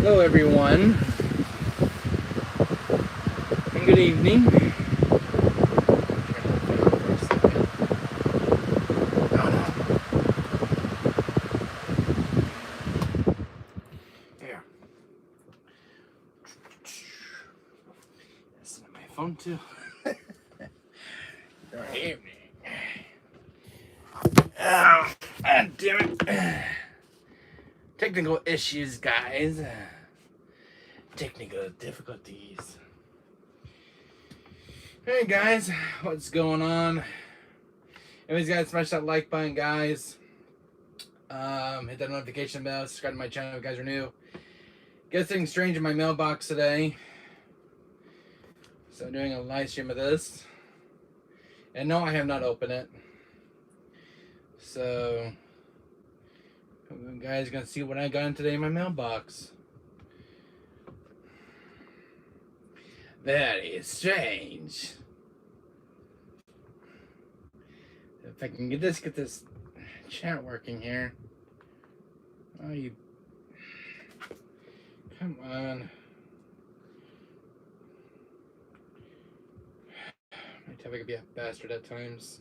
Hello everyone, and good evening. Here. Listen to my phone too. Good evening. Oh, God damn it. Technical issues, guys. Technical difficulties. Hey guys, what's going on? Anyways, guys, smash that like button, guys. Hit that notification bell. Subscribe to my channel if you guys are new. Get something strange in my mailbox today. So I'm doing a live stream of this. And no, I have not opened it. So you guys are gonna see what I got in today in my mailbox. Very strange. If I can get this chat working here. Oh, you. Come on. My tablet could be a bastard at times.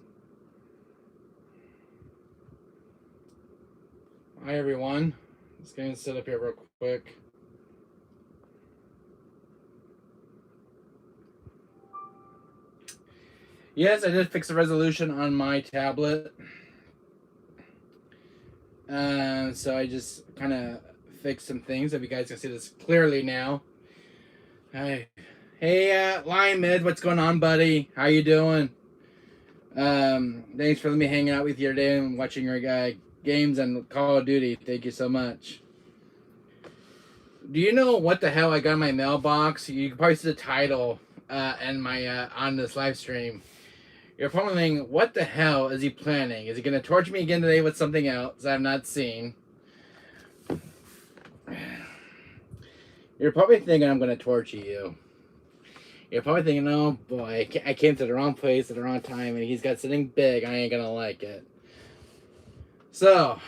Hi, everyone. Let's get it set up here real quick. Yes, I did fix the resolution on my tablet. So I just kind of fixed some things. If you guys can see this clearly now. Hi. Hey, Lion Mid, what's going on, buddy? How you doing? Thanks for letting me hang out with you today and watching your games and Call of Duty. Thank you so much. Do you know what the hell I got in my mailbox? You can probably see the title and my on this live stream. You're probably thinking, what the hell is he planning? Is he going to torture me again today with something else I've not seen? You're probably thinking I'm going to torture you. You're probably thinking, oh boy, I came to the wrong place at the wrong time and he's got something big. I ain't going to like it. So,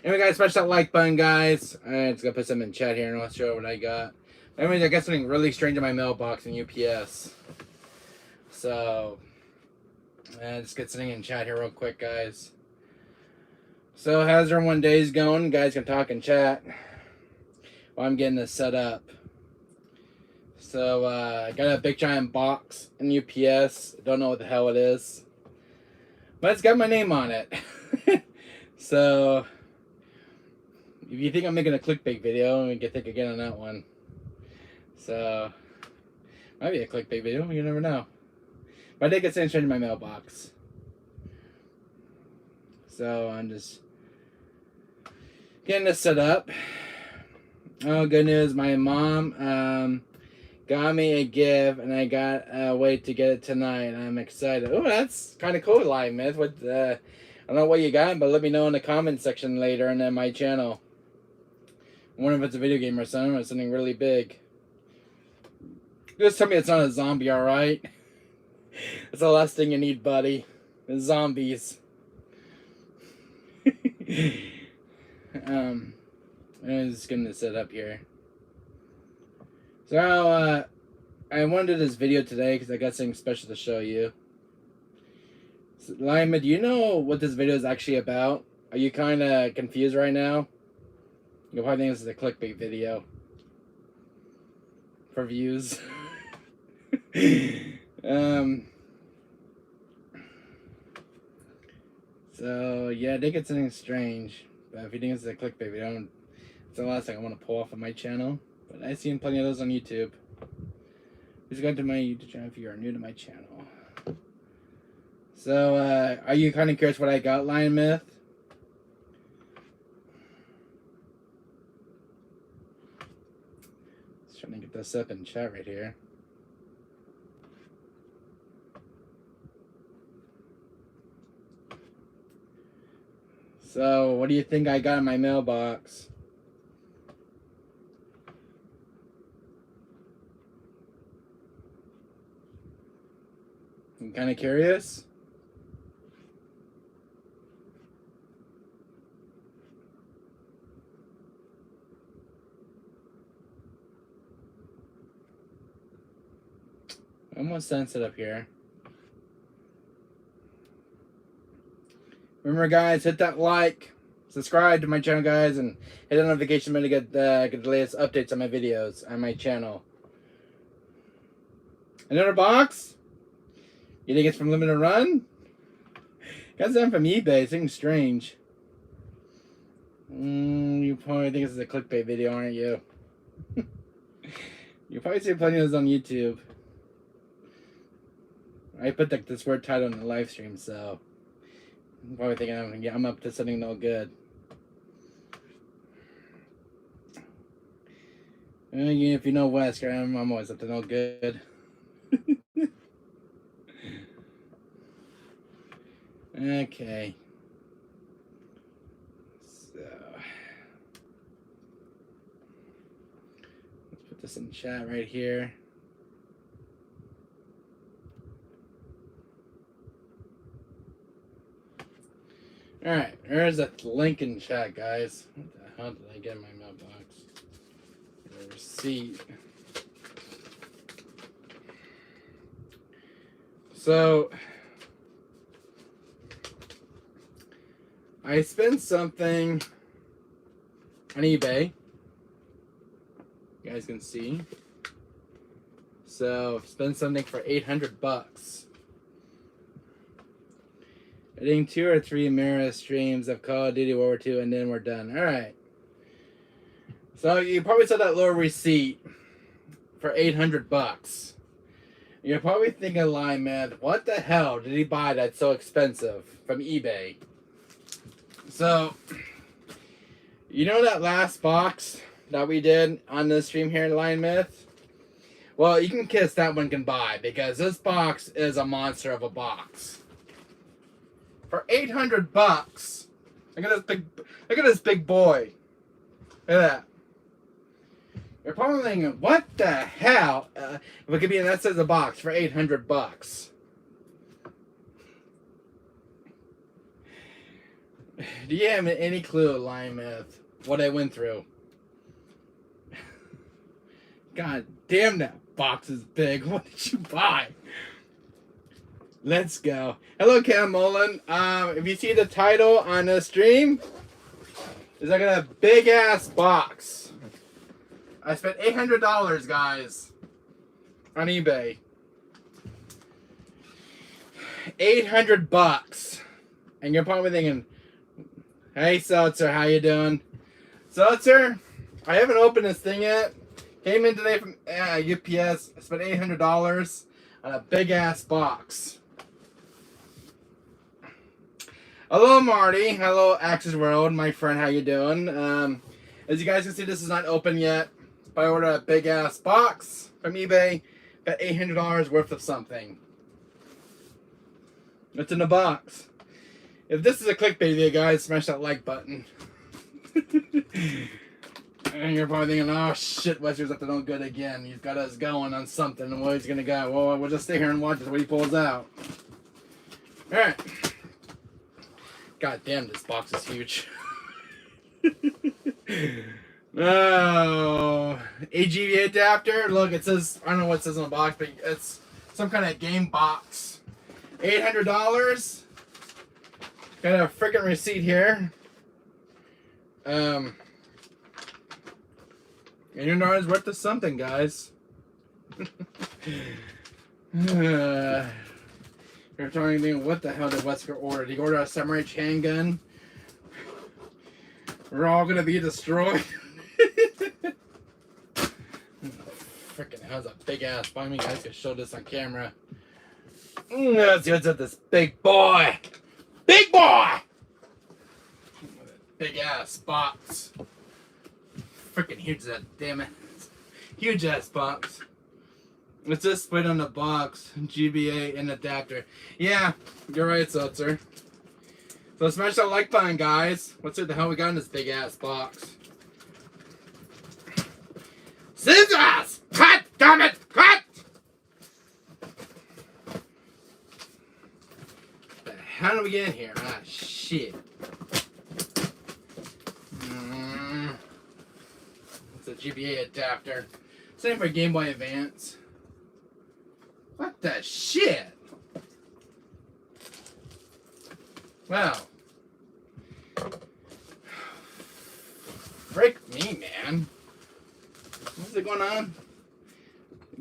anyway, guys, smash that like button, guys. I'm just going to put some in chat here and I'll show you what I got. Anyways, I got something really strange in my mailbox in UPS. So, just get something in chat here real quick, guys. So, how's everyone days going? You guys can talk and chat while I'm getting this set up. So, I got a big giant box in UPS. Don't know what the hell it is. But it's got my name on it. So, if you think I'm making a clickbait video, you can think again on that one. So, might be a clickbait video. You never know. But I did get something strange in my mailbox. So, I'm just getting this set up. Oh, good news. My mom got me a gift, and I got a way to get it tonight. I'm excited. Oh, that's kind of cool, Live Myth. What, I don't know what you got, but let me know in the comment section later and then my channel. I wonder if it's a video game or something, or something really big. Just tell me it's not a zombie, alright? That's the last thing you need, buddy. The zombies. I'm just gonna set up here. So, I wanted to do this video today because I got something special to show you. So, Lima, do you know what this video is actually about? Are you kind of confused right now? You'll probably think this is a clickbait video. For views. So, yeah, I think it's something strange. But if you think it's a clickbait video, it's the last thing I want to pull off of my channel. But I've seen plenty of those on YouTube. Please go to my YouTube channel if you are new to my channel. So, are you kind of curious what I got, Lion Myth? Just trying to get this up in chat right here. So, what do you think I got in my mailbox? I'm kind of curious. Almost sensitive here. Remember, guys, hit that like, subscribe to my channel, guys, and hit the notification bell to get the latest updates on my videos on my channel. Another box? You think it's from Limited Run? Got something from eBay. It seems strange. You probably think this is a clickbait video, aren't you? You probably see plenty of those on YouTube. I put this word title in the live stream, so I'm probably thinking I'm up to something no good. If you know Wesker, I'm always up to no good. Okay. So let's put this in chat right here. Alright, there's a link in chat, guys. What the hell did I get in my mailbox? The receipt. So I spent something on eBay. You guys can see. So spend something for 800 bucks. I think 2 or 3 mirror streams of Call of Duty World War II, and then we're done. Alright. So you probably saw that little receipt for 800 bucks. You're probably thinking, Lion Man, what the hell did he buy that's so expensive from eBay? So, you know that last box that we did on the stream here in Lion Myth? Well, you can kiss that one goodbye, because this box is a monster of a box. For 800 bucks, look at this big boy. Look at that. You're probably thinking, what the hell? If it could be in that size of box for 800 bucks. Do you have any clue, Lion Myth, what I went through? God damn, that box is big. What did you buy? Let's go. Hello, Cam Mullen. If you see the title on the stream, is I got a big ass box. I spent $800, guys, on eBay. 800 bucks. And you're probably thinking, hey, Seltzer, how you doing? Seltzer, I haven't opened this thing yet. Came in today from UPS. I spent $800 on a big-ass box. Hello, Marty. Hello, Axis World, my friend. How you doing? As you guys can see, this is not open yet. But I ordered a big-ass box from eBay. Got $800 worth of something. What's in the box? If this is a clickbait video, guys, smash that like button. And you're probably thinking, oh shit, Wester's up to no good again. He's got us going on something, and where he's gonna go. Well, we'll just stay here and watch what he pulls out. Alright. God damn, this box is huge. Oh, AGV adapter. Look, it says, I don't know what it says on the box, but it's some kind of game box. $800. Got a freaking receipt here. $800 worth of something, guys. You're talking, what the hell did Wesker order? Did he order a samurai handgun? We're all gonna be destroyed. Freaking hell's a big ass. Finally, guys can show this on camera. Let's see what's at this big boy. Big boy! Big ass box. Freaking huge that, damn it. Huge ass box. It's just split on the box. GBA and adapter. Yeah, you're right, Seltzer. So smash that like button, guys. What's the hell we got in this big ass box? Scissors! Cut! Damn it! Cut! How do we get in here? Ah, shit. It's a GBA adapter. Same for Game Boy Advance. What the shit? Wow. Break me, man. What's it going on?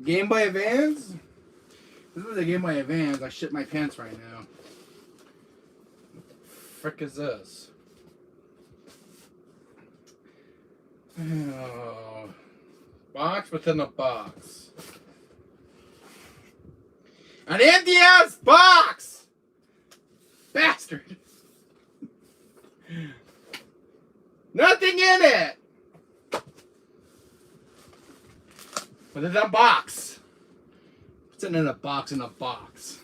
Game Boy Advance? This was a Game Boy Advance. I shit my pants right now. Frick is this? Oh. Box within a box. An empty ass box! Bastard! Nothing in it! But it's a box. It's in a box in a box.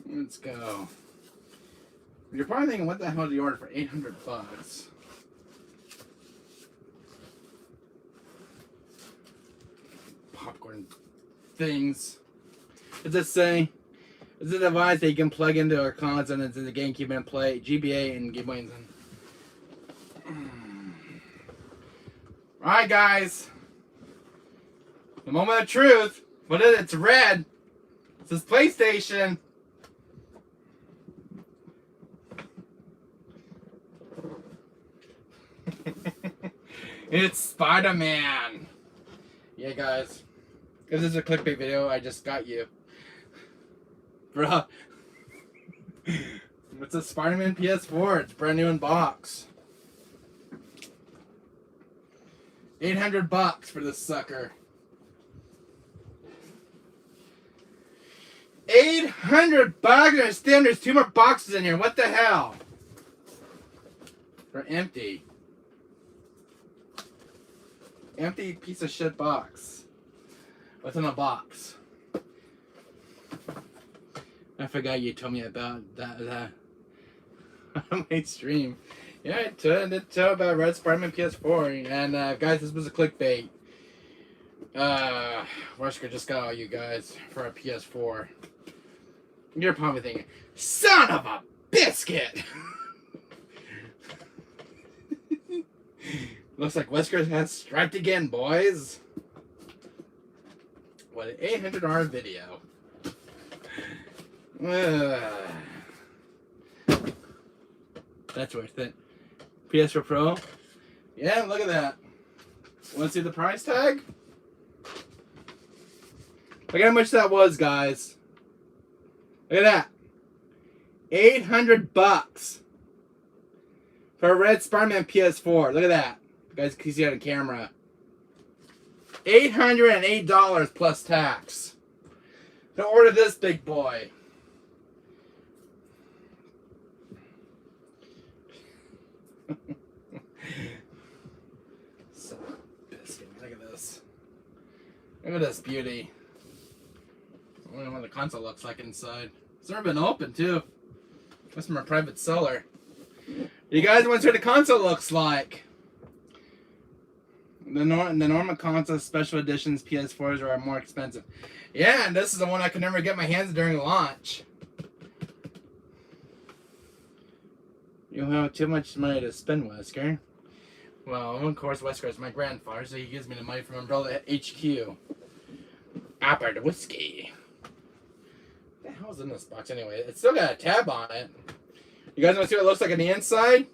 Let's go. You're probably thinking, what the hell did you order for 800 bucks? Popcorn things. Does it say? It's a device that you can plug into our console and it's in the GameCube and play GBA and Game Boy and Alright guys. The moment of truth. What is it? It's red. It says PlayStation. It's Spider-Man. Yeah, guys. This is a clickbait video. I just got you. Bruh. It's a Spider-Man PS4. It's brand new in box. 800 bucks for this sucker. 800 bucks? I understand there's 2 more boxes in here. What the hell? They're empty. Empty piece of shit box. What's in a box? I forgot you told me about that on my stream. Yeah, I did tell about Red Spider-Man PS4. And guys, this was a clickbait. Wesker just got all you guys for a PS4. You're probably thinking, son of a biscuit! Looks like Wesker has striped again, boys. What an $800 video. That's worth it. PS4 Pro. Yeah, look at that. Want to see the price tag? Look at how much that was, guys. Look at that. 800 bucks for a red Spider-Man PS4. Look at that. You guys can see it on camera. $808 plus tax. Don't order this big boy. So biscuit. Look at this. Look at this beauty. I wonder what the console looks like inside. It's never been open too. That's from a private seller. You guys want to see what the console looks like? The normal console special editions PS4s are more expensive. Yeah, and this is the one I could never get my hands on during launch. You have too much money to spend, Wesker. Well, of course, Wesker is my grandfather, so he gives me the money from Umbrella HQ. Apart whiskey. What the hell's in this box anyway? It's still got a tab on it. You guys want to see what it looks like on the inside?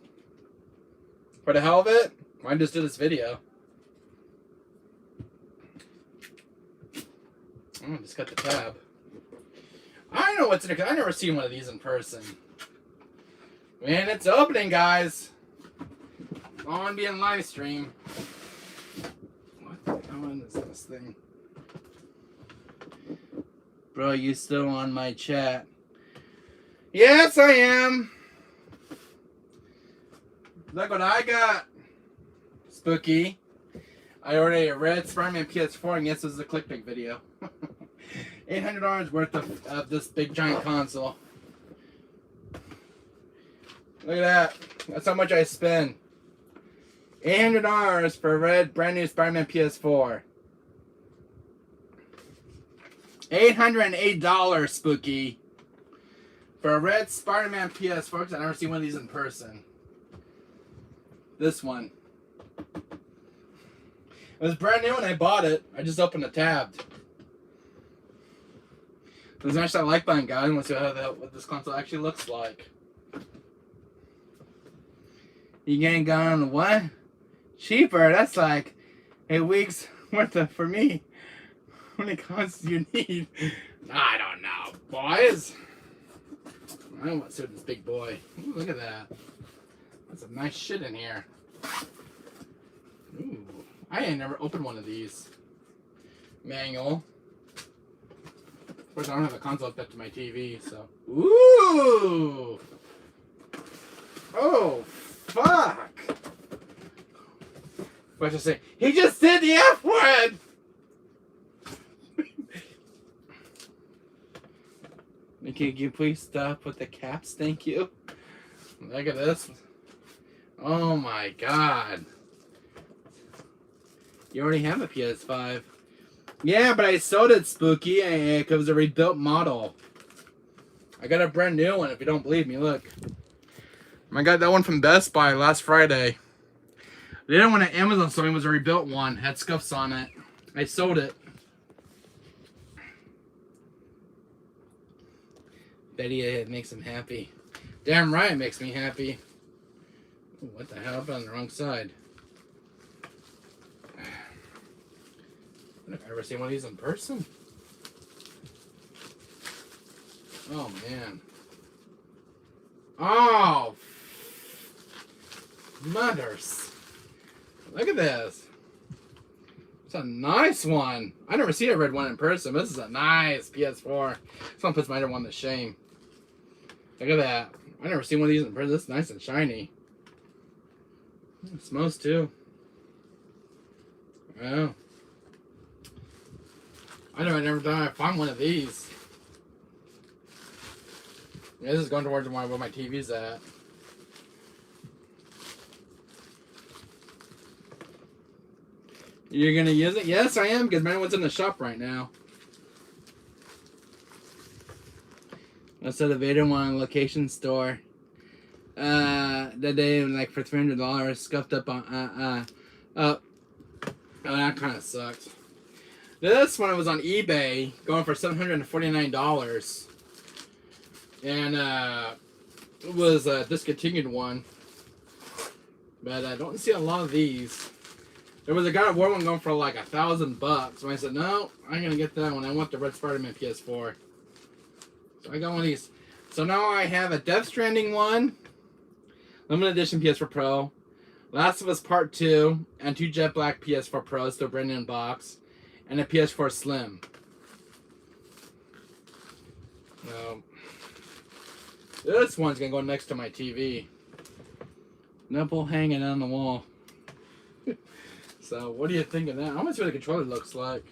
For the hell of it? I just did this video. Oh, just got the tab. I don't know what's in it, because I've never seen one of these in person. Man, it's opening, guys. On being live stream. What the hell is this thing? Bro, you still on my chat? Yes, I am. Look what I got. Spooky. I ordered a red Spider-Man PS4, and yes, this is a clickbait video. $800 worth of this big giant console. Look at that. That's how much I spend. $800 for a red brand new Spider-Man PS4. $808, Spooky. For a red Spider-Man PS4, because I've never seen one of these in person. This one. It was brand new when I bought it. I just opened the tab. Let's smash that like button, guys. Let's see what this console actually looks like. You getting gone what? Cheaper? That's like a week's worth of for me. How many consoles do you need? I don't know, boys. I don't want to see this big boy. Ooh, look at that. That's some nice shit in here. Ooh, I ain't never opened one of these. Manual. Of course, I don't have a console hooked up to my TV, so. Ooh! Oh, fuck! What just say? He just did the F word! Can you please stop with the caps? Thank you. Look at this. Oh my god. You already have a PS5. Yeah, but I sold it, Spooky, because it was a rebuilt model. I got a brand new one, if you don't believe me. Look. I got that one from Best Buy last Friday. The other one at Amazon sold me was a rebuilt one. Had scuffs on it. I sold it. Betty, it makes him happy. Damn right it makes me happy. Ooh, what the hell? I'm on the wrong side. I've ever seen one of these in person. Oh, man. Oh! Mothers. Look at this. It's a nice one. I never seen a red one in person. This is a nice ps4. This one puts my other one to shame. Look at that. I never seen one of these in person. This is nice and shiny. It smells too. Wow. I never thought I'd find one of these. Yeah, this is going towards where my TV's at. You're gonna use it? Yes, I am, because my one's in the shop right now. I saw the Vader one on location store. That day, like for $300, scuffed up on. Oh, that kind of sucked. This one was on eBay, going for $749, and it was a discontinued one. But I don't see a lot of these. There was a God of War one going for like $1,000, and I said, no, I'm gonna get that one. I want the Red Spider-Man PS4. So I got one of these. So now I have a Death Stranding one, limited edition PS4 Pro, Last of Us Part 2, and 2 Jet Black PS4 Pros, still brand new in box, and a PS4 Slim. This one's gonna go next to my TV. Nipple hanging on the wall. So what do you think of that? I want to see what the controller looks like.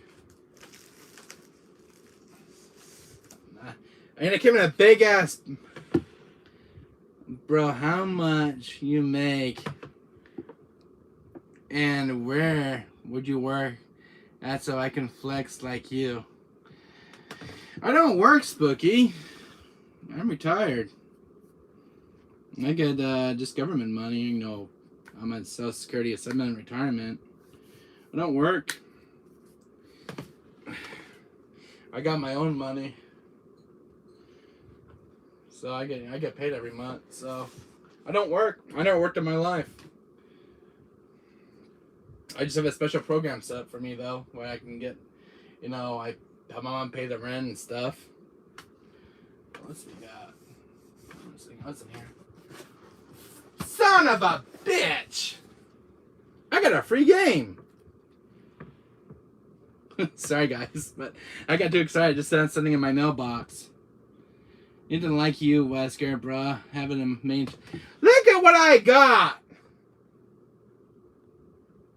And it came in a big ass. Bro, how much you make and where would you work at so I can flex like you? I don't work, Spooky. I'm retired. I get just government money. You know, I'm at Social Security, a 7-month retirement. I don't work. I got my own money. So I get paid every month. So I don't work. I never worked in my life. I just have a special program set up for me though, where I can get, you know, I help my mom pay the rent and stuff. What's we got? What's in here? Son of a bitch! I got a free game. Sorry guys, but I got too excited. Just started sending in my mailbox. It didn't like you, Wesker, bruh. Having him made. Look at what I got!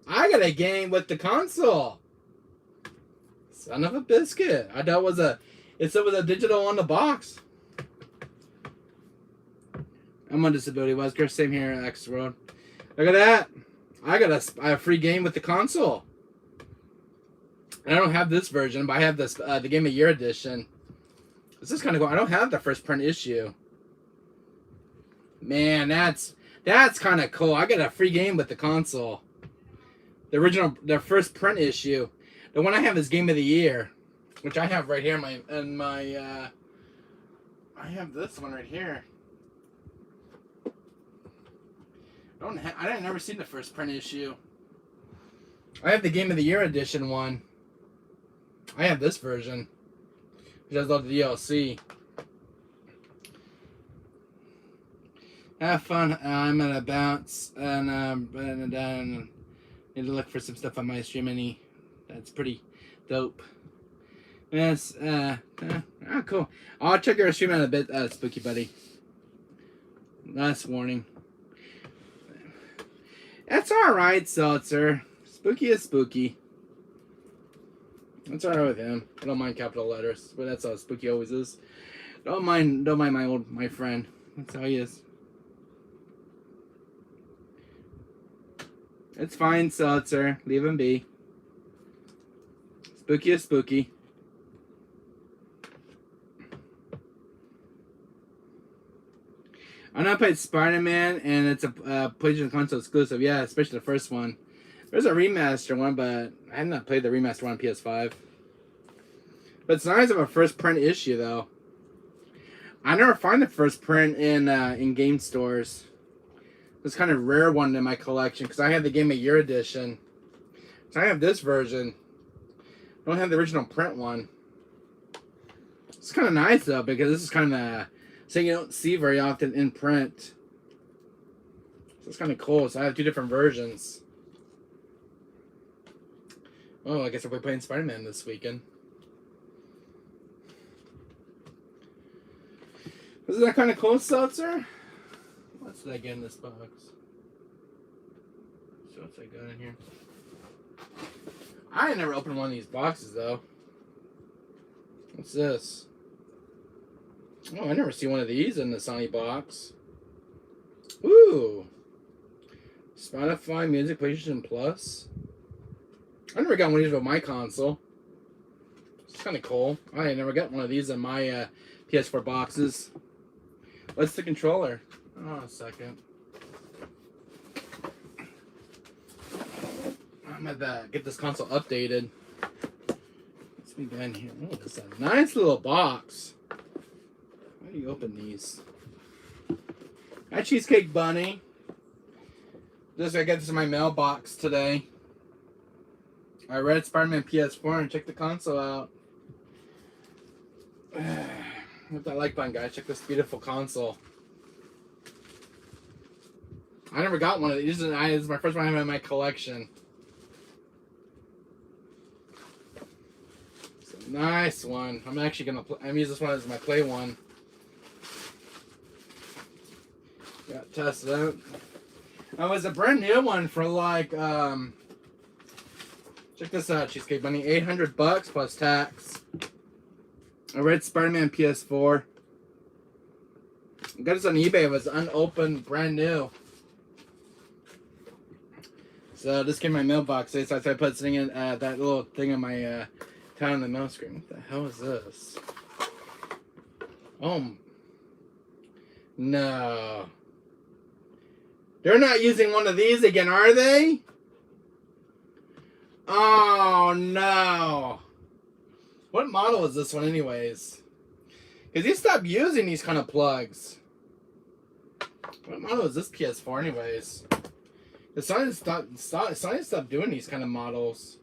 I got a game with the console. Son of a biscuit. I thought it was a. It said it was a digital on the box. I'm on disability, Wesker. Same here at X Road. Look at that. I got a free game with the console. And I don't have this version, but I have this the Game of Year edition. This is kind of cool. I don't have the first print issue. Man, that's kind of cool. I got a free game with the console. The first print issue. The one I have is Game of the Year. which I have right here in my I have this one right here. I've never seen the first print issue. I have the Game of the Year edition one. I have this version, which has all the DLC. Have fun. I'm gonna bounce and need to look for some stuff on my stream. That's pretty dope. Yes. Cool. I'll check your stream out a bit, Spooky Buddy. Last warning. That's all right, Seltzer. Spooky is spooky. That's all right with him. I don't mind capital letters, but that's how Spooky always is. Don't mind my friend. That's how he is. It's fine, Seltzer. Leave him be. Spooky is spooky. I know I played Spider-Man, and it's a PlayStation console exclusive. Yeah, especially the first one. There's a remaster one, but I have not played the remaster one on PS5. But it's nice of a first print issue, though. I never find the first print in game stores. It's kind of rare one in my collection because I have the Game of Year edition. So I have this version. I don't have the original print one. It's kind of nice though because this is kind of a thing you don't see very often in print. So it's kind of cool. So I have two different versions. Oh, I guess I'll be playing Spider-Man this weekend. Isn't that kind of cool, Seltzer? What did I get in this box? So what's I got in here? I never opened one of these boxes though. What's this? Oh, I never see one of these in the Sony box. Ooh. Spotify Music PlayStation Plus. I never got one of these with my console. It's kind of cool. I never got one of these in my PS4 boxes. What's the controller? Oh, a second. I'm gonna get this console updated. Let's be down here. Oh, this is a nice little box. How do you open these? Hi, Cheesecake Bunny. I got this in my mailbox today. I read Spider-Man PS4 and checked the console out. Hit that like button, guys. Check this beautiful console. I never got one of these. This is my first one I have in my collection. It's a nice one. I'm actually gonna. I'm use this one as my play one. Got tested out. It was a brand new one for like. Check this out, Cheesecake Bunny. $800 plus tax. I read Spider-Man PS4. I got this on eBay. It was unopened, brand new. So this came in my mailbox. So I put something in that little thing in my town on the mail screen. What the hell is this? Oh no! They're not using one of these again, are they? Oh no! What model is this one, anyways? Because you stopped using these kind of plugs. What model is this PS4, anyways? Sony stopped doing these kind of models.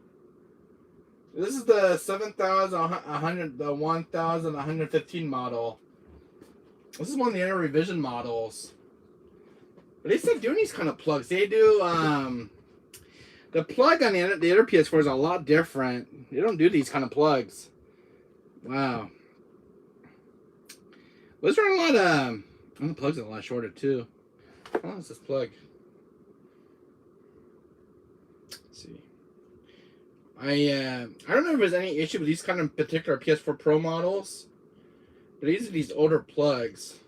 This is the 7100, the 1115 model. This is one of the inner revision models. But they stopped doing these kind of plugs. They do, the plug on the other PS4 is a lot different. They don't do these kind of plugs. Wow. Those are a lot the plugs are a lot shorter too. How long is this plug? Let's see. I don't know if there's any issue with these kind of particular PS4 Pro models, but these are these older plugs.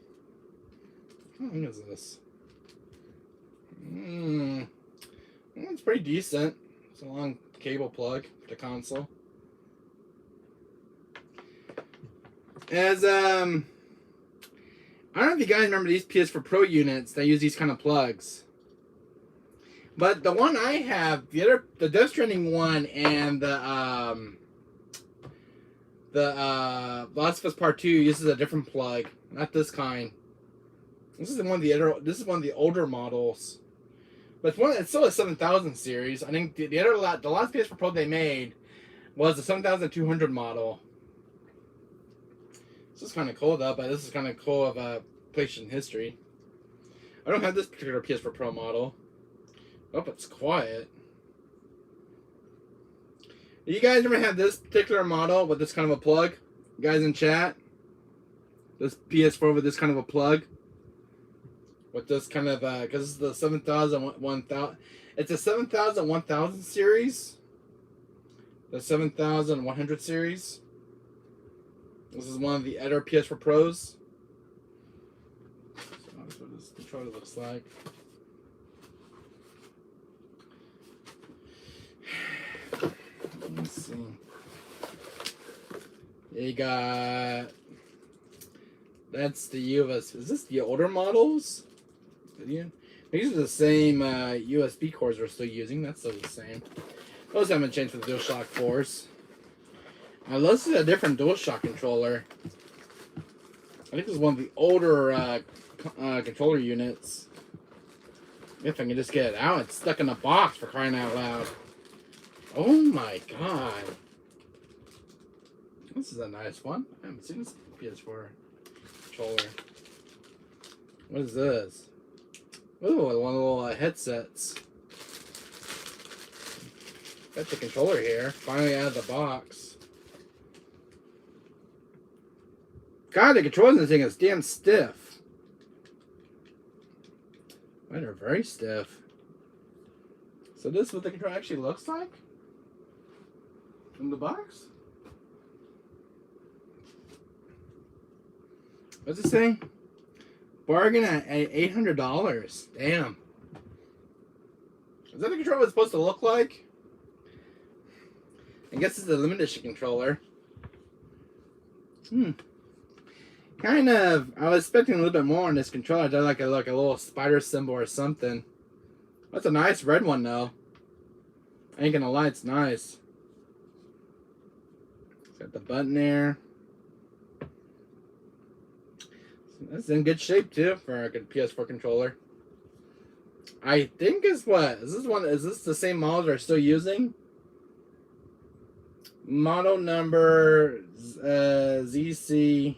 How long is this? It's pretty decent. It's a long cable plug for the console. As I don't know if you guys remember these PS4 Pro units that use these kind of plugs. But the one I have, the Death Stranding one and the The Last of Us Part 2 uses a different plug, not this kind. This is one of the older models. But it's still a 7000 series. I think the last PS4 Pro they made was the 7200 model. This is kind of cool though, but this is kind of cool of PlayStation history. I don't have this particular PS4 Pro model. Oh, it's quiet. Do you guys ever have this particular model with this kind of a plug? You guys in chat? This PS4 with this kind of a plug? With this kind of, because this is the 7000, 1000. It's a 7000, 1000 series. The 7100 series. This is one of the other PS4 Pros. So that's what this controller looks like. Let's see. You got... That's the US. Is this the older models? These are the same USB cords we're still using. That's still the same. Those haven't changed for the DualShock 4s. Now this is a different DualShock controller. I think this is one of the older controller units. If I can just get it out. It's stuck in a box, for crying out loud. Oh my god. This is a nice one. I haven't seen this PS4 controller. What is this? Ooh, one of the little headsets. Got the controller here. Finally out of the box. God, the controls in this thing is damn stiff. Mine are very stiff. So this is what the controller actually looks like? From the box? What's it say? Bargain at $800. Damn. Is that the controller was supposed to look like? I guess it's a limited edition controller. Kind of. I was expecting a little bit more on this controller. They're like a little spider symbol or something. That's a nice red one though. I ain't gonna lie, it's nice. It's got the button there. That's in good shape too for a good PS4 controller. I think is what is this one? Is this the same model they're still using? Model number ZC20.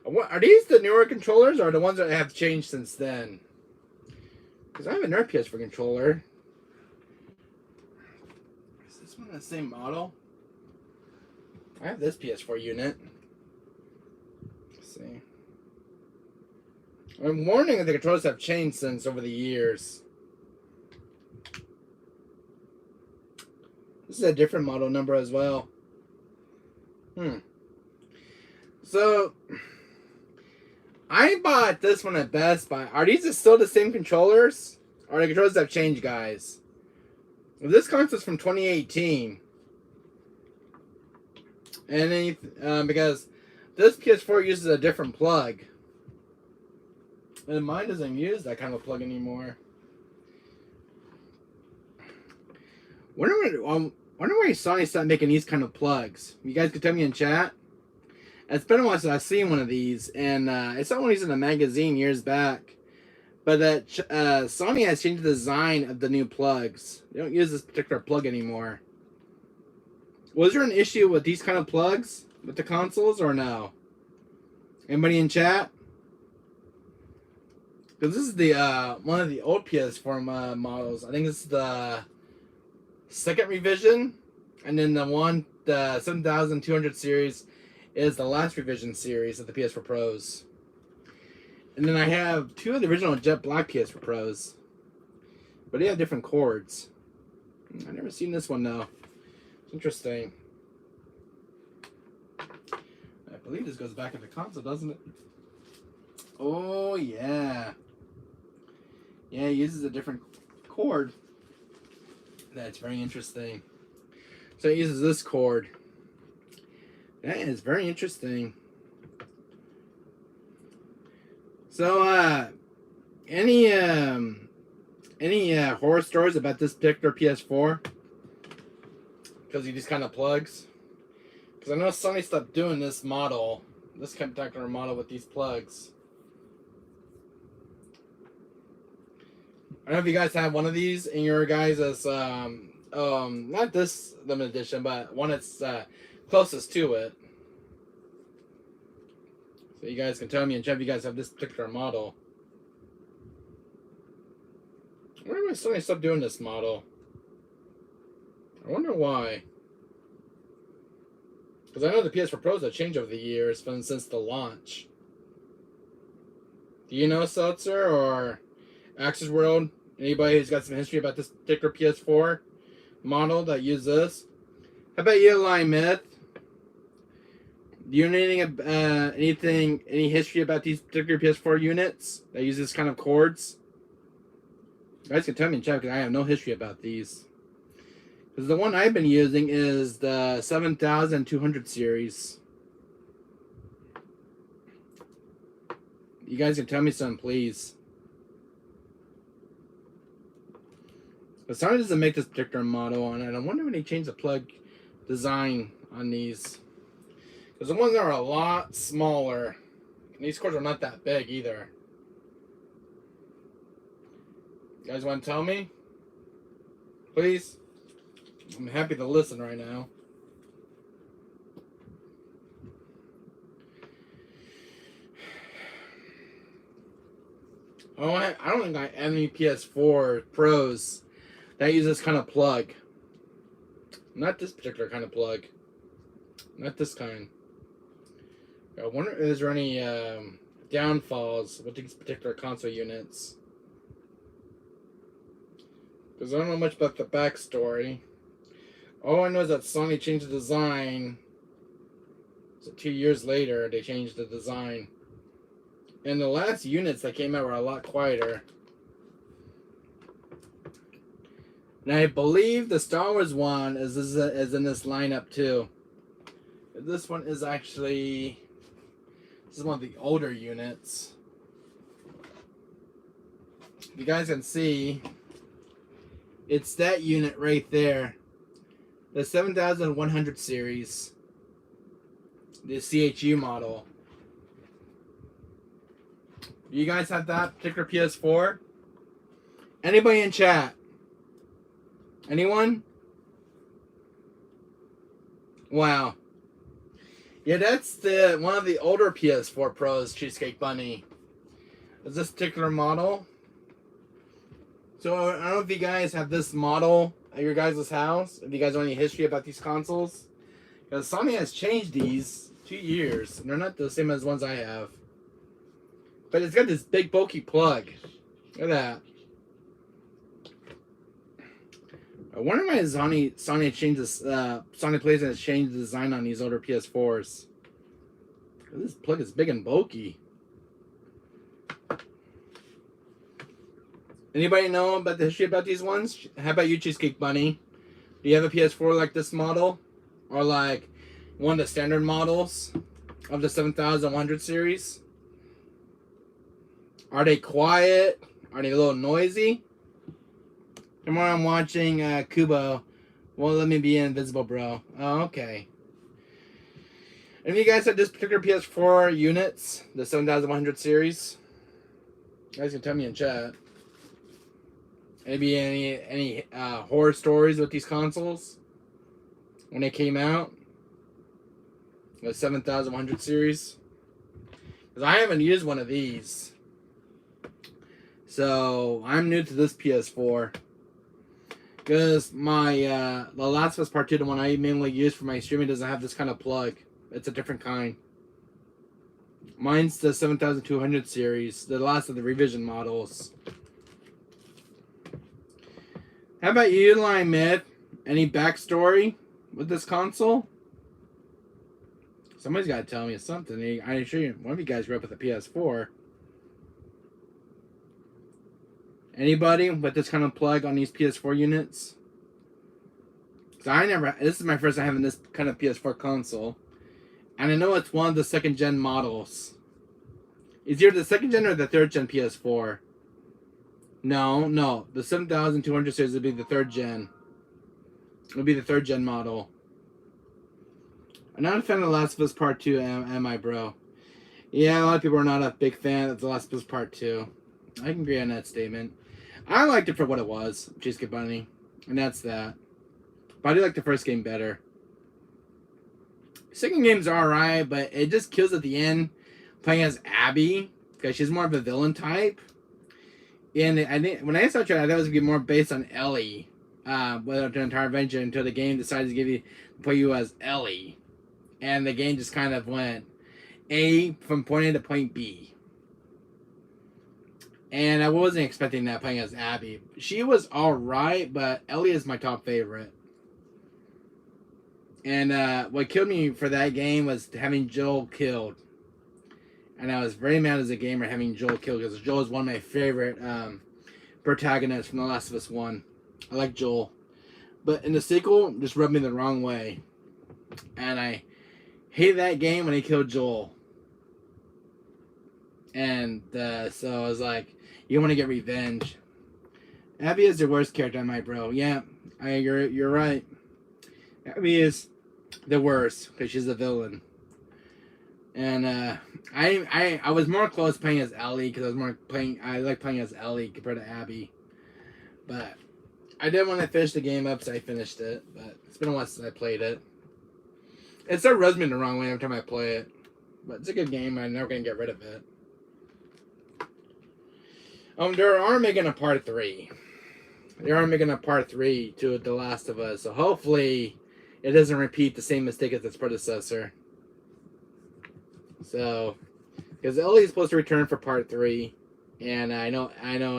Are these the newer controllers or the ones that have changed since then? Because I have an PS4 controller. Is this one the same model? I have this PS4 unit. Let's see. I'm warning that the controllers have changed since over the years. This is a different model number as well. So, I bought this one at Best Buy. Are these still the same controllers? Or the controllers have changed, guys? This console's from 2018. And then, because this PS4 uses a different plug. And mine doesn't use that kind of plug anymore. Wonder why Sony stopped making these kind of plugs. You guys could tell me in chat. It's been a while since I've seen one of these, and I saw one of these in a magazine years back. But that Sony has changed the design of the new plugs. They don't use this particular plug anymore. Was there an issue with these kind of plugs with the consoles, or no? Anybody in chat? Because this is the one of the old PS4 models. I think this is the second revision, and then the 7200 series is the last revision series of the PS4 Pros. And then I have two of the original jet black PS4 Pros, but they have different cords. I've never seen this one though. It's interesting. I believe this goes back in the console, doesn't it? Oh yeah. Yeah, it uses a different cord. That's very interesting. So it uses this cord. That is very interesting. So, any horror stories about this particular PS4? because he just kind of plugs. Because I know Sony stopped doing this model, this particular model with these plugs. I don't know if you guys have one of these in your guys' not this limited edition, but one that's closest to it. So you guys can tell me and check if you guys have this particular model. I wonder why Sony stopped doing this model. I wonder why. Because I know the PS4 Pros have changed over the years since the launch. Do you know, Seltzer or Axis World? Anybody who's got some history about this particular PS4 model that use this? How about you, Line Myth? Do you know any history about these particular PS4 units that use this kind of cords? You guys can tell me in chat because I have no history about these. Because the one I've been using is the 7200 series. You guys can tell me something, please. But Sony doesn't make this particular model on it. I wonder when they change the plug design on these. Because the ones are a lot smaller. And these cords are not that big either. You guys want to tell me? Please? I'm happy to listen right now. Oh, I don't think I have any PS4 Pros that use this kind of plug. Not this particular kind of plug. Not this kind. I wonder is there any downfalls with these particular console units. Because I don't know much about the backstory. All I know is that Sony changed the design. So 2 years later, they changed the design. And the last units that came out were a lot quieter. And I believe the Star Wars one is in this lineup too. This one is actually... This is one of the older units. You guys can see... It's that unit right there. The 7100 series. The CHU model. You guys have that particular PS4? Anybody in chat? Anyone? Wow. Yeah, that's one of the older PS4 Pros, Cheesecake Bunny. Is this particular model? So I don't know if you guys have this model at your guys' house. If you guys know any history about these consoles. Because Sony has changed these 2 years. And they're not the same as ones I have. But it's got this big bulky plug. Look at that. I wonder why Sony changes Sony PlayStation has changed the design on these older PS4s. This plug is big and bulky. Anybody know about the history about these ones? How about you, Cheesecake Bunny? Do you have a PS4 like this model? Or like one of the standard models of the 7100 series? Are they quiet? Are they a little noisy? Tomorrow I'm watching Kubo. Well, let me be invisible, bro. Oh, okay. And if you guys have this particular PS4 units, the 7100 series, you guys can tell me in chat. Maybe any horror stories with these consoles when they came out? The 7100 series. Because I haven't used one of these. So, I'm new to this PS4. Because my, The Last of Us Part 2, the one I mainly use for my streaming, doesn't have this kind of plug. It's a different kind. Mine's the 7200 series, the last of the revision models. How about you, Line Myth? Any backstory with this console? Somebody's got to tell me something. I'm sure one of you guys grew up with a PS4. Anybody with this kind of plug on these PS4 units? Because this is my first time having this kind of PS4 console. And I know it's one of the second gen models. Is either the second gen or the third gen PS4? No. The 7200 series would be the third gen. It'll be the 3rd gen model. I'm not a fan of The Last of Us Part 2, am I, bro? Yeah, a lot of people are not a big fan of The Last of Us Part 2. I can agree on that statement. I liked it for what it was, Cheesecake Bunny. And that's that. But I do like the first game better. Second game's alright, but it just kills at the end playing as Abby, because she's more of a villain type. And I think when I started trying, I thought it was going to be more based on Ellie, with the entire adventure, until the game decided to play you as Ellie. And the game just kind of went from point A to point B. And I wasn't expecting that playing as Abby. She was alright, but Ellie is my top favorite. And what killed me for that game was having Joel killed. And I was very mad as a gamer having Joel killed, because Joel is one of my favorite protagonists from The Last of Us 1. I like Joel. But in the sequel, just rubbed me the wrong way. And I hated that game when he killed Joel. And so I was like, you want to get revenge. Abby is the worst character on my bro. Yeah, you're right. Abby is the worst because she's a villain. And I was more close playing as Ellie because I like playing as Ellie compared to Abby. But I didn't want to finish the game up, so I finished it. But it's been a while since I played it. It still rubs me the wrong way every time I play it. But it's a good game. I'm never going to get rid of it. They are making a part 3. They are making a part 3 to The Last of Us. So hopefully it doesn't repeat the same mistake as its predecessor. So, because Ellie's supposed to return for part 3. And I know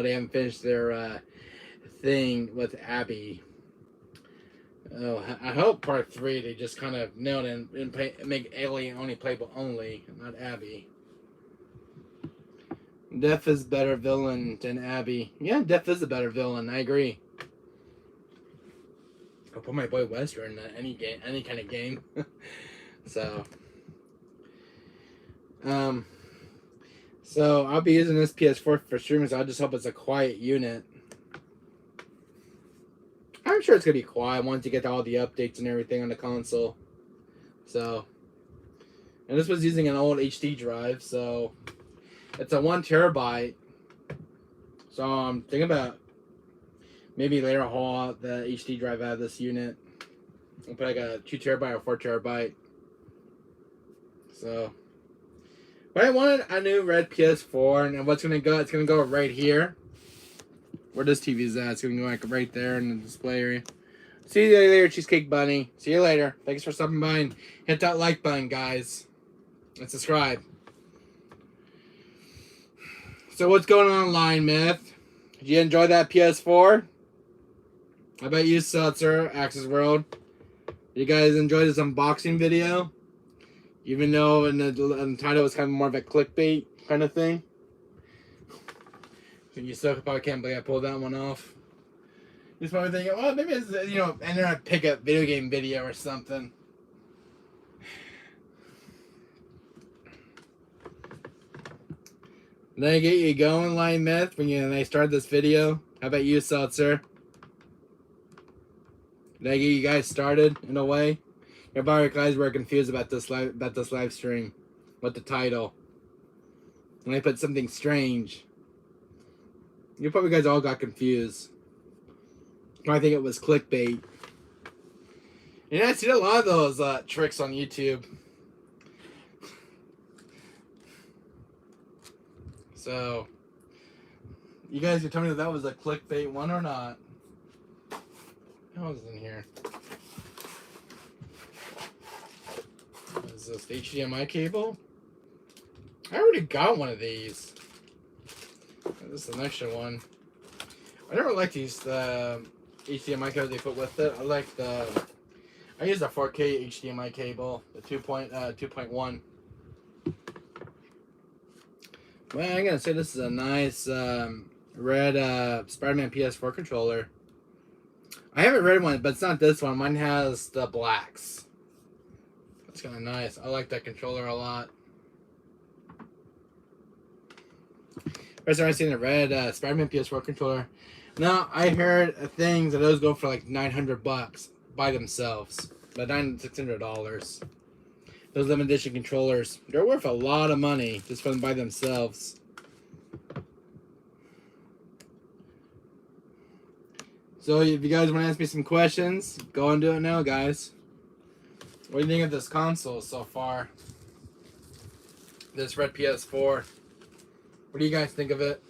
they haven't finished their thing with Abby. Oh, I hope part 3 they just kind of nailed it and make Ellie only playable only, not Abby. Death is better villain than Abby. Yeah, Death is a better villain. I agree. I'll put my boy Wesker in any kind of game. So I'll be using this PS4 for streaming. So I just hope it's a quiet unit. I'm sure it's gonna be quiet once you get all the updates and everything on the console. So, and this was using an old HD drive, so. It's a 1 terabyte. So I'm thinking about maybe later haul out the HD drive out of this unit. I'll put like a 2 terabyte or 4 terabyte. So, but I wanted a new red PS4, and what's gonna go? It's gonna go right here. Where this TV's at? It's gonna go like right there in the display area. See you later, Cheesecake Bunny. See you later. Thanks for stopping by and hit that like button, guys, and subscribe. So what's going on, Line Myth? Did you enjoy that PS4? How about you, Seltzer, Axis World? Did you guys enjoy this unboxing video? Even though in the title was kind of more of a clickbait kind of thing. So you still probably can't believe I pulled that one off. You're probably thinking, well, maybe it's, internet pickup video game video or something. Did I get you going, Line Myth, when I started this video? How about you, Seltzer? Did I get you guys started in a way? Everybody guys were confused about this live stream with the title. When I put something strange, you probably guys all got confused. I think it was clickbait. And I see a lot of those tricks on YouTube. So, you guys can tell me if that was a clickbait one or not. What was in here? Is this the HDMI cable? I already got one of these. This is an extra one. I never liked these HDMI cables they put with it. I use a 4K HDMI cable, the 2.1. Well, I'm gonna say this is a nice red Spider-Man PS4 controller. I have a red one, but it's not this one. Mine has the blacks. That's kind of nice. I like that controller a lot. First time I've seen a red Spider-Man PS4 controller. Now, I heard things that those go for like $900. by themselves. But $600. Those limited edition controllers, they're worth a lot of money just for them by themselves. So if you guys want to ask me some questions, go and do it now, guys. What do you think of this console so far? This red PS4. What do you guys think of it?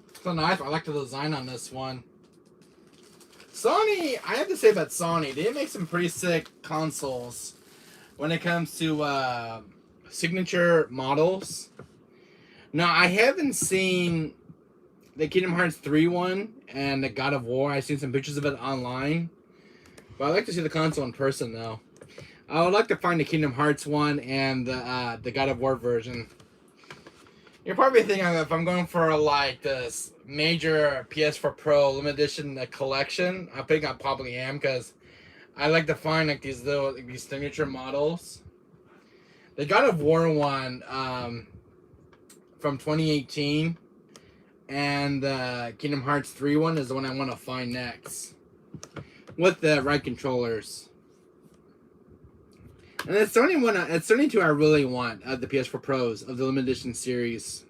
It's so nice. I like the design on this one. Sony, I have to say about Sony, they make some pretty sick consoles when it comes to signature models. Now, I haven't seen the Kingdom Hearts 3 one and the God of War. I've seen some pictures of it online. But I'd like to see the console in person, though. I would like to find the Kingdom Hearts one and the God of War version. You're probably thinking if I'm going for like this major PS4 Pro limited edition collection, I think I probably am, because I like to find like these signature models. The God of War one from 2018 and the Kingdom Hearts 3 one is the one I want to find next with the right controllers. And it's the only one. It's the only two I really want of the PS4 Pros of the limited edition series.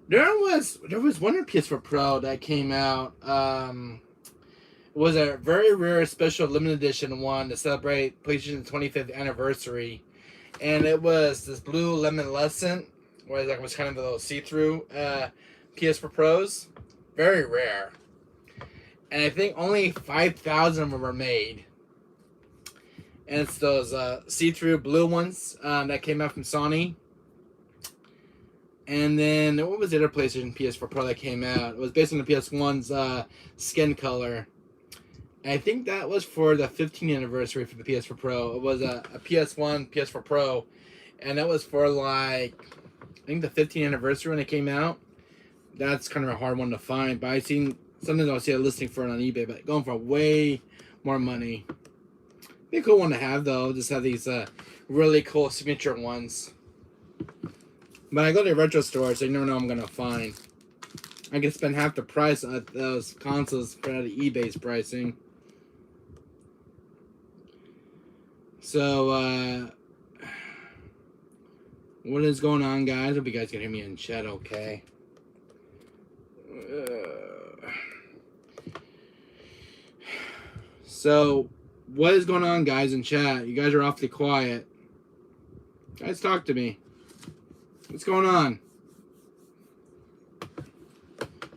There was one PS4 Pro that came out. It was a very rare special limited edition one to celebrate PlayStation's 25th anniversary, and it was this blue luminescent, where it was kind of a little see-through PS4 Pros. Very rare, and I think only 5,000 of them were made. And it's those see-through blue ones that came out from Sony. And then, what was the other PlayStation PS4 Pro that came out? It was based on the PS1's skin color. And I think that was for the 15th anniversary for the PS4 Pro. It was a PS1, PS4 Pro. And that was for like, I think the 15th anniversary when it came out. That's kind of a hard one to find. But I've seen, sometimes I'll see a listing for it on eBay, but going for way more money. Be a cool one to have, though. Just have these really cool signature ones. But I go to retro stores, so you never know what I'm going to find. I can spend half the price of those consoles for out of eBay's pricing. So, what is going on, guys? Hope you guys can hear me in chat okay. So, what is going on, guys, in chat? You guys are awfully quiet. Guys, talk to me. What's going on? You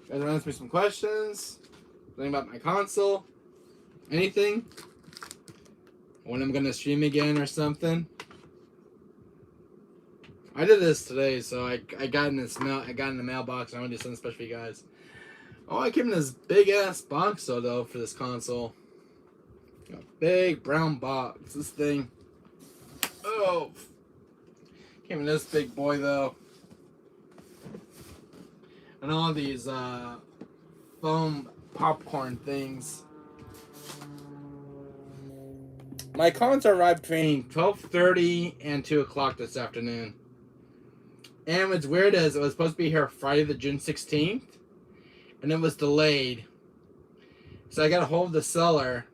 guys want to ask me some questions? Something about my console? Anything? When I'm going to stream again or something? I did this today, so I got in this mail. I got in the mailbox, and I want to do something special for you guys. Oh, I came in this big ass box though for this console. A big brown box. This thing. Oh, came in this big boy though, and all these foam popcorn things. My console arrived between 12:30 and 2 o'clock this afternoon. And what's weird is it was supposed to be here Friday the June 16th, and it was delayed. So I got a hold of the seller,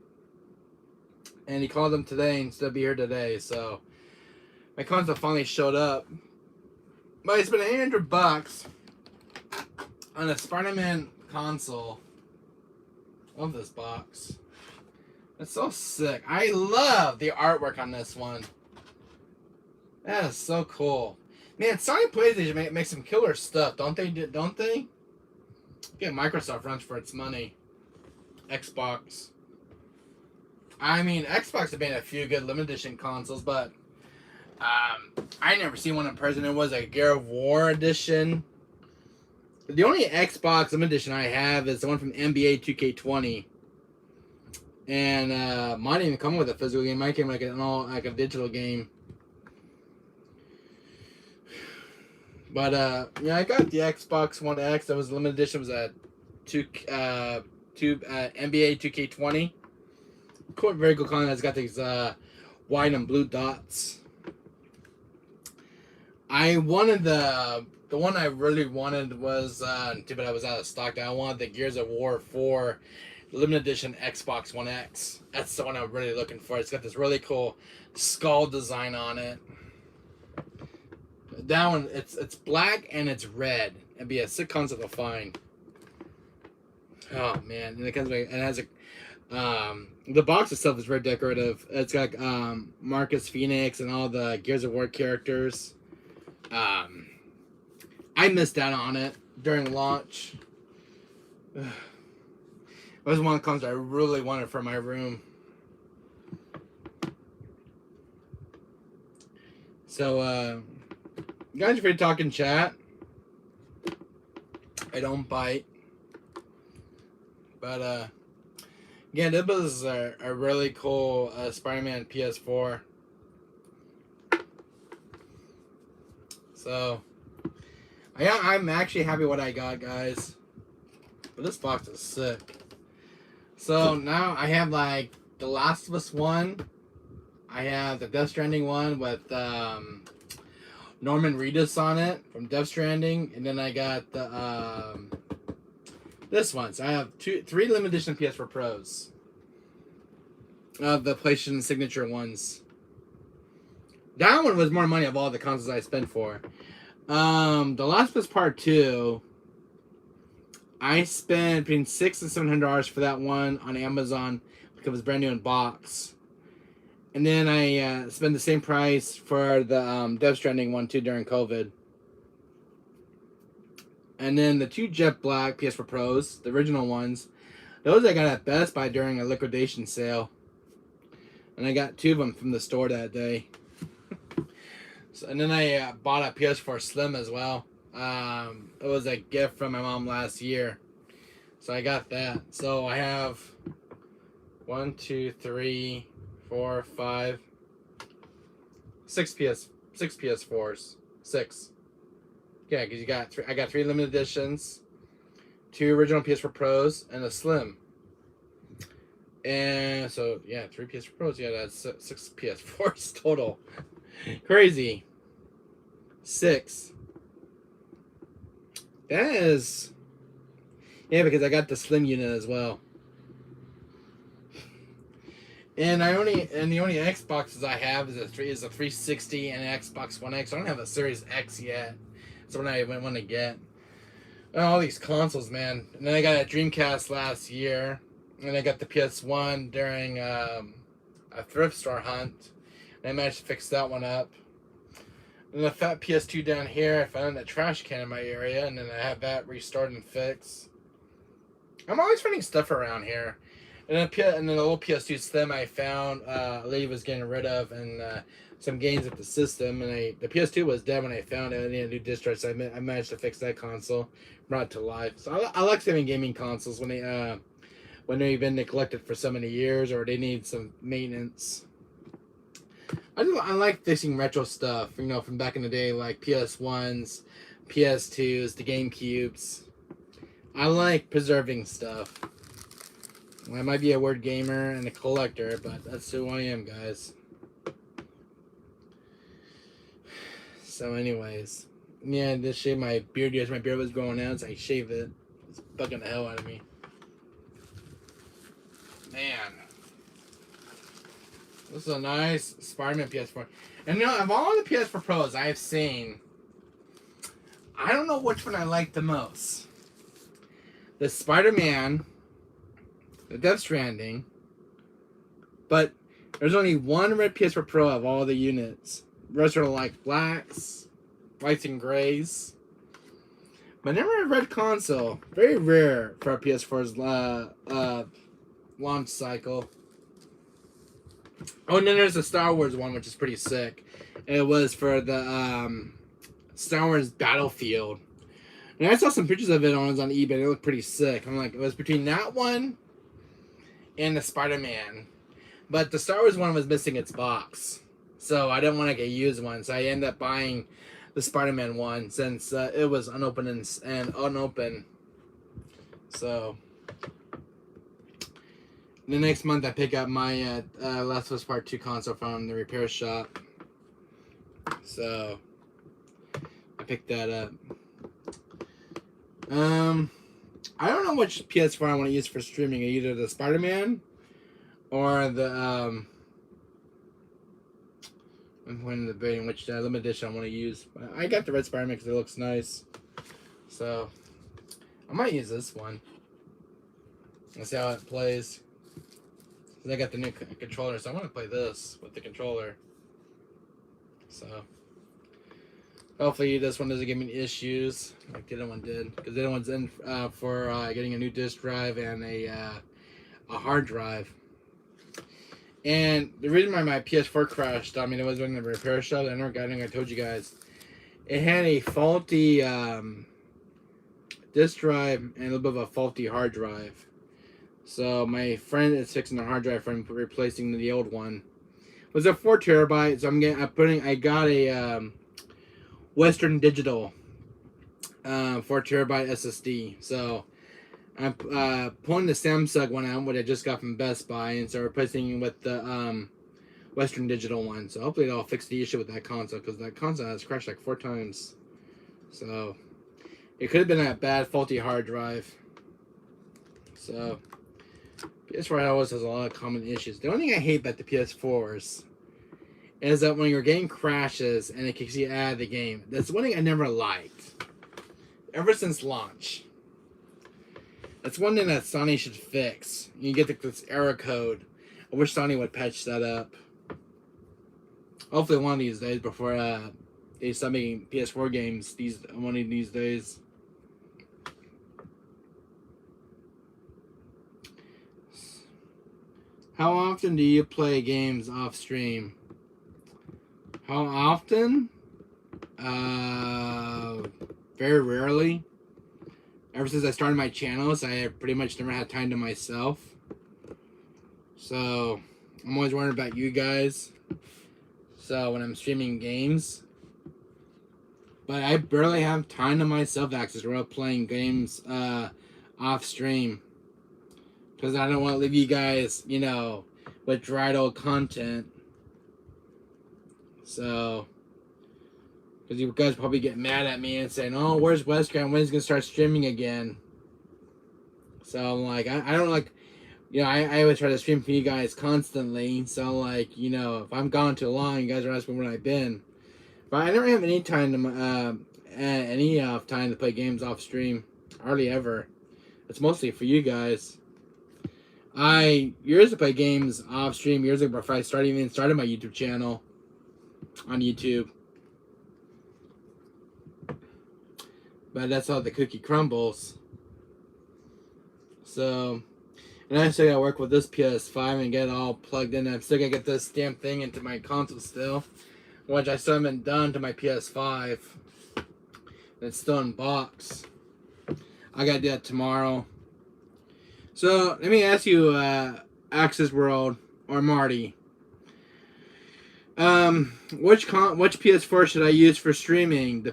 and he called them today instead of be here today. So my console finally showed up. But I spent $800 on a Spider-Man console. Love this box. It's so sick. I love the artwork on this one. That is so cool. Man, Sony PlayStation makes some killer stuff, don't they? Don't they? Get Microsoft runs for its money. Xbox. I mean, Xbox have made a few good limited edition consoles, but I never seen one in person. It was a Gear of War edition. The only Xbox limited edition I have is the one from NBA 2K20. And mine didn't even come with a physical game. Mine came like a digital game. But yeah, I got the Xbox One X. That was limited edition. It was a NBA 2K20. Cool, very cool console. It's got these white and blue dots. I wanted the one I really wanted was too bad I was out of stock. I wanted the Gears of War 4 limited edition Xbox One X. That's the one I'm really looking for. It's got this really cool skull design on it. That one, it's black and it's red. It'd be a sick console to find. Oh man, and it has a the box itself is very decorative. It's got Marcus Phoenix and all the Gears of War characters. I missed out on it during launch. It was one of the consoles I really wanted for my room. So, guys, if you're talking chat, I don't bite. But, yeah, this was a really cool Spider-Man PS4. So, I'm actually happy what I got, guys. But this box is sick. So, now I have, like, The Last of Us 1. I have the Death Stranding one with Norman Reedus on it from Death Stranding. And then I got the this one. So I have 3 limited edition PS4 Pros. The PlayStation Signature ones. That one was more money of all the consoles I spent for. The Last of Us Part 2, I spent between $600 and $700 for that one on Amazon because it was brand new in box. And then I spent the same price for the Death Stranding one too during COVID. And then the 2 Jet Black PS4 Pros, the original ones, those I got at Best Buy during a liquidation sale. And I got 2 of them from the store that day. So, and then I bought a PS4 Slim as well. It was a gift from my mom last year. So I got that. So I have 1, 2, 3, 4, 5, 6 PS4s. 6. Yeah, because I got 3 limited editions, 2 original PS4 Pros, and a Slim. And so yeah, 3 PS4 Pros. Yeah, that's 6 PS4s total. Crazy. 6. That is. Yeah, because I got the Slim unit as well. And the only Xboxes I have is a 360 and an Xbox One X. I don't have a Series X yet. That's what I want to get. All these consoles, man. And then I got a Dreamcast last year, and I got the PS1 during a thrift store hunt. And I managed to fix that one up. And the fat PS2 down here, I found in that trash can in my area, and then I have that restored and fixed. I'm always finding stuff around here. And then the old PS2 Slim I found a lady was getting rid of, and some games with the system. And the PS2 was dead when I found it. I needed a new disk drive, so I managed to fix that console, brought it to life. So I like saving gaming consoles when they've been neglected for so many years or they need some maintenance. I like fixing retro stuff, from back in the day, like PS1s, PS2s, the GameCubes. I like preserving stuff. I might be a word gamer and a collector, but that's who I am, guys. So anyways, yeah, I just shaved my beard yesterday. My beard was growing out, so I shaved it. It's bugging the hell out of me. Man. This is a nice Spider-Man PS4. And of all the PS4 Pros I have seen, I don't know which one I like the most. The Spider-Man, the Death Stranding, but there's only one red PS4 Pro of all the units. The rest are like blacks, whites, and grays. But never a red console. Very rare for a PS4's launch cycle. Oh, and then there's the Star Wars one, which is pretty sick. It was for the Star Wars Battlefield. And I saw some pictures of it on eBay. It looked pretty sick. I'm like, it was between that one and the Spider-Man. But the Star Wars one was missing its box. So I didn't want to get a used one. So I ended up buying the Spider-Man one since it was unopened and unopened. So the next month I pick up my Last of Us Part 2 console from the repair shop. So I picked that up. I don't know which PS4 I want to use for streaming. Either the Spider-Man or the I'm debating which limited edition I want to use. I got the red Spider-Man because it looks nice. So I might use this one. Let's see how it plays. I got the new controller, so I want to play this with the controller. So hopefully this one doesn't give me issues like the other one did, because the other one's in for getting a new disc drive and a hard drive. And the reason why my PS4 crashed, I mean, it was in the repair shop. I think I told you guys, it had a faulty disc drive and a little bit of a faulty hard drive. So my friend is fixing the hard drive from replacing the old one. It was a 4 terabyte, so I got a Western Digital 4 terabyte SSD. So I'm pulling the Samsung one out, what I just got from Best Buy, and so replacing it with the Western Digital one. So hopefully that'll fix the issue with that console, because that console has crashed like 4 times. So it could have been a bad faulty hard drive. So PS4 always has a lot of common issues. The only thing I hate about the PS4s is that when your game crashes and it kicks you out of the game. That's one thing I never liked, ever since launch. That's one thing that Sony should fix. You get this error code. I wish Sony would patch that up. Hopefully one of these days, before they start making PS4 games one of these days. How often do you play games off stream? How often? Very rarely. Ever since I started my channels, I have pretty much never had time to myself. So I'm always wondering about you guys. So when I'm streaming games, but I barely have time to myself access while playing games off stream. Because I don't want to leave you guys, you know, with dried old content. So, because you guys probably get mad at me and saying, "Oh, where's Westground? When's he gonna start streaming again?" So I'm like, I don't like, you know, I always try to stream for you guys constantly. So like, you know, if I'm gone too long, you guys are asking where I've been. But I never have any time to time to play games off stream. Hardly ever. It's mostly for you guys. I used to play games off stream years ago before I started my YouTube channel on YouTube. But that's how the cookie crumbles. So, and I still gotta work with this PS5 and get it all plugged in. I'm still gotta get this damn thing into my console still, which I still haven't done to my PS5. It's still in box. I gotta do that tomorrow. So let me ask you, Access World or Marty, which PS4 should I use for streaming? The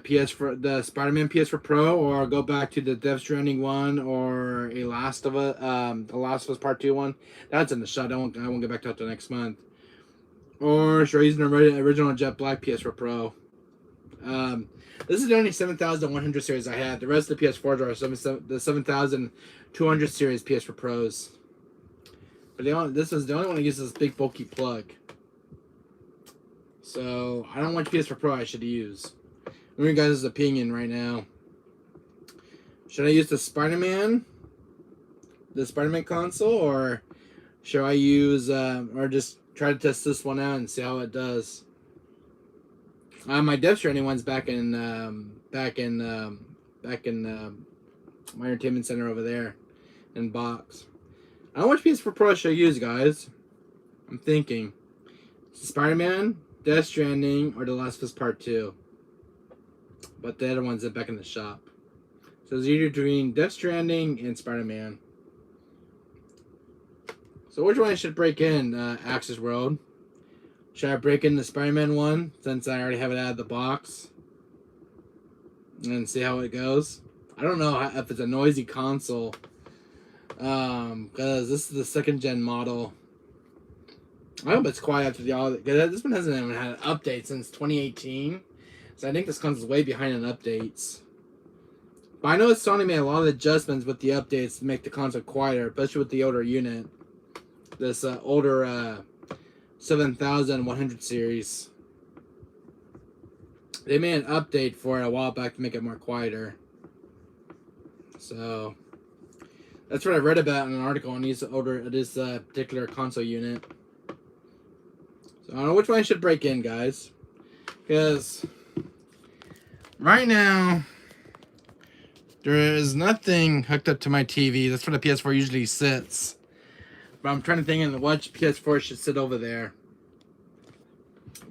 Spider-Man PS4 Pro, or go back to the Death Stranding one, or the Last of Us Part 2 one? That's in the shot. I won't get back to that till next month. Or should I use an original Jet Black PS4 Pro? This is the only 7100 series I have. The rest of the PS4s are the 7200 series PS4 Pros. But this is the only one that uses this big bulky plug. So I don't know which PS4 Pro I should use. What are your guys' opinion right now? Should I use the Spider-Man console, or should I use or just try to test this one out and see how it does? My Death Stranding one's back in my entertainment center over there in box. I don't know which PS4 Pro should I use, guys. I'm thinking Spider-Man, Death Stranding, or The Last of Us Part 2. But the other one's back in the shop. So it's either between Death Stranding and Spider-Man. So which one I should break in, Access World? Should I break in the Spider-Man one, since I already have it out of the box? And see how it goes? I don't know if it's a noisy console. Because this is the 2nd gen model. I hope it's quiet after because this one hasn't even had an update since 2018. So I think this console's way behind in updates. But I know Sony made a lot of adjustments with the updates to make the console quieter, especially with the older unit. This older 7100 series. They made an update for it a while back to make it more quieter. So that's what I read about in an article on this particular console unit. So I don't know which one I should break in, guys, because right now there is nothing hooked up to my TV. That's where the PS4 usually sits. But I'm trying to think of what PS4 should sit over there.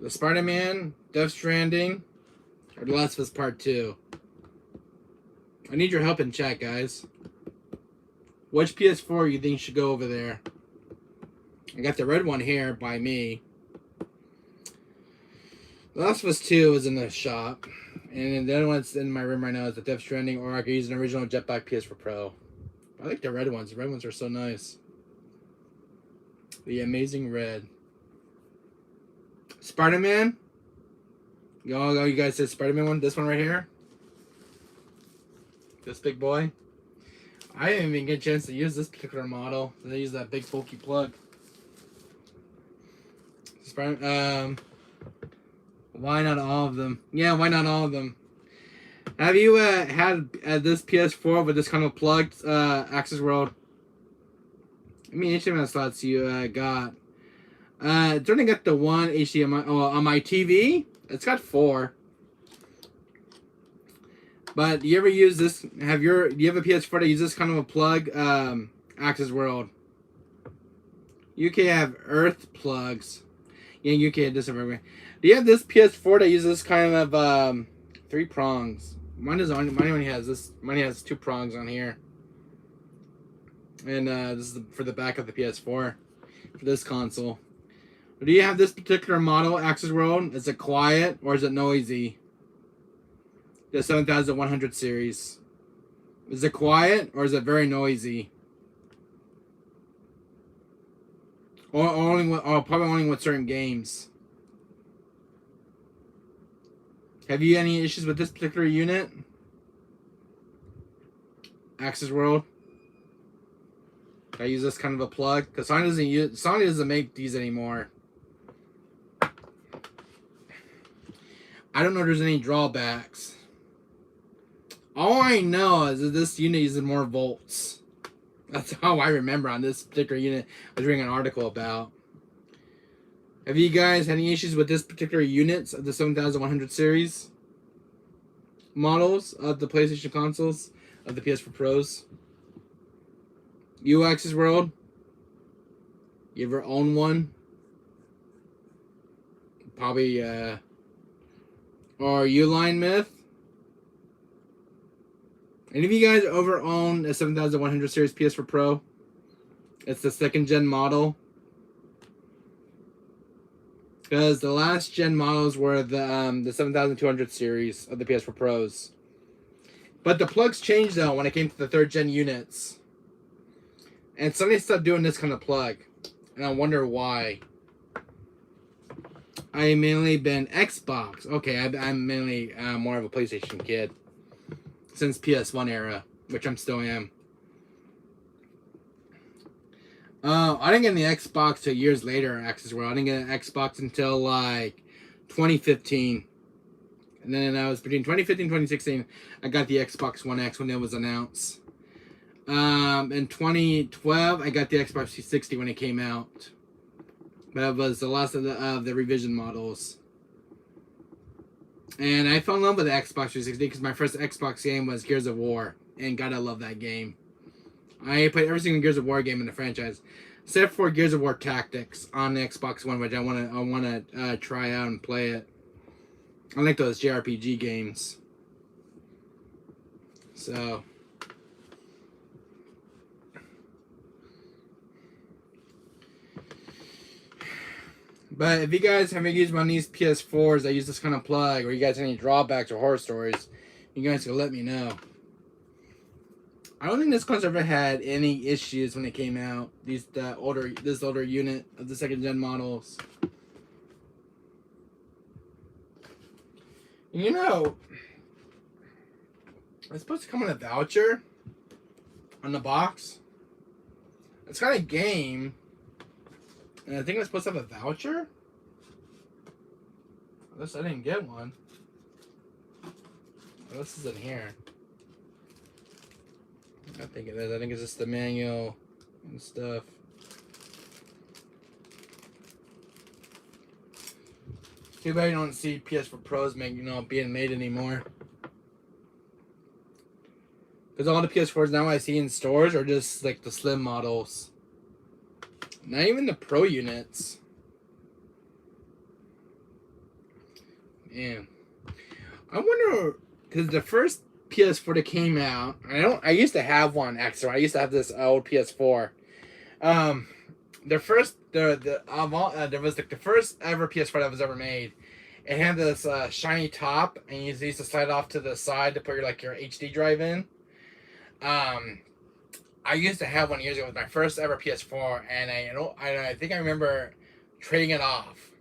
The Spider-Man, Death Stranding, or The Last of Us Part 2. I need your help in chat, guys. Which PS4 you think should go over there? I got the red one here by me. The Last of Us 2 is in the shop. And the other one that's in my room right now is the Death Stranding, or I could use an original Jetpack PS4 Pro. I like the red ones. The red ones are so nice. The amazing red. Spider-Man. You guys said Spider-Man one? This one right here? This big boy? I didn't even get a chance to use this particular model. They use that big bulky plug. Why not all of them? Yeah, why not all of them? Have you had this PS4 with this kind of plugged Access World? I mean, HDMI slots you got. It's only got the one HDMI. Oh, on my TV, it's got 4. But do you ever use this? Do you have a PS4 that uses this kind of a plug? Access World. UK have Earth plugs. Yeah, UK does everywhere. Do you have this PS4 that uses this kind of 3 prongs? Mine only has this. Mine has 2 prongs on here. And this is for the back of the PS4 for this console. Do you have this particular model, Access World? Is it quiet or is it noisy? The 7100 series. Is it quiet or is it very noisy? Or probably only with certain games. Have you any issues with this particular unit? Access World. I use this kind of a plug because Sony doesn't make these anymore. I don't know if there's any drawbacks. All I know is that this unit uses more volts. That's how I remember on this particular unit I was reading an article about. Have you guys had any issues with this particular units of the 7100 series models of the PlayStation consoles of the PS4 Pros? Access World? You ever own one? Probably, or Uline Myth? Any of you guys ever own a 7100 series PS4 Pro? It's the 2nd gen model. Because the last gen models were the 7200 series of the PS4 Pros. But the plugs changed though when it came to the 3rd gen units. And Sony stopped doing this kind of plug. And I wonder why. I mainly been Xbox. Okay, I'm mainly more of a PlayStation kid. Since PS1 era, which I'm still am. I didn't get the Xbox till years later, Access World. I didn't get an Xbox until like 2015. And then I was between 2015 and 2016, I got the Xbox One X when it was announced. In 2012, I got the Xbox 360 when it came out. But it was the last of the revision models. And I fell in love with the Xbox 360 because my first Xbox game was Gears of War. And God, I love that game. I played every single Gears of War game in the franchise. Except for Gears of War Tactics on the Xbox One, which I wanna try out and play it. I like those JRPG games. So... But if you guys haven't used one of these PS4s that use this kind of plug, or you guys have any drawbacks or horror stories, you guys can let me know. I don't think this console ever had any issues when it came out. This older unit of the 2nd gen models. You know, It's supposed to come with a voucher on the box. It's got a game, and I think it's supposed to have a voucher. Unless I didn't get one. This is in here. I think it is. I think it's just the manual and stuff. Too bad you don't see PS4 Pros being made anymore. Because all the PS4s now I see in stores are just like the slim models. Not even the Pro units. Man. I wonder, because the first PS4 that came out, I used to have one extra. I used to have this old PS4. There was like the first ever PS4 that was ever made. It had this shiny top, and you used to slide off to the side to put your HD drive in. I used to have one years ago. It was my first ever PS4, and I think I remember trading it off.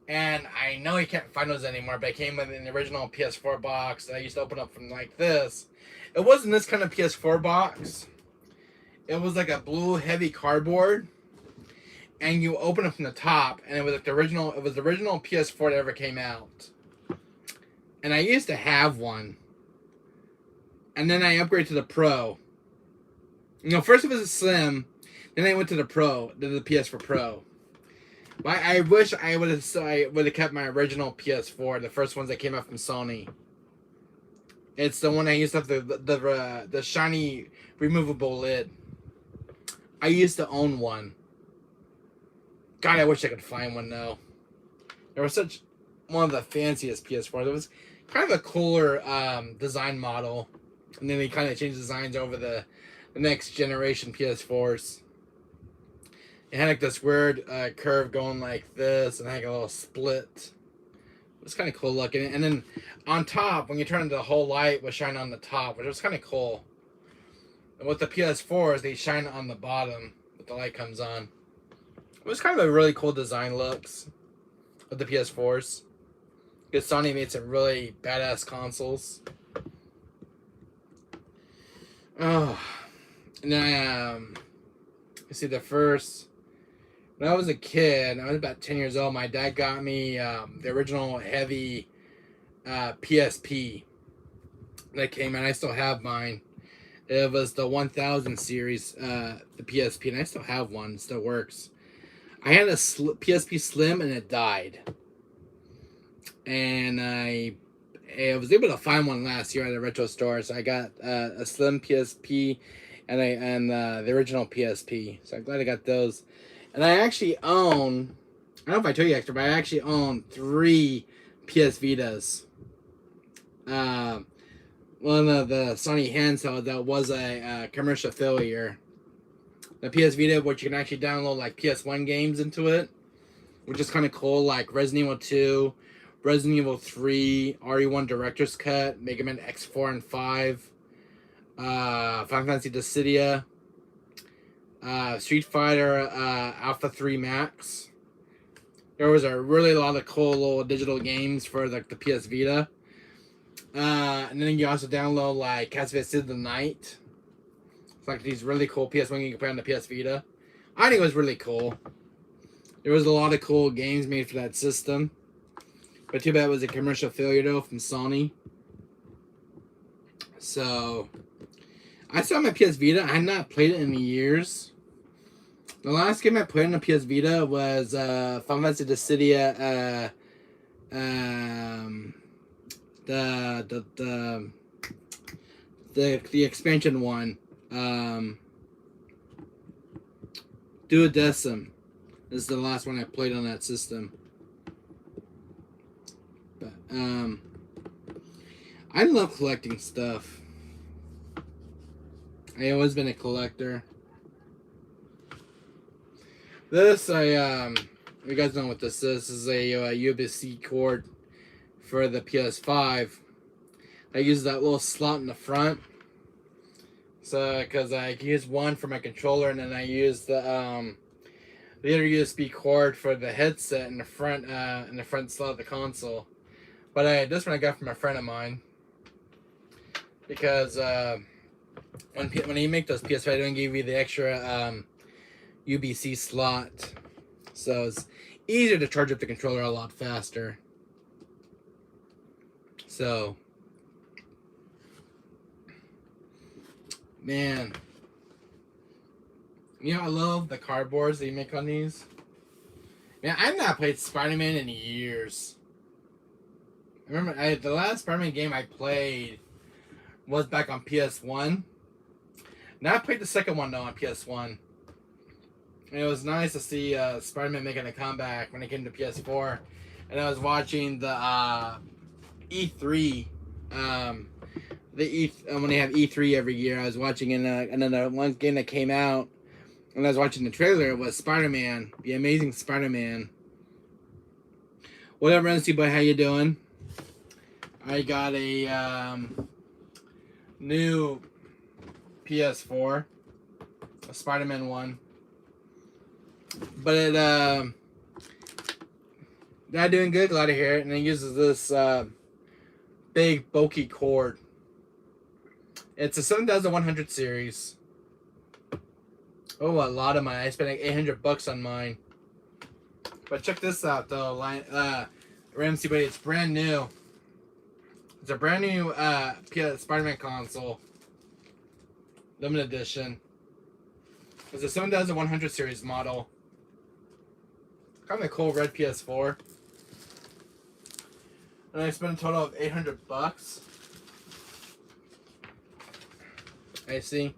And I know you can't find those anymore, but it came with an original PS4 box that I used to open up from like this. It wasn't this kind of PS4 box. It was like a blue heavy cardboard, and you open it from the top, and it was like the original. It was the original PS4 that ever came out. And I used to have one, and then I upgraded to the Pro. First it was a Slim, then I went to the Pro, to the PS4 Pro. I wish I would have kept my original PS4, the first ones that came out from Sony. It's the one I used to have the shiny removable lid. I used to own one. God, I wish I could find one though. There was one of the fanciest PS4s. It was kind of a cooler design model, and then they kind of changed designs over the next generation PS4s. It had like this weird curve going like this, and had like a little split. It was kind of cool looking. And then on top, when you turn it, the whole light was shining on the top, which was kind of cool. And with the PS4s, they shine on the bottom, but the light comes on. It was kind of a really cool design looks with the PS4s. Because Sony made some really badass consoles. Oh, and then you see the first. When I was a kid, I was about 10 years old. My dad got me the original heavy PSP that came out. I still have mine. It was the 1000 series, the PSP, and I still have one. It still works. I had a PSP Slim, and it died. And I was able to find one last year at a retro store, so I got a Slim PSP and the original PSP. So I'm glad I got those. And I actually own, I don't know if I told you extra, but I actually own 3 PS Vitas. One of the Sony handheld that was a commercial failure. The PS Vita, which you can actually download like PS1 games into it, which is kind of cool, like Resident Evil 2, Resident Evil 3, RE1 Director's Cut, Mega Man X4 and 5, Final Fantasy Dissidia, Street Fighter Alpha 3 Max. There was a really lot of cool little digital games for like the PS Vita. And then you also download like Castlevania of the Night. It's like these really cool PS1 you can play on the PS Vita. I think it was really cool. There was a lot of cool games made for that system. But too bad it was a commercial failure though from Sony. So I still have my PS Vita. I had not played it in years. The last game I played on the PS Vita was Final Fantasy Dissidia, the expansion one, Duodecim. This is the last one I played on that system. But I love collecting stuff. I always been a collector. This you guys know what this is. This is a USB-C cord for the PS5. I use that little slot in the front. So, because I use one for my controller, and then I use the other USB cord for the headset in the front slot of the console. But this one I got from a friend of mine. because when you make those PS5, they don't give you the extra UBC slot, so it's easier to charge up the controller a lot faster. So, man, I love the cardboards that you make on these. Man, I've not played Spider-Man in years. I remember the last Spider-Man game I played was back on PS1. Now I played the second one though on PS1. And it was nice to see Spider-Man making a comeback when it came to PS4. And I was watching the E3. When they have E3 every year, I was watching another one game that came out. And I was watching the trailer. It was Spider-Man, the Amazing Spider-Man. What up, Renzi boy? How you doing? I got a new PS4, a Spider-Man one, but it not doing good. Glad to hear it. And it uses this big bulky cord. It's a 7100 series. Oh, a lot of mine. I spent like $800 on mine. But check this out though, Ramsey buddy. It's brand new. It's a brand new Spider-Man console. Limited edition. It's a 7100 series model. Kind of a cool red PS4. And I spent a total of $800. I see.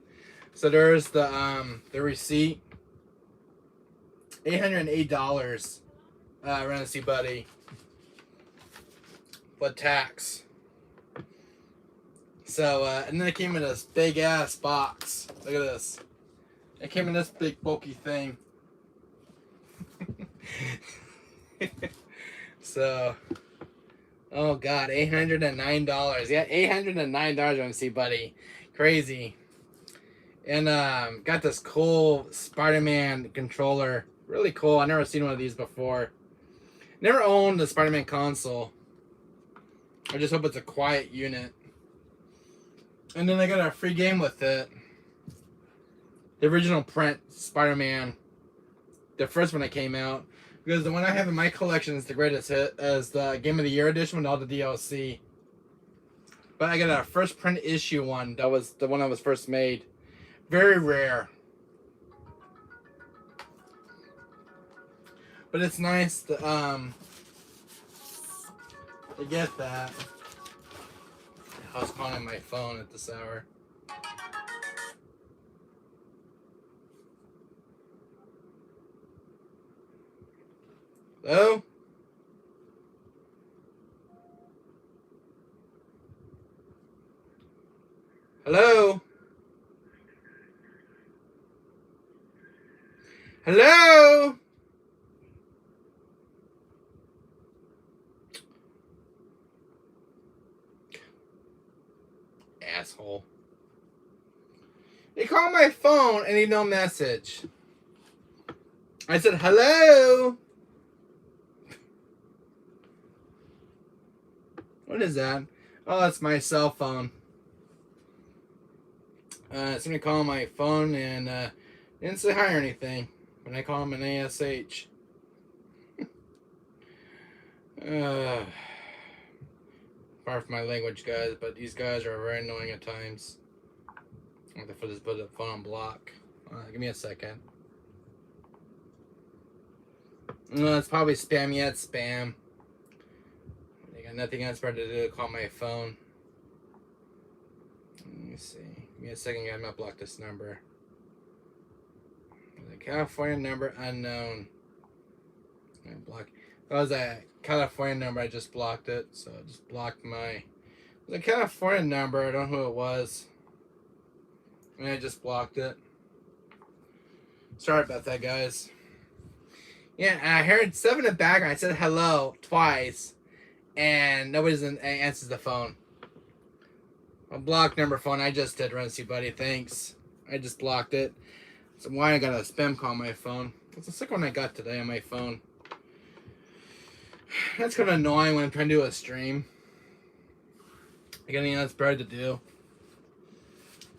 So there's the receipt. $808. Renzi buddy. But tax. So, and then it came in this big ass box. Look at this. It came in this big bulky thing. So, oh god, $809. Yeah, $809, MC buddy. Crazy. And got this cool Spider-Man controller. Really cool. I've never seen one of these before. Never owned the Spider-Man console. I just hope it's a quiet unit. And then I got a free game with it. The original print Spider-Man. The first one that came out. Because the one I have in my collection is the greatest hit as the Game of the Year edition with all the DLC. But I got a first print issue one. That was the one that was first made. Very rare. But it's nice to get that. I was calling my phone at this hour. Hello? Hello? Hello? Asshole. He called my phone and he no message. I said, hello? What is that? Oh, that's my cell phone. Somebody called my phone and didn't say hi or anything. When I call him an ASH. Far from my language, guys, but these guys are very annoying at times. I have to put the phone on block. Give me a second. No, it's probably spam. Yeah, it's spam. I got nothing else better to do to call my phone. Let me see. Give me a second, I'm gonna block this number. The California number unknown. I block. That was a California number. I just blocked it, so I just blocked my. It was a California number. I don't know who it was. And I just blocked it. Sorry about that, guys. Yeah, I heard 7 in the background. I said hello twice, and nobody answers the phone. A block number phone. I just did, Renzi buddy. Thanks. I just blocked it. So why I got a spam call on my phone? It's the second one I got today on my phone. That's kind of annoying when I'm trying to do a stream. I got anything else better to do.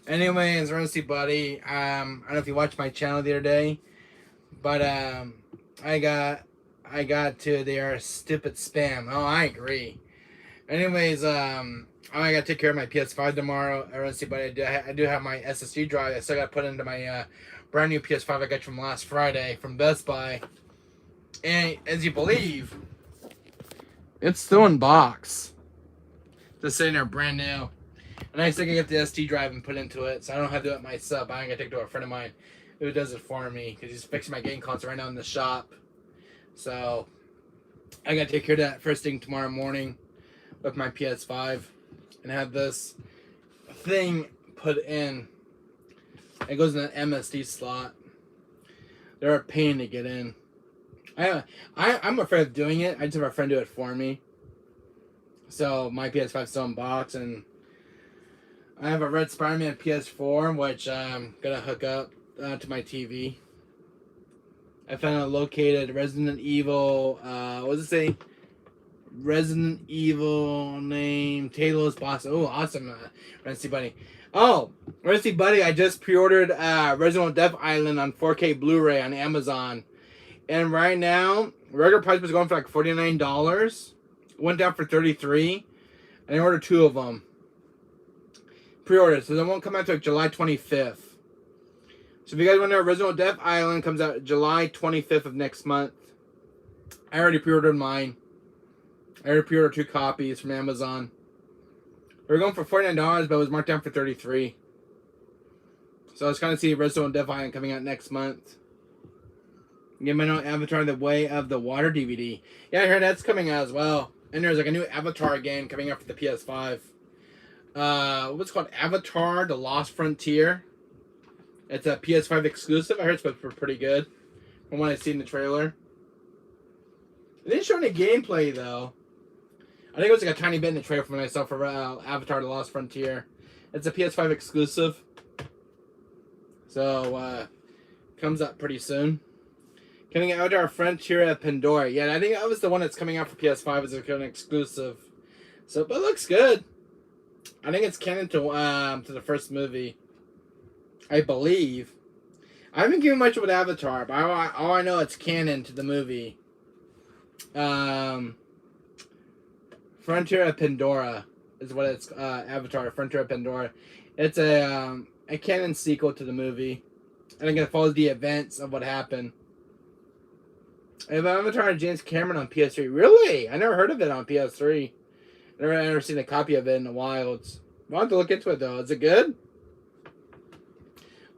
Anyways, Rusty Buddy, I don't know if you watched my channel the other day, but I got to their stupid spam. Oh, I agree. Anyways, I gotta take care of my PS5 tomorrow. Rusty Buddy, I do have my SSD drive. I still gotta put into my brand new PS5 I got from last Friday from Best Buy. And as you believe, it's still in box. Just sitting there brand new. And I still can get the SD drive and put into it, so I don't have to do it myself. I gotta take it to a friend of mine who does it for me because he's fixing my game console right now in the shop. So I gotta take care of that first thing tomorrow morning with my PS5 and have this thing put in. It goes in an MSD slot. They're a pain to get in. I'm afraid of doing it. I just have a friend do it for me. So my PS5's still in box, and I have a red Spider-Man PS4, which I'm gonna hook up to my TV. I found a located Resident Evil. What does it say? Resident Evil name Talos Boss. Oh, awesome, Rusty Buddy. Oh, Rusty Buddy, I just pre-ordered Resident Death Island on 4K Blu-ray on Amazon, and right now regular price was going for like $49. Went down for $33, and I ordered 2 of them. Pre-order, so they won't come out until July 25th. So if you guys want to know, Resident Death Island comes out July 25th of next month. I already pre-ordered mine. I already pre-ordered 2 copies from Amazon. We were going for $49, but it was marked down for $33. So I was kind of see Resident Death Island coming out next month. You might know Avatar: The Way of the Water DVD. Yeah, I heard that's coming out as well. And there's like a new Avatar game coming out for the PS5. What's it called? Avatar: The Lost Frontier. It's a PS5 exclusive. I heard it's supposed to be pretty good from what I see in the trailer. They didn't show any gameplay though. I think it was like a tiny bit in the trailer from when I saw for Avatar: The Lost Frontier. It's a PS5 exclusive. So, comes up pretty soon. Coming out our Frontier of Pandora. Yeah, I think that was the one that's coming out for PS5 as an exclusive. So, but it looks good. I think it's canon to the first movie. I believe. I haven't given much with Avatar, but all I know it's canon to the movie. Frontier of Pandora is what it's Avatar, Frontier of Pandora. It's a canon sequel to the movie. I think it follows the events of what happened. I have Avatar of James Cameron on PS3. Really? I never heard of it on PS3. I've never seen a copy of it in the wilds. I'll have to look into it though. Is it good?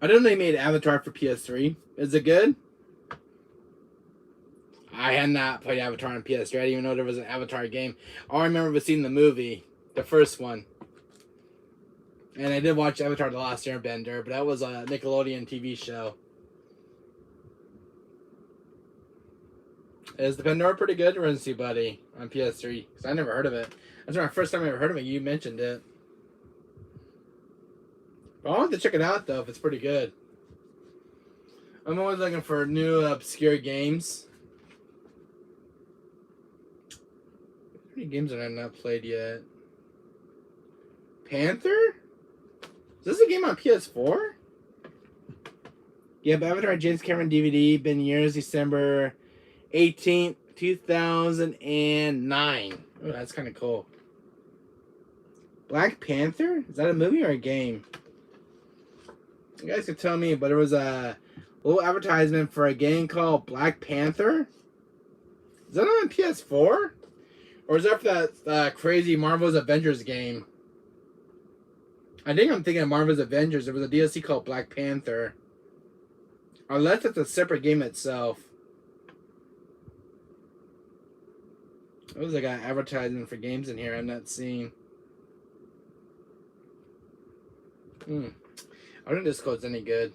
I didn't know they made Avatar for PS3. Is it good? I had not played Avatar on PS3. I didn't even know there was an Avatar game. All I remember was seeing the movie, the first one. And I did watch Avatar: The Last Airbender, but that was a Nickelodeon TV show. Is the Pandora pretty good, Renzi Buddy, on PS3? Because I never heard of it. That's my first time I ever heard of it. You mentioned it. But I'll have to check it out, though, if it's pretty good. I'm always looking for new, obscure games. How many games that I've not played yet? Panther? Is this a game on PS4? Yeah, but Avatar James Cameron DVD, been years, December 18th, 2009. Oh, that's kind of cool. Black Panther? Is that a movie or a game? You guys could tell me, but there was a little advertisement for a game called Black Panther. Is that on PS4? Or is that for that crazy Marvel's Avengers game? I think I'm thinking of Marvel's Avengers. There was a DLC called Black Panther. Unless it's a separate game itself. It was like an advertisement for games in here I'm not seeing. I don't think this code's any good.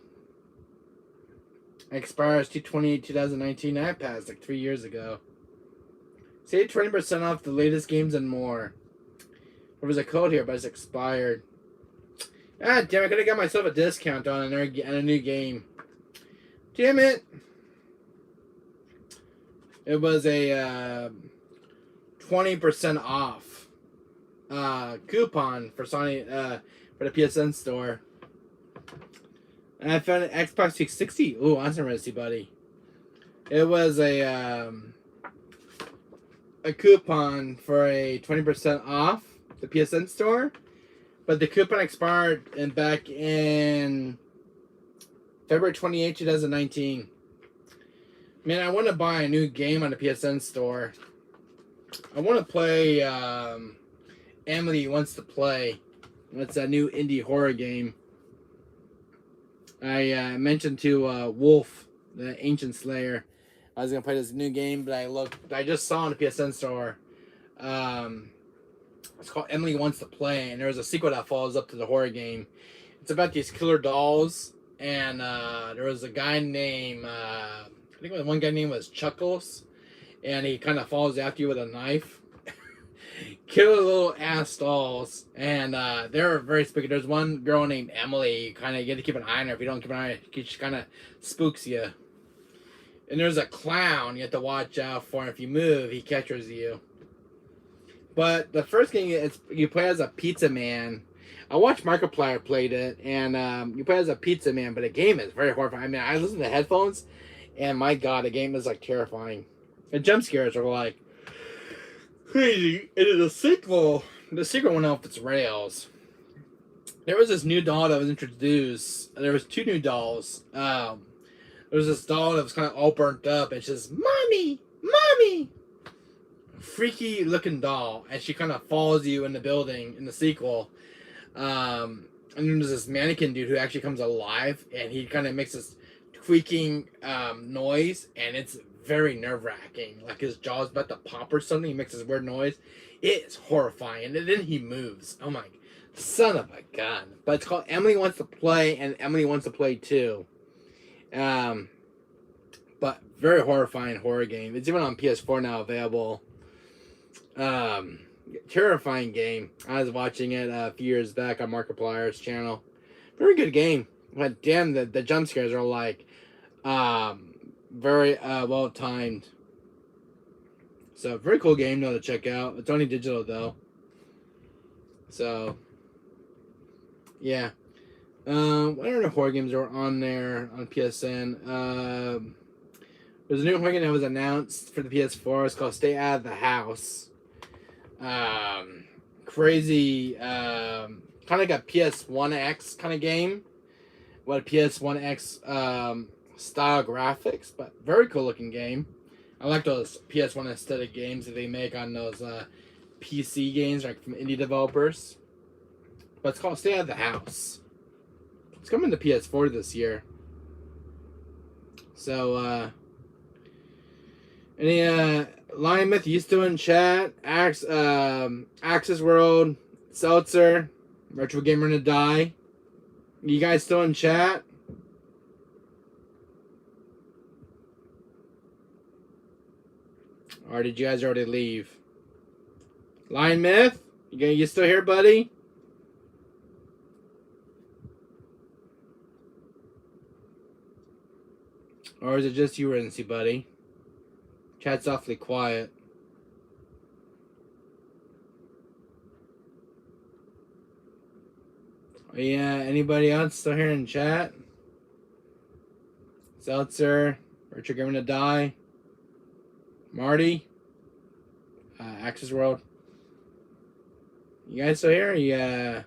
It expires 2/28/2019. That passed like 3 years ago. Save 20% off the latest games and more. There was a code here, but it's expired. Ah, damn! I could have got myself a discount on a new game. Damn it! It was a 20% off coupon for Sony for the PSN store. And I found an Xbox 360. Ooh, that's interesting, buddy. It was a coupon for a 20% off the PSN store, but the coupon expired back in February 28, 2019. Man, I want to buy a new game on the PSN store. I want to play Emily Wants to Play. That's a new indie horror game. I mentioned to Wolf, the Ancient Slayer, I was gonna play this new game, but I just saw on the PSN store. It's called Emily Wants to Play, and there's a sequel that follows up to the horror game. It's about these killer dolls, and there was a guy named I think one guy named was Chuckles, and he kind of follows after you with a knife. Killer little ass dolls, and they're very spooky. There's one girl named Emily. You have to keep an eye on her. If you don't keep an eye on her, she kind of spooks you. And there's a clown you have to watch out for. And if you move, he catches you. But the first game is you play as a pizza man. I watched Markiplier played it, and you play as a pizza man. But the game is very horrifying. I mean, I listen to headphones, and my god, the game is like terrifying. The jump scares are like crazy. And in the sequel went off its rails. There was this new doll that was introduced. There was two new dolls. There was this doll that was kind of all burnt up, and she says, "Mommy, mommy." Freaky looking doll, and she kind of follows you in the building in the sequel. And then there's this mannequin dude who actually comes alive, and he kind of makes this tweaking noise, and it's very nerve-wracking. Like his jaw's about to pop or something. He makes this weird noise. It's horrifying, and then he moves. Oh my, son of a gun! But it's called Emily Wants to Play, and Emily Wants to Play 2. But very horrifying horror game. It's even on ps4 now available. Terrifying game. I was watching it a few years back on Markiplier's channel. Very good game. But damn, the jump scares are like very well timed. So very cool game though to check out. It's only digital though. So yeah. What other horror games are on there on PSN? There's a new horror game that was announced for the PS4. It's called Stay Out of the House. Crazy, kind of like a PS1X kind of game. What a PS1X style graphics, but very cool looking game. I like those PS1 aesthetic games that they make on those PC games, like from indie developers. But it's called Stay Out of the House. It's coming to PS4 this year. So, any Lion Myth, you still in chat? Axis World, Seltzer, Retro Gamer to Die. You guys still in chat? Or did you guys already leave? Lion Myth, you still here, buddy? Or is it just you, Rency, buddy? Chat's awfully quiet. Yeah, anybody else still here in chat? Seltzer, Richard Gamer to Die, Marty, Axis World. You guys still here? Yeah.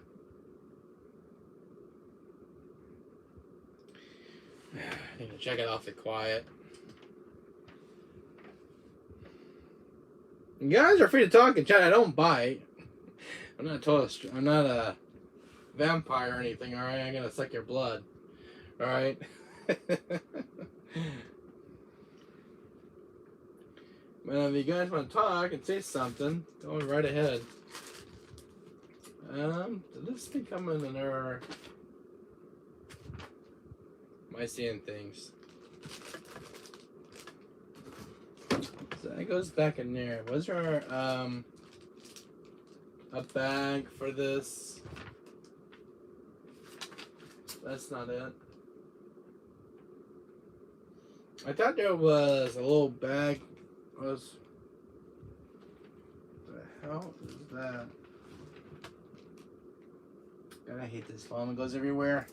I need to check it awfully quiet. You guys are free to talk in chat. I don't bite. I'm not a vampire or anything, alright? I'm gonna suck your blood. Alright? But if you guys want to talk and say something, go right ahead. Did this thing come in an error? Am I seeing things? So that goes back in there. Was there a bag for this? That's not it. I thought there was a little bag. What the hell is that? God, I hate this phone. It goes everywhere.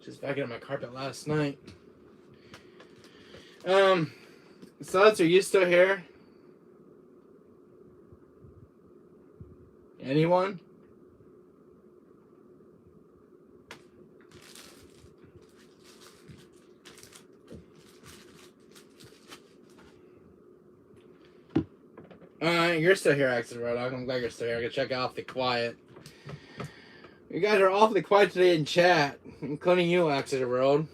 Just vacuumed my carpet last night. Suds, are you still here? Anyone? You're still here, Access Road. I'm glad you're still here. I can check out Awfully Quiet. You guys are awfully quiet today in chat, including you, Access Road.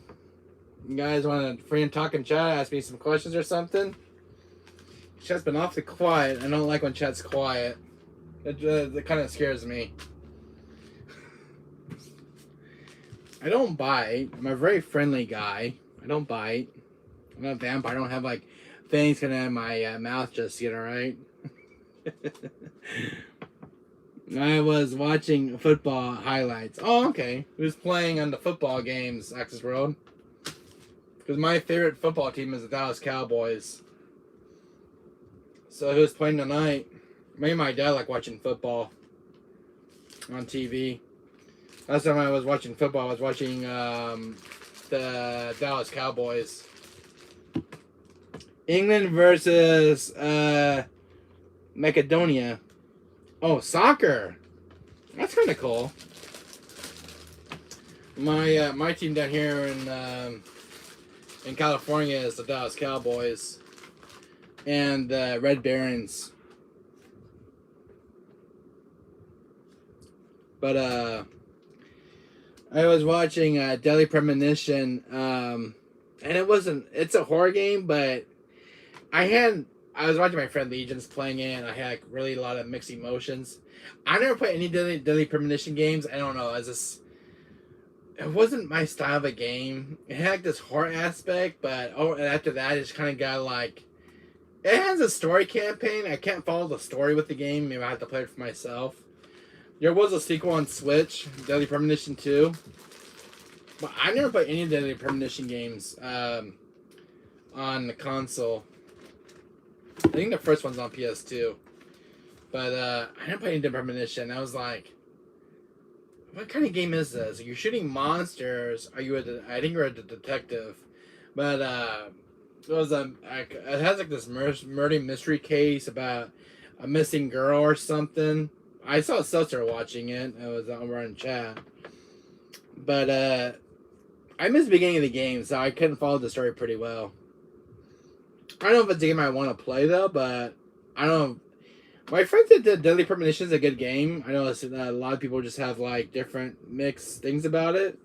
You guys want to free and talk in chat, ask me some questions or something? Chat's been awfully quiet. I don't like when chat's quiet. It kind of scares me. I don't bite. I'm a very friendly guy. I don't bite. I'm not a vampire. I don't have like things coming out of my mouth just yet, alright? I was watching football highlights. Oh, okay. Who's playing on the football games, Access Road? Because my favorite football team is the Dallas Cowboys. So who's playing tonight? Me and my dad like watching football on TV. Last time I was watching football, I was watching the Dallas Cowboys. England versus Macedonia. Oh, soccer. That's kind of cool. My team down here in California is the Dallas Cowboys and the Red Barons. But I was watching Deadly Premonition, and it's a horror game, but I was watching my friend Legion's playing it, and I had like really a lot of mixed emotions. I never played any Deadly Premonition games. I don't know, it wasn't my style of a game. It had like this horror aspect, but after that, it just kind of got like, it has a story campaign. I can't follow the story with the game. Maybe I have to play it for myself. There was a sequel on Switch, Deadly Premonition 2. But I never played any Deadly Premonition games on the console. I think the first one's on PS2. But I didn't play any Deadly Premonition. I was like, what kind of game is this? You're shooting monsters. I think you're a detective. But it has like this murder mystery case about a missing girl or something. I saw Seltzer watching it. It was over in chat. But I missed the beginning of the game, so I couldn't follow the story pretty well. I don't know if it's a game I want to play, though, but I don't know. My friend said that Deadly Premonition is a good game. I know a lot of people just have, like, different mixed things about it.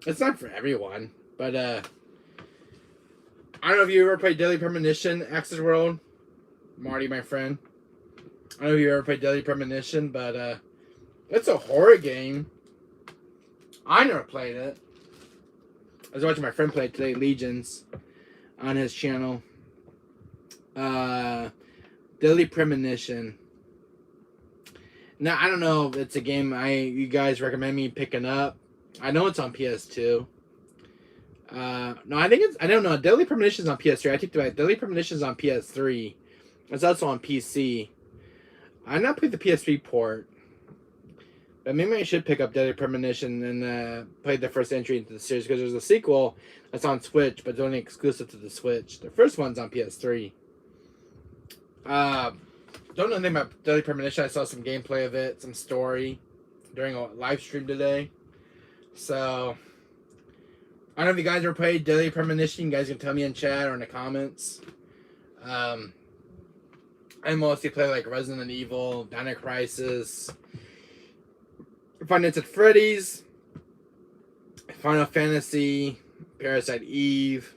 It's not for everyone, but I don't know if you ever played Deadly Premonition, Access World. Marty, my friend. I don't know if you ever played Deadly Premonition, but it's a horror game. I never played it. I was watching my friend play it today, Legions, on his channel. Deadly Premonition. Now, I don't know if it's a game you guys recommend me picking up. I know it's on PS2. No, I don't know. Deadly Premonition is on PS3. I take it back. Deadly Premonition is on PS3. It's also on PC. I've not played the PS3 port. But maybe I should pick up Deadly Premonition and play the first entry into the series, because there's a sequel that's on Switch, but it's only exclusive to the Switch. The first one's on PS3. Don't know anything about Deadly Premonition. I saw some gameplay of it, some story, during a live stream today. So, I don't know if you guys ever played Deadly Premonition. You guys can tell me in chat or in the comments. I mostly play like Resident Evil, Dino Crisis, Five Nights at Freddy's, Final Fantasy, Parasite Eve,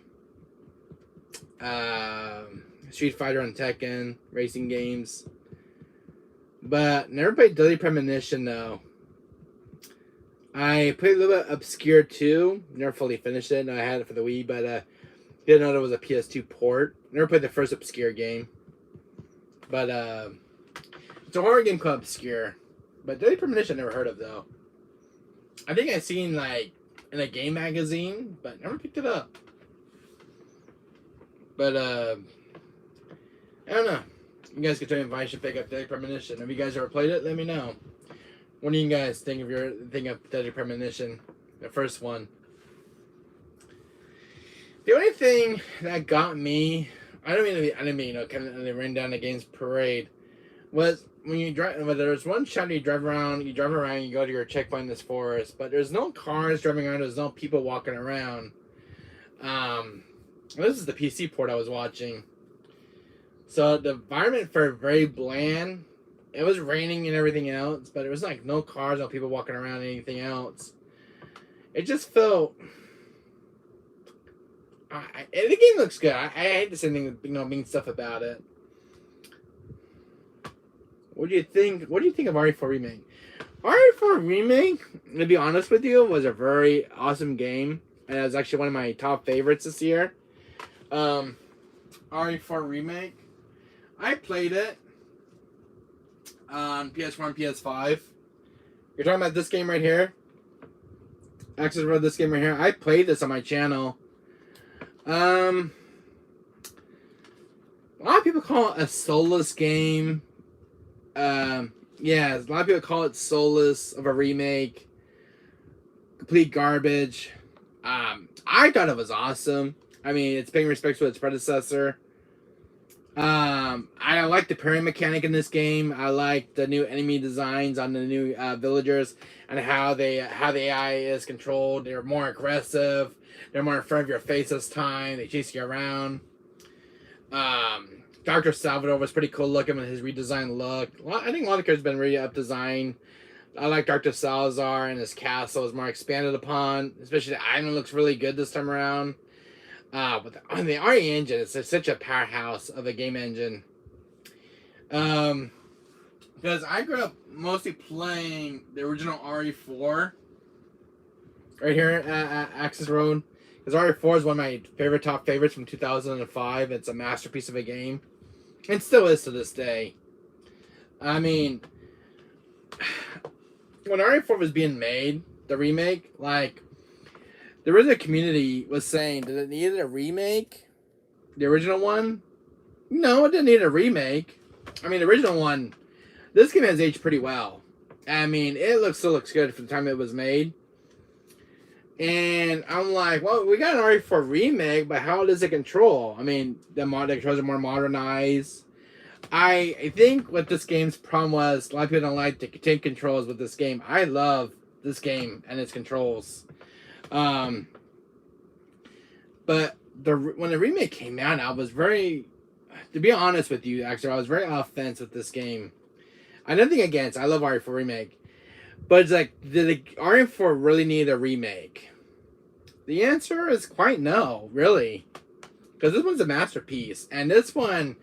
Street Fighter and Tekken, racing games. But never played Deadly Premonition though. I played a little bit Obscure 2. Never fully finished it. I had it for the Wii, but didn't know there was a PS2 port. Never played the first Obscure game. But it's a horror game called Obscure. But Deadly Premonition I never heard of though. I think I've seen like in a game magazine, but never picked it up. But I don't know. You guys can tell me if I should pick up Deadly Premonition. Have you guys ever played it? Let me know. What do you guys think of Deadly Premonition? The first one. The only thing that got me, I didn't mean, kind of ran down the game's parade, was when you drive. But there's one shot you drive around, you go to your checkpoint in this forest, but there's no cars driving around. There's no people walking around. This is the PC port I was watching. So the environment felt very bland. It was raining and everything else, but it was like no cars, no people walking around, anything else. It just felt. The game looks good. I hate to say anything, mean stuff about it. What do you think? What do you think of RE4 Remake? RE4 Remake, to be honest with you, was a very awesome game, and it was actually one of my top favorites this year. RE4 Remake, I played it on PS4 and PS5. You're talking about this game right here? Access Road, this game right here. I played this on my channel. A lot of people call it a soulless game. Yeah, a lot of people call it soulless of a remake. Complete garbage. I thought it was awesome. I mean, it's paying respects to its predecessor. I like the parry mechanic in this game. I like the new enemy designs on the new villagers and how the AI is controlled. They're more aggressive. They're more in front of your face this time. They chase you around. Dr. Salvador was pretty cool looking with his redesigned look. I think a lot of characters have been really up designed. I like Dr. Salazar, and his castle is more expanded upon. Especially the island looks really good this time around. But the RE engine is such a powerhouse of a game engine. Because I grew up mostly playing the original RE4 right here at Access Road. Because RE4 is one of my top favorites from 2005. It's a masterpiece of a game. And still is to this day. I mean, when RE4 was being made, the remake, like, the original community was saying, did it need a remake? The original one? No, it didn't need a remake. I mean, the original one, this game has aged pretty well. I mean, it still looks good for the time it was made. And I'm like, well, we got an RE4 remake, but how does it control? I mean, the controls are more modernized. I think what this game's problem was, a lot of people don't like the take controls with this game. I love this game and its controls. But when the remake came out, I was very, to be honest with you, actually, I was very off fence with this game. I nothing against. I love RE4 remake, but it's like, did the RE4 really need a remake? The answer is quite no, really, because this one's a masterpiece, and this one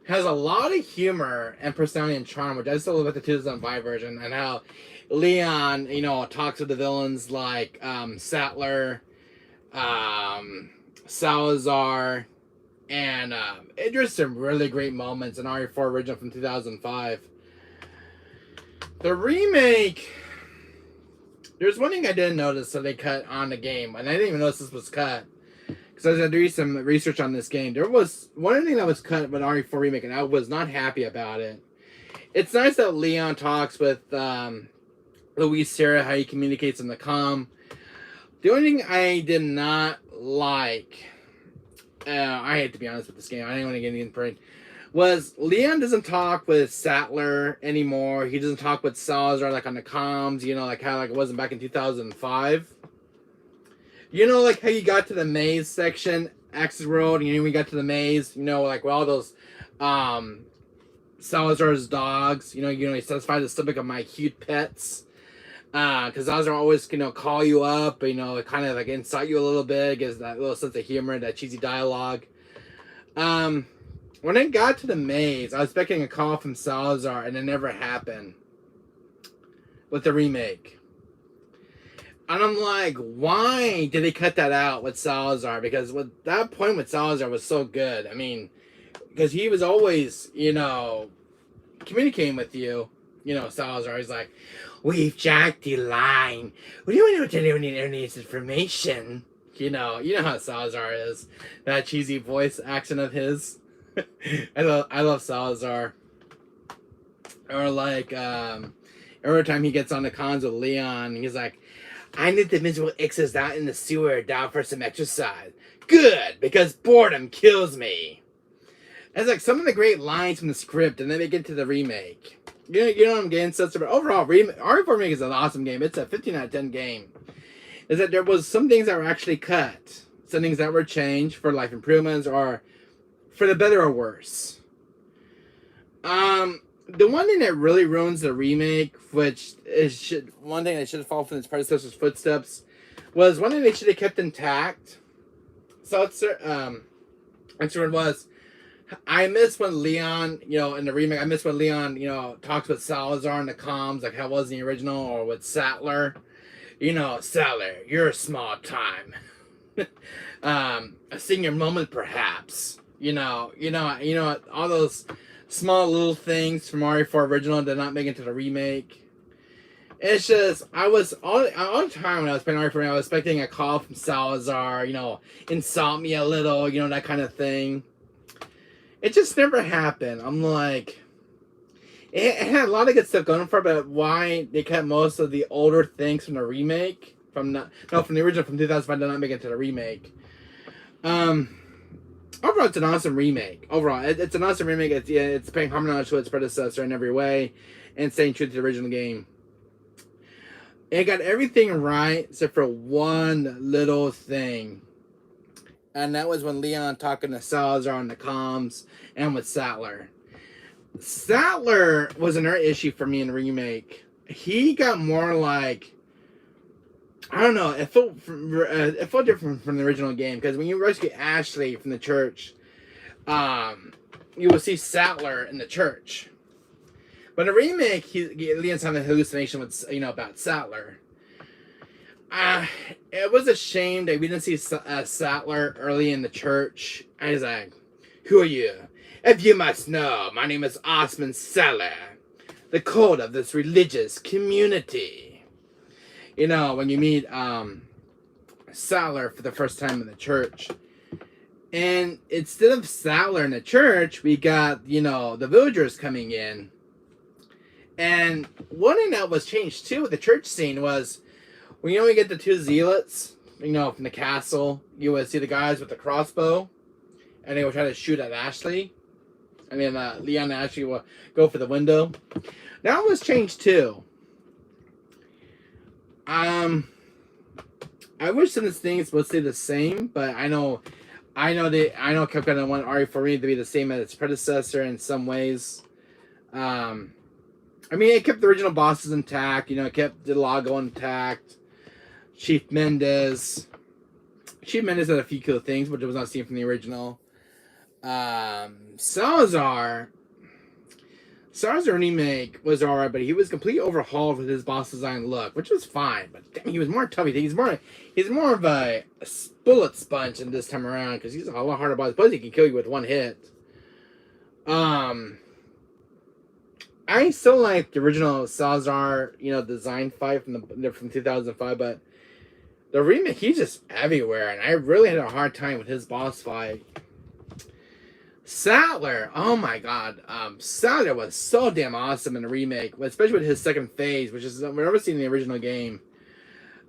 has a lot of humor and personality and charm, which I still love about the 2005 version, and how Leon, talks with the villains like Sattler, Salazar, and there's some really great moments in RE4 original from 2005. The remake, there's one thing I didn't notice that they cut on the game, and I didn't even notice this was cut, because I was going to do some research on this game. There was one thing that was cut with RE4 remake, and I was not happy about it. It's nice that Leon talks with Luis Serra, how he communicates in the comm. The only thing I did not like, I hate to be honest with this game, I didn't want to get into it, was Leon doesn't talk with Sattler anymore. He doesn't talk with Salazar like on the comms, like how it wasn't back in 2005. Like how you got to the maze section, Access Road, and we got to the maze, like with all those Salazar's dogs, he satisfies the stomach of my cute pets. Because Salazar always, call you up, kind of like incite you a little bit, gives that little sense of humor, that cheesy dialogue. When I got to the maze, I was expecting a call from Salazar, and it never happened with the remake. And I'm like, why did they cut that out with Salazar? Because with that point with Salazar was so good. I mean, because he was always, communicating with you. Salazar is like, we've jacked the line. We don't know what to do when you need information. You know how Salazar is. That cheesy voice accent of his. I love Salazar. Or like every time he gets on the cons with Leon, he's like, I need the miserable X's out in the sewer down for some exercise. Good, because boredom kills me. It's like some of the great lines from the script, and then they get to the remake. You know what I'm getting? So, overall, RE4 Remake is an awesome game. It's a 15 out of 10 game. Is that there was some things that were actually cut. Some things that were changed for life improvements or for the better or worse. The one thing that really ruins the remake, which is one thing that should have followed from its predecessor's footsteps, was one thing they should have kept intact. So answer was, I miss when Leon, in the remake, I miss when Leon, talks with Salazar in the comms, like how it was in the original, or with Sattler. Sattler, you're a small time. A senior moment, perhaps. All those small little things from RE4 original did not make it to the remake. It's just, I was all the time when I was playing RE4, I was expecting a call from Salazar, insult me a little, that kind of thing. It just never happened. I'm like, it had a lot of good stuff going for it, but why they kept most of the older things from the remake, from the original from 2005, did not make it to the remake. Overall, it's an awesome remake. Overall, it's an awesome remake. It's paying homage to its predecessor in every way, and staying true to the original game. It got everything right except for one little thing, and that was when Leon talking to Salazar on the comms and with Sattler. Sattler was another issue for me in the remake. He got more like, I don't know. It felt different from the original game, because when you rescue Ashley from the church, you will see Sattler in the church. But in the remake, Leon's having a hallucination with about Sattler. It was a shame that we didn't see Sattler early in the church. I was like, "Who are you? If you must know, my name is Osman Sattler, the code of this religious community." When you meet Sattler for the first time in the church. And instead of Sattler in the church, we got, the villagers coming in. And one thing that was changed, too, with the church scene was, when we get the two zealots, from the castle, you would see the guys with the crossbow, and they would try to shoot at Ashley. And then Leon and Ashley will go for the window. That was changed, too. I wish some of these things would stay the same, but I know Capcom want RE4 to be the same as its predecessor in some ways. It kept the original bosses intact. It kept Delago intact. Chief Mendez had a few cool things, but it was not seen from the original. Salazar's remake was alright, but he was completely overhauled with his boss design look, which was fine. But damn, he was more tough. He's more of a bullet sponge than this time around, because he's a lot harder boss. Plus, he can kill you with one hit. I still like the original Salazar, design fight from 2005, but the remake, he's just everywhere, and I really had a hard time with his boss fight. Sattler, oh my god, Sattler was so damn awesome in the remake, especially with his second phase, which is I've never seen in the original game.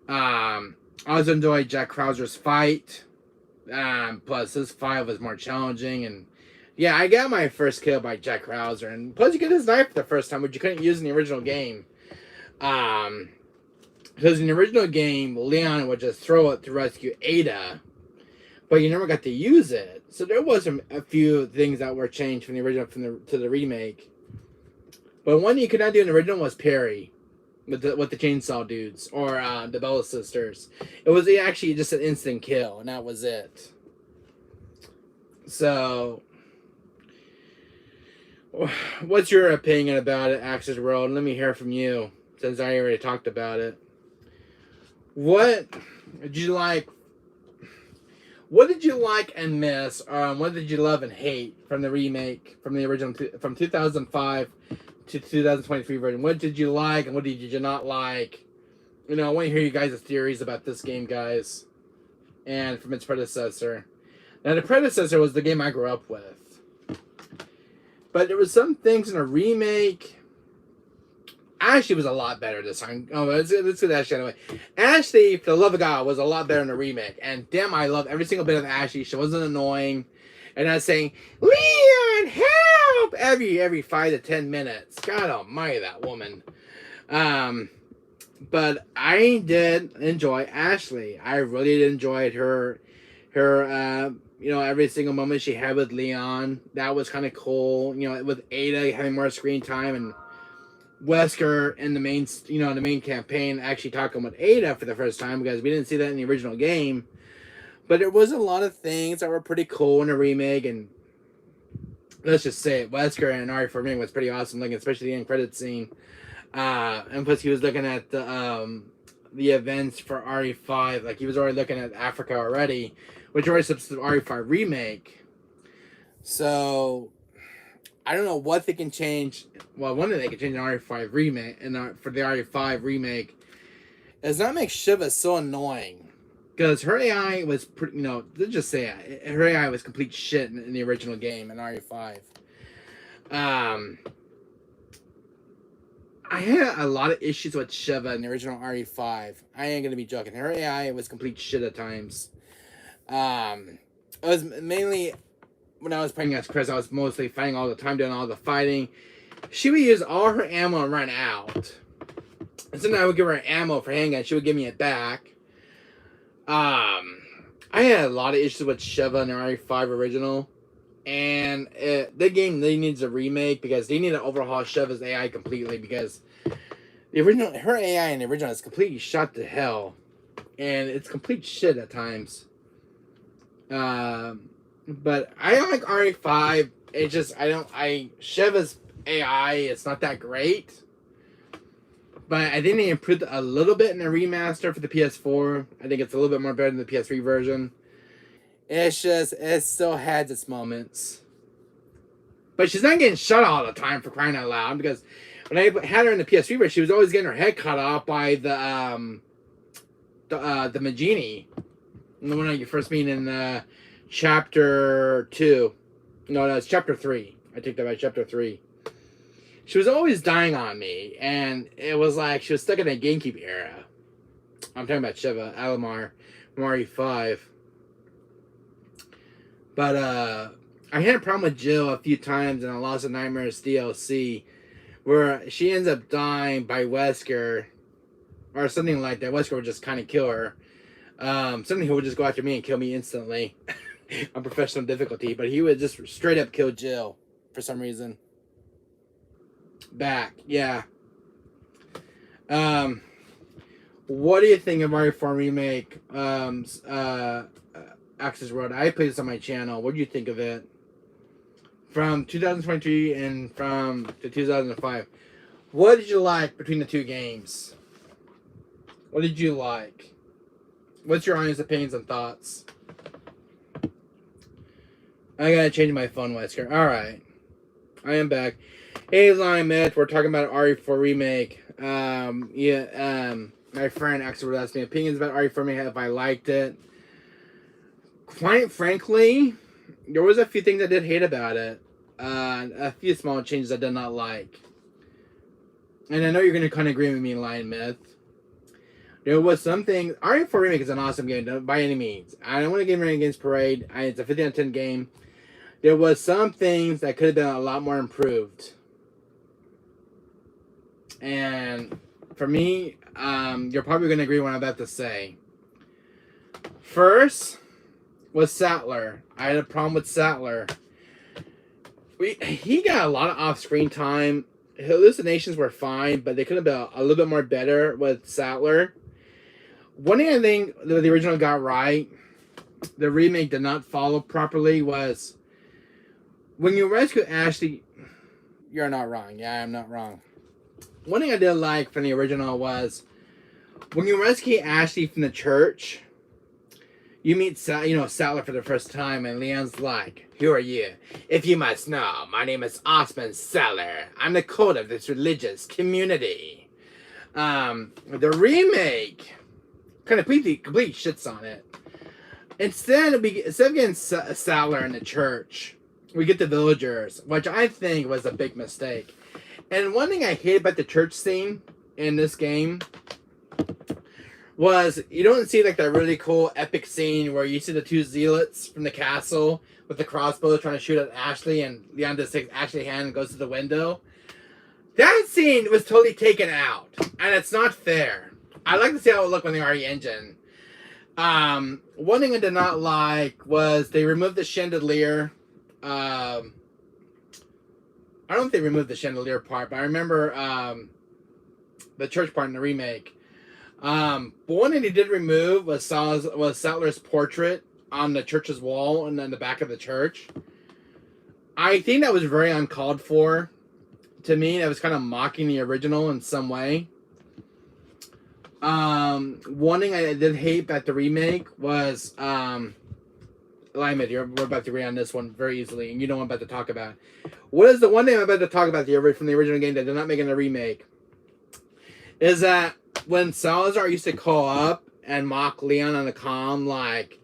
I also enjoyed Jack Krauser's fight, plus his fight was more challenging, and yeah, I got my first kill by Jack Krauser, and plus you get his knife for the first time, which you couldn't use in the original game. Because in the original game, Leon would just throw it to rescue Ada, but you never got to use it. So there was a few things that were changed from the original to the remake. But one you could not do in the original was parry with the chainsaw dudes or the Bella sisters. It was actually just an instant kill, and that was it. So, what's your opinion about it, Axis World? Let me hear from you, since I already talked about it. What did you like? What did you like and miss? What did you love and hate from the remake, from the original, from 2005 to 2023 version? What did you like and what did you not like? I want to hear you guys' theories about this game, guys, and from its predecessor. Now, the predecessor was the game I grew up with, but there was some things in a remake. I Ashley was a lot better this time. Oh, let's get Ashley out of the way. Ashley, for the love of God, was a lot better in the remake. And damn, I love every single bit of Ashley. She wasn't annoying. And I was saying, Leon, help! Every 5 to 10 minutes. God almighty, that woman. But I did enjoy Ashley. I really did enjoy her every single moment she had with Leon. That was kind of cool. With Ada having more screen time and Wesker in the main campaign actually talking with Ada for the first time, because we didn't see that in the original game. But there was a lot of things that were pretty cool in the remake, and let's just say it, Wesker and Ari for me was pretty awesome looking, especially the end credit scene. And plus he was looking at the events for RE5, like he was already looking at Africa already, which already subs to the RE5 remake. So I don't know what they can change. Well, one thing they can change in RE5 remake and for the RE5 remake is not make Shiva so annoying, because her AI was pretty. Let's just say it, her AI was complete shit in the original game in RE5. I had a lot of issues with Shiva in the original RE5. I ain't gonna be joking. Her AI was complete shit at times. It was mainly when I was playing as Chris, I was mostly fighting all the time, doing all the fighting. She would use all her ammo and run out. And sometimes I would give her ammo for handgun. She would give me it back. I had a lot of issues with Shiva in the RE5 original. And the game really needs a remake, because they need to overhaul Shiva's AI completely, because her AI in the original is completely shot to hell, and it's complete shit at times. But I don't like RE5. It's just Shiva's AI, it's not that great. But I think they improved a little bit in the remaster for the PS4. I think it's a little bit more better than the PS3 version. It still has its moments. But she's not getting shot all the time, for crying out loud, because when I had her in the PS3 version, she was always getting her head cut off by the Magini. The one that you first meet in Chapter 2. No, it's Chapter 3. I take that back, Chapter 3. She was always dying on me, and it was like she was stuck in a GameCube era. I'm talking about Shiva, Alamar, Mario 5. But I had a problem with Jill a few times in a Lost of Nightmares DLC, where she ends up dying by Wesker, or something like that. Wesker would just kind of kill her. Something he would just go after me and kill me instantly on professional difficulty, but he would just straight up kill Jill for some reason. Yeah. What do you think of Mario 4 Remake? Access Road. I played this on my channel. What do you think of it? From 2023 and from the 2005. What did you like between the two games? What did you like? What's your honest opinions and thoughts? I gotta change my phone, Wesker. Alright. I am back. Hey, Lion Myth. We're talking about RE4 Remake. My friend actually asked me opinions about RE4 Remake, if I liked it. Quite frankly, there was a few things I did hate about it. A few small changes I did not like. And I know you're going to kind of agree with me, Lion Myth. There was something... RE4 Remake is an awesome game, by any means. I don't want to game right against Parade. It's a 50 out of 10 game. There was some things that could have been a lot more improved. And for me, you're probably going to agree with what I'm about to say. First was Sattler. I had a problem with Sattler. He got a lot of off-screen time. Hallucinations were fine, but they could have been a little bit more better with Sattler. One thing I think the original got right, the remake did not follow properly, was when you rescue Ashley... You're not wrong. Yeah, I'm not wrong. One thing I did like from the original was when you rescue Ashley from the church, you meet Sattler for the first time, and Leon's like, "Who are you? If you must know, my name is Osmond Sattler. I'm the code of this religious community." The remake kind of complete shits on it. Instead of getting Sattler in the church, we get the villagers, which I think was a big mistake. And one thing I hate about the church scene in this game was you don't see like that really cool epic scene where you see the two zealots from the castle with the crossbow trying to shoot at Ashley, and Leon just takes Ashley's hand and goes to the window. That scene was totally taken out, and it's not fair. I like to see how it looked when they are the engine. One thing I did not like was they removed the chandelier. I don't know if they removed the chandelier part, but I remember the church part in the remake. But one thing they did remove was Sattler's portrait on the church's wall and then the back of the church. I think that was very uncalled for. To me, that was kind of mocking the original in some way. One thing I did hate about the remake was, Lyman, we're about to agree on this one very easily, and you know what I'm about to talk about. What is the one thing I'm about to talk about from the original game that did not make in the remake? Is that when Salazar used to call up and mock Leon on the comm, like,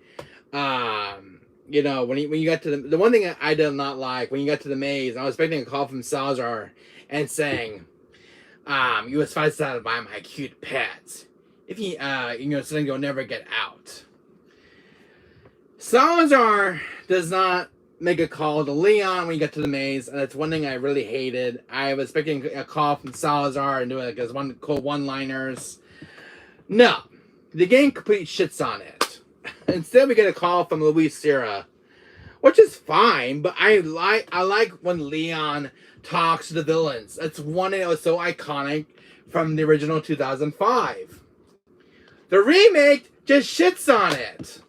you know, when you got to the one thing I did not like, when you got to the maze, I was expecting a call from Salazar and saying, you was fascinated by my cute pets. If you, you know, something you'll never get out. Salazar does not make a call to Leon when you get to the maze, and that's one thing I really hated. I was expecting a call from Salazar and doing like his cool one-liners. No, the game completely shits on it. Instead, we get a call from Luis Sierra, which is fine, but I like when Leon talks to the villains. That's one thing that was so iconic from the original 2005. The remake just shits on it.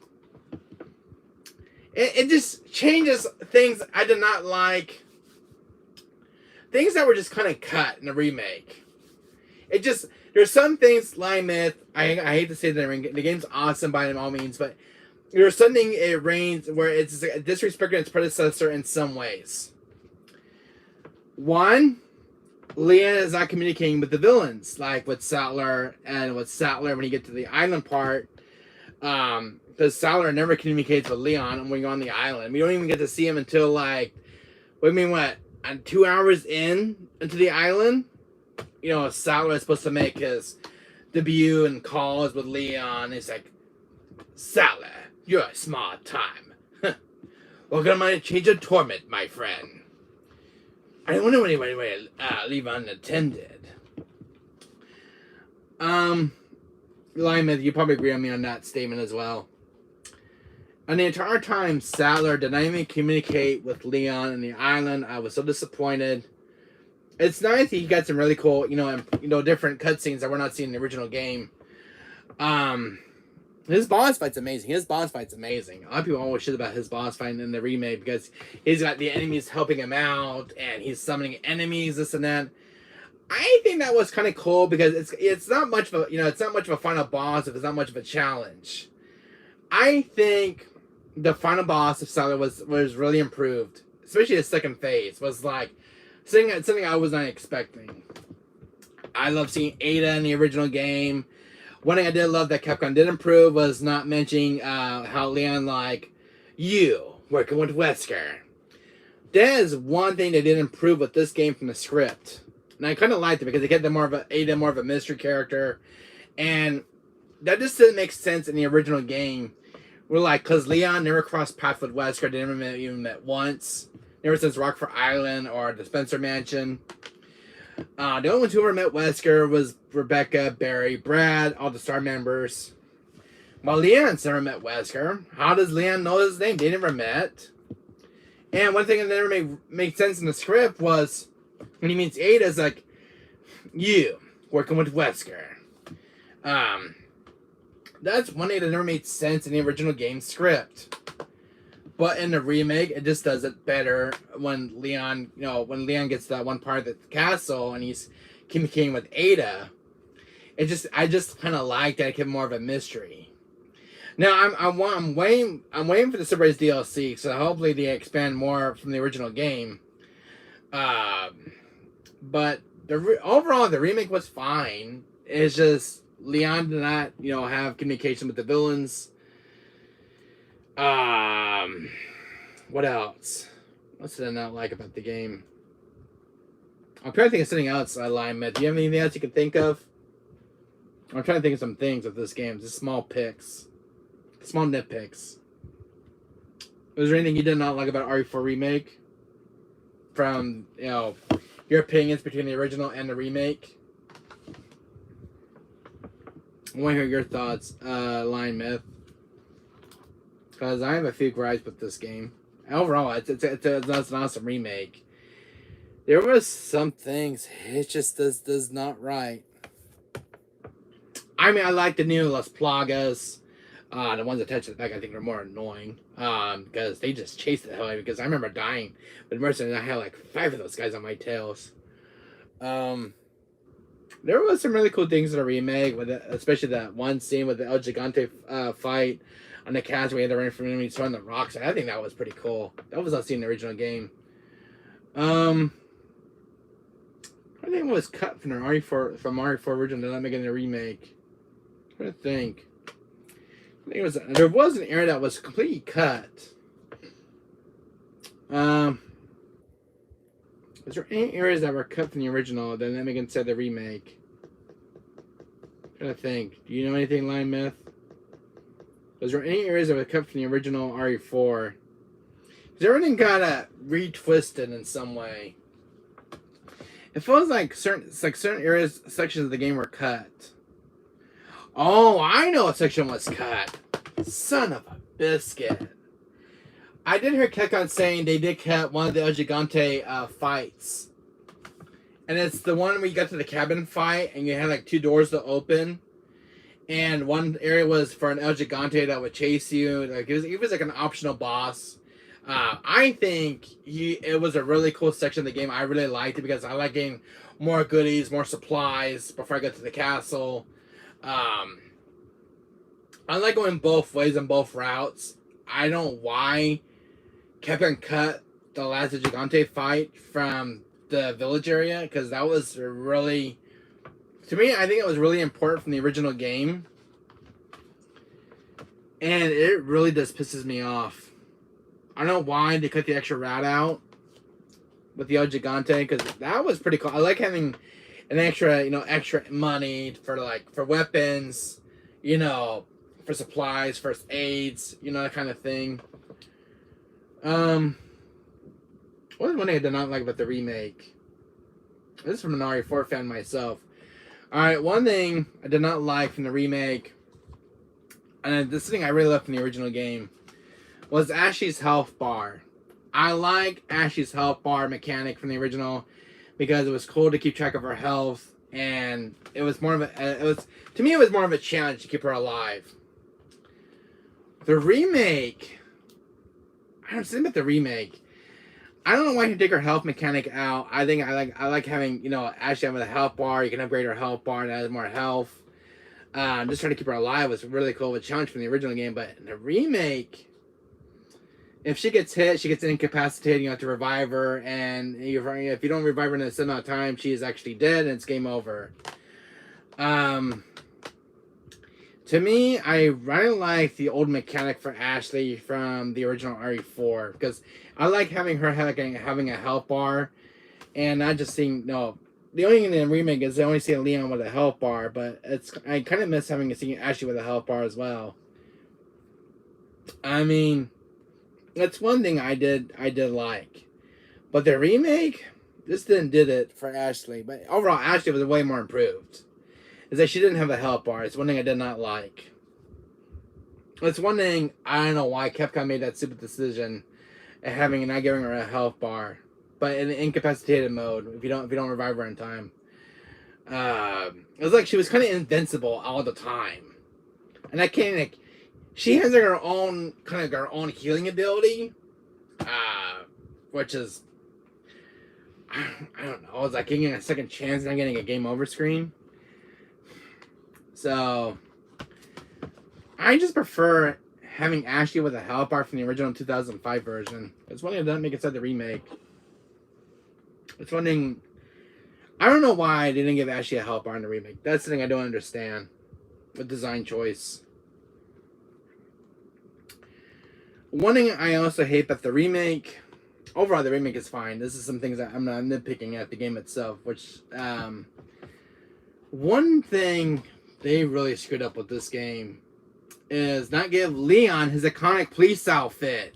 It just changes things I did not like. Things that were just kind of cut in the remake. It just, there's some things, Lie Myth, I hate to say that the game's awesome by all means, but there's something it reigns where it's disrespecting its predecessor in some ways. One, Leon is not communicating with the villains, like with Sattler when you get to the island part. Because Sattler never communicates with Leon when you're on the island. We don't even get to see him until like, 2 hours into the island? You know, Sattler is supposed to make his debut and calls with Leon. He's like, Sattler, you're a smart time. Welcome to change of torment, my friend. I don't know anybody would leave unattended. Lyman, you probably agree with me on that statement as well. And the entire time, Sattler did not even communicate with Leon in the island. I was so disappointed. It's nice he got some really cool, different cutscenes that we're not seeing in the original game. His boss fight's amazing. A lot of people always shit about his boss fight in the remake because he's got the enemies helping him out and he's summoning enemies, this and that. I think that was kind of cool because it's not much of a final boss if it's not much of a challenge. I think the final boss of Sattler was really improved, especially the second phase was like something I was not expecting. I love seeing Ada in the original game. One thing I did love that Capcom did improve was not mentioning how Leon like you working with Wesker. That is one thing they did improve with this game from the script. And I kind of liked it because they kept them more of a mystery character. And that just didn't make sense in the original game. We're like, because Leon never crossed paths with Wesker. They never even met once. Never since Rockford Island or the Spencer Mansion. The only ones who ever met Wesker was Rebecca, Barry, Brad, all the star members. While Leon's never met Wesker. How does Leon know his name? They never met. And one thing that never made sense in the script was when he meets Ada, it's like, you working with Wesker. That's one thing that never made sense in the original game script. But in the remake, it just does it better when Leon gets to that one part of the castle and he's communicating with Ada. I just kind of like that, give more of a mystery. Now I'm waiting for the Surprise DLC, so hopefully they expand more from the original game. But overall the remake was fine. It's just Leon did not have communication with the villains. What else? What did I not like about the game? I'm trying to think of something else, alignment. Do you have anything else you can think of? I'm trying to think of some things with this game. Just small picks. Small nitpicks. Was there anything you did not like about RE4 Remake? From, your opinions between the original and the remake? I want to hear your thoughts, Lion Myth. Because I have a few gripes with this game. Overall, it's an awesome remake. There was some things it just does not right. I mean, I like the new Las Plagas. The ones attached to the back, I think, are more annoying. Because they just chase the hell out of me. Because I remember dying with Mercy, and I had like 5 of those guys on my tails. There was some really cool things in the remake, with it, especially that one scene with the El Gigante fight on the cast where he had to run from enemies throwing the rocks. I think that was pretty cool. That was not seen in the original game. I think it was cut from the RE4 original. They're not making a remake. I'm trying to think. I think there was an area that was completely cut. Was there any areas that were cut from the original that then make instead the remake? I'm trying to think. Do you know anything, Lion Myth? Was there any areas that were cut from the original RE4? Is everything kind of retwisted in some way? It feels like certain areas, sections of the game were cut. Oh, I know a section was cut. Son of a biscuit. I did hear Kekon saying they did cut one of the El Gigante fights. And it's the one where you got to the cabin fight and you had like 2 doors to open. And one area was for an El Gigante that would chase you. Like it was like an optional boss. I think it was a really cool section of the game. I really liked it because I like getting more goodies, more supplies before I get to the castle. I like going both ways and both routes. I don't know why Kevin cut the last Gigante fight from the village area, because that was really, to me, I think it was really important from the original game. And it really just pisses me off. I don't know why they cut the extra route out with the El Gigante, because that was pretty cool. I like having an extra, extra money for weapons, for supplies, first aids, that kind of thing. What was one thing I did not like about the remake? This is from an RE4 fan myself. Alright, one thing I did not like from the remake, and this thing I really loved from the original game, was Ashley's health bar. I like Ashley's health bar mechanic from the original because it was cool to keep track of her health, and it was more of to me it was more of a challenge to keep her alive. The remake, I don't know about the remake. I don't know why you take her health mechanic out. I think I like having Ashley having a health bar. You can upgrade her health bar and add more health. Just trying to keep her alive was really cool of a challenge from the original game, but in the remake, if she gets hit, she gets incapacitated. You have to revive her, and if you don't revive her in a certain amount of time, she is actually dead, and it's game over. To me, I really like the old mechanic for Ashley from the original RE4, because I like having her having a health bar, and not just seeing the only thing in the remake is I only see Leon with a health bar, but I kind of miss seeing Ashley with a health bar as well. I mean, that's one thing I did like, but the remake did it for Ashley. But overall, Ashley was way more improved. Is that she didn't have a health bar. It's one thing I did not like. It's one thing I don't know why Capcom made that stupid decision of not giving her a health bar, but in the incapacitated mode, if you don't revive her in time, it was like she was kind of invincible all the time, and I can't she has her own healing ability, which is I don't know. It's like getting a second chance and not getting a game over screen. So I just prefer having Ashley with a health bar from the original 2005 version. It's one thing that doesn't make it inside the remake. It's one thing. I don't know why they didn't give Ashley a health bar in the remake. That's the thing I don't understand with design choice. One thing I also hate about the remake overall the remake is fine. This is some things that I'm not nitpicking at the game itself, which one thing they really screwed up with this game is not give Leon his iconic police outfit.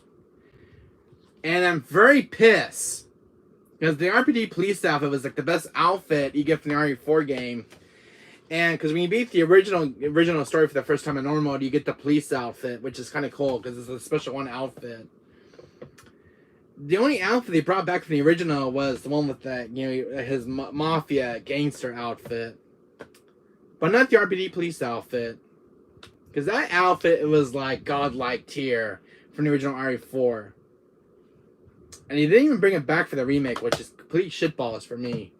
And I'm very pissed. Because the RPD police outfit was like the best outfit you get from the RE4 game. And because when you beat the original story for the first time in normal mode, you get the police outfit, which is kind of cool because it's a special one outfit. The only outfit they brought back from the original was the one with the, his mafia gangster outfit. But not the RPD police outfit. Because that outfit, it was like godlike tier from the original RE4. And he didn't even bring it back for the remake, which is complete shitballs for me.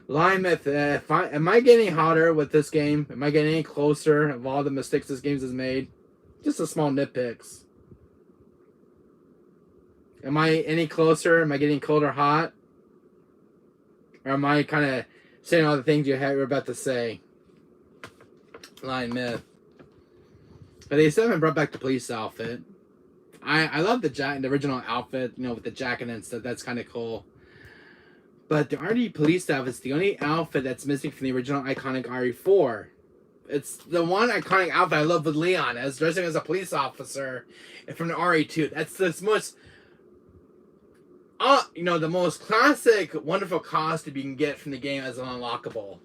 Lion Myth, am I getting hotter with this game? Am I getting any closer of all the mistakes this game has made? Just a small nitpicks. Am I any closer? Am I getting cold or hot? Or am I kind of saying all the things you were about to say? Lion Myth. But they still haven't brought back the police outfit. I love the original outfit, with the jacket and stuff. That's kind of cool. But the RD police outfit is the only outfit that's missing from the original iconic RE4. It's the one iconic outfit I love with Leon, as dressing as a police officer from the RE2. That's the most, the most classic, wonderful costume you can get from the game as an unlockable.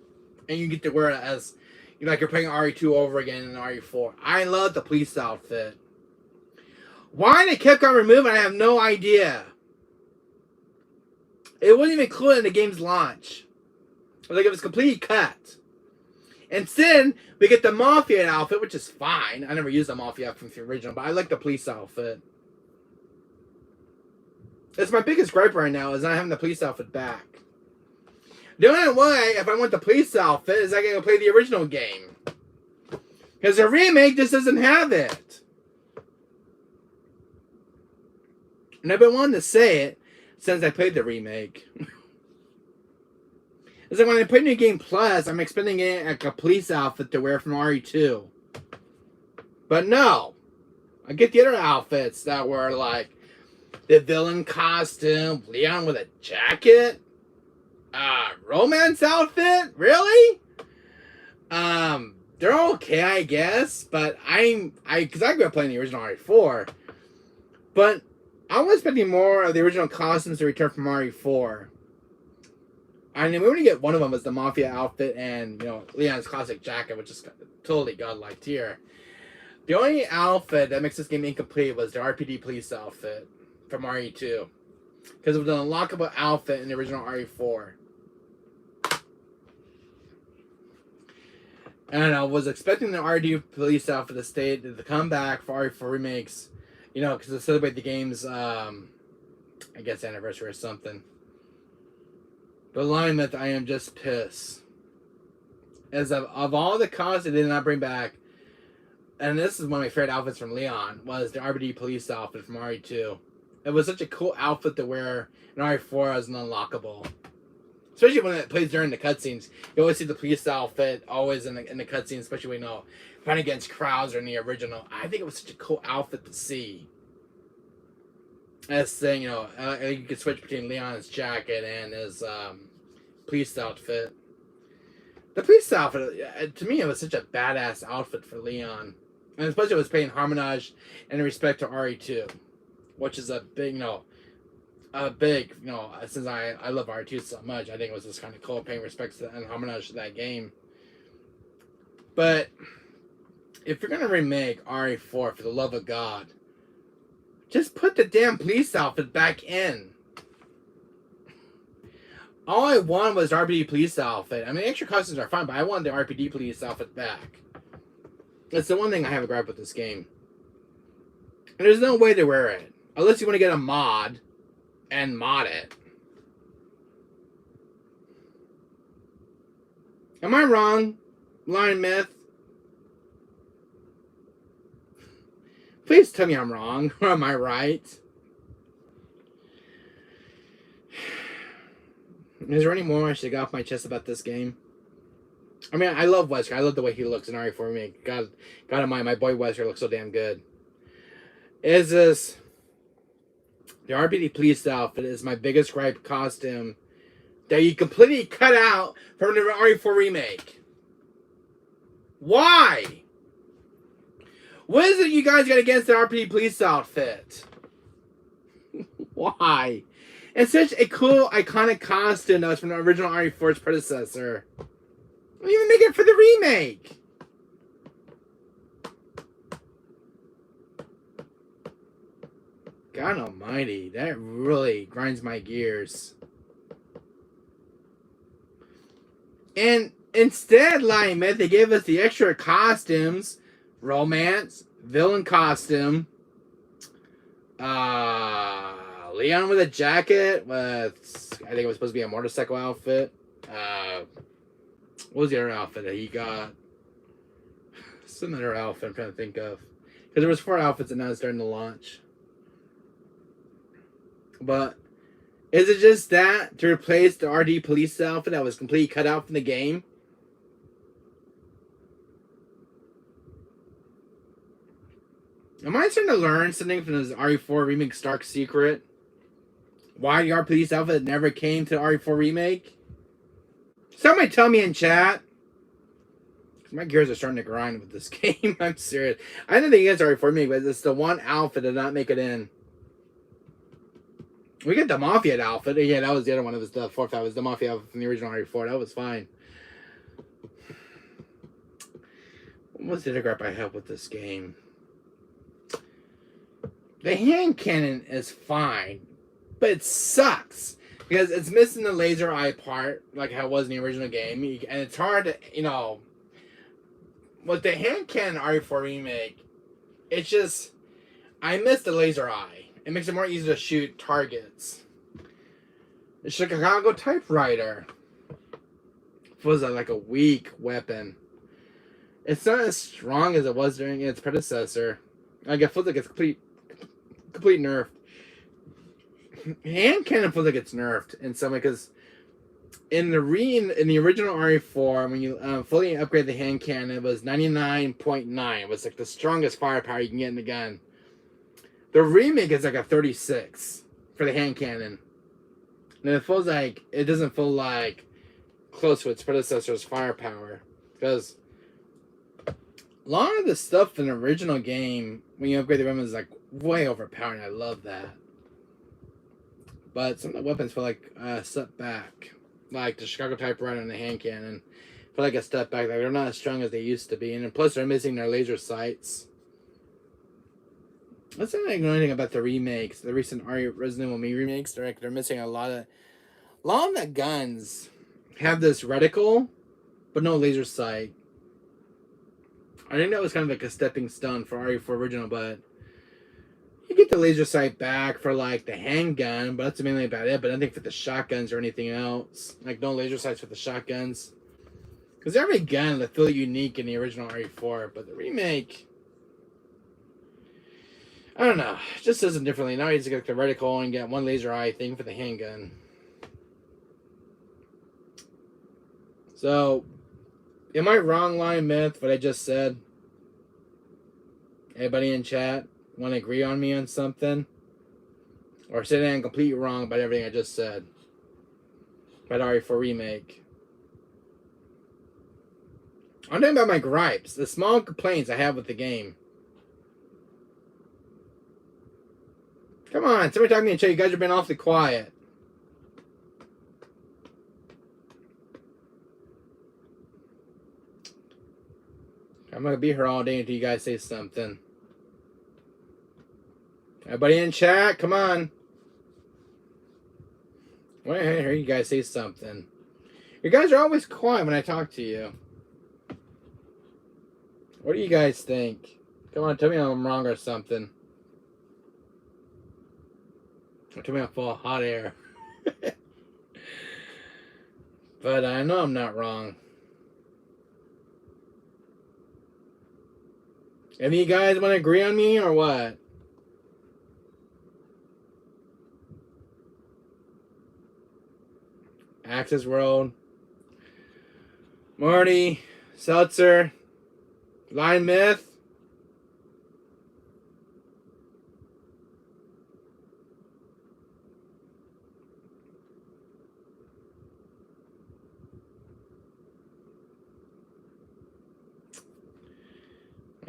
And you get to wear it as, like you're playing RE2 over again in RE4. I love the police outfit. Why they kept on removing, I have no idea. It wasn't even included in the game's launch. Like, it was completely cut. Instead, we get the Mafia outfit, which is fine. I never used the Mafia from the original, but I like the police outfit. It's my biggest gripe right now, is not having the police outfit back. The only way, if I want the police outfit, is I gotta play the original game. Because the remake just doesn't have it. And I've been wanting to say it since I played the remake. It's like when I play New Game Plus, I'm expecting it like a police outfit to wear from RE2. But no. I get the other outfits that were like the villain costume, Leon with a jacket, romance outfit? Really? They're okay, I guess, but because I grew up playing the original RE4, but I was expecting more of the original costumes to return from RE4. I mean, we only get one of them as the Mafia outfit and, Leon's classic jacket, which is totally godlike tier. The only outfit that makes this game incomplete was the RPD police outfit from RE2. Because it was an unlockable outfit in the original RE4. And I was expecting the RD police outfit to come back for RE4 remakes, because to celebrate the game's, I guess, anniversary or something. But Lion Myth, I am just pissed. As of all the costs they did not bring back, and this is one of my favorite outfits from Leon, was the RBD police outfit from RE2. It was such a cool outfit to wear in RE4 as an unlockable. Especially when it plays during the cutscenes. You always see the police outfit always in the cutscenes, especially when fighting against crowds or in the original. I think it was such a cool outfit to see. As saying, you could switch between Leon's jacket and his police outfit. The police outfit, to me, it was such a badass outfit for Leon. And especially it was paying homage in respect to RE2. Which is a big, since I love RE2 so much, I think it was just kind of cool paying respects to and homage to that game. But if you're going to remake RE4, for the love of God, just put the damn police outfit back in. All I wanted was the RPD police outfit. I mean, extra costumes are fine, but I wanted the RPD police outfit back. That's the one thing I have a gripe with this game. And there's no way to wear it. Unless you want to get a mod and mod it. Am I wrong, Lion Myth? Please tell me I'm wrong, or am I right? Is there any more I should get off my chest about this game? I mean, I love Wesker. I love the way he looks in RE4 remake. God in my boy Wesker looks so damn good. is this the RPD police outfit is my biggest gripe costume that you completely cut out from the RE4 remake. Why? What is it you guys got against the RPD police outfit? Why? It's such a cool, iconic costume that was from the original RE4's predecessor. Don't even make it for the remake. God almighty, that really grinds my gears. And instead, Lion Myth, they gave us the extra costumes, romance, villain costume, Leon with a jacket with, I think it was supposed to be a motorcycle outfit. What was the other outfit that he got? Some other outfit I'm trying to think of. Because there was 4 outfits and now it's starting to launch. But is it just that to replace the RD police outfit that was completely cut out from the game? Am I starting to learn something from this RE4 remake Stark Secret? Why the RD police outfit never came to the RE4 remake? Somebody tell me in chat. My gears are starting to grind with this game. I'm serious. I didn't think it's RE4 remake, but it's the one outfit that did not make it in. We get the Mafia outfit. Yeah, that was the other one. It was the 4th. That was the Mafia outfit from the original RE4. That was fine. What was the other gripe I have with this game? The hand cannon is fine, but it sucks because it's missing the laser eye part, like how it was in the original game, and it's hard to, you know, with the hand cannon RE4 remake, it's just, I miss the laser eye. It makes it more easy to shoot targets. The Chicago typewriter was like a weak weapon. It's not as strong as it was during its predecessor. Like it feels like it's complete nerfed. Hand cannon feels like it's nerfed in some way because in the original RE4, when you fully upgrade the hand cannon, it was 99.9. It was like the strongest firepower you can get in the gun. The remake is like a 36 for the hand cannon. And it feels like, it doesn't feel like close to its predecessor's firepower. Because a lot of the stuff in the original game, when you upgrade the weapons, is like way overpowered. I love that. But some of the weapons feel like a step back. Like the Chicago typewriter and the hand cannon feel like a step back. Like they're not as strong as they used to be. And plus they're missing their laser sights. Let's not ignore anything about the remakes, the recent Resident Evil Me remakes. They're missing a lot of the guns have this reticle, but no laser sight. I think that was kind of like a stepping stone for RE4 original, but you get the laser sight back for like the handgun, but that's mainly about it. But I think for the shotguns or anything else, like no laser sights for the shotguns, because every gun that feel unique in the original RE4, but the remake, I don't know. It just does it differently. Now you just get the reticle and get one laser eye thing for the handgun. So, am I wrong, Lion Myth, what I just said? Anybody in chat want to agree on me on something? Or say I'm completely wrong about everything I just said? About RE4 remake. I'm talking about my gripes. The small complaints I have with the game. Come on, somebody talk to me in chat. You guys have been awfully quiet. I'm going to be here all day until you guys say something. Everybody in chat, come on. I want to hear you guys say something. You guys are always quiet when I talk to you. What do you guys think? Come on, tell me I'm wrong or something. Tell me I'm full of hot air. But I know I'm not wrong. Any of you guys want to agree on me or what? Access World. Marty. Seltzer. Lion Myth.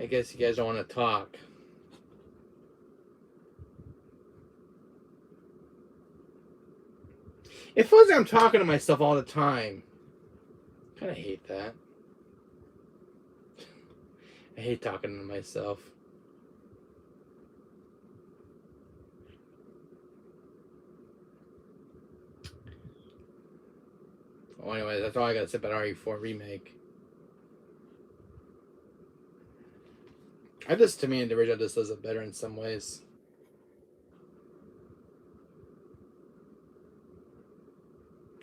I guess you guys don't want to talk. It feels like I'm talking to myself all the time. I kind of hate that. I hate talking to myself. Well, anyway, that's all I gotta say about RE4 Remake. To me, the original just does it better in some ways.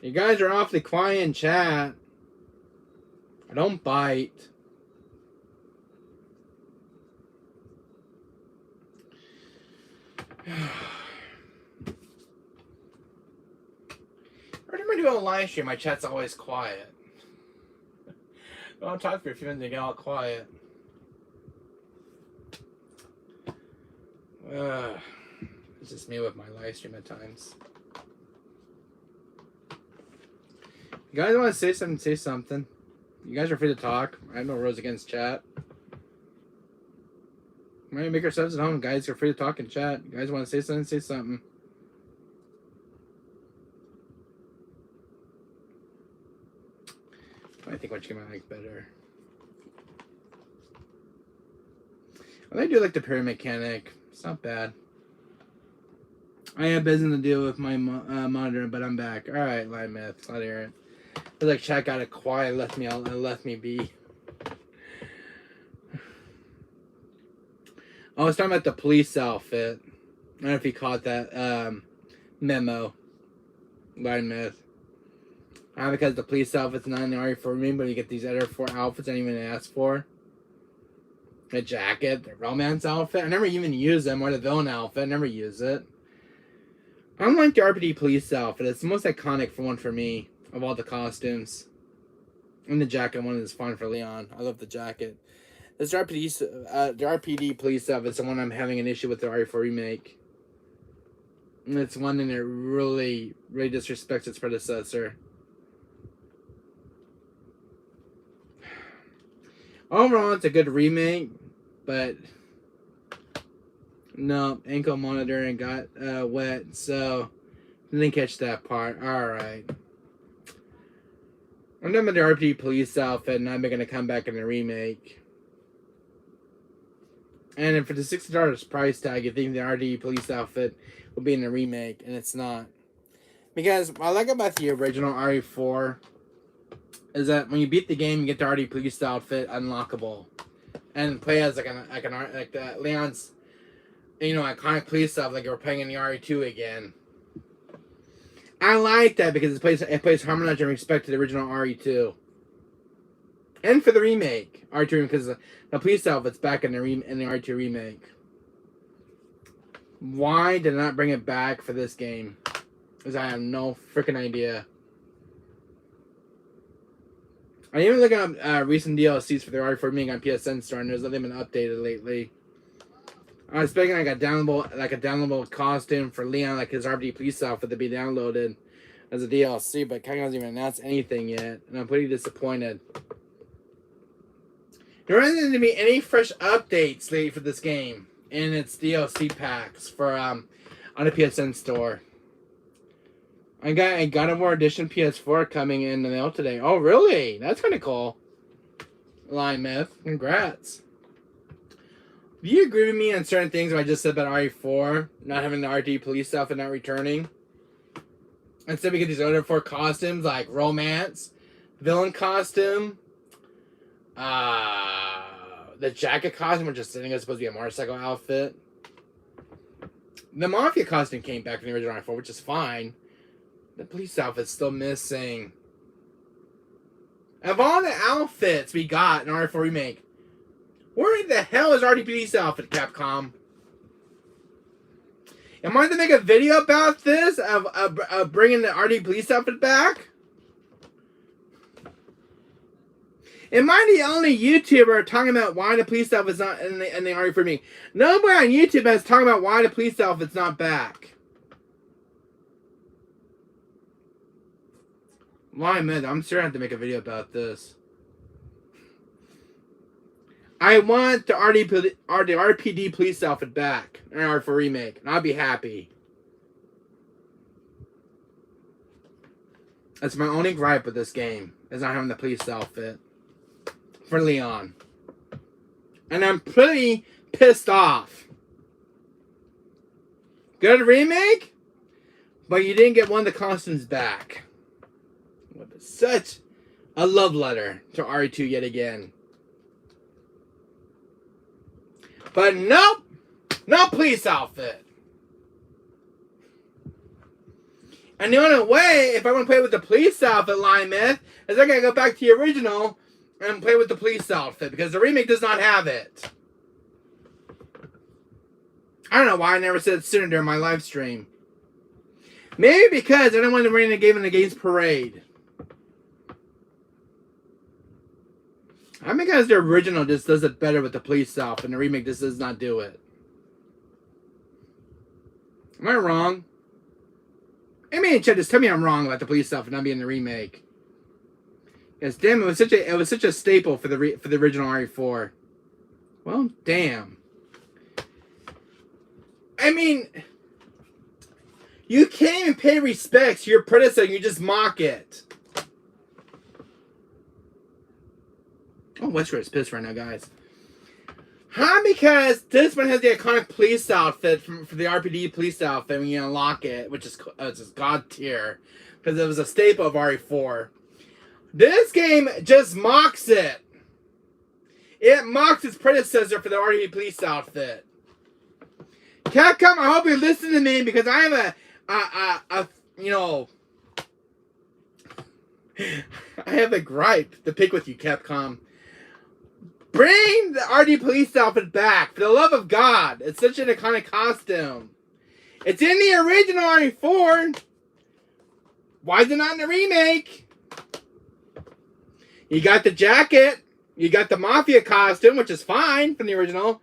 You guys are awfully quiet in chat. I don't bite. Every time I do a live stream, my chat's always quiet. I don't talk for a few minutes and get all quiet. It's just me with my live stream at times. You guys want to say something, say something. You guys are free to talk. I have no rules against chat. We're gonna make ourselves at home. Guys are free to talk in chat. You guys want to say something, say something. I think which game I like better. I do like the pyramid mechanic. It's not bad. I have business to deal with my monitor, but I'm back. All right, Live Myth. Glad to hear it. I feel like chat got it quiet, left me be. I was talking about the police outfit. I don't know if you caught that memo. Live Myth. Because the police outfit's not in the RE4 room, but you get these other 4 outfits I didn't even ask for. The jacket, the romance outfit. I never even use them, or the villain outfit. I never use it. Unlike the RPD police outfit, it's the most iconic for me of all the costumes. And the jacket one is fun for Leon. I love the jacket. This the RPD police outfit is the one I'm having an issue with the RE4 remake. And it's one thing that really disrespects its predecessor. Overall, it's a good remake, but no, ankle monitoring got wet, so didn't catch that part. Alright. I'm done with the RPD police outfit, and I'm going to come back in the remake. And then for the $60 price tag, you think the RPD police outfit will be in the remake, and it's not. Because what I like about the original RE4 is that when you beat the game, you get the RPD police outfit unlockable, and play as like the Leon's, iconic police stuff, like you're playing in the RE2 again. I like that because it plays harmonized in respect to the original RE2, and for the remake RE2, because the police outfit's back in the RE2 remake. Why did I not bring it back for this game? Because I have no freaking idea. I even looking up recent DLCs for the RE4 remake on PSN store, and there's nothing been updated lately. I was expecting like a downloadable costume for Leon, like his RPD police outfit to be downloaded as a DLC, but Kang hasn't even announced anything yet, and I'm pretty disappointed. There isn't going to be any fresh updates lately for this game in its DLC packs for on the PSN store. I got a God of War Edition PS4 coming in the mail today. Oh, really? That's kind of cool. Live Myth, congrats. Do you agree with me on certain things I just said about RE4 not having the RD police stuff and not returning? Instead, we get these other 4 costumes like romance, villain costume, the jacket costume, which is supposed to be a motorcycle outfit. The mafia costume came back from the original RE4, which is fine. The police outfit's still missing. Of all the outfits we got in RE4 remake, where the hell is RD police outfit, Capcom? Am I to make a video about this of bringing the RD police outfit back? Am I the only YouTuber talking about why the police outfit's not in the RD4 remake? Nobody on YouTube has talking about why the police outfit's not back. Why, man? I'm sure I have to make a video about this. I want the RPD police outfit back in R4 remake, and I'll be happy. That's my only gripe with this game, is not having the police outfit for Leon. And I'm pretty pissed off. Good remake, but you didn't get one of the costumes back. What is such a love letter to RE2 yet again. But nope, no police outfit. And the only way, if I want to play with the police outfit, Line Myth, is I gotta go back to the original and play with the police outfit, because the remake does not have it. I don't know why I never said it sooner during my live stream. Maybe because I didn't want to bring the game in the games parade. I think because the original just does it better with the police outfit, and the remake just does not do it. Am I wrong? I mean, chat, just tell me I'm wrong about the police outfit not being in the remake. Yes, damn, it was such a staple for the original RE4. Well, damn. I mean, you can't even pay respects to your predecessor. You just mock it. Oh, Westwood's pissed right now, guys. Huh? Because this one has the iconic police outfit for the RPD police outfit when you unlock it, which is just god tier, because it was a staple of RE4. This game just mocks it. It mocks its predecessor for the RPD police outfit. Capcom, I hope you listen to me, because I am you know, I have a gripe to pick with you, Capcom. Bring the RD police outfit back, for the love of God. It's such an iconic costume. It's in the original RE4. Why is it not in the remake? You got the jacket. You got the Mafia costume, which is fine from the original.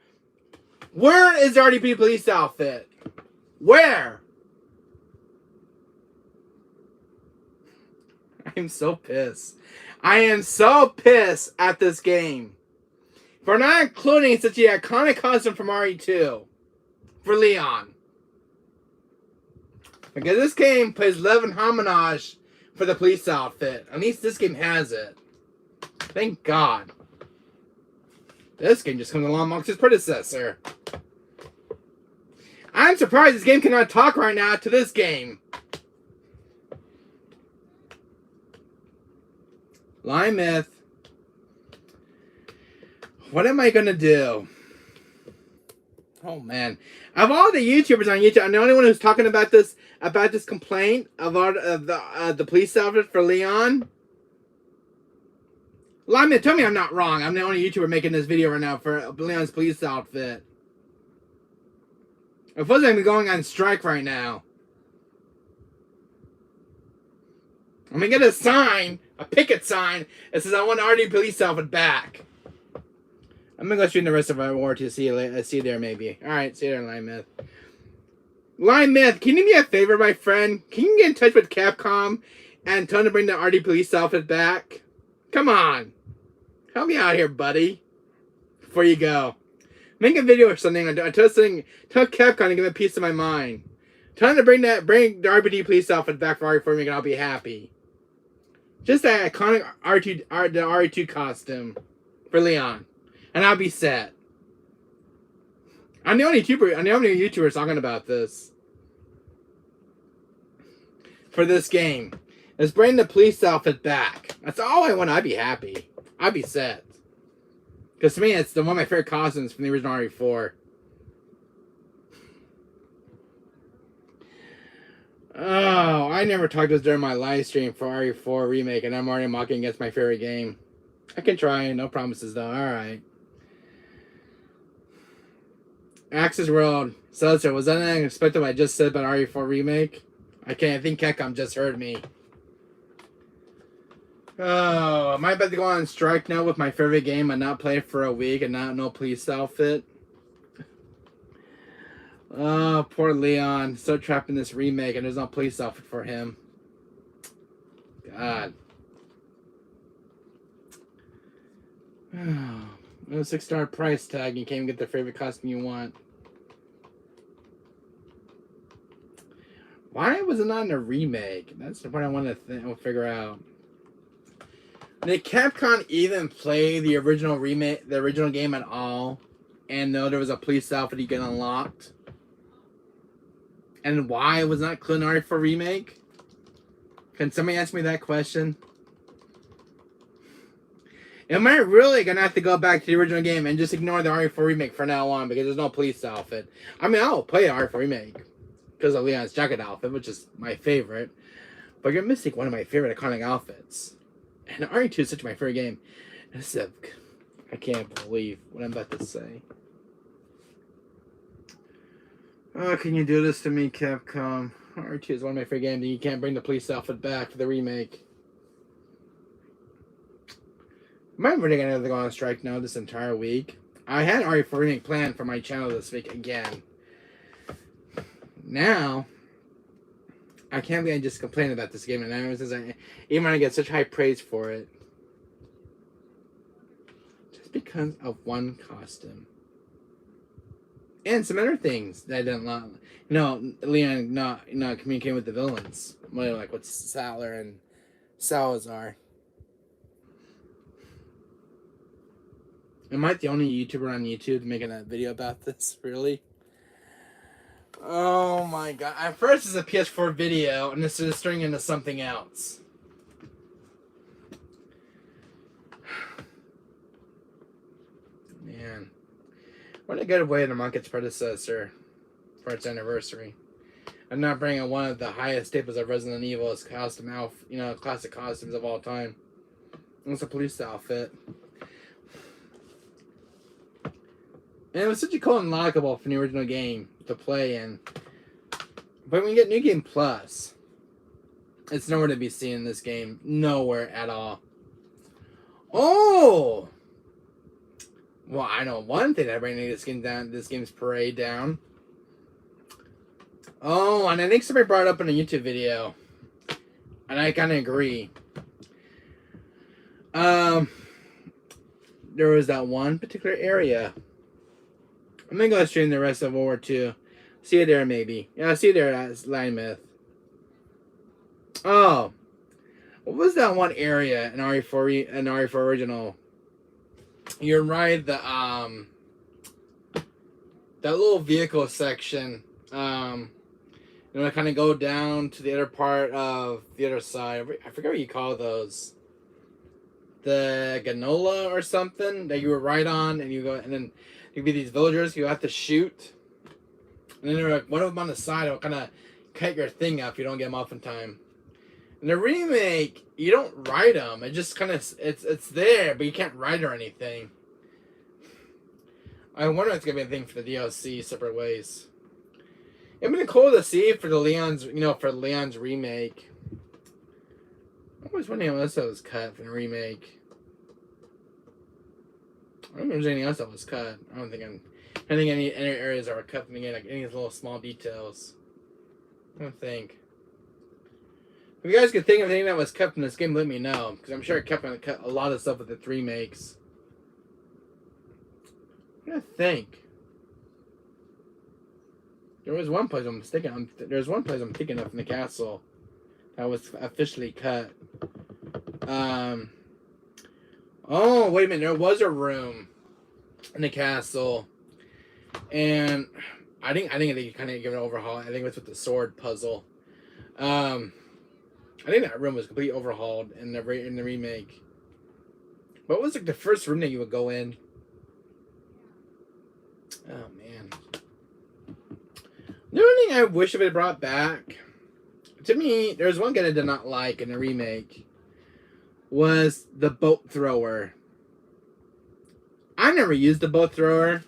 Where is the RDP police outfit? Where? I am so pissed. I am so pissed at this game for not including such an iconic costume from RE2 for Leon. Because this game plays love and homage for the police outfit. At least this game has it. Thank God. This game just comes along amongst its predecessor. I'm surprised this game cannot talk right now to this game. Line Myth. What am I gonna do? Oh man. Of all the YouTubers on YouTube, I'm the only one who's talking about this complaint about the police outfit for Leon. Line Myth, tell me I'm not wrong. I'm the only YouTuber making this video right now for Leon's police outfit. It feels like I'm going on strike right now. I'm gonna get a sign, a picket sign, that says I want RD police outfit back. I'm gonna go stream the rest of our war to see you there maybe. Alright, see you there, Line Myth. Line Myth, can you do me a favor, my friend? Can you get in touch with Capcom and tell them to bring the RD police outfit back? Come on. Help me out here, buddy. Before you go. Make a video or something. Tell Capcom to give me a piece of my mind. Tell them to bring the RPD police outfit back for RE4 and I'll be happy. Just that iconic the RE2 costume for Leon. And I'll be set. I'm the only YouTuber talking about this. For this game. Let's bring the police outfit back. That's all I want. I'd be happy. I'd be set. Because to me, it's one of my favorite costumes from the original RE4. Oh, I never talked this during my live stream for RE4 Remake, and I'm already mocking against my favorite game. I can try. No promises, though. Alright. Axis World. Seltzer, was that unexpected what I just said about RE4 Remake? I think Capcom just heard me. Oh, am I about to go on strike now with my favorite game and not play it for a week and not no police outfit? Oh, poor Leon. So trapped in this remake and there's no police outfit for him. God. A $6 price tag. You can't even get the favorite costume you want. Why was it not in a remake? That's the part I want to figure out. Did Capcom even play the original remake, the original game at all? And know there was a police outfit you get unlocked? And why was not included for remake? Can somebody ask me that question? Am I really gonna have to go back to the original game and just ignore the RE4 remake for now on because there's no police outfit? I mean, I'll play the RE4 remake because of Leon's jacket outfit, which is my favorite. But you're missing one of my favorite iconic outfits. And RE2 is such my favorite game. I can't believe what I'm about to say. Oh, can you do this to me, Capcom? RE2 is one of my favorite games, and you can't bring the police outfit back for the remake. Am I really going to go on strike now this entire week? I had RE4 remake planned for my channel this week again. Now, I can't believe I just complained about this game, and even when I get such high praise for it, just because of one costume. And some other things that I didn't like. No, Leon not communicating with the villains. Like with Sattler and Salazar. Am I the only YouTuber on YouTube making a video about this? Really? Oh my god. At first it's a ps4 video, and this is turning into something else. Man. What a good way to mock its predecessor for its anniversary. I'm not bringing one of the highest staples of Resident Evil's classic costumes of all time. It's a police outfit. And it was such a cool unlockable from the original game to play in. But when you get New Game Plus, it's nowhere to be seen in this game. Nowhere at all. Oh! Well, I know one thing that bring this game's parade down. Oh, and I think somebody brought it up in a YouTube video. And I kind of agree. There was that one particular area. I'm going to go stream the rest of World War II. See you there, maybe. Yeah, I'll see you there at Line Myth. Oh. What was that one area in RE4 original? You're right, that little vehicle section. Kind of go down to the other part of the other side. I forget what you call those. The Ganola or something that you were right on, and you go, and then there'd be these villagers you have to shoot. And then there were like one of them on the side will kind of cut your thing up if you don't get them off in time. In the remake, you don't ride them. It just kind of it's there, but you can't ride or anything. I wonder if it's gonna be a thing for the DLC separate ways. It'd been cool to see for the Leon's remake. I was wondering what else that was cut from the remake. I don't think there's anything else that was cut. I don't think any areas that were cut from the game, like any little small details. I don't think. If you guys could think of anything that was cut from this game, let me know. Because I'm sure it cut a lot of stuff with the 3 makes. I'm gonna think. There was one place I'm thinking of in the castle that was officially cut. Oh, wait a minute. There was a room in the castle. And I think they kind of give it an overhaul. I think it was with the sword puzzle. I think that room was completely overhauled in the remake. What was like the first room that you would go in? Oh man. The only thing I wish it had brought back, to me, there's one guy I did not like in the remake, was the boat thrower. I never used the boat thrower,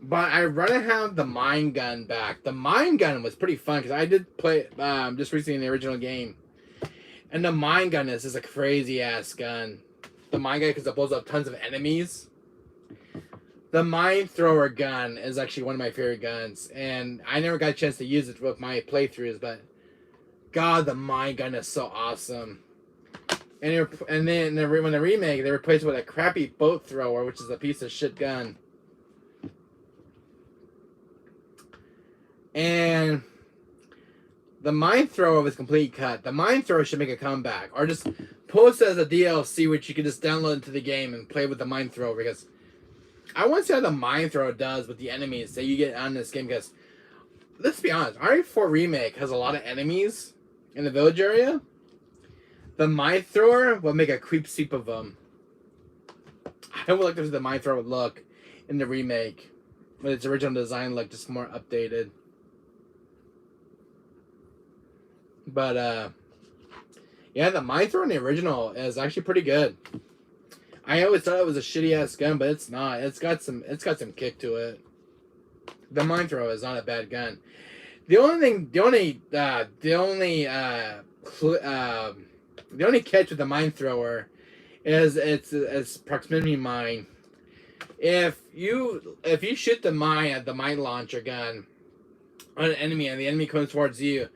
but I'd rather have the mine gun back. The mine gun was pretty fun because I did play it just recently in the original game. And the mine gun is just a crazy ass gun. The mine gun because it blows up tons of enemies. The mine thrower gun is actually one of my favorite guns. And I never got a chance to use it with my playthroughs, but God, the mine gun is so awesome. and then when the remake, they replaced it with a crappy boat thrower, which is a piece of shit gun. And the mine thrower was complete cut. The mine thrower should make a comeback, or just post it as a DLC, which you can just download into the game and play with the mine thrower. Because I want to see how the mine thrower does with the enemies that you get on this game. Because let's be honest, RE4 Remake has a lot of enemies in the village area. The mine thrower will make a creep sweep of them. I would like to see the mine thrower would look in the remake, with its original design look just more updated. But yeah, the mine thrower in the original is actually pretty good. I always thought it was a shitty ass gun, but it's not. It's got some kick to it. The mine thrower is not a bad gun. The only catch with the mine thrower is it's proximity mine. If you shoot the mine at the mine launcher gun on an enemy and the enemy comes towards you,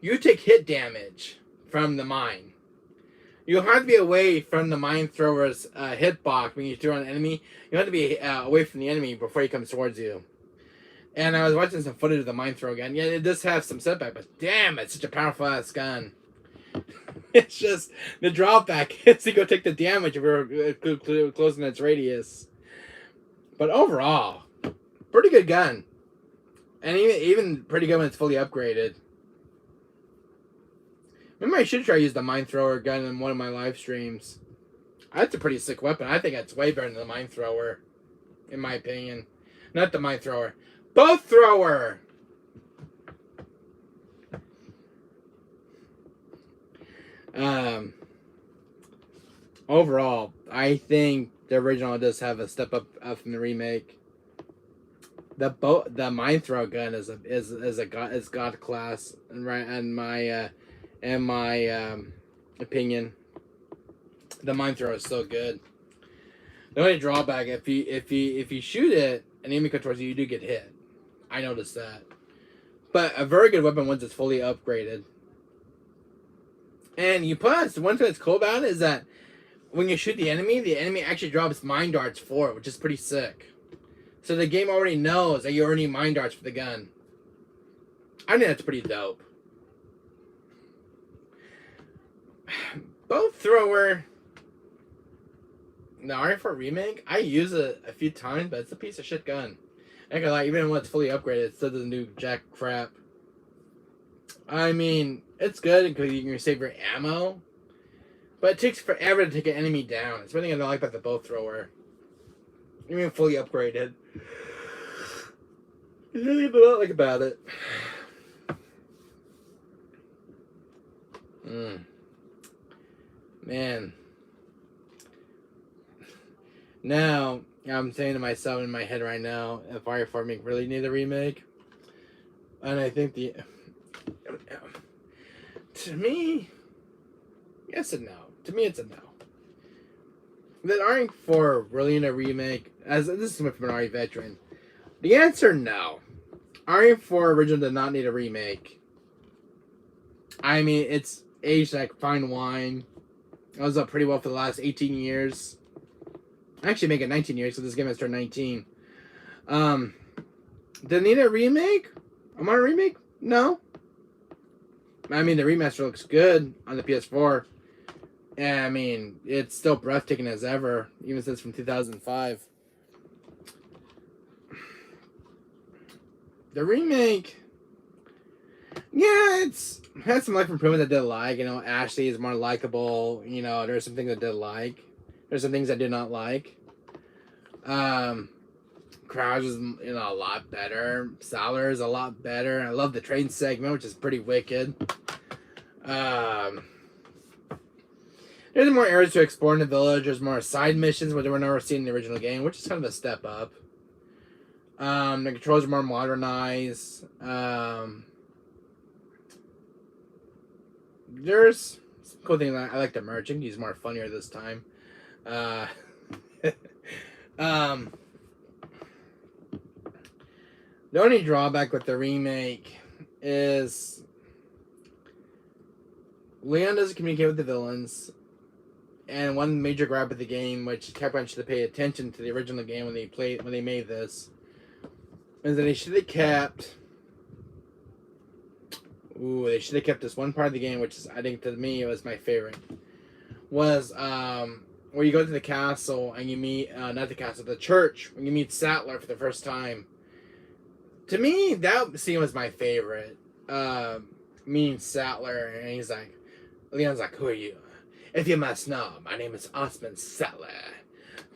you take hit damage from the mine. You have to be away from the mine thrower's hitbox when you throw an enemy. You have to be away from the enemy before he comes towards you. And I was watching some footage of the mine thrower gun. Yeah, it does have some setback, but damn, it's such a powerful ass gun. It's just the drawback is to go take the damage if you're close in its radius. But overall, pretty good gun, and even pretty good when it's fully upgraded. Maybe I should try to use the mine thrower gun in one of my live streams. That's a pretty sick weapon. I think that's way better than the mine thrower, in my opinion. Not the mine thrower, boat thrower. Overall, I think the original does have a step up from the remake. The mine throw gun is god class, right? In my opinion, the mine thrower is so good. The only drawback, if you shoot it and the enemy comes towards you, you do get hit. I noticed that. But a very good weapon once it's fully upgraded. And one thing that's cool about it is that when you shoot the enemy actually drops mine darts for it, which is pretty sick. So the game already knows that you already need mine darts for the gun. I think that's pretty dope. Boat thrower. The RE4 Remake, I use it a few times, but it's a piece of shit gun. I ain't gonna lie, even when it's fully upgraded, it still doesn't do jack crap. I mean, it's good because you can save your ammo, but it takes forever to take an enemy down. It's one thing I don't like about the bow thrower. Even fully upgraded. There's nothing I don't like about it. Man. Now, I'm saying to myself in my head right now, if RE4 Remake really need a remake, and I think to me, yes and no. To me, it's a no. That RE4 really need a remake, as this is from an RE veteran, the answer, no. RE4 original did not need a remake. I mean, it's aged like fine wine. It was up pretty well for the last 18 years. Actually, make it 19 years, so this game has turned 19. Did it need a remake? Am I a remake? No. I mean, the remaster looks good on the PS4. And I mean, it's still breathtaking as ever, even since from 2005. The remake, yeah, it's had some life improvement I did like. You know, Ashley is more likable. You know, there's some things I did like. There's some things I did not like. Crouch is, you know, a lot better. Salar is a lot better. I love the train segment, which is pretty wicked. There's more areas to explore in the village. There's more side missions, which we're never seen in the original game, which is kind of a step up. The controls are more modernized. There's some cool thing. I like the merchant. He's more funnier this time. The only drawback with the remake is Leon doesn't communicate with the villains. and one major grab of the game, which Capcom should have paid attention to the original game when they made this, is that they should have kept. Ooh, they should have kept this one part of the game, which is, I think, to me, it was my favorite. Was where you go to the castle and you meet not the castle, the church, when you meet Sattler for the first time. To me, that scene was my favorite. Meeting Sattler, and he's like, Leon's like, "Who are you? If you must know, my name is Osmond Sattler,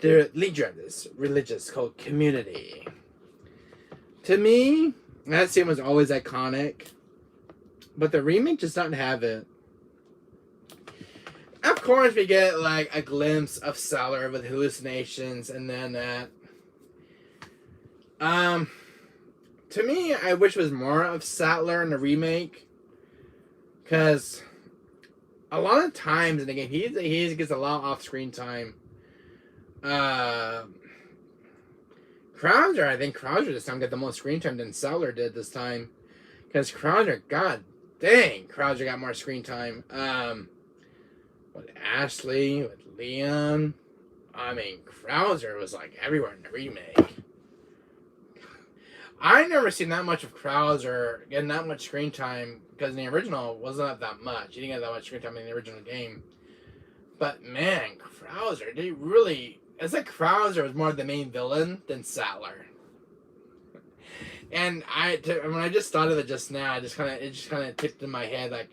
the leader of this religious cult community." To me, that scene was always iconic, but the remake just doesn't have it. Of course, we get like a glimpse of Sattler with hallucinations, and then that. To me, I wish it was more of Sattler in the remake, because a lot of times in the game, he gets a lot of off-screen time. Krauser, I think Krauser this time got the most screen time than Sattler did this time, because Krauser, god dang, Krauser got more screen time. With Ashley, with Leon, I mean, Krauser was like everywhere in the remake. I never seen that much of Krauser getting that much screen time, because in the original it wasn't that much. He didn't get that much screen time in the original game. But man, Krauser, they really, it's like Krauser was more the main villain than Sattler. And when I just thought of it just now, it just kind of tipped in my head, like,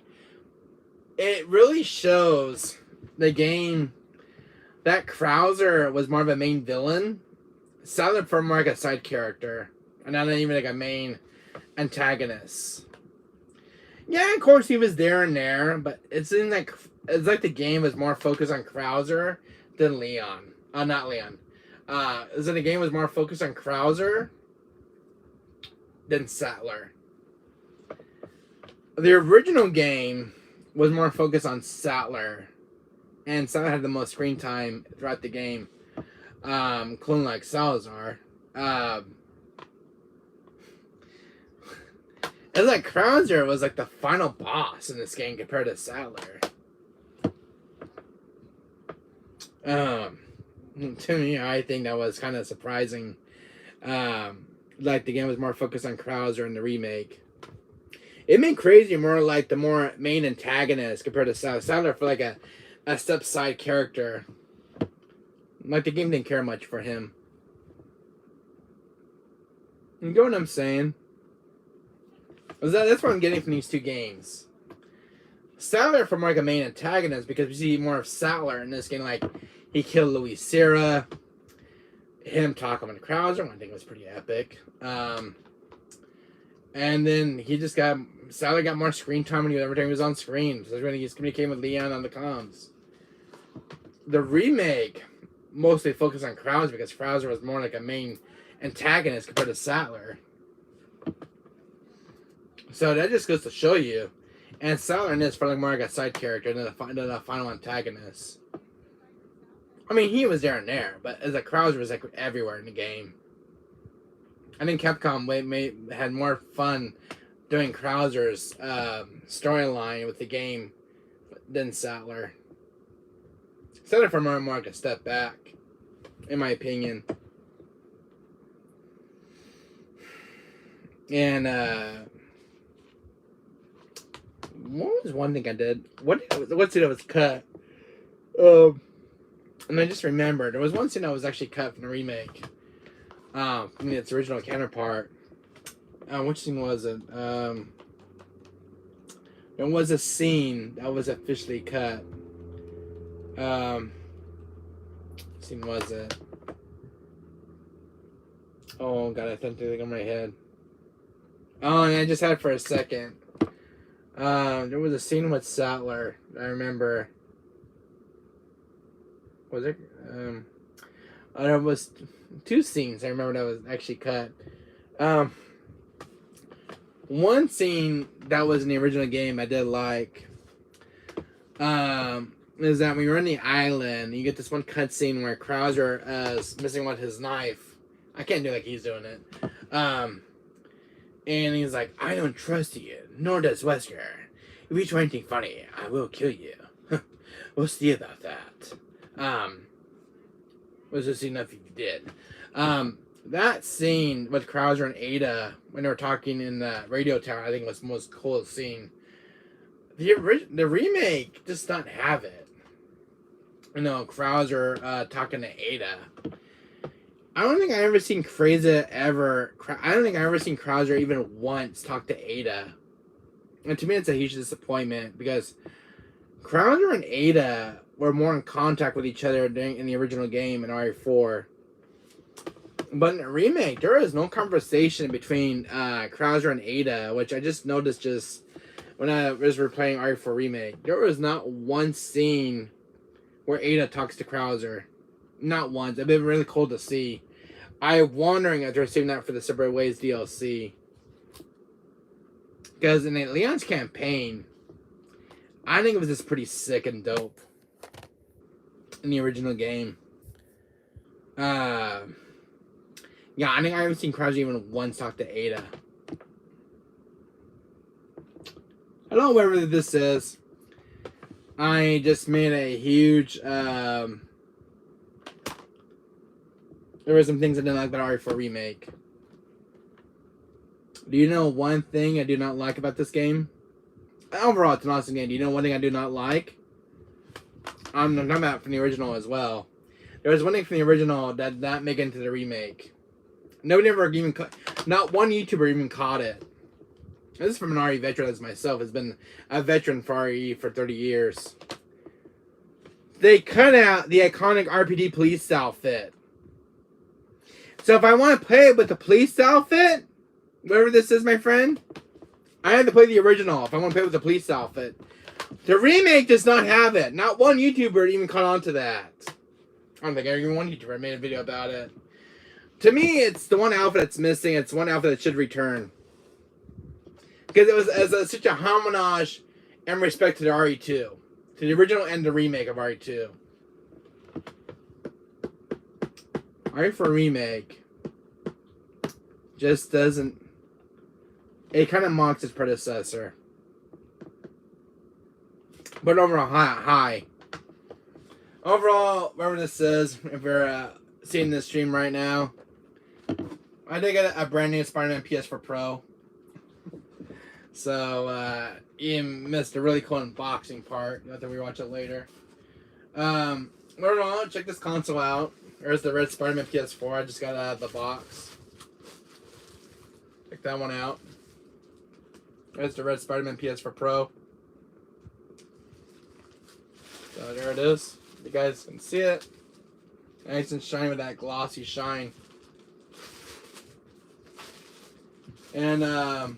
it really shows the game that Krauser was more of a main villain. Sattler for more like a side character, and not even like a main antagonist. Yeah, of course he was there and there, but it's like the game was more focused on Krauser than Leon. Not Leon. It's like the game was more focused on Krauser than Sattler. The original game was more focused on Sattler, and Sattler had the most screen time throughout the game. Clone like Salazar. It's like Krauser was like the final boss in this game compared to Sattler. To me, I think that was kind of surprising. Like the game was more focused on Krauser in the remake. It made Crazy more like the more main antagonist compared to Sattler. Sattler for like a step side character. Like the game didn't care much for him. You know what I'm saying? That's what I'm getting from these two games. Sattler for more like a main antagonist, because we see more of Sattler in this game. Like, he killed Louis Sierra. Him talking with Krauser, I think it was pretty epic. And then Sattler got more screen time every time he was on screen. So when he was communicating with Leon on the comms. The remake mostly focused on Krauser, because Krauser was more like a main antagonist compared to Sattler. So that just goes to show you. And Sattler in this for like more like a side character than a final antagonist. I mean, he was there and there, but as a Krauser was like everywhere in the game. I think Capcom had more fun doing Krauser's storyline with the game than Sattler. Sattler for more like a step back, in my opinion. And what was one thing I did? What scene that was cut? And I just remembered there was one scene that was actually cut from the remake, from its original counterpart. Which scene was it? There was a scene that was officially cut. What scene was it? Oh god, I think on my head. Oh, and I just had it for a second. There was a scene with Sattler, I remember. Was it? There was two scenes I remember that was actually cut. One scene that was in the original game I did like. Is that when you're on the island, you get this one cut scene where Krauser is missing with his knife. I can't do like he's doing it. And he's like, "I don't trust you, nor does Wesker. If you try anything funny, I will kill you. We'll see about that." Was just enough if you did. That scene with Krauser and Ada when they were talking in the radio tower, I think was the most coolest scene. The remake does not have it. You know, Krauser talking to Ada. I don't think I've ever seen Krauser even once talk to Ada. And to me, it's a huge disappointment because Krauser and Ada were more in contact with each other in the original game in RE4. But in the remake, there is no conversation between Krauser and Ada, which I just noticed just when I was replaying RE4 Remake. There was not one scene where Ada talks to Krauser. Not once. It'd been really cool to see. I'm wondering if they're saving that for the Separate Ways DLC. Because in Leon's campaign, I think it was just pretty sick and dope in the original game. Yeah, I think I haven't seen Krauser even once talk to Ada. Hello, whoever this is. I just made a huge, there were some things I didn't like about RE4 Remake. Do you know one thing I do not like about this game? Overall, it's an awesome game. Do you know one thing I do not like? I'm talking about from the original as well. There was one thing from the original that did not make it into the remake. Nobody ever even not one YouTuber even caught it. This is from an RE veteran as myself. Has been a veteran for RE for 30 years. They cut out the iconic RPD police outfit. So if I want to play it with the police outfit, whatever this is, my friend, I have to play the original if I want to play with the police outfit. The remake does not have it. Not one YouTuber even caught on to that. I don't think even one YouTuber made a video about it. To me, it's the one outfit that's missing. It's one outfit that should return. Because it was such a homage and respect to the RE2. To the original and the remake of RE2. RE4 Remake just doesn't... It kind of mocks its predecessor. But overall, hi. Overall, whatever this is, if you're seeing this stream right now, I did get a brand new Spider-Man ps4 Pro. So, you missed a really cool unboxing part. You have to rewatch it later. Overall, check this console out. There's the red Spider-Man ps4. I just got out of the box. Check that one out. There's the red Spider-Man ps4 Pro. So there it is. You guys can see it. Nice and shiny with that glossy shine. And and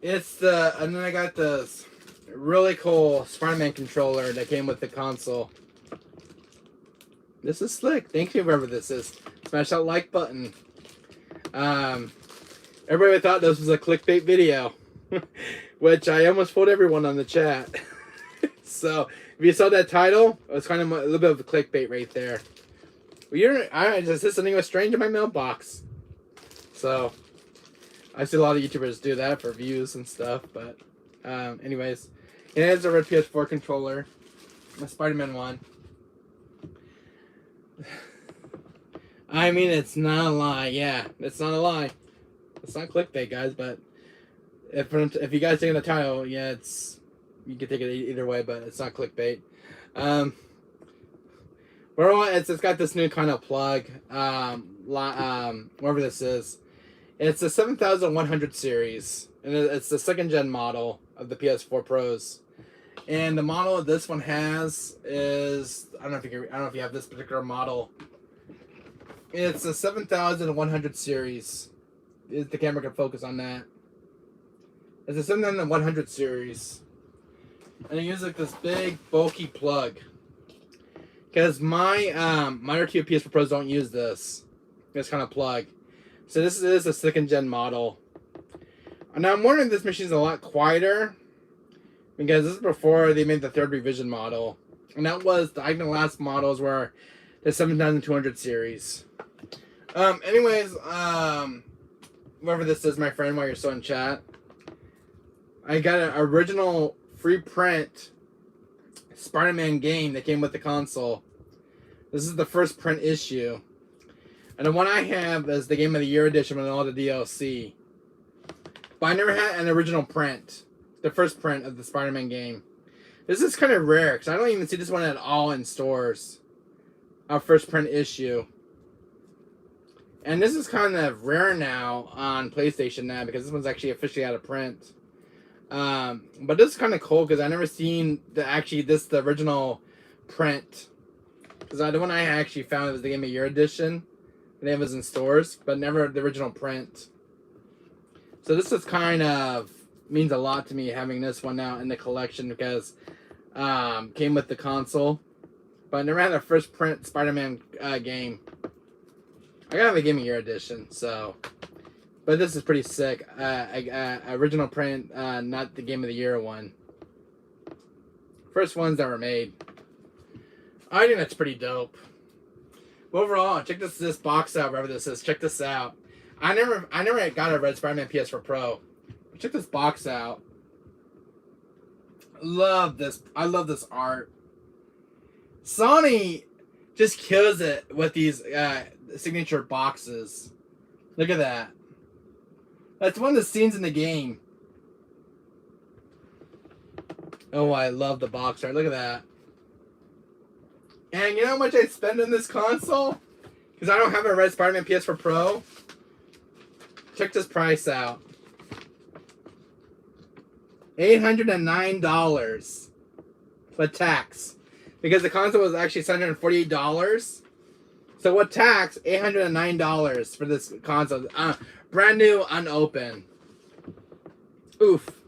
then I got this really cool Spider-Man controller that came with the console. This is slick. Thank you, whoever this is. Smash that like button. Everybody thought this was a clickbait video, which I almost fooled everyone on the chat. So if you saw that title, it was kind of a little bit of a clickbait right there. I just said something was strange in my mailbox. So I see a lot of YouTubers do that for views and stuff. But anyways, it is a red PS4 controller, a Spider-Man one. I mean, it's not a lie. Yeah, it's not a lie. It's not clickbait, guys. But if you guys take the title, yeah, you can take it either way, but it's not clickbait. It's got this new kind of plug. Whatever this is, it's the 7100 series, and it's the second gen model of the PS4 Pros. And the model this one has is I don't know if you have this particular model. It's a 7100 series. If the camera can focus on that. It's a 7100 series. And I use like this big bulky plug. Because my other two PS4 Pros don't use this kind of plug. So this is a second gen model. And I'm wondering if this machine's a lot quieter. Because this is before they made the third revision model. And that was, I think the last models were the 7200 series. Anyways, whoever this is, my friend, while you're still in chat, I got an original free print Spider-Man game that came with the console. This is the first print issue. And the one I have is the Game of the Year edition with all the DLC. But I never had an original print. The first print of the Spider-Man game. This is kind of rare, because I don't even see this one at all in stores. Our first print issue. And this is kind of rare now on PlayStation now, because this one's actually officially out of print. But this is kind of cool, because I never seen the original print. Because the one I actually found was the Game of the Year edition. And it was in stores, but never the original print. So this is kind of means a lot to me having this one now in the collection, because came with the console. But I never had a first print Spider-Man game. I got the Game of the Year edition, so. But this is pretty sick. Original print, not the Game of the Year one. First ones that were made. I think that's pretty dope. Overall, check this box out, wherever this is. Check this out. I never got a red Spider-Man PS4 Pro. Check this box out. Love this. I love this art. Sony just kills it with these signature boxes. Look at that. That's one of the scenes in the game. Oh, I love the box art. Look at that. And you know how much I spend on this console? Because I don't have a red Spider-Man PS4 Pro. Check this price out. $809 with tax. Because the console was actually $748. So with tax, $809 for this console. Brand new, unopened. Oof.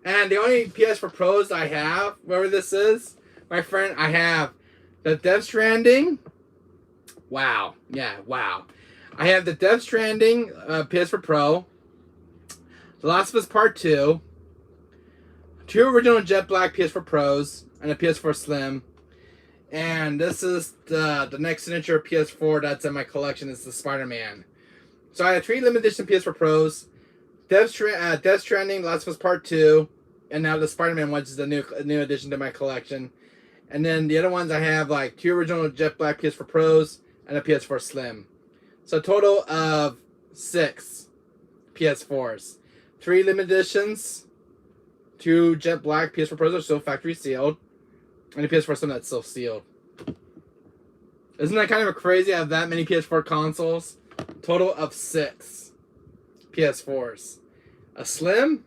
And the only PS4 Pros I have, wherever this is, my friend, I have the Death Stranding. Wow. Yeah, wow. I have the Death Stranding PS4 Pro. The Last of Us Part 2. 2 original Jet Black PS4 Pros. And a PS4 Slim. And this is the next signature PS4 that's in my collection. Is the Spider-Man. So I have 3 limited edition PS4 Pros. Death Stranding, Last of Us Part 2. And now the Spider-Man one, which is the new addition to my collection. And then the other ones I have like 2 original Jet Black PS4 Pros and a PS4 Slim. So a total of 6 PS4s. 3 limited editions. 2 Jet Black PS4 Pros are still factory sealed. And a PS4 Slim that's still sealed. Isn't that kind of crazy? I have that many PS4 consoles. Total of 6 PS4s. A Slim.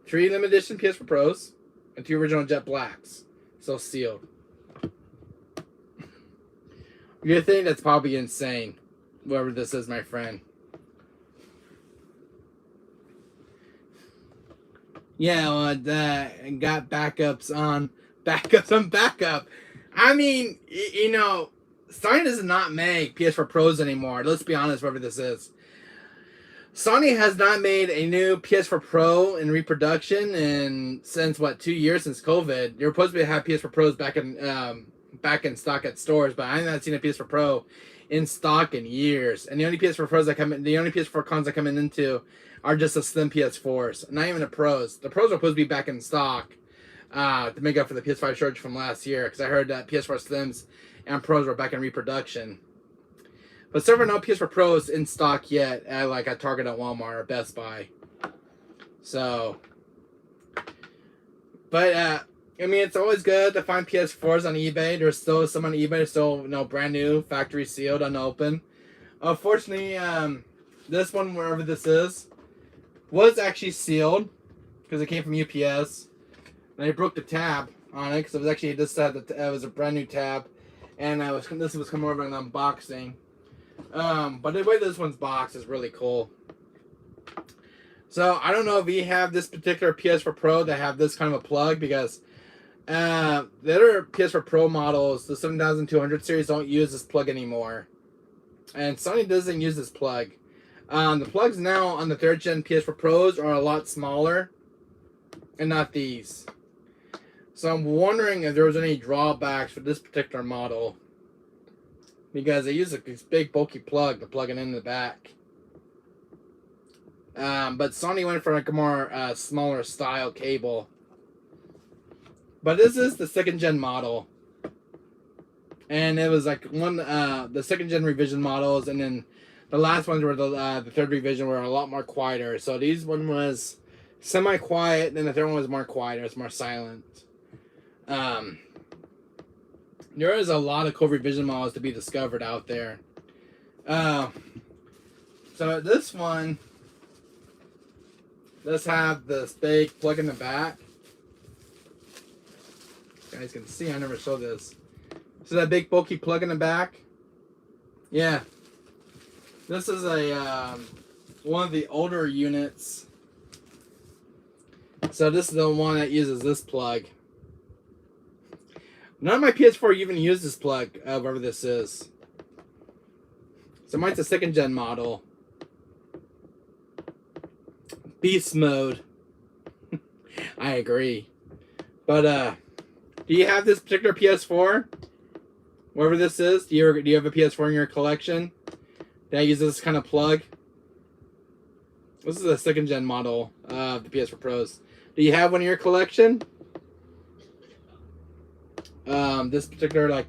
3 limited edition PS4 Pros. And 2 original Jet Blacks. Still sealed. You think that's probably insane. Whoever this is, my friend. Yeah, well, got backups on backup. I mean, you know, Sony does not make PS4 Pros anymore. Let's be honest, whoever this is. Sony has not made a new PS4 Pro in reproduction since what, 2 years since COVID. You're supposed to have PS4 Pros back in stock at stores, but I have not seen a PS4 Pro in stock in years. And the only PS4 Pros that the only PS4 cons that come into are just the slim PS4s, not even the Pros. The Pros are supposed to be back in stock to make up for the PS5 shortage from last year, because I heard that PS4 Slims and Pros were back in reproduction. But so far, no PS4 Pros in stock yet at Target, at Walmart, or Best Buy. So, but I mean, it's always good to find PS4s on eBay. There's still some on eBay, still brand new, factory sealed, unopened. Unfortunately, this one, wherever this is, was actually sealed because it came from UPS. And I broke the tab on it because it was actually it was a brand new tab, and this was coming over an unboxing. But the way this one's boxed is really cool. So I don't know if we have this particular PS4 Pro that have this kind of a plug, because the other PS4 Pro models, the 7200 series, don't use this plug anymore. And Sony doesn't use this plug. The plugs now on the 3rd gen PS4 Pros are a lot smaller, and not these. So I'm wondering if there was any drawbacks for this particular model, because they use this big bulky plug to plug it in the back. But Sony went for like a more smaller style cable. But this is the 2nd gen model. And it was like the 2nd gen revision models, and then the last ones were the 3rd revision were a lot more quieter. So these one was semi-quiet, and then the 3rd one was more quieter. It's more silent. There is a lot of cool revision models to be discovered out there. So this one does have this big plug in the back. You guys can see, I never showed this. So that big bulky plug in the back. Yeah. This is a one of the older units. So this is the one that uses this plug. None of my PS4 even use this plug, whatever this is. So mine's a 2nd gen model. Beast mode. I agree. But do you have this particular PS4? Whatever this is, do you have a PS4 in your collection that uses this kind of plug? This is a 2nd gen model of the PS4 Pros. Do you have one in your collection? This particular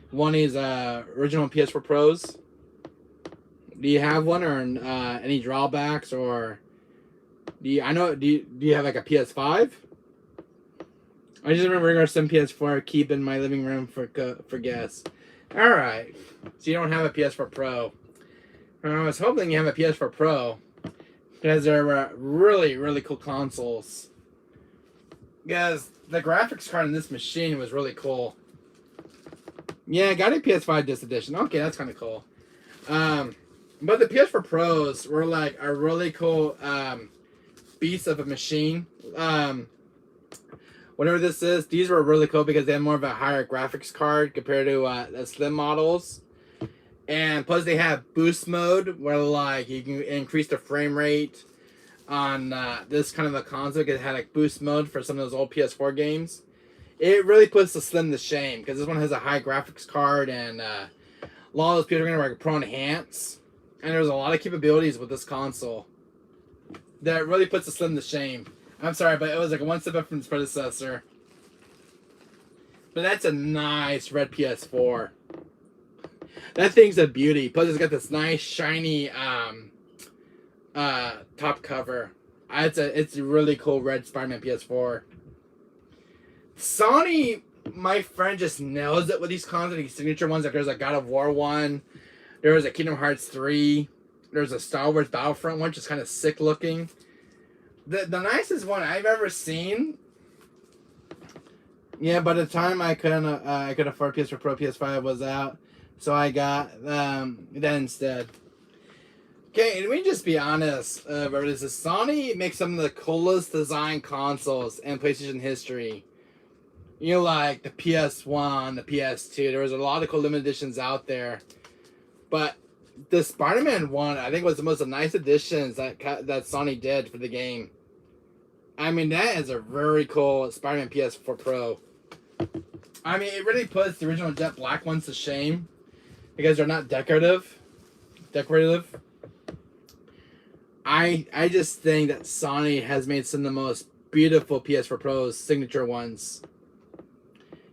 one is original PS4 Pros. Do you have one, or any drawbacks, or do you have like a PS5? I just remember bringing some PS4 keep in my living room for guests. All right, so you don't have a PS4 Pro. I was hoping you have a PS4 Pro because they're really, really cool consoles. Because the graphics card in this machine was really cool. Yeah, I got a PS5 disc edition. Okay, that's kind of cool. But the PS4 Pros were like a really cool beast of a machine. Whatever this is, these were really cool because they had more of a higher graphics card compared to the slim models. And plus they have boost mode where like you can increase the frame rate on this kind of a console because it had like boost mode for some of those old PS4 games. It really puts the slim to shame because this one has a high graphics card, and a lot of those people are going to like pro enhance. And there's a lot of capabilities with this console that really puts the slim to shame. I'm sorry, but it was like one step up from its predecessor. But that's a nice red PS4. That thing's a beauty. Plus, it's got this nice shiny top cover. It's a really cool red Spider-Man PS4. Sony, my friend, just nails it with these consoles, these signature ones. Like there's a God of War one, there was a Kingdom Hearts 3, there's a Star Wars Battlefront one, just kind of sick looking. The nicest one I've ever seen. Yeah, by the time I could afford PS4 Pro, PS5 was out, so I got that instead. Okay, let me just be honest. Sony makes some of the coolest design consoles in PlayStation history. You know, like the PS1, the PS2. There was a lot of cool limited editions out there, but the Spider-Man one, I think, was the most nice additions that Sony did for the game. I mean, that is a very cool Spider-Man PS4 Pro. I mean, it really puts the original Jet Black ones to shame because they're not decorative. I just think that Sony has made some of the most beautiful PS4 Pros, signature ones.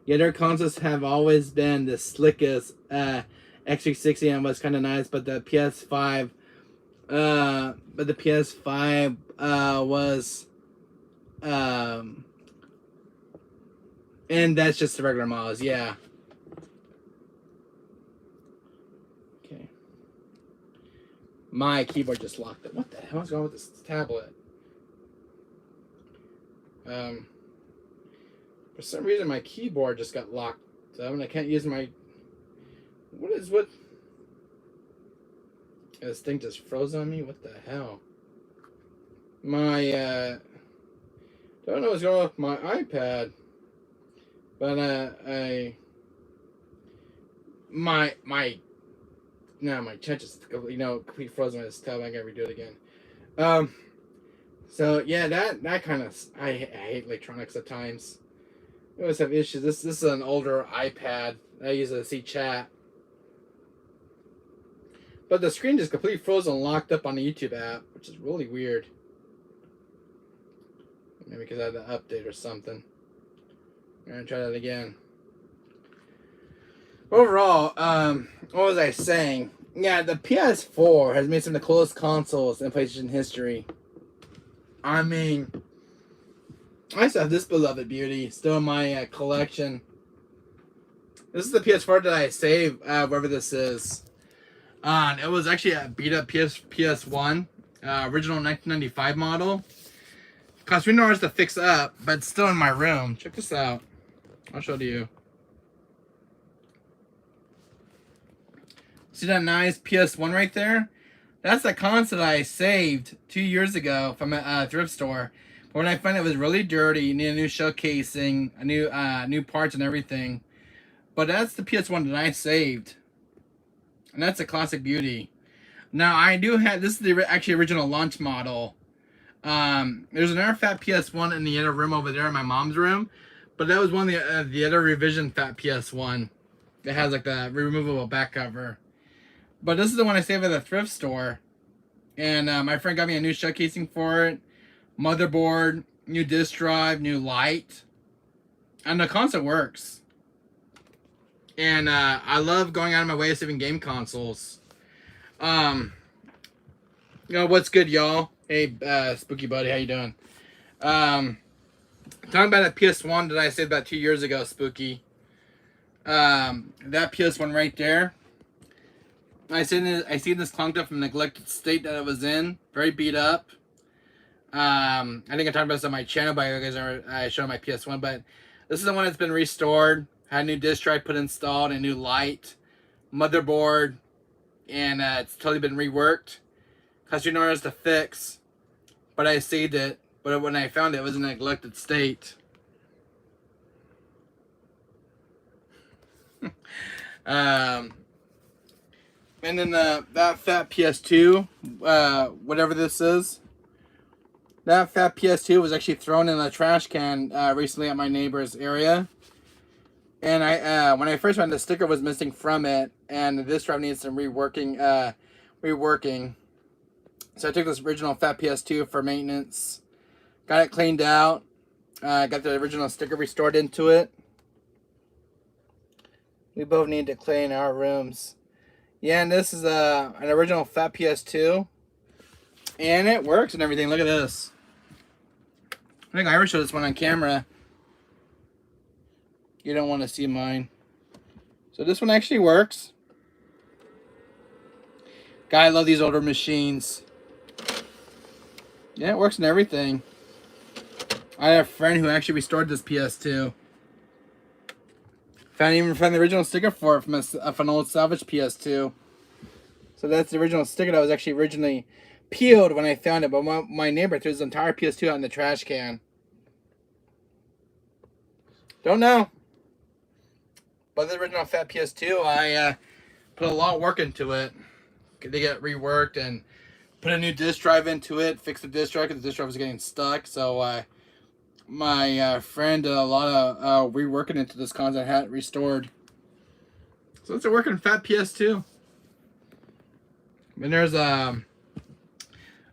Yeah, their consoles have always been the slickest. X360 and was kind of nice, but the PS5, was, and that's just the regular models, yeah. Okay. My keyboard just locked up. What the hell is going with this tablet? For some reason, my keyboard just got locked up, and I can't use my. What? This thing just froze on me? What the hell? My, don't know what's going on with my iPad. But, my chat just, complete frozen on this tab. I gotta redo it again. So, yeah, that kind of, I hate electronics at times. I always have issues. This is an older iPad I use to see chat. But the screen just completely frozen and locked up on the YouTube app, which is really weird. Maybe because I had to update or something. I'm gonna try that again. Overall, what was I saying? Yeah, the PS4 has made some of the coolest consoles in PlayStation history. I mean, I still have this beloved beauty still in my collection. This is the PS4 that I saved, wherever this is. It was actually a beat up PS1, original 1995 model. Cost $3 to fix up, but it's still in my room. Check this out. I'll show it to you. See that nice PS1 right there? That's the console I saved 2 years ago from a thrift store. But when I found it was really dirty, needed a new shell casing, a new parts and everything. But that's the PS1 that I saved. And that's a classic beauty. Now I do have, this is the actually original launch model. There's another fat PS1 in the other room over there in my mom's room. But that was one of the other revision fat PS1. That has like the removable back cover. But this is the one I saved at the thrift store. And my friend got me a new shell casing for it. Motherboard, new disk drive, new light. And the console works. And I love going out of my way of saving game consoles. You know, what's good, y'all? Hey, Spooky Buddy, how you doing? Talking about a PS1 that I saved about 2 years ago, Spooky. That PS1 right there. I see this clunked up from the neglected state that it was in. Very beat up. I think I talked about this on my channel, but you guys I showed my PS1. But this is the one that's been restored. Had a new disk drive put installed, a new light, motherboard, and it's totally been reworked. Cost $2 to fix, but I saved it. But when I found it, it was in a neglected state. And then that fat PS2, whatever this is, that fat PS2 was actually thrown in a trash can recently at my neighbor's area. And when I first found the sticker was missing from it, and this drive needs some reworking. So I took this original fat PS2 for maintenance, got it cleaned out, got the original sticker restored into it. We both need to clean our rooms. Yeah, and this is an original fat PS2, and it works and everything. Look at this. I think I ever showed this one on camera. You don't want to see mine. So this one actually works. God, I love these older machines. Yeah, it works and everything. I had a friend who actually restored this PS2. Found the original sticker for it from an old salvage PS2. So that's the original sticker that was actually originally peeled when I found it. But my neighbor threw his entire PS2 out in the trash can. Don't know. But the original fat PS2, I put a lot of work into it. They get reworked and put a new disk drive into it. Fixed the disk drive because the disk drive was getting stuck. So my friend did a lot of reworking into this console and had it restored. So it's a working fat PS2. And there's another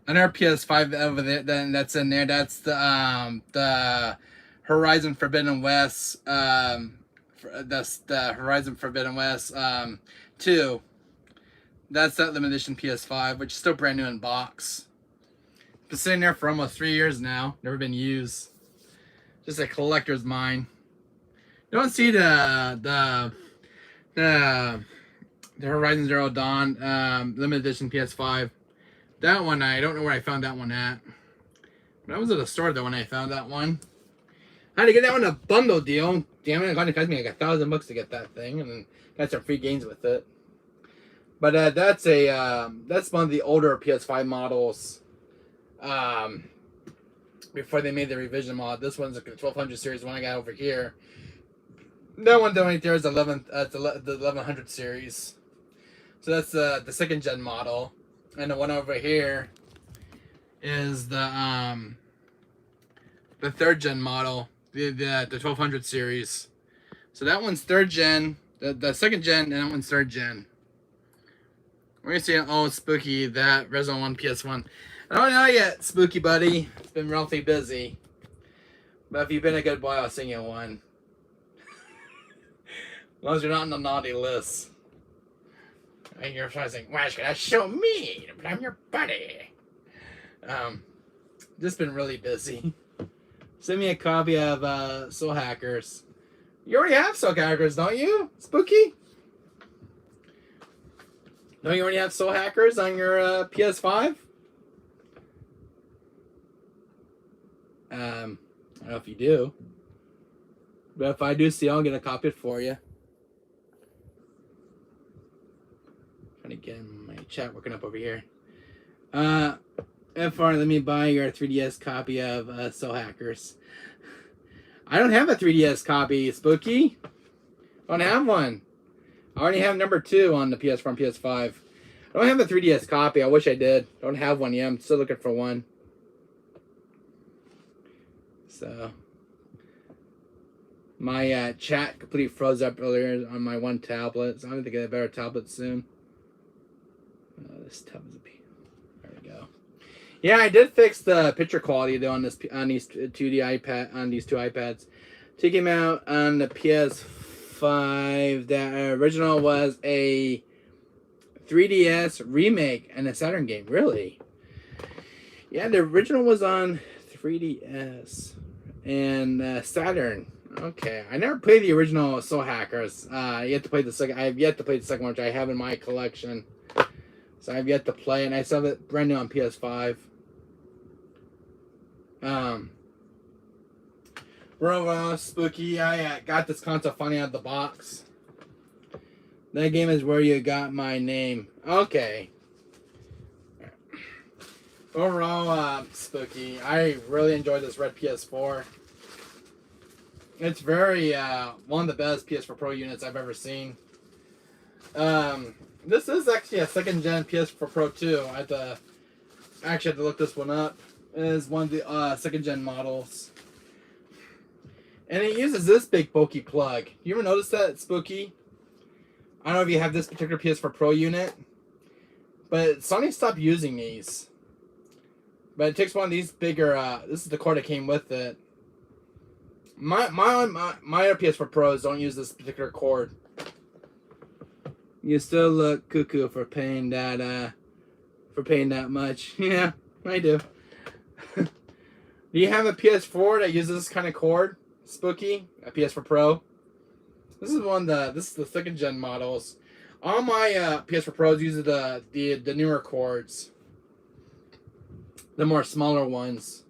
PS5 over there that's in there. That's the Horizon Forbidden West. That's the Horizon Forbidden West 2. That's that limited edition PS5, which is still brand new in box. Been sitting there for almost 3 years now. Never been used. Just a collector's mine. You don't see the Horizon Zero Dawn limited edition PS5. That one, I don't know where I found that one at. But I was at a store though when I found that one. I had to get that one a bundle deal. Damn it, it cost me like $1,000 to get that thing, and got some free games with it. But that's one of the older PS5 models. Before they made the revision mod. This one's like the 1200 series one I got over here. That one down right there is the 1100 series. So that's the second gen model, and the one over here is the third gen model, the 1200 series. So that one's third gen, the second gen, and that one's third gen. We're gonna see an old Spooky that Resident 1 PS1. I don't know yet, Spooky Buddy. It's been relatively busy. But if you've been a good boy, I'll sing you one. long as you're not on the naughty list. And you're trying to think, why should I show me? But I'm your buddy. Just been really busy. Send me a copy of Soul Hackers. You already have Soul Hackers, don't you? Spooky? Don't you already have Soul Hackers on your PS5? I don't know if you do. But if I do see, I'll get a copy for you. Trying to get my chat working up over here. F4, let me buy your 3DS copy of Soul Hackers. I don't have a 3DS copy, Spooky. I don't have one. I already have number 2 on the PS4 and PS5. I don't have a 3DS copy. I wish I did. Don't have one yet. I'm still looking for one. So, my chat completely froze up earlier on my one tablet. So I'm going to get a better tablet soon. This tab is a P. There we go. Yeah, I did fix the picture quality though on these two iPads. Took him out on the PS5. The original was a 3DS remake and a Saturn game. Really? Yeah, the original was on 3DS and Saturn. Okay, I never played the original Soul Hackers. You have to play the second. I have yet to play the second one, which I have in my collection. So I've yet to play, and I still have it brand new on PS5. Bro, Spooky, I got this console funny out of the box. That game is where you got my name. Okay. Overall, Spooky, I really enjoyed this red PS4. It's very, one of the best PS4 Pro units I've ever seen. This is actually a second-gen PS4 Pro 2. I actually had to look this one up. It is one of the second-gen models. And it uses this big bulky plug. You ever notice that, Spooky? I don't know if you have this particular PS4 Pro unit, but Sony stopped using these. But it takes one of these bigger, this is the cord that came with it. My other PS4 Pros don't use this particular cord. You still look cuckoo for paying that much. Yeah, I do. Do you have a PS4 that uses this kind of cord, Spooky? A PS4 Pro? This is the second gen models. All my PS4 Pros use the newer cords. The more smaller ones.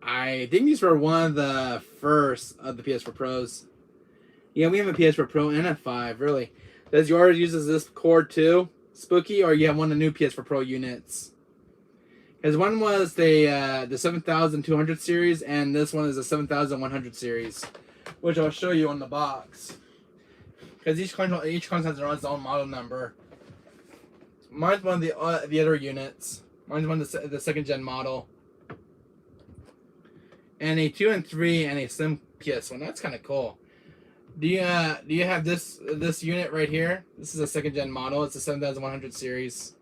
I think these were one of the first of the PS4 Pros. Yeah, we have a PS4 Pro and a 5, really. Does yours uses this cord too, Spooky, or you have one of the new PS4 Pro units? Because one was the 7200 series, and this one is the 7100 series, which I'll show you on the box. Because each console has their own model number. Mine's one of the other units. Mine's one of the second gen model. And a 2 and 3 and a Slim PS1. That's kind of cool. Do you have this unit right here? This is a second gen model. It's a 7100 series.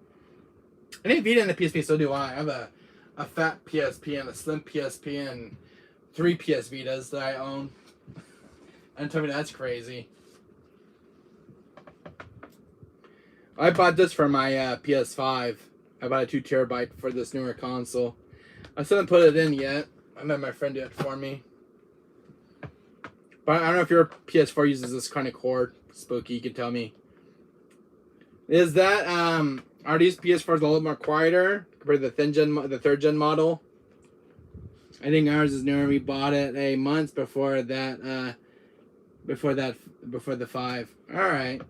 And a Vita and a PSP, so do I. I have a fat PSP and a slim PSP and 3 PS Vitas that I own. And tell me that's crazy. I bought this for my PS5. I bought a 2 terabyte for this newer console. I still haven't put it in yet. I made my friend do it for me. But I don't know if your PS4 uses this kind of cord, Spooky. You can tell me. Is that are these PS4s a little more quieter compared to the third gen model? I think ours is newer. We bought it a month before that. Before the 5. All right.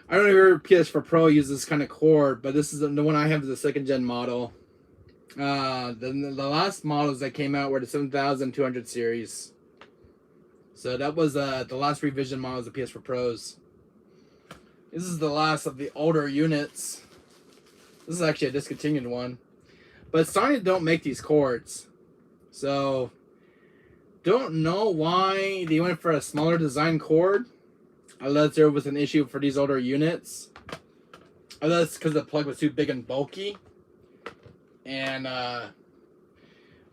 I don't know if your PS4 Pro uses this kind of cord, but this is the one I have is the second gen model. The last models that came out were the 7200 series. So that was the last revision models of PS4 Pros. This is the last of the older units. This is actually a discontinued one. But Sony don't make these cords. So, don't know why they went for a smaller design cord. Unless there was an issue for these older units. Unless because the plug was too big and bulky. And,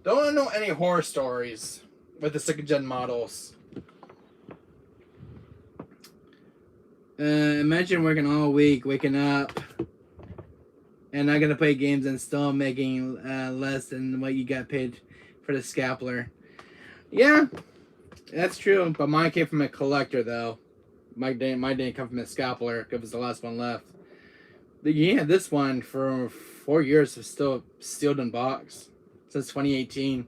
don't know any horror stories with the second gen models. Imagine working all week, waking up, and not gonna play games and still making less than what you got paid for the scalper. Yeah, that's true. But mine came from a collector though. My didn't come from a scalper. It was the last one left. But yeah, this one for 4 years is still sealed in box since 2018.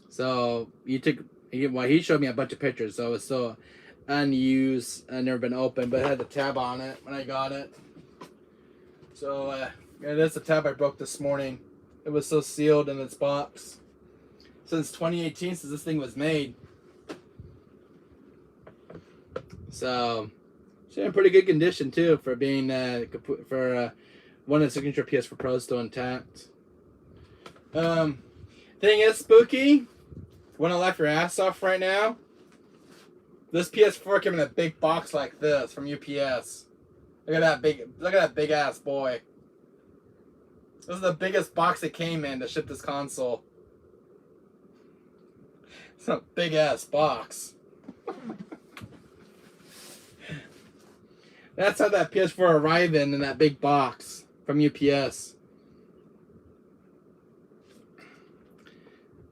So he showed me a bunch of pictures. So it's still unused and never been opened, but it had the tab on it when I got it. So yeah, that's the tab I broke this morning. It was still sealed in its box since 2018, since this thing was made. So it's in pretty good condition too for being one of the signature ps4 Pros still intact. Thing is, Spooky, want to laugh your ass off right now? This PS4 came in a big box like this from UPS. Look at that big ass boy. This is the biggest box it came in to ship this console. It's a big ass box. That's how that PS4 arrived in that big box from UPS.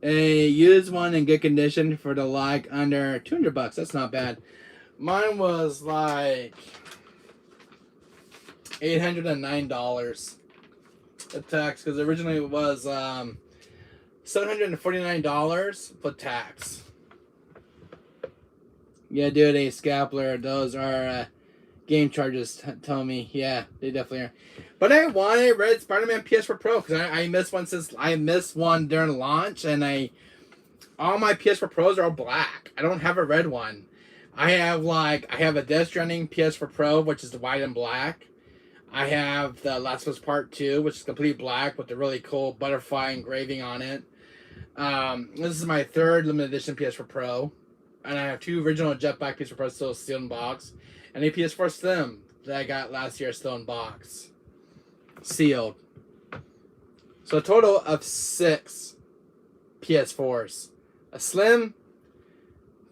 A used one in good condition for the like under $200. That's not bad. Mine was like $809. The tax, because originally it was $749 plus tax. Yeah, dude, a scalper. Those are game charges. Tell me, yeah, they definitely are. But I wanted Red Spider-Man PS4 Pro because I missed one since I missed one during launch, and all my PS4 Pros are all black. I don't have a red one. I have a Death Stranding PS4 Pro, which is the white and black. I have the Last of Us Part 2, which is complete black with the really cool butterfly engraving on it. This is my third limited edition PS4 Pro. And I have two original Jetpack PS4 Pros still sealed in box. And a PS4 Slim that I got last year still in box. Sealed. So a total of 6 PS4s. A Slim,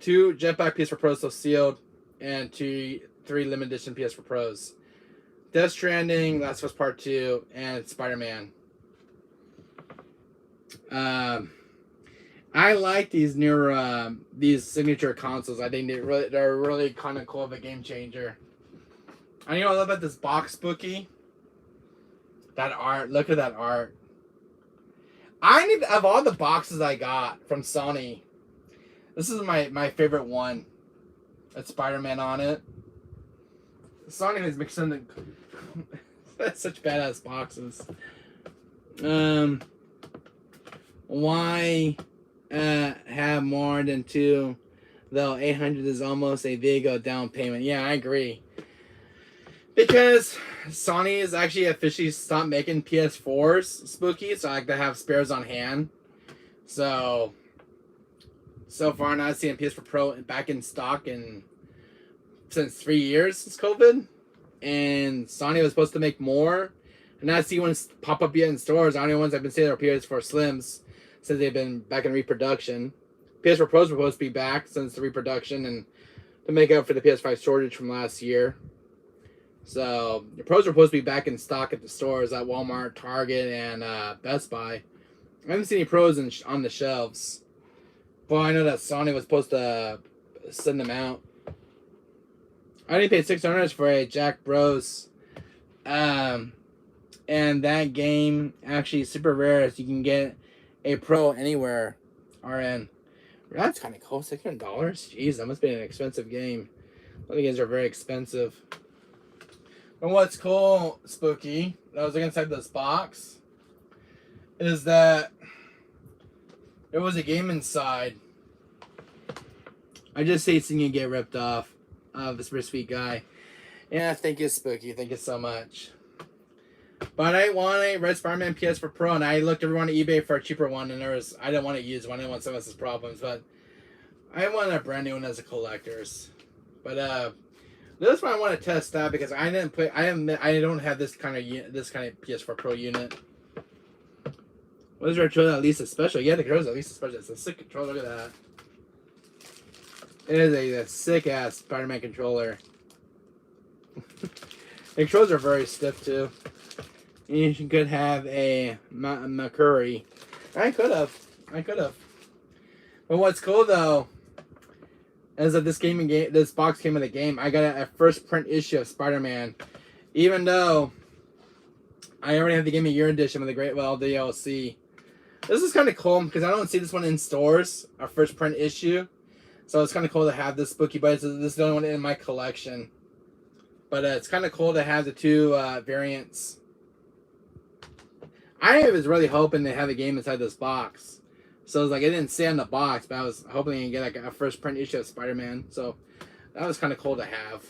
2 Jetpack PS4 Pros still sealed, and 3 limited edition PS4 Pros. Death Stranding, Last of Us Part 2, and Spider-Man. I like these newer, these signature consoles. I think they're really kind of cool of a game changer. And you know what I love about this box, Spooky? That art. Look at that art. Of all the boxes I got from Sony, this is my favorite one. That's Spider-Man on it. Sony has mixed in that's such badass boxes. Why have more than 2 though? 800 is almost a Vigo down payment. Yeah, I agree. Because Sony has actually officially stopped making PS4s, Spooky, so I like to have spares on hand. So far, I'm not seeing PS4 Pro back in stock since 3 years since COVID. And Sony was supposed to make more. And I see ones pop up yet in stores. The only ones I've been seeing are PS4 Slims since they've been back in reproduction. PS4 Pros were supposed to be back since the reproduction and to make up for the PS5 shortage from last year. So the Pros are supposed to be back in stock at the stores at Walmart, Target, and Best Buy. I haven't seen any Pros on the shelves. But I know that Sony was supposed to send them out. I only paid $600 for a Jack Bros. And that game actually is super rare, as you can get a Pro anywhere. RN. That's kind of cool. $600. Jeez, that must be an expensive game. A lot of games are very expensive. And what's cool, Spooky, that was inside this box, is that there was a game inside. I just hate seeing you get ripped off. This pretty sweet guy. Yeah, thank you, Spooky. Thank you so much. But I want a Red Spider-Man PS4 Pro, and I looked everyone on eBay for a cheaper one, and I didn't want to use one. I didn't want someone else's problems, but I want a brand new one as a collector's. But this one I want to test out because I don't have this kind of PS4 Pro unit. What is our controller at least a special? Yeah, the controller's at least a special. It's a sick controller. Look at that. It is a sick ass Spider-Man controller. The controls are very stiff too. You could have a McCurry. I could have. But what's cool though is that this box came with a game. I got a first print issue of Spider-Man, even though I already have the Game of the Year edition with the Great Well DLC. This is kind of cool because I don't see this one in stores, a first print issue. So it's kind of cool to have this Spooky, but this is the only one in my collection. But it's kind of cool to have the two variants. I was really hoping to have the game inside this box. So it's like, it didn't say on the box, but I was hoping to get like a first print issue of Spider-Man. So that was kind of cool to have.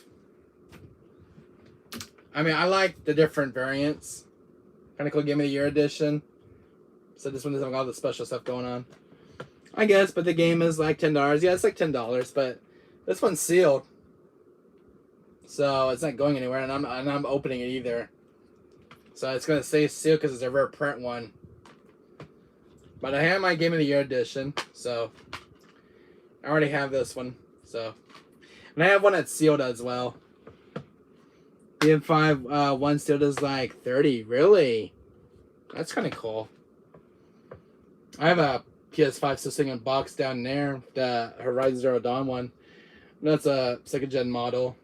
I mean, I like the different variants. Kind of cool Game of the Year edition. So this one doesn't have all the special stuff going on, I guess. But the game is like $10. Yeah, it's like $10. But this one's sealed, so it's not going anywhere, and I'm opening it either. So it's gonna stay sealed because it's a rare print one. But I have my Game of the Year edition, so I already have this one. So, and I have one that's sealed as well. ps4 one sealed is like $30. Really? That's kind of cool. I have a PS5 still sitting in box down there, the Horizon Zero Dawn one. That's a second gen model.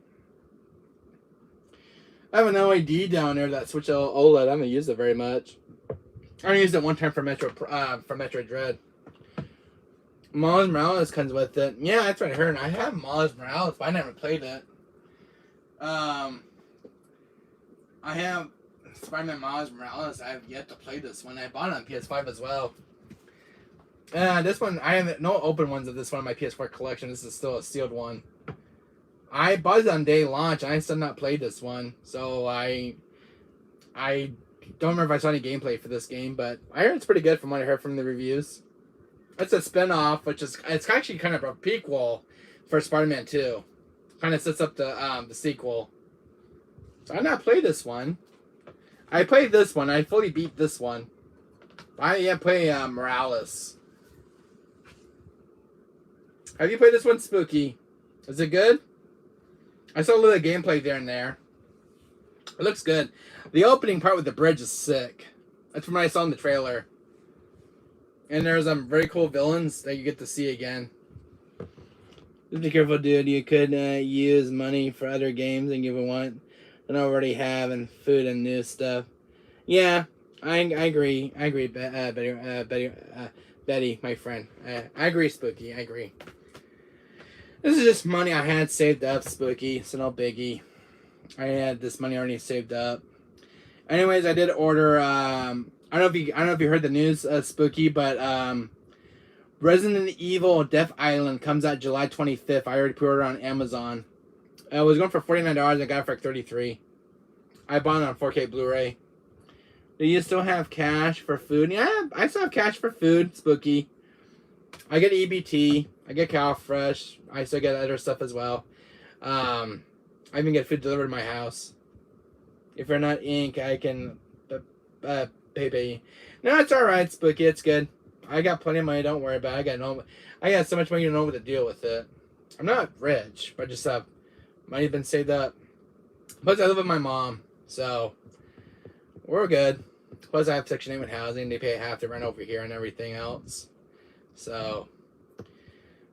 I have an LED down there that switch OLED. I haven't used it very much. I only used it one time for Metroid Dread. Miles Morales comes with it. Yeah, that's what I heard. I have Miles Morales, but I never played it. I have Spider-Man Miles Morales. I have yet to play this one. I bought it on PS5 as well. This one, I have no open ones of this one in my PS4 collection. This is still a sealed one. I bought it on day launch, and I still not played this one. So I don't remember if I saw any gameplay for this game, but I heard it's pretty good from what I heard from the reviews. It's a spin-off, it's actually kind of a prequel for Spider-Man 2. Kind of sets up the sequel. So I not played this one. I played this one. I fully beat this one. I didn't play Morales. Have you played this one, Spooky? Is it good? I saw a little gameplay there and there. It looks good. The opening part with the bridge is sick. That's from what I saw in the trailer. And there's some very cool villains that you get to see again. Just be careful, dude. You could use money for other games and give it one and already have, and food and new stuff. Yeah, I agree. I agree, Betty, my friend. I agree, Spooky. I agree. This is just money I had saved up, Spooky. It's no biggie. I had this money already saved up. Anyways, I did order. I don't know if you heard the news, Spooky, but Resident Evil Death Island comes out July 25th. I already pre-ordered on Amazon. It was going for $49. I got it for like $33. I bought it on 4K Blu-ray. Do you still have cash for food? Yeah, I still have cash for food, Spooky. I get EBT. I get Cow Fresh. I still get other stuff as well. I even get food delivered to my house. If you're not Inc., I can pay. No, it's alright, Spooky. It's good. I got plenty of money. Don't worry about it. I got so much money to know what to deal with it. I'm not rich, but just have money been saved up. Plus, I live with my mom, so we're good. Plus, I have Section 8 housing. They pay half the rent over here and everything else. So,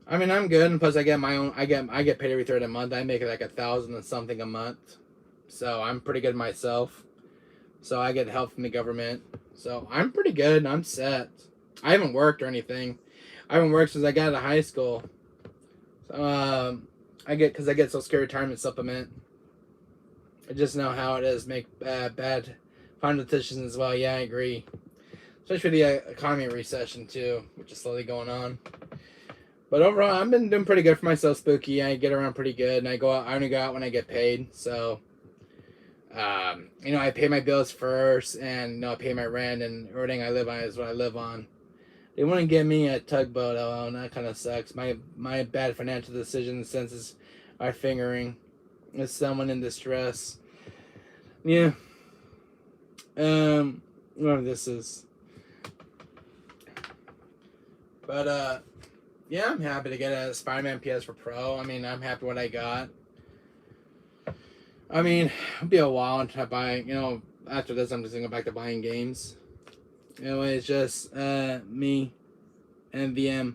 I mean, I'm good. And plus, I get my own. I get paid every third of the month. I make it like $1,000 and something a month. So I'm pretty good myself. So I get help from the government. So I'm pretty good. I'm set. I haven't worked or anything. I haven't worked since I got out of high school. So I get Social Security retirement supplement. I just know how it is. Make bad final decisions as well. Yeah, I agree. Especially the economy recession too, which is slowly going on. But overall, I've been doing pretty good for myself, Spooky. I get around pretty good, and I only go out when I get paid. So, I pay my bills first, and I pay my rent, and everything I live on is what I live on. They want to give me a tugboat. Oh, and that kind of sucks. My bad financial decision senses are fingering as someone in distress. Yeah. Whatever this is. But, yeah, I'm happy to get a Spider-Man PS4 Pro. I mean, I'm happy what I got. I mean, it'll be a while until I buy. After this, I'm just gonna go back to buying games. Anyway, it's just me and VM.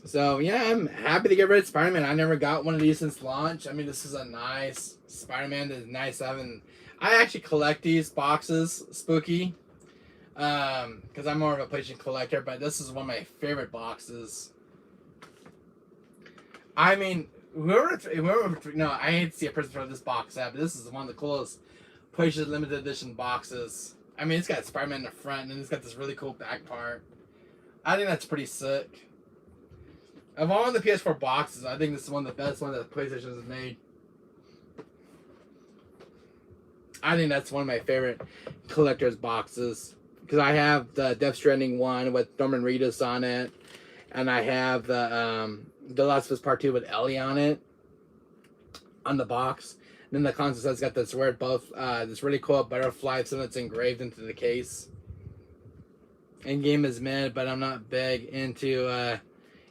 So yeah, I'm happy to get rid of Spider-Man. I never got one of these since launch. I mean, this is a nice Spider-Man. It's nice having. I actually collect these boxes, Spooky, because I'm more of a PlayStation collector. But this is one of my favorite boxes. I mean, no, I hate to see a person throw this box out, but this is one of the coolest PlayStation limited edition boxes. I mean, it's got Spider-Man in the front, and it's got this really cool back part. I think that's pretty sick. Of all the PS4 boxes, I think this is one of the best ones that PlayStation has made. I think that's one of my favorite collector's boxes. Because I have the Death Stranding one with Norman Reedus on it. And I have the Last of Us Part 2 with Ellie on it. On the box. And then the console has got this weird this really cool butterfly, something that's engraved into the case. And game is mid, but I'm not big into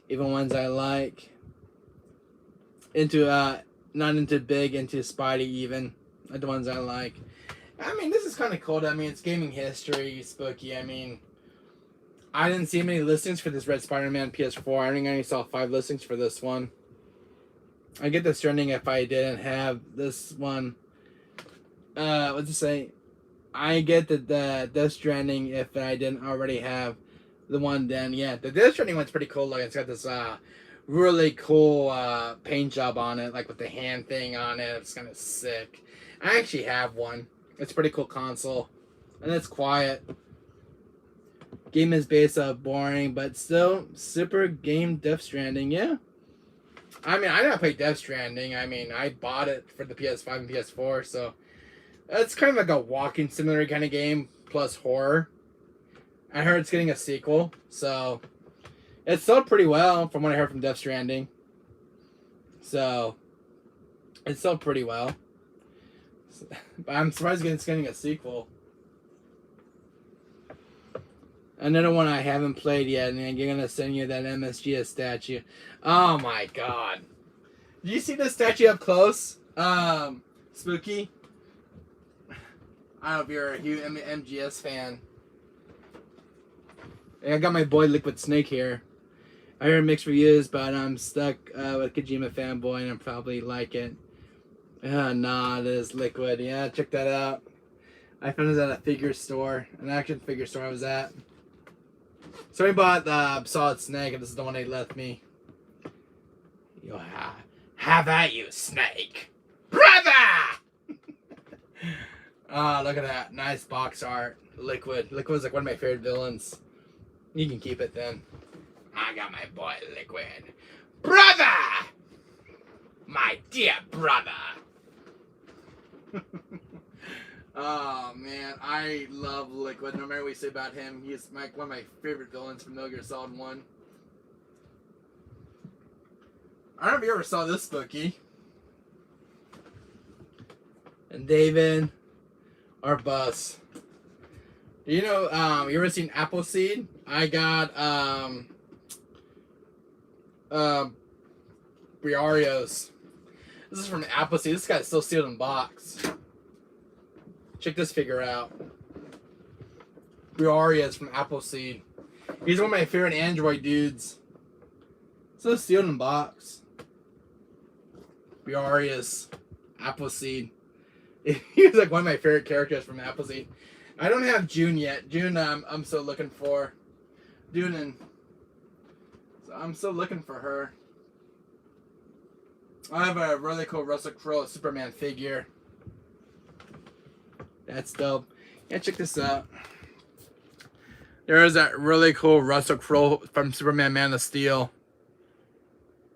even ones I like. Not into big into Spidey even. The ones I like. I mean, this is kind of cool. I mean, it's gaming history, Spooky. I mean, I didn't see many listings for this Red Spider-Man PS4. I think I only saw 5 listings for this one. I get this trending if I didn't have this one. What's it say? I get the Death Stranding if I didn't already have the one then. Yeah, the Death Stranding one's pretty cool. Like, it's got this really cool paint job on it, like with the hand thing on it. It's kind of sick. I actually have one. It's a pretty cool console. And it's quiet. Game is based boring, but still super game Death Stranding, yeah. I mean, I never played Death Stranding. I mean, I bought it for the PS5 and PS4, so it's kind of like a walking simulator kind of game plus horror. I heard it's getting a sequel, so it sold pretty well from what I heard from Death Stranding. So it sold pretty well. But I'm surprised it's getting a sequel. Another one I haven't played yet, and I'm gonna send you that MSGS statue. Oh my god! Do you see this statue up close? Spooky. I don't know if you're a huge MGS fan. I got my boy Liquid Snake here. I heard mixed reviews, but I'm stuck with Kojima fanboy, and I probably like it. Nah, it is Liquid. Yeah, check that out. I found it at a figure store, an action figure store I was at. So I bought the Solid Snake, and this is the one they left me. Yo, have at you, Snake, brother! Look at that nice box art. Liquid. Liquid's like one of my favorite villains. You can keep it then. I got my boy Liquid, brother, my dear brother. Oh man, I love Liquid. No matter what you say about him, he's one of my favorite villains from Metal Gear Solid 1. I don't know if you ever saw this, Spooky. And David or Bus. You know, you ever seen Appleseed? I got Briarios. This is from Appleseed. This guy's still sealed in box. Check this figure out. Briarios from Appleseed. He's one of my favorite Android dudes. So sealed in box. Briarios. Appleseed. He's like one of my favorite characters from Appleseed. I don't have June yet. June, I'm still looking for. So I'm still looking for her. I have a really cool Russell Crowe Superman figure. That's dope. Yeah, check this out. There is that really cool Russell Crowe from Superman Man of Steel.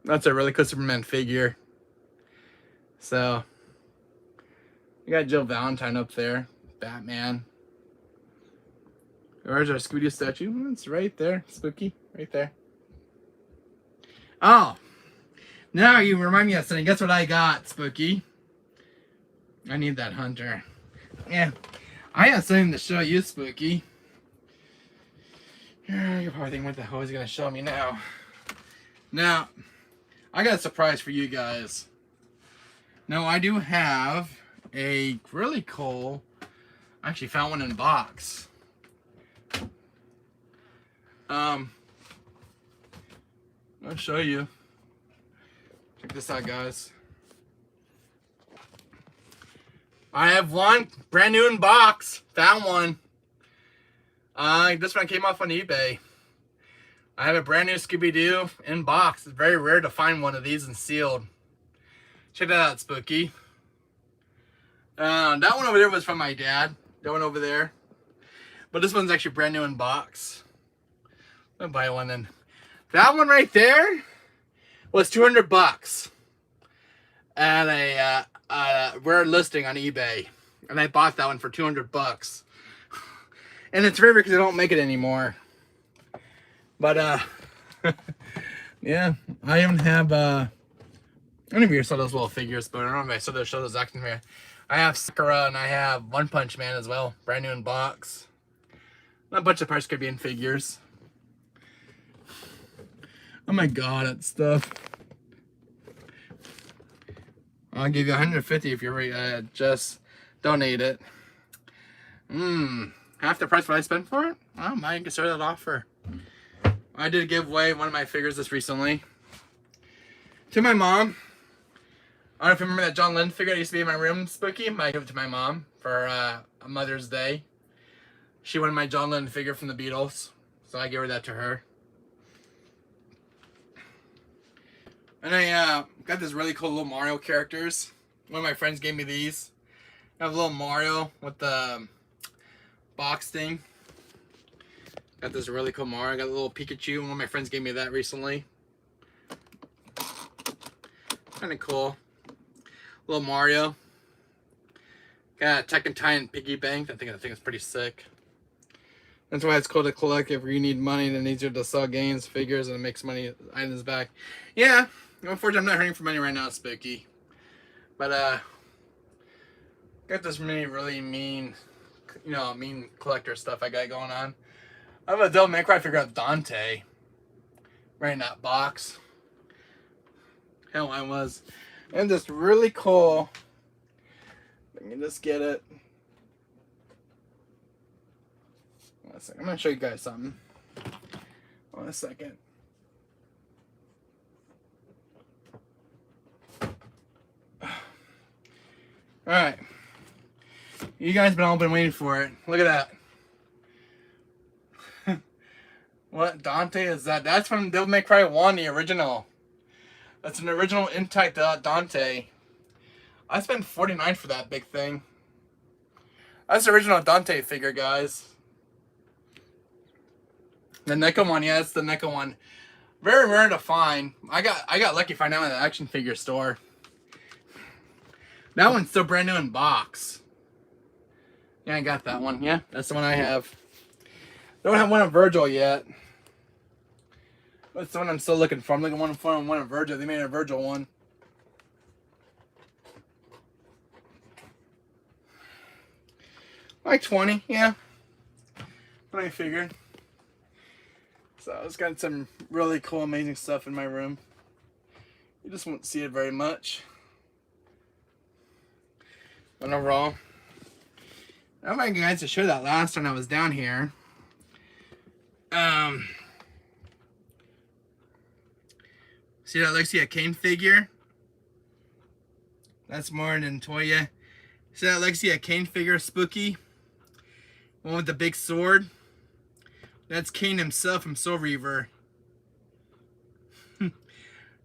That's a really cool Superman figure. So, we got Jill Valentine up there. Batman. Where's our Scooby-Doo statue? It's right there. Spooky. Right there. Oh. Now you remind me of something. Guess what I got, Spooky? I need that hunter. Yeah. I have something to show you, Spooky. You're probably thinking, what the hell is he going to show me now? Now, I got a surprise for you guys. Now I do have a really cool, I actually found one in a box. I'll show you. Check this out, guys. I have one brand new in box. Found one. This one came off on eBay. I have a brand new Scooby-Doo in box. It's very rare to find one of these and sealed. Check that out, Spooky. That one over there was from my dad. That one over there. But this one's actually brand new in box. I'll buy one then. That one right there was $200 at a rare listing on eBay, and I bought that one for $200. And it's rare because they don't make it anymore. But yeah, I even have I don't know if you saw those little figures, but I don't know if I saw those show those action here. I have Sakura and I have One Punch Man as well, brand new in box. A bunch of parts could be in figures. Oh my god, that stuff. I'll give you $150 if you're just donate it. Half the price what I spent for it? I might consider that offer. I did give away one of my figures just recently to my mom. I don't know if you remember that John Lennon figure that used to be in my room, Spooky. I might give it to my mom for a Mother's Day. She wanted my John Lennon figure from the Beatles, so I gave her that to her. And I got this really cool little Mario characters. One of my friends gave me these. I have a little Mario with the box thing. Got this really cool Mario. I got a little Pikachu. One of my friends gave me that recently. Kind of cool. Little Mario. Got a Tekken Titan piggy bank. I think it's pretty sick. That's why it's cool to collect if you need money and it's easier to sell games, figures, and it makes money items back. Yeah, unfortunately I'm not hurting for money right now, Spooky. But got this really mean, mean collector stuff I got going on. I have a Devil May Cry figure of Dante. Right in that box. Hell, I was. And this really cool. Let me just get it. One second. I'm going to show you guys something. One second. Alright. You guys all been waiting for it. Look at that. What Dante is that? That's from Devil May Cry 1, the original. That's an original intact Dante. I spent $49 for that big thing. That's the original Dante figure, guys. The NECA one, yeah, that's the NECA one. Very rare to find. I got lucky finding out at the action figure store. That one's still brand new in box. Yeah, I got that one. Yeah, that's the one I have. Don't have one of Virgil yet. That's the one I'm still looking for. I'm looking for one of Virgil. They made a Virgil one. Like 20, yeah. What I figured. So it's got some really cool, amazing stuff in my room. You just won't see it very much. But overall, I don't know if you guys to show that last time I was down here. See that Alexia Kane figure? That's more than Toya. See that Alexia Kane figure, Spooky? One with the big sword? That's Kane himself from Soul Reaver. Yeah,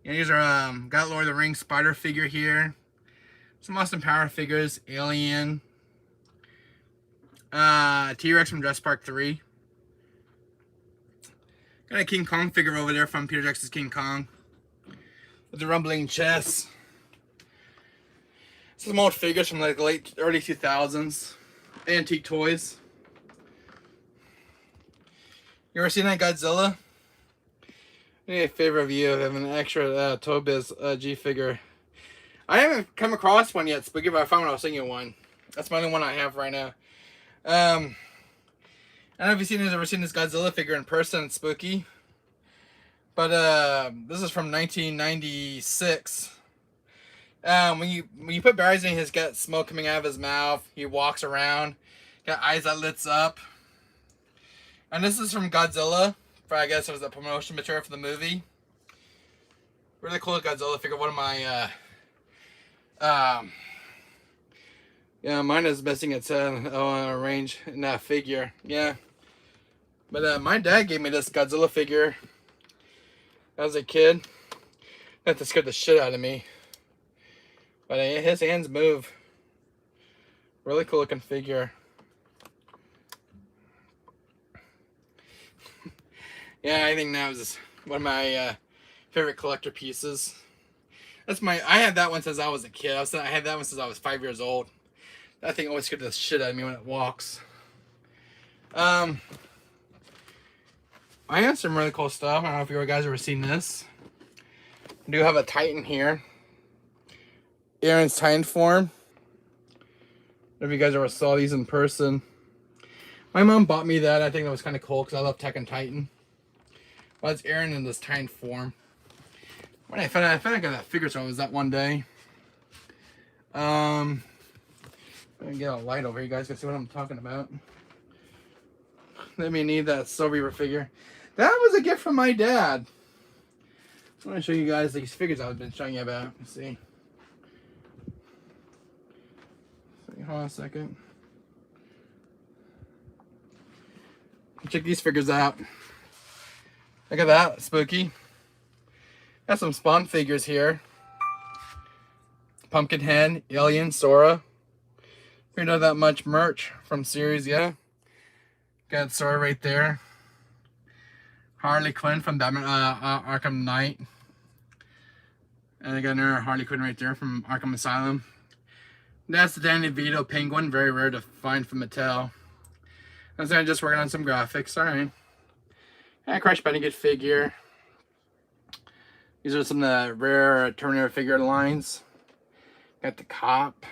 these are got Lord of the Rings spider figure here. Some Austin Power figures, Alien. T-Rex from Jurassic Park 3. Got a King Kong figure over there from Peter Jackson's King Kong. With the rumbling chest. Some old figures from like the early 2000s. Antique toys. You ever seen that Godzilla? I need a favor of you of having an extra Tobiz G figure. I haven't come across one yet, Spooky, but I found one. I was thinking one. That's my only one I have right now. I don't know if you've ever seen this Godzilla figure in person, Spooky. But this is from 1996. When you put berries in, he's got smoke coming out of his mouth. He walks around, got eyes that lights up. And this is from Godzilla. For I guess it was a promotion material for the movie. Really cool Godzilla figure. One of my yeah, mine is missing its range in that figure. Yeah. But my dad gave me this Godzilla figure as a kid. That scared the shit out of me. But his hands move. Really cool looking figure. Yeah, I think that was one of my favorite collector pieces. I had that one since I was a kid. I had that one since I was 5 years old. That thing always scared the shit out of me when it walks. I have some really cool stuff. I don't know if you guys ever seen this. I do have a Titan here. Aaron's Titan form. I don't know if you guys ever saw these in person. My mom bought me that. I think that was kind of cool because I love Tekken Titan. Well, it's Aaron in this Titan form. When I found out I got that figure, so it was that one day. I'm gonna get a light over here, you guys can see what I'm talking about. Let me need that Soul Reaver figure. That was a gift from my dad. I want to show you guys these figures I've been showing you about. Let's see. Hold on a second. Check these figures out. Look at that, spooky. Got some Spawn figures here. Pumpkinhead, Alien, Sora. We know that much merch from series, yeah. Got Sora right there. Harley Quinn from Batman Arkham Knight. And I got another Harley Quinn right there from Arkham Asylum. That's the Danny DeVito Penguin, very rare to find from Mattel. I was just working on some graphics, alright. And Crash Bandicoot figure. These are some of the rare Terminator figure lines. Got the Cop.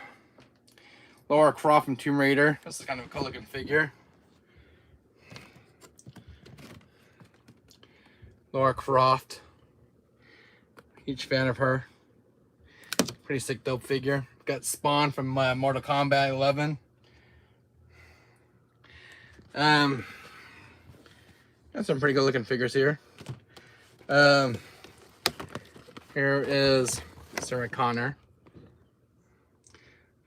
Lara Croft from Tomb Raider. This is kind of a cool looking figure. Lara Croft. Huge fan of her. Pretty sick, dope figure. Got Spawn from Mortal Kombat 11. Got some pretty good looking figures here. Here is Sarah Connor.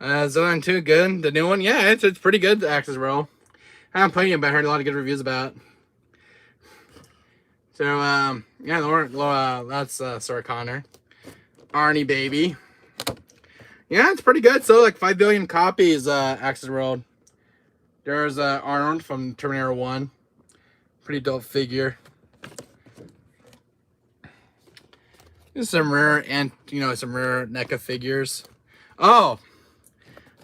Zoan 2, good. The new one, yeah, it's pretty good. The Axis Roll. I haven't played it, but I heard a lot of good reviews about it. So, yeah, Laura, that's Sarah Connor. Arnie Baby. Yeah, it's pretty good. So, like 5 billion copies, Axis World. There's Arnold from Terminator 1. Pretty dope figure. There's some rare some rare NECA figures. Oh,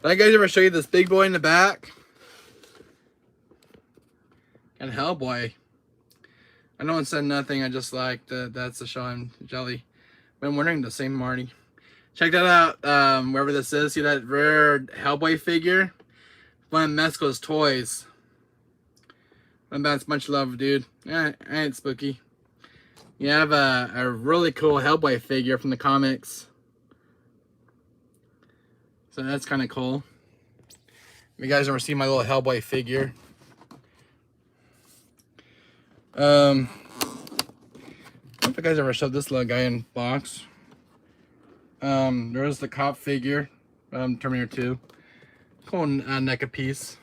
did I guys ever show you this big boy in the back? And Hellboy. I know it said nothing. I just like that's the show I'm jelly. Been wondering the same Marty. Check that out. Wherever this is, see that rare Hellboy figure? One of Mesco's toys. And that's much love, dude. Yeah, ain't spooky. You have a really cool Hellboy figure from the comics. So that's kind of cool. If you guys ever see my little Hellboy figure. I don't know if you guys ever showed this little guy in box. There's the Cop figure. Terminator 2. Cool NECA piece.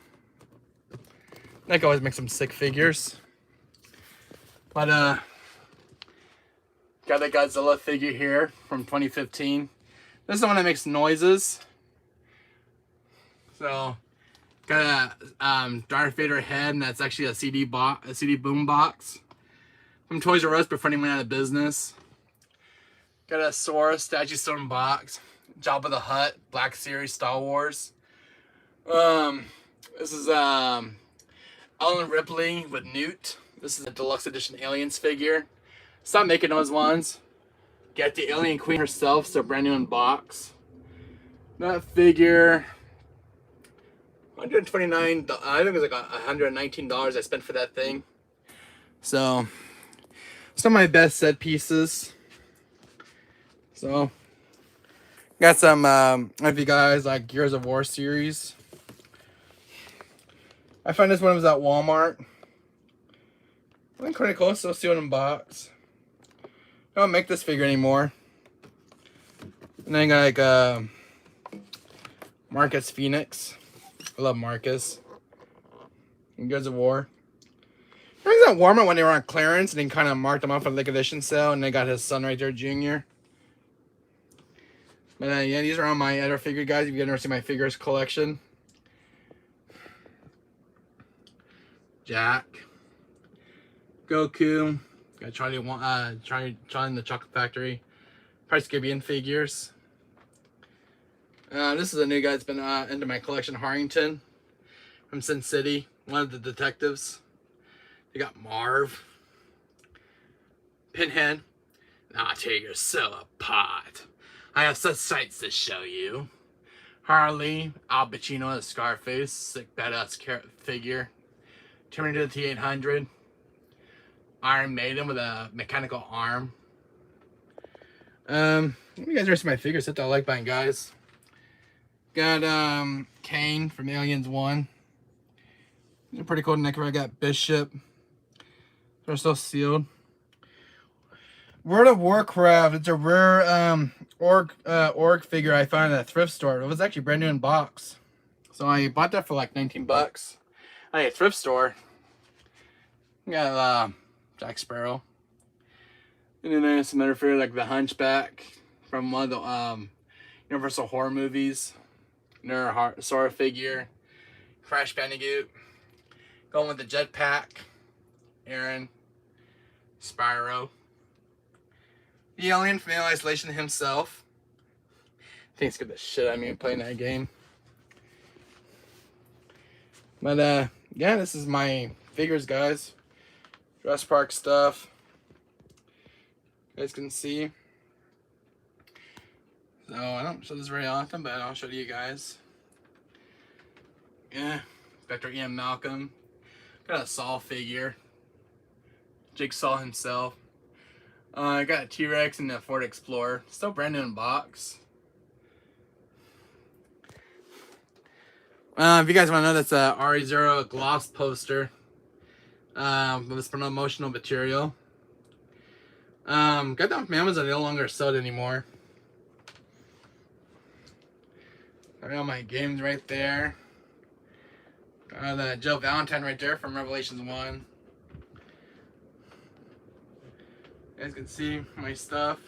NECA always makes some sick figures. But, got a Godzilla figure here from 2015. This is the one that makes noises. So, got a Darth Vader head, and that's actually a CD boom box from Toys R Us before he went out of business. Got a Sora statue stone box. Jabba the Hutt, Black Series, Star Wars. This is Ellen Ripley with Newt. This is a deluxe edition Aliens figure. Stop making those ones. Got the Alien Queen herself, so brand new in box. That figure, $129. I think it was like $119 I spent for that thing. So, some of my best set pieces. So, Got some, if you guys like Gears of War series. I found this one was at Walmart. I think pretty cool, still sealed in box. I don't make this figure anymore. And then I got like, Marcus Phoenix. I love Marcus. And Gears of War. I was at Walmart when they were on clearance and they kind of marked them up for the liquidation sale, and they got his son right there, Junior. But yeah, these are all my other figure guys. If you guys never see my figures collection. Jack. Goku. Got Charlie in the Chocolate Factory. Price Gibeon figures. This is a new guy that's been into my collection, Harrington from Sin City, one of the detectives. You got Marv, Pinhead. I'll tear your cell apart. I have such sights to show you. Harley, Al Pacino as Scarface, sick badass figure. Terminator T-800. Iron Maiden with a mechanical arm. Let me guys rest my figures. Hit that like button, guys. Got Kane from Aliens 1. These are pretty cool neck. I got Bishop. They're still sealed. World of Warcraft. It's a rare orc figure I found at a thrift store. It was actually brand new in box. So I bought that for like 19 bucks at a thrift store. Got Jack Sparrow. And then there's some other figures like the Hunchback from one of the Universal horror movies. Another Sora figure. Crash Bandicoot. Going with the Jetpack. Aaron. Spyro. The alien from Alien Isolation himself. I think it's good the shit out of me playing that game. But yeah, this is my figures, guys. Jurassic Park stuff. You guys can see. So I don't show this very often, but I'll show you guys. Yeah, Dr. Ian Malcolm. Got a Saw figure. Jigsaw himself. I got a T-Rex and a Ford Explorer. Still brand new in box. If you guys want to know, that's a RE0 gloss poster. With this promotional material. Got that from Amazon. They no longer sold anymore. I got my games right there. The Jill Valentine right there from Revelations 1. You guys can see my stuff.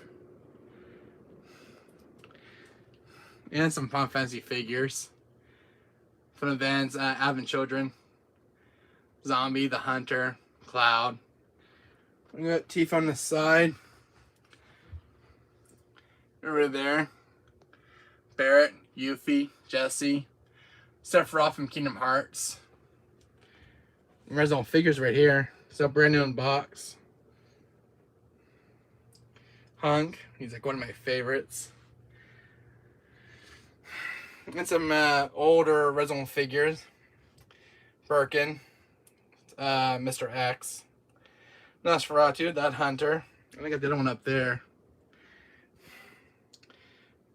And some Final Fantasy figures. From the Vans, Advent Children. Zombie, the Hunter, Cloud. We got Teeth on the side. Over there. Barrett, Yuffie, Jesse. Sephiroth from Kingdom Hearts. Original figures right here. Still brand new in box. Hunk. He's like one of my favorites. And some older original figures. Birkin. Mr. X. Nosferatu, that Hunter. I think I did one up there.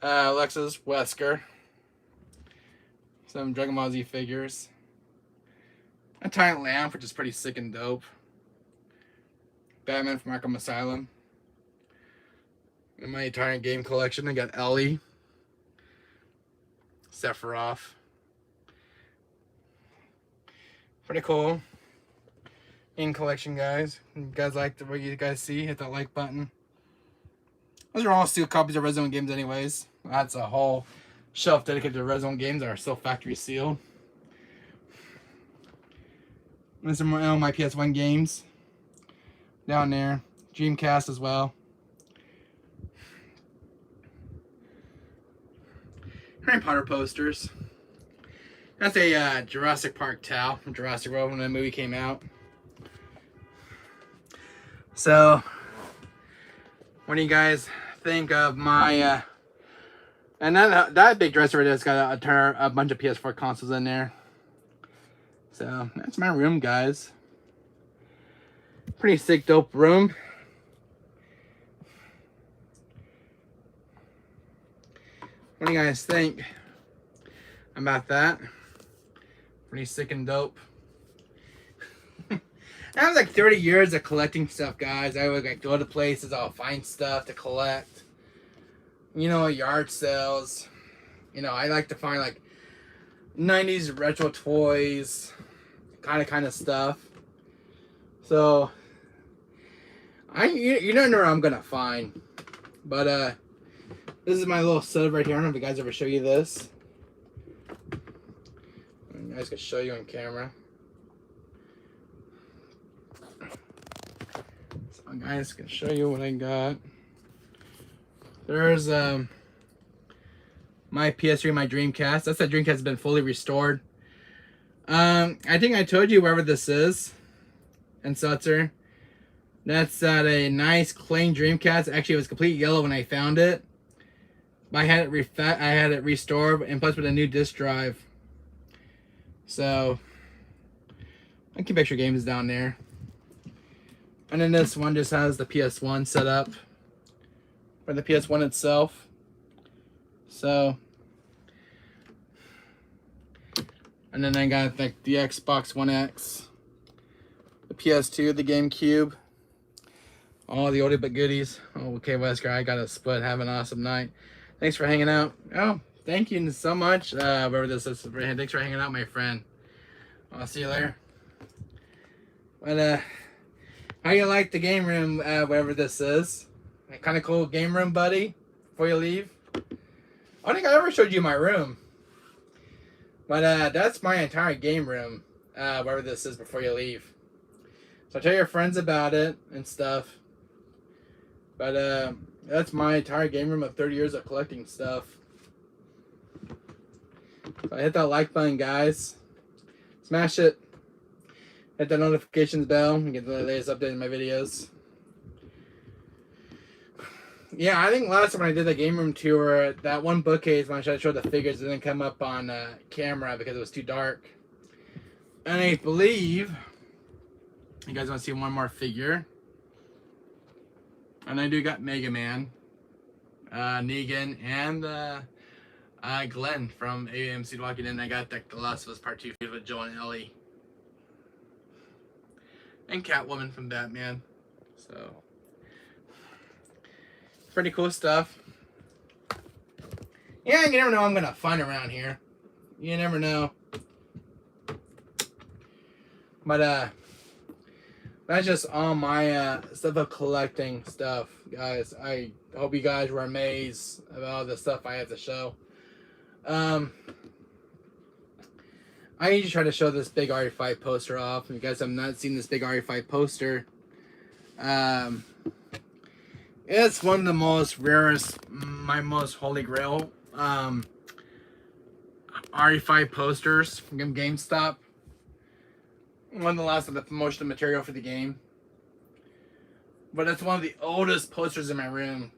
Alexis Wesker. Some Dragon Ball Z figures. A Tiny Lamp, which is pretty sick and dope. Batman from Arkham Asylum. In my entire game collection, I got Ellie. Sephiroth. Pretty cool. In collection, guys. If you guys like what you guys see, hit that like button. Those are all sealed copies of Resident games anyways. That's a whole shelf dedicated to Resident games that are still factory sealed. And some more my PS1 games. Down there. Dreamcast as well. Harry Potter posters. That's a Jurassic Park towel from Jurassic World when the movie came out. So, what do you guys think of my and that big dresser right there has got a bunch of PS4 consoles in there. So that's my room, guys. Pretty sick, dope room. What do you guys think about that? Pretty sick and dope. I have like 30 years of collecting stuff, guys. I would like go to places, I'll find stuff to collect. You know, yard sales. You know, I like to find like 90s retro toys, kind of stuff. So you don't know where I'm gonna find, but this is my little setup right here. I don't know if you guys ever show you this. You guys can show you on camera. So guys can show you what I got. There's my PS3, my Dreamcast. That's that Dreamcast has been fully restored. I think I told you wherever this is in Sutzer. That's a nice clean Dreamcast. Actually, it was complete yellow when I found it. I had it restored and plus with a new disc drive. So I keep extra games down there. And then this one just has the PS1 set up for the PS1 itself. So, and then I got like the Xbox One X, the PS2, the GameCube, all the oldie but goodies. Oh, okay, Wesker, I got a split. Have an awesome night. Thanks for hanging out. Oh, thank you so much. Wherever this is, thanks for hanging out, my friend. I'll see you later. But how you like the game room? Wherever this is, kind of cool game room, buddy. Before you leave, I don't think I ever showed you my room. But that's my entire game room. Wherever this is, before you leave. So tell your friends about it and stuff. But that's my entire game room of 30 years of collecting stuff. So hit that like button, guys. Smash it. Hit the notifications bell and get the latest update in my videos. Yeah, I think last time when I did the game room tour, that one bookcase, when I tried to show the figures, it didn't come up on camera because it was too dark. And I believe you guys want to see one more figure. And I do got Mega Man, Negan, and Glenn from AMC Walking In. I got the Last of Us Part 2 with Joel and Ellie. And Catwoman from Batman. So, pretty cool stuff. Yeah, you never know what I'm going to find around here. You never know. But, that's just all my stuff of collecting stuff, guys. I hope you guys were amazed about all the stuff I have to show. I usually try to show this big RE5 poster off. If you guys have not seen this big RE5 poster, it's one of the most rarest, my most holy grail RE5 posters from GameStop. One of the last of the promotional material for the game. But it's one of the oldest posters in my room.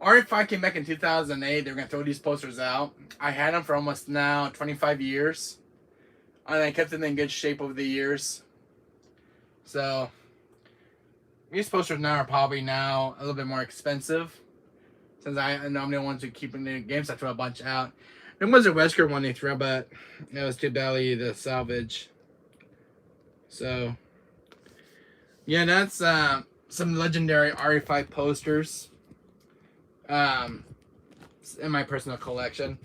RE5 came back in 2008. They were going to throw these posters out. I had them for almost now 25 years. And I kept them in good shape over the years. So, these posters now are probably now a little bit more expensive. Since I'm the ones who keep the games, I throw a bunch out. There was a Wesker one they threw, but it was too belly to salvage. So, yeah, that's some legendary RE5 posters in my personal collection.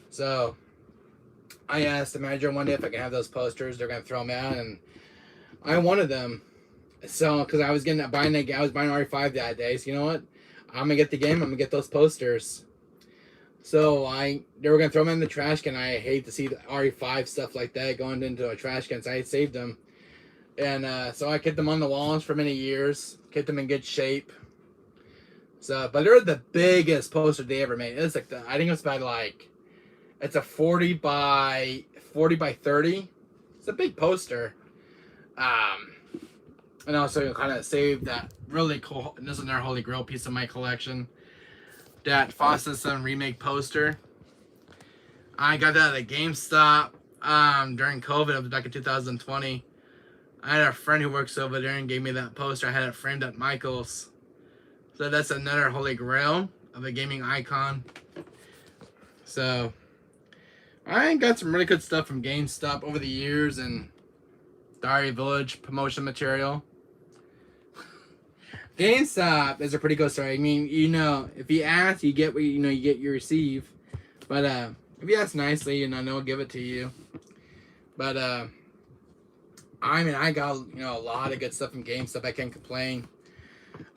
So, I asked the manager one day if I could have those posters. They're gonna throw them out, and I wanted them. So, because I was buying RE5 that day. So you know what? I'm gonna get the game. I'm gonna get those posters. So they were gonna throw them in the trash can. I hate to see the RE5 stuff like that going into a trash can, so I saved them. And so I kept them on the walls for many years, kept them in good shape. So, but they're the biggest poster they ever made. It's like I think it was about like, it's a 40 by 30. It's a big poster. And also kind of saved that really cool. This is another holy grail piece of my collection. That Fawcett 7 remake poster. I got that at GameStop during COVID. It was back in 2020. I had a friend who works over there and gave me that poster. I had it framed at Michael's. So that's another holy grail. of a gaming icon. So I got some really good stuff from GameStop over the years and Diary Village promotion material. GameStop is a pretty good story. I mean, you know, if you ask, you get what you know, you get, you receive. But if you ask nicely, and I know I'll give it to you. But I mean, I got, you know, a lot of good stuff from GameStop. I can't complain.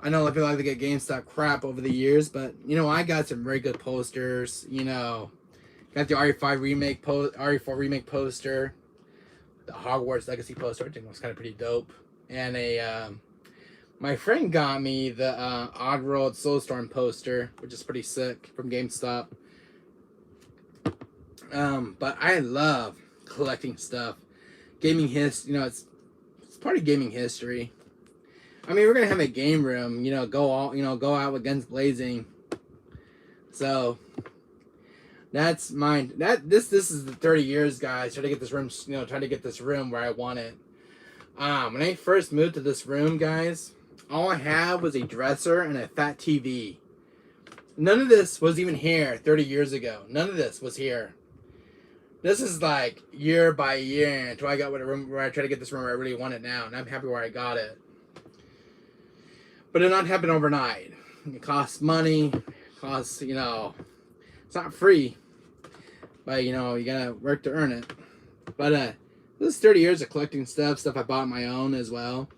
I know a lot of people like to get GameStop crap over the years, but you know, I got some very good posters. You know, got the RE4 remake poster, the Hogwarts Legacy poster. I think it was kind of pretty dope, and a my friend got me the Oddworld Soulstorm poster, which is pretty sick from GameStop. But I love collecting stuff. Gaming you know, it's part of gaming history. I mean, we're gonna have a game room, you know, go out with guns blazing. So that's mine. This is the 30 years, guys. Try to get this room, you know, trying to get this room where I want it. When I first moved to this room, guys, all I had was a dresser and a fat TV. None of this was even here 30 years ago. None of this was here. This is like year by year until I got a room where I try to get this room where I really want it now, and I'm happy where I got it. But it did not happen overnight. It costs money. It costs, you know, it's not free, but you know, you gotta work to earn it. But this is 30 years of collecting stuff I bought on my own as well.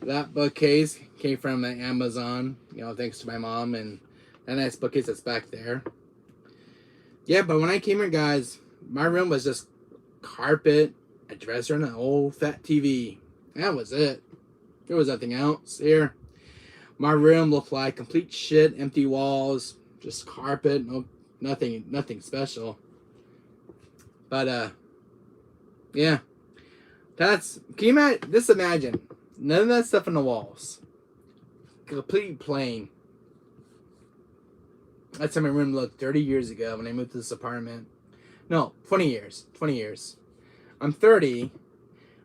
That bookcase came from Amazon, you know, thanks to my mom, and that nice bookcase that's back there. Yeah, but when I came here, guys, my room was just carpet, a dresser, and an old fat TV. That was it. There was nothing else here. My room looked like complete shit, empty walls, just carpet, nothing special. But yeah, can you imagine? None of that stuff on the walls, completely plain. That's how my room looked 30 years ago when I moved to this apartment. No, 20 years. 20 years. I'm 30.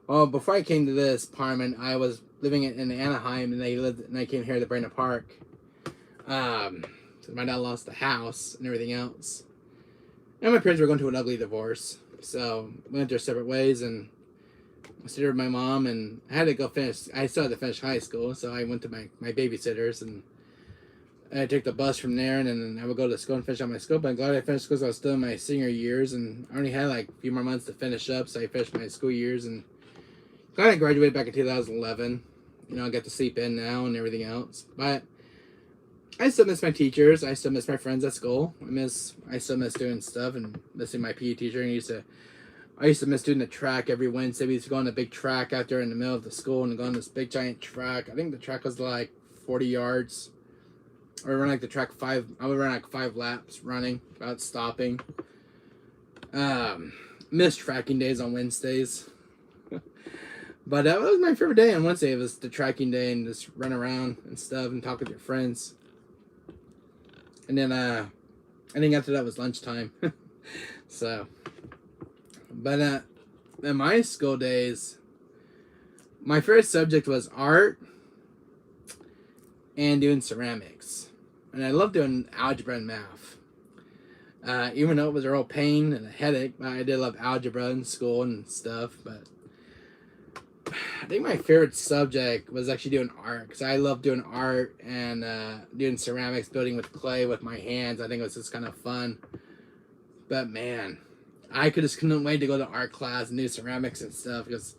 Well, before I came to this apartment, I was living in Anaheim, and I came here to Brandon Park. So my dad lost the house and everything else. And my parents were going to an ugly divorce. So we went their separate ways, and I stayed with my mom, and I had to go finish. I still had to finish high school, so I went to my babysitters, and I took the bus from there, and then I would go to school and finish out my school. But I'm glad I finished school because I was still in my senior years, and I only had like a few more months to finish up, so I finished my school years, and glad I graduated back in 2011. You know, I got to sleep in now and everything else. But I still miss my teachers. I still miss my friends at school. I still miss doing stuff and missing my PE teacher. And I used to miss doing the track every Wednesday. We used to go on a big track out there in the middle of the school and go on this big giant track. I think the track was like 40 yards. I would run like the track I would run like 5 laps running without stopping. Missed tracking days on Wednesdays. But that was my favorite day on Wednesday. It was the tracking day and just run around and stuff and talk with your friends. And then I think after that was lunchtime. So, but in my school days, my first subject was art and doing ceramics. And I loved doing algebra and math. Even though it was a real pain and a headache, I did love algebra in school and stuff. But I think my favorite subject was actually doing art, because I love doing art and doing ceramics, building with clay with my hands. I think it was just kind of fun. But man, I couldn't wait to go to art class and do ceramics and stuff, because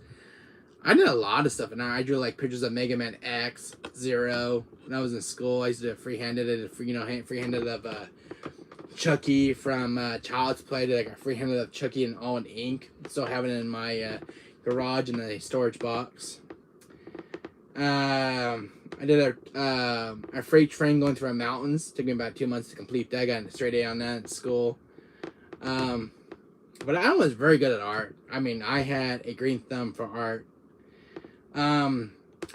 I did a lot of stuff in art. I drew like pictures of Mega Man X, Zero. When I was in school, I used to do it freehanded. I did freehanded of Chucky from Child's Play. I did like a freehanded of Chucky and all in ink. Still have it in my garage in a storage box. I did a freight train going through our mountains. Took me about 2 months to complete that. Got a straight A on that in school. But I was very good at art. I mean, I had a green thumb for art.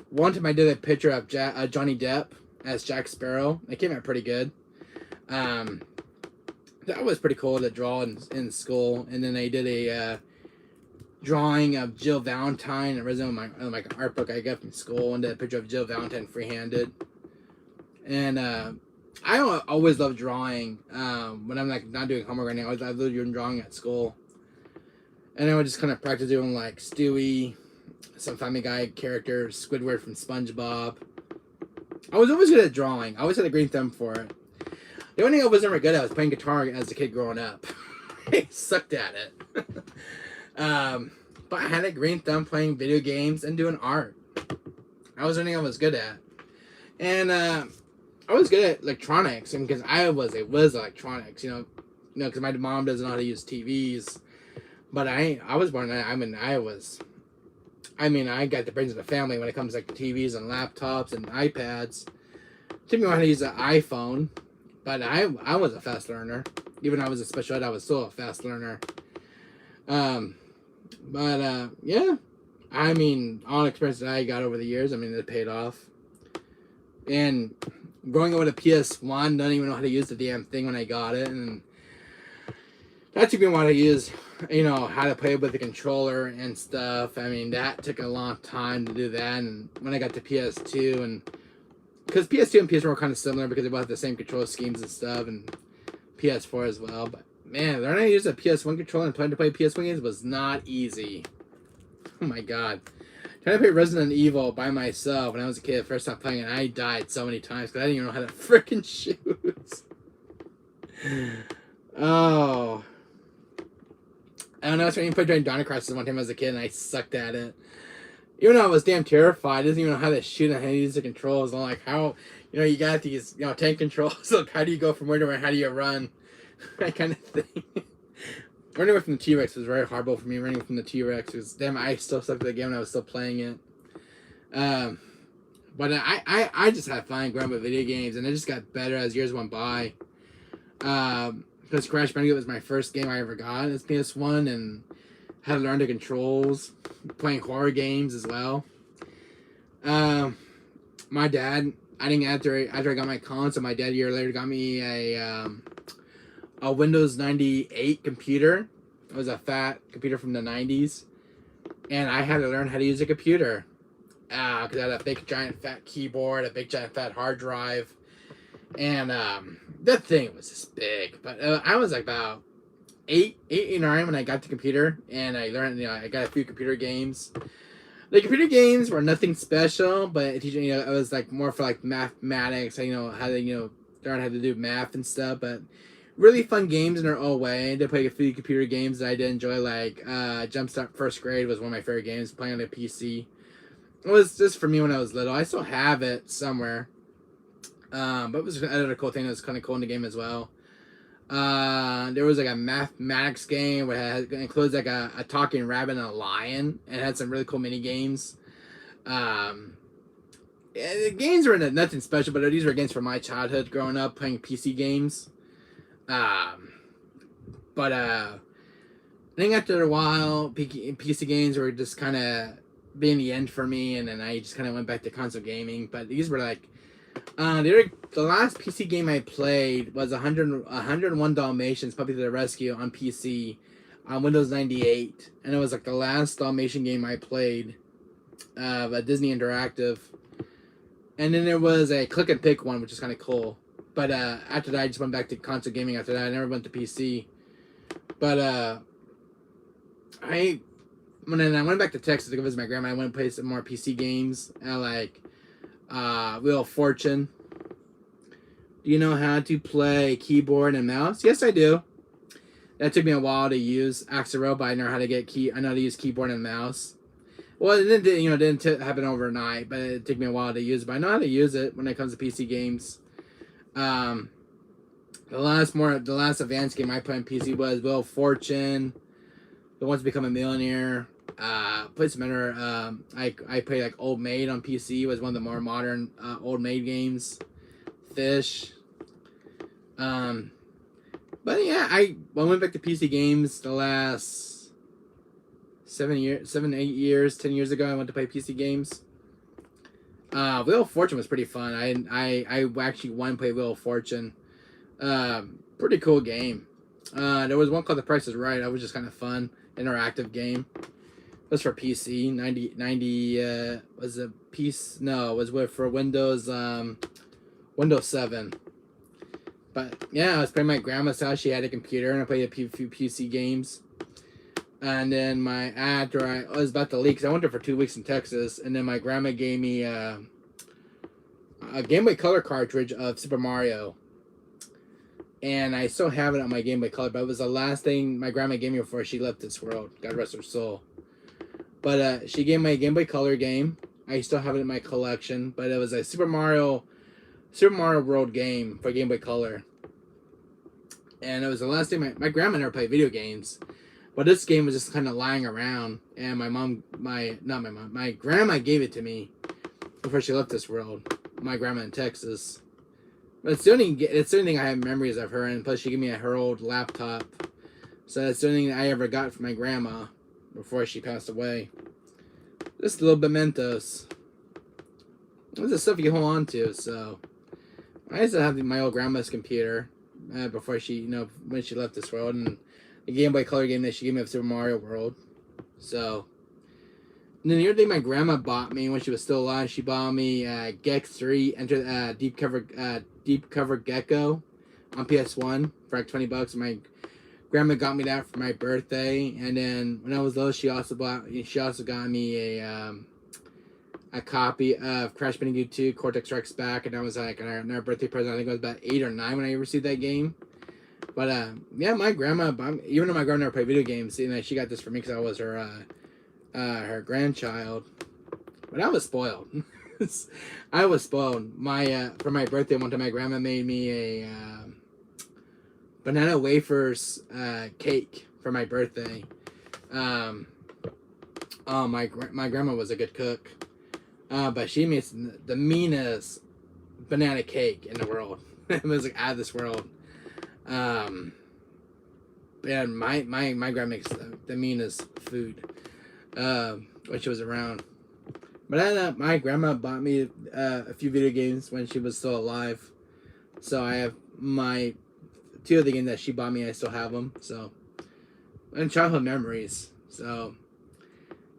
One time I did a picture of Johnny Depp as Jack Sparrow. It came out pretty good. That was pretty cool to draw in school. And then I did a drawing of Jill Valentine. It was in my art book I got from school, and did a picture of Jill Valentine freehanded. And always love drawing. When I'm like not doing homework right now, I love doing drawing at school, and I would just kind of practice doing like Stewie, some Family Guy characters, Squidward from SpongeBob. I was always good at drawing. I always had a green thumb for it. The only thing I was never good at was playing guitar as a kid growing up. I sucked at it. But I had a green thumb playing video games and doing art. I was the only thing I was good at. And I was good at electronics, and because it was electronics, because my mom doesn't know how to use TVs. But I was born. I got the brains of the family when it comes to like TVs and laptops and iPads. It took me a while how to use an iPhone, but I was a fast learner. Even though I was a special ed, I was still a fast learner. Yeah. All the experience that I got over the years, it paid off. And growing up with a PS1, don't even know how to use the damn thing when I got it, and that took me a while to use, how to play with the controller and stuff. That took a long time to do that. And when I got to PS2, and because PS2 and PS1 were kind of similar because they both had the same control schemes and stuff, and PS4 as well. But man, learning how to use a PS1 controller and trying to play PS1 games was not easy. Oh my god. Trying to play Resident Evil by myself when I was a kid, first time playing it, I died so many times because I didn't even know how to freaking shoot. Oh. I don't know, I was trying to play during Dino Crisis one time as a kid, and I sucked at it. Even though I was damn terrified, I didn't even know how to shoot and how to use the controls. I'm like, how, you got these, tank controls. Like, how do you go from where to where? How do you run? That kind of thing. Running away from the T-Rex was very horrible for me. Running from the T-Rex was, damn, I still sucked at the game when I was still playing it. But I just had fun growing up with video games, and it just got better as years went by. Because Crash Bandicoot was my first game I ever got as PS1, and had to learn the controls, playing horror games as well. My dad, after I got my console, my dad a year later got me a Windows 98 computer. It was a fat computer from the 90s, and I had to learn how to use a computer because I had a big giant fat keyboard, a big giant fat hard drive, and that thing was just big. But I was like about 8 or 9 when I got the computer, and I learned, I got a few computer games. The computer games were nothing special, but it was like more for like mathematics, how to learn how to do math and stuff. But really fun games in their own way. I did play a few computer games that I did enjoy, like Jumpstart First Grade was one of my favorite games, playing on a PC. It was just for me when I was little. I still have it somewhere. But it was another cool thing that was kind of cool in the game as well. There was like a mathematics game where it includes like a talking rabbit and a lion, and it had some really cool mini games. The games were nothing special, but these were games from my childhood growing up playing PC games. But I think after a while, PC games were just kind of being the end for me, and then I just kind of went back to console gaming. But these were like, the last PC game I played was 101 Dalmatians, Puppy to the Rescue on PC on Windows 98, and it was like the last Dalmatian game I played, at Disney Interactive. And then there was a click and pick one, which is kind of cool. But after that, I just went back to console gaming. After that, I never went to PC. But when I went back to Texas to go visit my grandma, I went and played some more PC games. Like Wheel of Fortune. Do you know how to play keyboard and mouse? Yes, I do. That took me a while to use Axel, but I know how to I know how to use keyboard and mouse. Well, it didn't happen overnight, but it took me a while to use it. But I know how to use it when it comes to PC games. The last advanced game I played on PC was Wheel of Fortune, The Wants to Become a Millionaire. Played some other. I played like Old Maid on PC. Was one of the more modern Old Maid games. Fish. But yeah, I went back to PC games the last 7, 8 years, 10 years ago. I went to play PC games. Wheel of Fortune was pretty fun. I actually won play Wheel of Fortune. Pretty cool game. There was one called The Price is Right. That was just kind of fun, interactive game. It was for PC. 90 was a piece. No, it was for Windows. Windows 7. But yeah, I was playing my grandma's house. She had a computer, and I played a few PC games. And then after I was about to leave, because I went there for 2 weeks in Texas, and then my grandma gave me a Game Boy Color cartridge of Super Mario, and I still have it on my Game Boy Color. But it was the last thing my grandma gave me before she left this world. God rest her soul. But she gave me a Game Boy Color game. I still have it in my collection. But it was a Super Mario World game for Game Boy Color. And it was the last thing my grandma never played video games. But this game was just kind of lying around. And my grandma gave it to me before she left this world. My grandma in Texas. But it's the only thing I have memories of her. And plus she gave me her old laptop. So that's the only thing I ever got from my grandma before she passed away. Just little mementos. This is stuff you hold on to. So I used to have my old grandma's computer before she, when she left this world, and the Game Boy Color game that she gave me of Super Mario World. So, and then the other thing my grandma bought me when she was still alive, she bought me Gex 3 Enter Deep Cover Gecko on PS1 for like $20. My grandma got me that for my birthday, and then when I was little, she also got me a copy of Crash Bandicoot 2 Cortex Strikes Back, and that was like our birthday present. I think I was about 8 or 9 when I received that game. But yeah, my grandma, even though my grandma never played video games, she got this for me because I was her grandchild. But I was spoiled. I was spoiled. For my birthday one time, my grandma made me a banana wafers cake for my birthday. My grandma was a good cook. But she made the meanest banana cake in the world. It was like out of this world. And my grandma makes the meanest food when she was around. But my grandma bought me a few video games when she was still alive. So I have my 2 of the games that she bought me. I still have them. So, and childhood memories. So.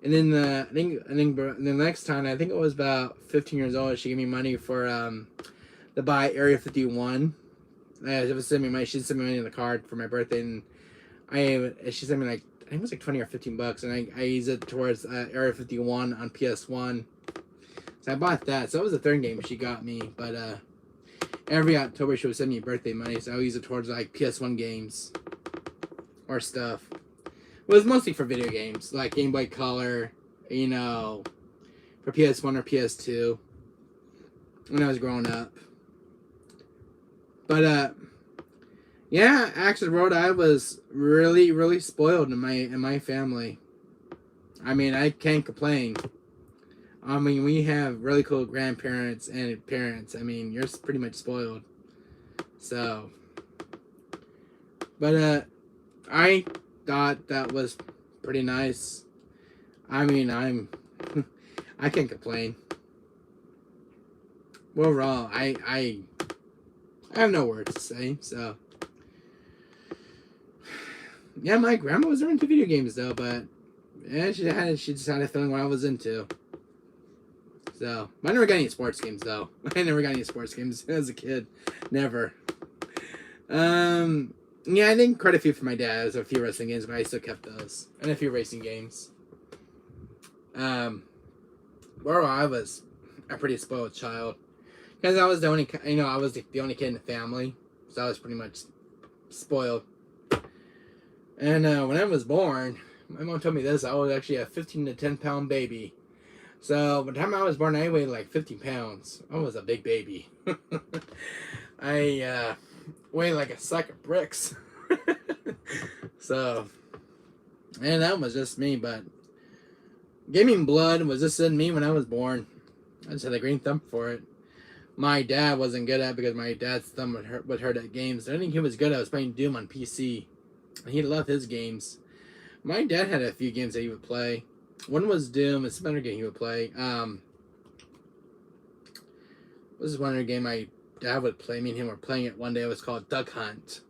And then I think the next time, I think it was about 15 years old, she gave me money for to buy Area 51. She sent me money in the card for my birthday, and she sent me I think it was like 20 or 15 bucks, and I used it towards Area 51 on PS1. So I bought that. So that was the third game she got me. But every October she would send me birthday money, so I would use it towards like PS1 games or stuff. It was mostly for video games, like Game Boy Color, for PS1 or PS2, when I was growing up. But yeah, actually, Rhode, I was really, really spoiled in my family. I mean, I can't complain. I mean, we have really cool grandparents and parents. I mean, you're pretty much spoiled. So, but I thought that was pretty nice. I mean, I can't complain. Overall, I have no words to say. So yeah, my grandma was into video games though, but yeah, she just had a feeling what I was into. So I never got any sports games though. I never got any sports games as a kid. Never. Yeah, I think quite a few for my dad. There's a few wrestling games, but I still kept those. And a few racing games. Well, I was a pretty spoiled child. Because I was the only, I was the only kid in the family. So I was pretty much spoiled. And when I was born, my mom told me this, I was actually a 15 to 10 pound baby. So by the time I was born, I weighed like 50 pounds. I was a big baby. I weighed like a sack of bricks. So, and that was just me, but giving blood was just in me when I was born. I just had a green thumb for it. My dad wasn't good at it because my dad's thumb would hurt at games. I think he was good at was playing Doom on PC. He loved his games. My dad had a few games that he would play. One was Doom. It's another game he would play. This is one other game my dad would play. Me and him were playing it one day. It was called Duck Hunt.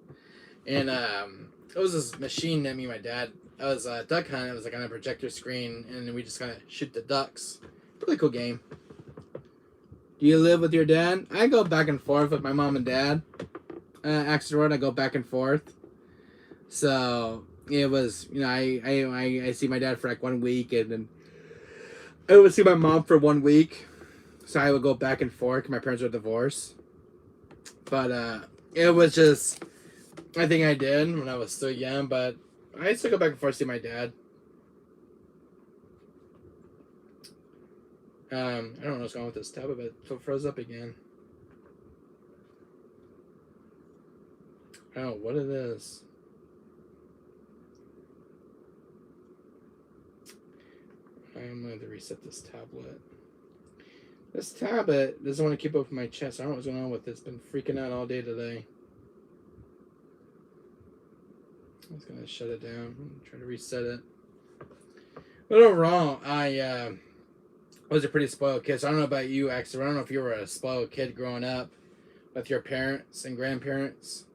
And it was this machine that me and my dad... It was Duck Hunt. It was like on a projector screen. And we just kind of shoot the ducks. Really cool game. Do you live with your dad? I go back and forth with my mom and dad. Access Road. I go back and forth. So it was, I see my dad for like 1 week, and then I would see my mom for 1 week. So I would go back and forth. My parents were divorced, but it was just I think I did when I was still young. But I used to go back and forth to see my dad. I don't know what's going on with this tab, but it froze up again. I don't know what it is. I'm going to reset this tablet. This tablet doesn't want to keep up with my chest. I don't know what's going on with it. It's been freaking out all day today. I was going to shut it down. I'm trying to reset it. But overall, I was a pretty spoiled kid. So I don't know about you, actually. I don't know if you were a spoiled kid growing up with your parents and grandparents.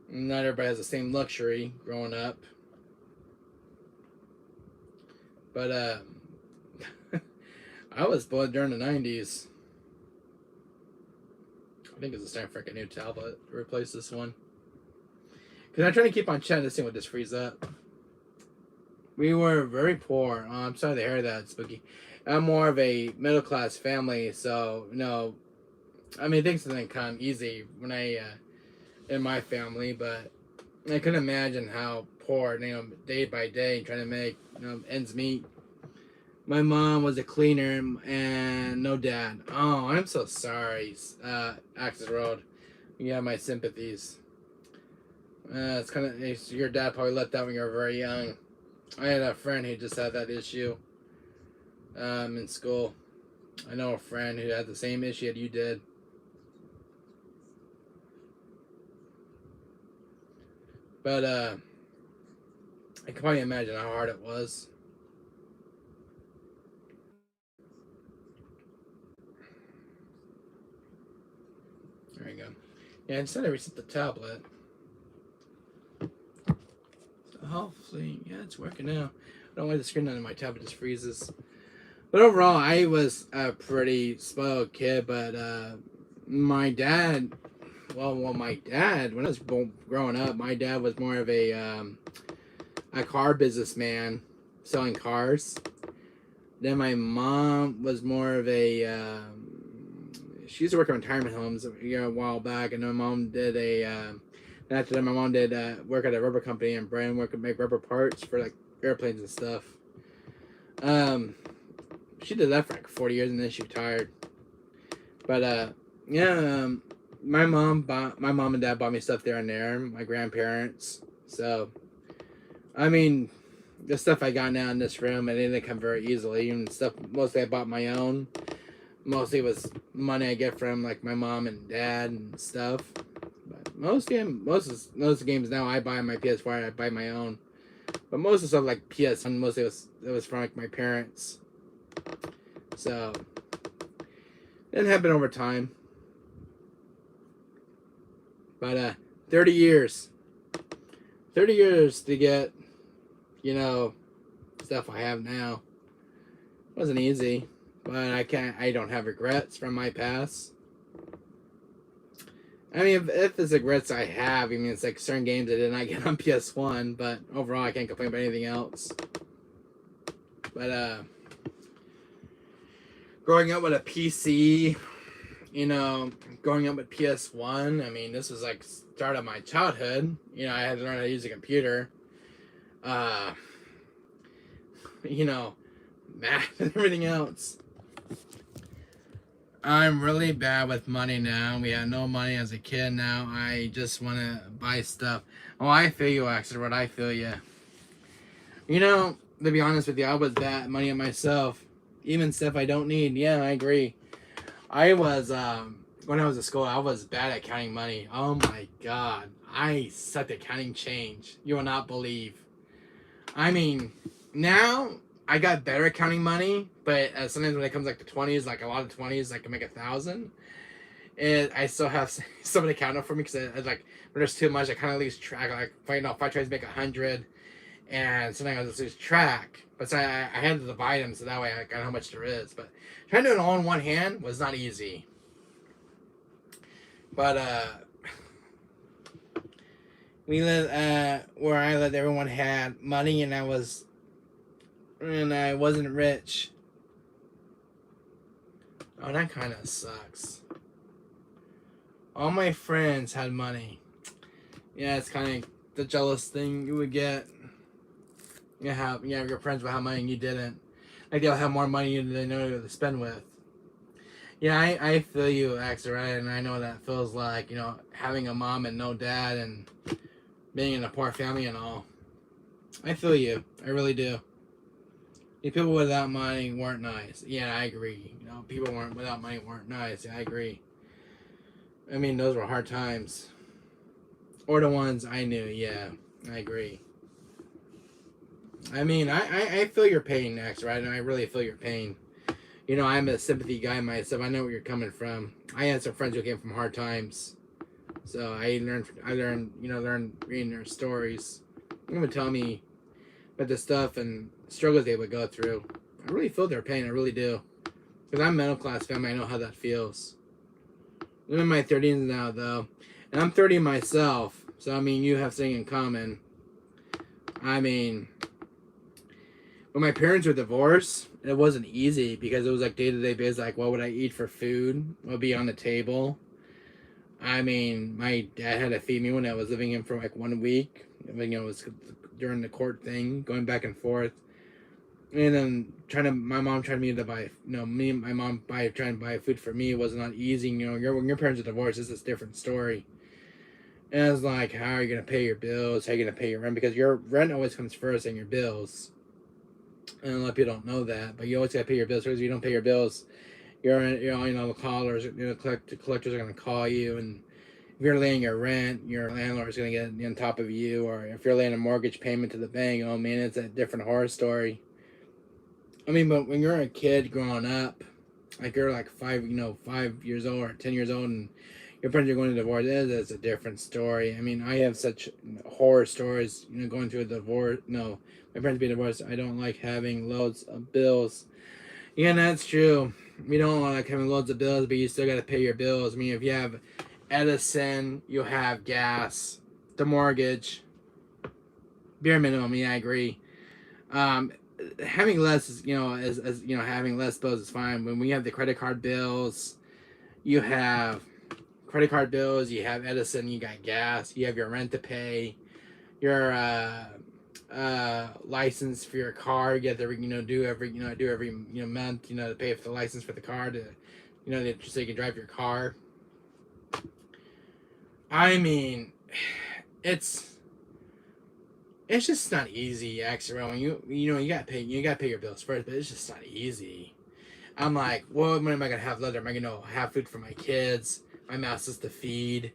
Not everybody has the same luxury growing up. But I was spoiled during the 90s. I think it's time for a new tablet to replace this one. Because I'm trying to keep on chatting, this thing would just freeze up. We were very poor. Oh, I'm sorry to hear that, Spooky. I'm more of a middle class family, so I mean things didn't come easy when I in my family, but I couldn't imagine how poor, day by day trying to make ends meet. My mom was a cleaner and no dad. Oh, I'm so sorry, Access Road. You have my sympathies. It's kind of your dad probably left out when you were very young. I had a friend who just had that issue in school. I know a friend who had the same issue that you did. But I can probably imagine how hard it was. There you go. Yeah, instead I reset the tablet. So hopefully, yeah, it's working now. I don't like the screen on my tablet just freezes. But overall, I was a pretty spoiled kid. But my dad, my dad, when I was growing up, my dad was more of a car businessman selling cars. Then my mom was more of a she used to work in retirement homes a while back, and my mom did after that my mom did work at a rubber company in Brand, work and make rubber parts for like airplanes and stuff. She did that for like 40 years, and then she retired. But my mom and dad bought me stuff there and there. My grandparents. So, I mean, the stuff I got now in this room, it didn't come very easily. And stuff mostly I bought my own. Mostly it was money I get from like my mom and dad and stuff. But most of those games now I buy my ps4. I buy my own. But most of the stuff like PS1, mostly it was from like my parents. So it didn't happen over time. But 30 years. 30 years to get, stuff I have now. It wasn't easy. But I don't have regrets from my past. I mean, if there's regrets I have, I mean, it's like certain games I did not get on PS1, but overall I can't complain about anything else. But growing up with a PC, growing up with PS1, I mean, this was like start of my childhood. I had to learn how to use a computer. Math and everything else. I'm really bad with money now. We had no money as a kid. Now I just want to buy stuff. Oh, I feel you, Axel. I feel you. To be honest with you, I was bad at money at myself. Even stuff I don't need. Yeah, I agree. I was, when I was at school, I was bad at counting money. Oh my God. I sucked at counting change. You will not believe. I mean, now I got better at counting money, but sometimes when it comes like to 20s, like a lot of 20s, I can make 1,000. And I still have somebody to count up for me because like when there's too much, I kind of lose track. Like if I try to make 100, and sometimes I just lose track. But so I had to divide them so that way I got how much there is. But trying to do it all in one hand was not easy. But We lived where I lived. Everyone had money, and I wasn't rich. Oh, that kind of sucks. All my friends had money. Yeah, it's kind of the jealous thing you would get. Your friends would have money and you didn't. Like they'll have more money than they know to spend with. Yeah, I feel you, X, right? And I know what that feels like, having a mom and no dad and being in a poor family and all. I feel you. I really do. The people without money weren't nice. Yeah, I agree. People without money weren't nice. Yeah, I agree. I mean, those were hard times. Or the ones I knew. Yeah, I agree. I mean, I feel your pain, X, right? And I really feel your pain. I'm a sympathy guy myself. I know where you're coming from. I had some friends who came from hard times, so learned reading their stories. They would tell me about the stuff and struggles they would go through. I really feel their pain. I really do. Because I'm middle class family. I know how that feels. I'm in my 30s now, though, and I'm 30 myself. So I mean, you have something in common. I mean, when my parents were divorced, it wasn't easy because it was like day-to-day basis. Like, what would I eat for food? What would be on the table? I mean, my dad had to feed me when I was living in for like 1 week. It was during the court thing, going back and forth. And then my mom tried me to buy, me and my mom trying to buy food for me was not easy. When your parents are divorced, it's a different story. And it's like, how are you going to pay your bills? How are you going to pay your rent? Because your rent always comes first and your bills. And a lot of people don't know that, but you always got to pay your bills. Because if you don't pay your bills, the callers, collectors are going to call you. And if you're laying your rent, your landlord is going to get on top of you. Or if you're laying a mortgage payment to the bank, oh man, it's a different horror story. I mean, but when you're a kid growing up, like you're like 5 years old or 10 years old, and your parents are going to divorce, it's a different story. I mean, I have such horror stories, going through a divorce. No, my parents being divorced. I don't like having loads of bills. Yeah, that's true. We don't like having loads of bills, but you still got to pay your bills. I mean, if you have Edison, you have gas, the mortgage, bare minimum. Yeah, I agree. Having less is as having less bills is fine. When we have the credit card bills, you have credit card bills, you have Edison, you got gas, you have your rent to pay, your license for your car. You have to do every month to pay for the license for the car to so you can drive your car. I mean, it's just not easy, actually. When you gotta pay your bills first, but it's just not easy. I'm like, well, when am I gonna have later? Am I gonna have food for my kids? My mouth's to feed,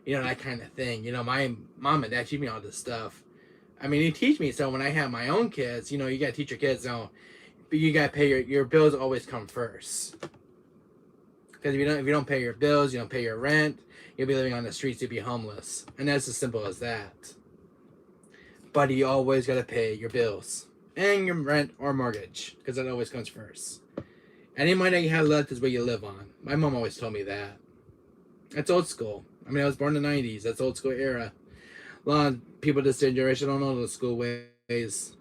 that kind of thing. My mom and dad teach me all this stuff. I mean, they teach me so when I have my own kids, you gotta teach your kids, but you gotta pay your bills always come first. Because if you don't pay your bills, you don't pay your rent, you'll be living on the streets, you'll be homeless, and that's as simple as that. But you always gotta pay your bills and your rent or mortgage because that always comes first. Any money that you have left is what you live on. My mom always told me that. That's old school. I mean, I was born in the 90s. That's old school era. A lot of people this generation don't know those school ways.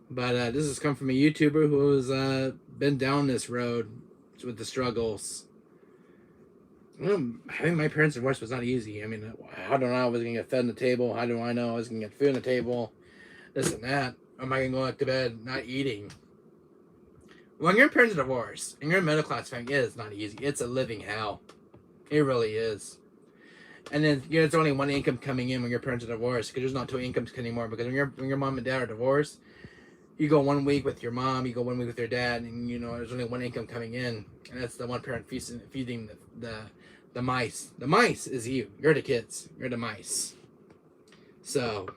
But this has come from a YouTuber who's been down this road with the struggles. Having my parents divorced was not easy. I mean, how do I know I was going to get fed on the table? How do I know I was going to get food on the table? This and that. Am I going to go back to bed not eating? When your parents are divorced and you're a middle class family, it is not easy. It's a living hell. It really is. And then there's only one income coming in when your parents are divorced because there's not two incomes anymore. Because when your mom and dad are divorced, you go 1 week with your mom, you go 1 week with your dad, and there's only one income coming in, and that's the one parent feeding the mice. The mice is you. You're the kids. You're the mice. So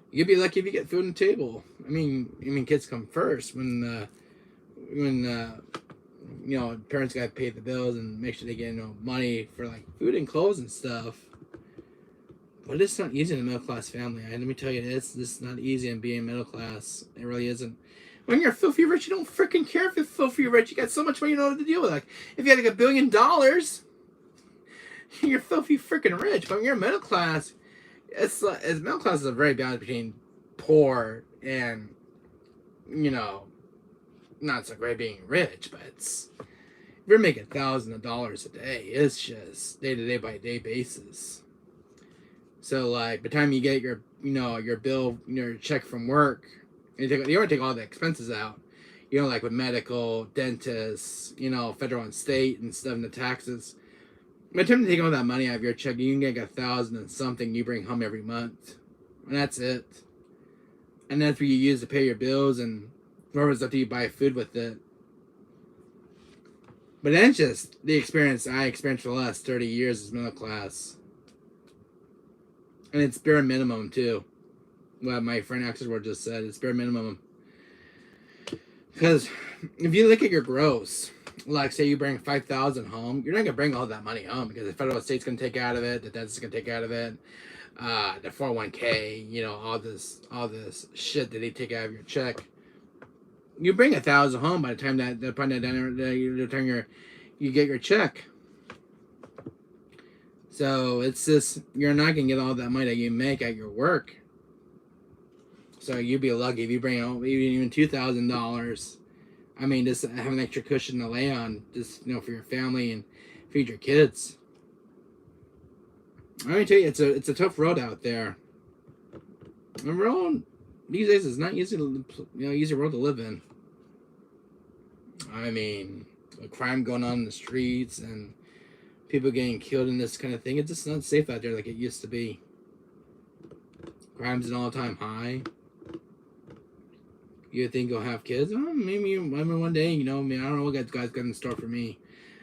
you'd be lucky if you get food on the table. I mean, kids come first when parents gotta pay the bills and make sure they get money for like food and clothes and stuff. But it's not easy in a middle class family. Let me tell you, it's not easy in being middle class. It really isn't. When you're filthy rich, you don't freaking care if you're filthy rich. You got so much money you know what to deal with. Like if you had like $1 billion, you're filthy freaking rich. But when you're middle class, middle class is a very balance between poor and, you know, not so great being rich, but if you're making thousands of dollars a day, it's just day to day by day basis. So like by the time you get your your bill, your check from work, you don't take all the expenses out. Like with medical, dentists, federal and state and stuff, and the taxes. By the time you take all that money out of your check, you can get 1,000 and something you bring home every month, and that's it. And that's what you use to pay your bills, and whatever's left, you buy food with it. But that's just the experience I experienced for the last 30 years as middle class. And it's bare minimum, too. What my friend Axelrod just said, it's bare minimum. Because if you look at your gross, like say you bring 5,000 home, you're not going to bring all that money home because the federal state's going to take out of it, the dentist is going to take out of it, the 401k, all this shit that they take out of your check. You bring 1,000 home by the time you get your check. So it's just, you're not going to get all that money that you make at your work. So you'd be lucky if you bring home even $2,000. I mean, just have an extra cushion to lay on, just for your family and feed your kids. Let me tell you, it's a tough road out there. The road these days is not easy road to live in. I mean, crime going on in the streets and people getting killed and this kind of thing. It's just not safe out there like it used to be. Crime's an all-time high. You think you'll have kids? Oh, maybe one day, I don't know what God's got in store for me.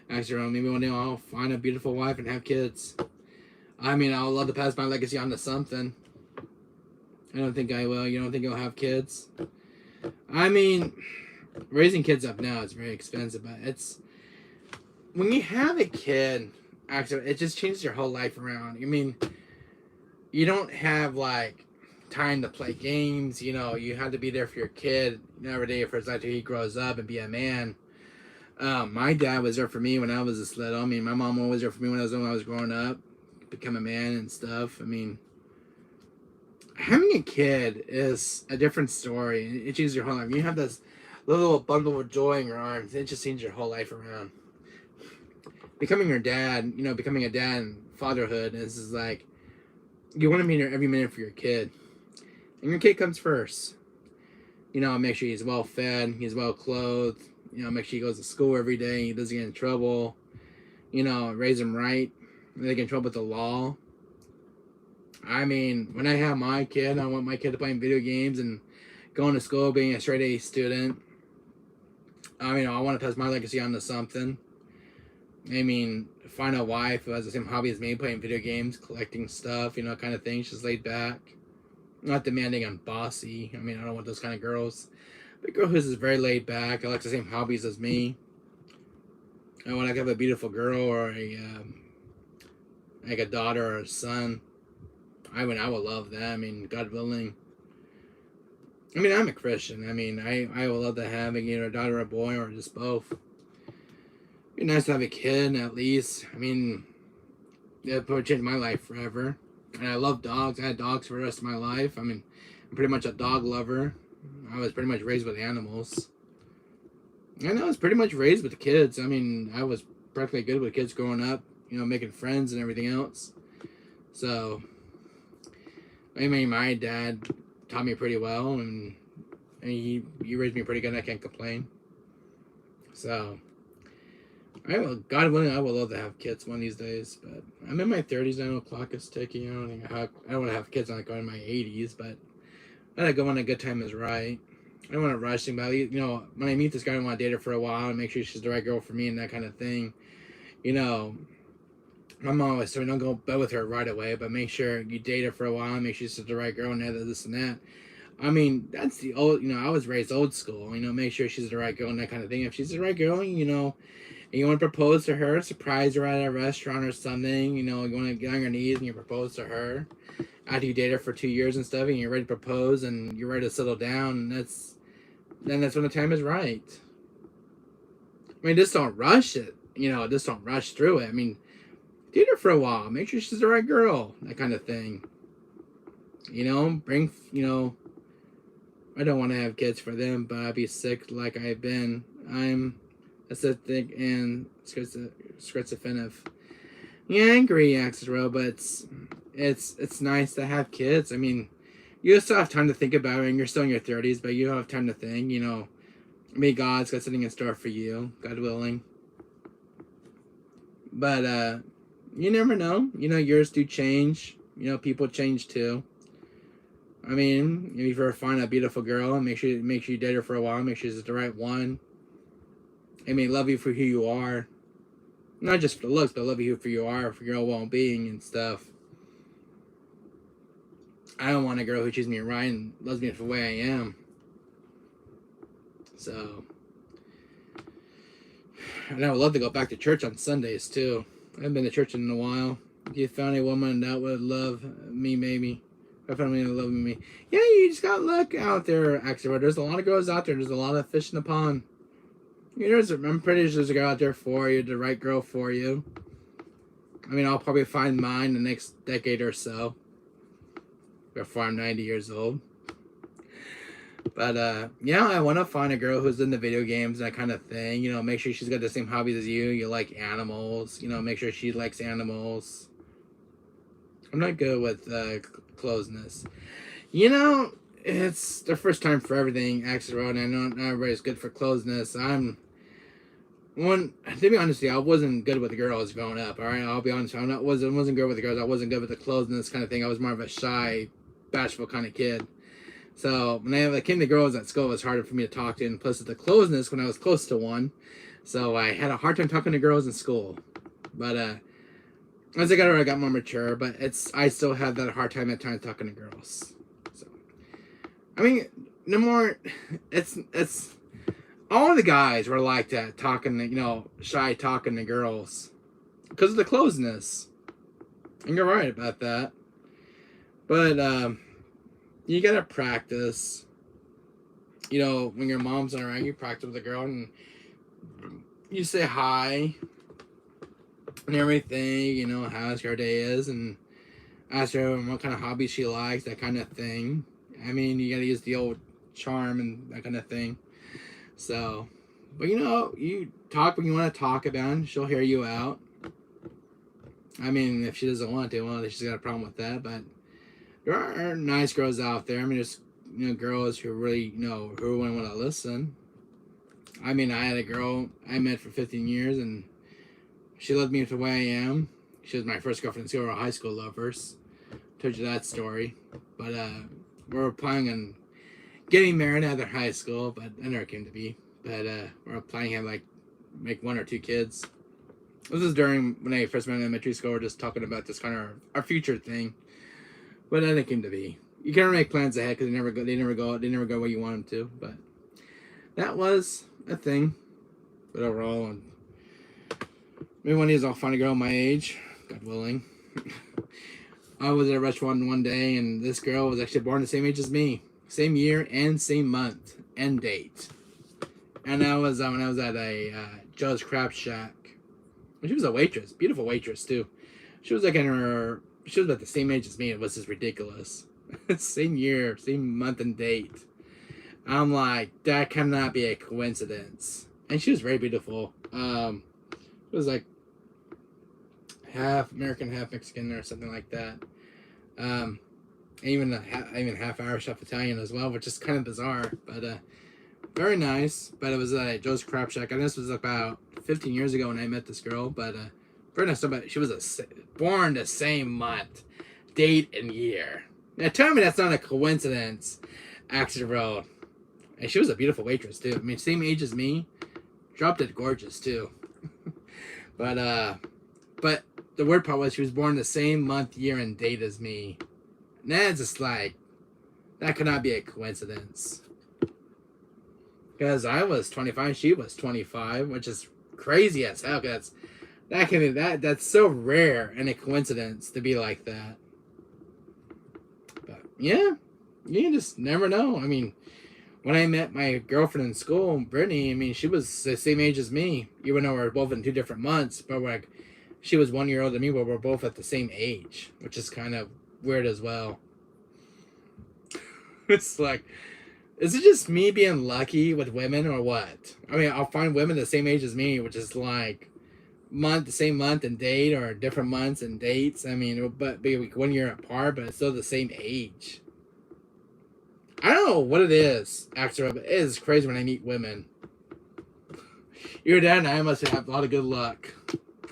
Actually, maybe one day I'll find a beautiful wife and have kids. I mean, I would love to pass my legacy on to something. I don't think I will. You don't think I'll have kids? I mean, raising kids up now is very expensive, but when you have a kid, actually, it just changes your whole life around. I mean, you don't have time to play games. You have to be there for your kid every day for his life till he grows up and be a man. My dad was there for me when I was this little. I mean, my mom was there for me when I was growing up, become a man and stuff. I mean, having a kid is a different story. It changes your whole life. You have this little bundle of joy in your arms. It just changes your whole life around. Becoming a dad and fatherhood is like, you want to be there every minute for your kid. And your kid comes first. Make sure he's well fed, he's well clothed. Make sure he goes to school every day, he doesn't get in trouble. Raise him right. They get in trouble with the law. I mean, when I have my kid, I want my kid to play video games and going to school, being a straight A student. I mean, I want to pass my legacy on to something. I mean, find a wife who has the same hobby as me, playing video games, collecting stuff, kind of thing. She's laid back. Not demanding and bossy. I mean, I don't want those kind of girls. But a girl who's very laid back, likes the same hobbies as me. I want to have a beautiful girl or a daughter or a son. I would love that. I mean, God willing. I mean, I'm a Christian. I mean, I would love to have either a daughter or a boy or just both. It'd be nice to have a kid at least. I mean, that would change my life forever. And I love dogs. I had dogs for the rest of my life. I mean, I'm pretty much a dog lover. I was pretty much raised with animals. And I was pretty much raised with kids. I mean, I was practically good with kids growing up, making friends and everything else. So, I mean, my dad taught me pretty well, and he raised me pretty good. I can't complain. So, God willing, I would love to have kids one of these days, but I'm in my 30s now. The clock is ticking. I don't want to have kids in my 80s, but I gotta go when a good time is right. I don't want to rush things, but when I meet this guy, I want to date her for a while and make sure she's the right girl for me and that kind of thing. My mom always told me, don't go bed with her right away, but make sure you date her for a while and make sure she's the right girl and this and that. I mean, that's the old, I was raised old school, make sure she's the right girl and that kind of thing. If she's the right girl, and you want to propose to her, surprise her at a restaurant or something, you want to get on your knees and you propose to her after you date her for 2 years and stuff, and you're ready to propose and you're ready to settle down, and that's when the time is right. I mean, just don't rush it, just don't rush through it. I mean, date her for a while. Make sure she's the right girl. That kind of thing. You know, I don't want to have kids for them, but I'd be sick like I've been. I'm acidic and schizophrenic. Yeah, I agree, Axel, but it's nice to have kids. I mean, you still have time to think about it, and you're still in your 30s, but you have time to think. You know, maybe God's got something in store for you, God willing. But you never know. You know, yours do change. You know, people change too. I mean, if you ever find a beautiful girl, make sure you date her for a while. Make sure she's the right one. I mean, love you for who you are, not just for the looks, but love you for who you are, for your own well-being and stuff. I don't want a girl who treats me right and loves me for the way I am. So, and I would love to go back to church on Sundays too. I haven't been to church in a while. If you found a woman that would love me, maybe. I found me loving me. Yeah, you just gotta look out there, actually. There's a lot of girls out there. There's a lot of fish in the pond. I'm pretty sure there's a girl out there for you, the right girl for you. I mean, I'll probably find mine the next decade or so. Before I'm 90 years old. But, yeah, I want to find a girl who's into video games and that kind of thing. You know, make sure she's got the same hobbies as you. You like animals. You know, make sure she likes animals. I'm not good with closeness. You know, it's the first time for everything, Axel, and I know not everybody's good for closeness. To be honest with you, I wasn't good with the girls growing up, alright? I'll be honest, wasn't good with the girls. I wasn't good with the closeness kind of thing. I was more of a shy, bashful kind of kid. So, when I came to girls at school, it was harder for me to talk to, and plus the closeness when I was close to one. So, I had a hard time talking to girls in school. But, as I got more mature, but I still have that hard time at times talking to girls. So, I mean, no more, it's, all the guys were like that, talking to, you know, shy talking to girls. Because of the closeness. And you're right about that. But, you gotta practice. You know, when your mom's not around, you practice with a girl and you say hi and everything, you know, how your day is, and ask her what kind of hobbies she likes, that kind of thing. I mean, you gotta use the old charm and that kind of thing. So, but you know, you talk when you want to talk about it, she'll hear you out. I mean, if she doesn't want to, well, she's got a problem with that, but there are nice girls out there. I mean, there's, you know, girls who really, you know, who really want to listen. I mean, I had a girl I met for 15 years, and she loved me for the way I am. She was my first girlfriend in school. We were high school lovers. Told you that story. But we were planning on getting married after high school, but I never came to be. But we were planning to have, make 1 or 2 kids. This was during when I first met in elementary school. We were just talking about this kind of our future thing. But that didn't come to be. You can't make plans ahead because they never go where you want them to. But that was a thing. But overall, maybe one day I'll find a girl my age, God willing. I was at a restaurant one day, and this girl was actually born the same age as me, same year and same month and date. And that was when I was at a Joe's Crab Shack. And she was a waitress, beautiful waitress too. She was she was about the same age as me. It was just ridiculous. Same year, same month and date. I'm like, that cannot be a coincidence. And she was very beautiful. It was like half American, half Mexican, or something like that. Even half Irish, half Italian as well, which is kind of bizarre. But very nice. But it was Joe's Crab Shack. And this was about 15 years ago when I met this girl. But very nice. She was born the same month, date, and year. Now tell me that's not a coincidence, Axel Road. And she was a beautiful waitress too. I mean, same age as me. Dropped dead gorgeous too. But the weird part was she was born the same month, year, and date as me. And that's just like, that could not be a coincidence. Because I was 25, she was 25, which is crazy as hell. That's so rare and a coincidence to be like that. But yeah, you just never know. I mean, when I met my girlfriend in school, Brittany, I mean, she was the same age as me, even though we're both in 2 different months, but we're like She was 1 year older than me, but we're both at the same age, which is kind of weird as well. It's like, is it just me being lucky with women or what? I mean, I'll find women the same age as me, which is like the same month and date, or different months and dates. I mean, but be 1 year apart, but it's still the same age. I don't know what it is, actually, but it is crazy when I meet women. Your dad and I must have a lot of good luck.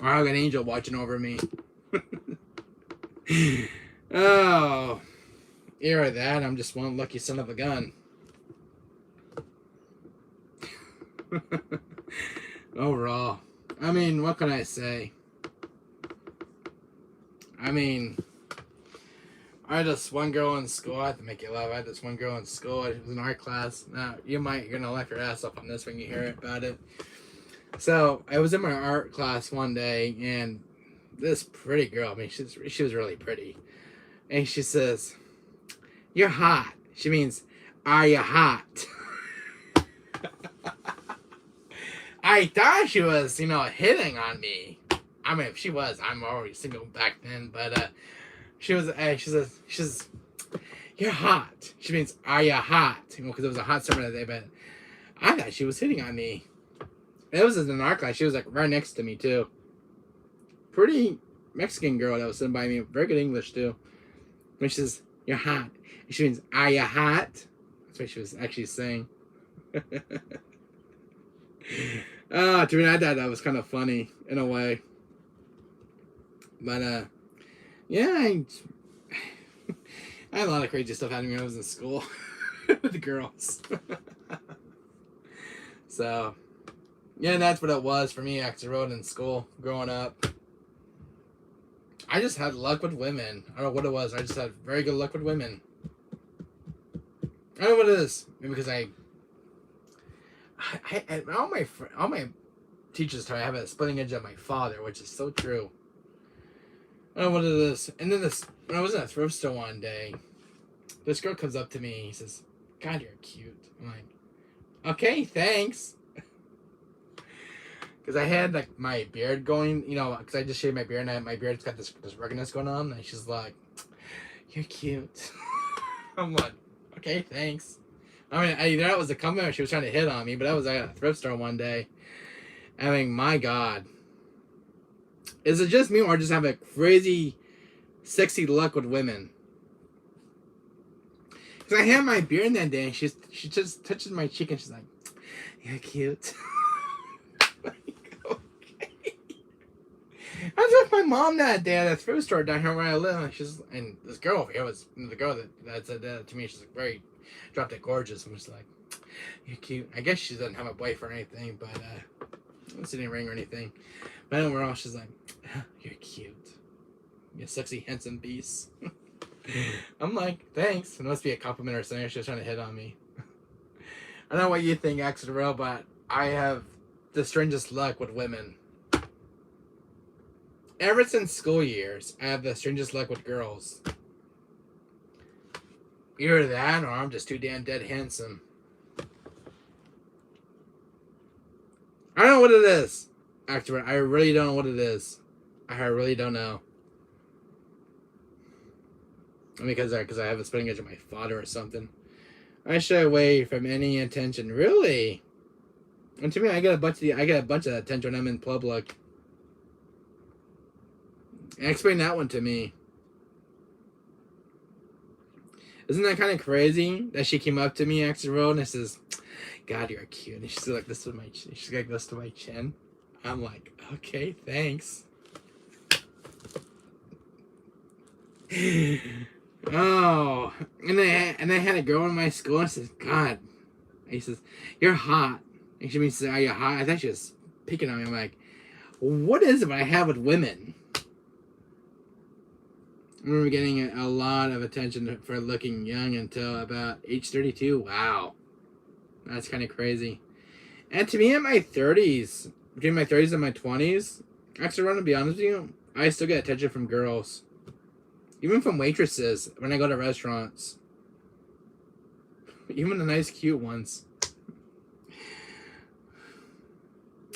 Or I have an angel watching over me. Oh, either that, I'm just one lucky son of a gun. Overall, I mean, what can I say? I mean, I had this one girl in school. I have to make you laugh. I had this one girl in school. It was an art class. Now, you're gonna laugh your ass off on this when you hear about it. So, I was in my art class one day, and this pretty girl, I mean, she was really pretty. And she says, "You're hot." She means, "Are you hot?" I thought she was, hitting on me. I mean, if she was, I'm already single back then. But she says, "You're hot." She means, "Are you hot?" Because it was a hot summer that day. But I thought she was hitting on me. It was in an art class. She was like right next to me too. Pretty Mexican girl that was sitting by me. Very good English too. When she says, "You're hot," she means, "Are you hot?" That's what she was actually saying. To me, I thought that was kind of funny in a way. But yeah, I had a lot of crazy stuff happening when I was in school with the girls. So yeah, that's what it was for me. Exit Road in school growing up. I just had luck with women. I don't know what it was. I just had very good luck with women. I don't know what it is. Maybe because all my teachers tell me I have a splitting edge of my father, which is so true. I don't know what it is. And then when I was in a thrift store one day, this girl comes up to me. He says, "God, you're cute." I'm like, "Okay, thanks." Because I had like my beard going, because I just shaved my beard and my beard's got this ruggedness going on. And she's like, "You're cute." I'm like, "Okay, thanks." I mean, either that was a compliment or she was trying to hit on me, but I was at a thrift store one day. I mean, my God. Is it just me or I just have a crazy, sexy luck with women? Because I had my beard that day and she just touches my cheek and she's like, "You're cute." Like, okay. I was with my mom that day at a thrift store down here where I live, and this girl over here was the girl that said that to me. She's like very dropped it gorgeous and was like, "You're cute." I guess she doesn't have a boyfriend or anything, but it's any ring or anything. But overall, she's like, "You're cute. You sexy, handsome beast." I'm like, "Thanks." It must be a compliment or something. She was trying to hit on me. I don't know what you think, Axel, but I have the strangest luck with women. Ever since school years, I have the strangest luck with girls. Either that or I'm just too damn dead handsome. I don't know what it is. Actually, I really don't know what it is. I really don't know. Because I have a splitting edge of my father or something. I shy away from any attention. Really? And to me, I get a bunch of attention when I'm in public. Explain that one to me. Isn't that kind of crazy that she came up to me, Axel Road, and says, "God, you're cute." And she's like this to my chin. I'm like, "Okay, thanks." Oh, and I had a girl in my school and says, "God," and he says, "You're hot." And she means, "Are you hot?" I thought she was picking on me. I'm like, what is it I have with women? I remember getting a lot of attention for looking young until about age 32. Wow. That's kind of crazy. And to me, in my 30s, between my 30s and my 20s, actually, to be honest with you, I still get attention from girls. Even from waitresses when I go to restaurants. Even the nice, cute ones.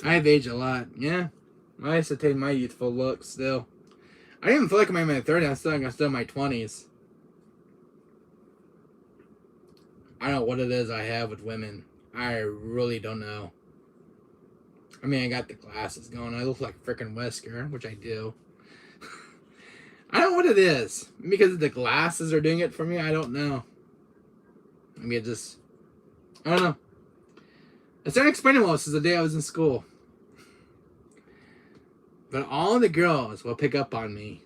I have aged a lot. Yeah. I used to take my youthful look still. I didn't even feel like I'm in my 30s. I'm still in my 20s. I don't know what it is I have with women. I really don't know. I mean, I got the glasses going. I look like freaking Wesker, which I do. I don't know what it is. Because the glasses are doing it for me, I don't know. I mean, I don't know. I started explaining well since the day I was in school. But all the girls will pick up on me.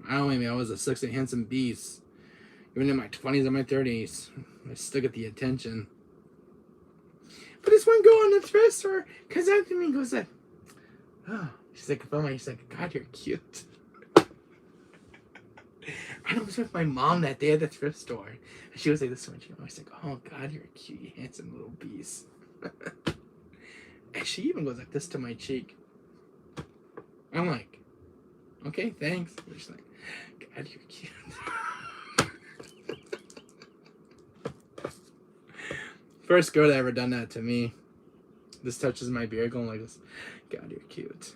I don't mean I was a sexy, handsome beast. Even in my 20s and my 30s, I still get the attention. But this one girl in the thrift store comes out to me and goes like, oh, she's like, God, you're cute. I was with my mom that day at the thrift store. And she was like, this one, I was like, oh, God, you're cute, you handsome little beast. And she even goes like this to my cheek. I'm like, okay, thanks. And she's like, God, you're cute. First girl that ever done that to me. This touches my beard going like this. God, you're cute.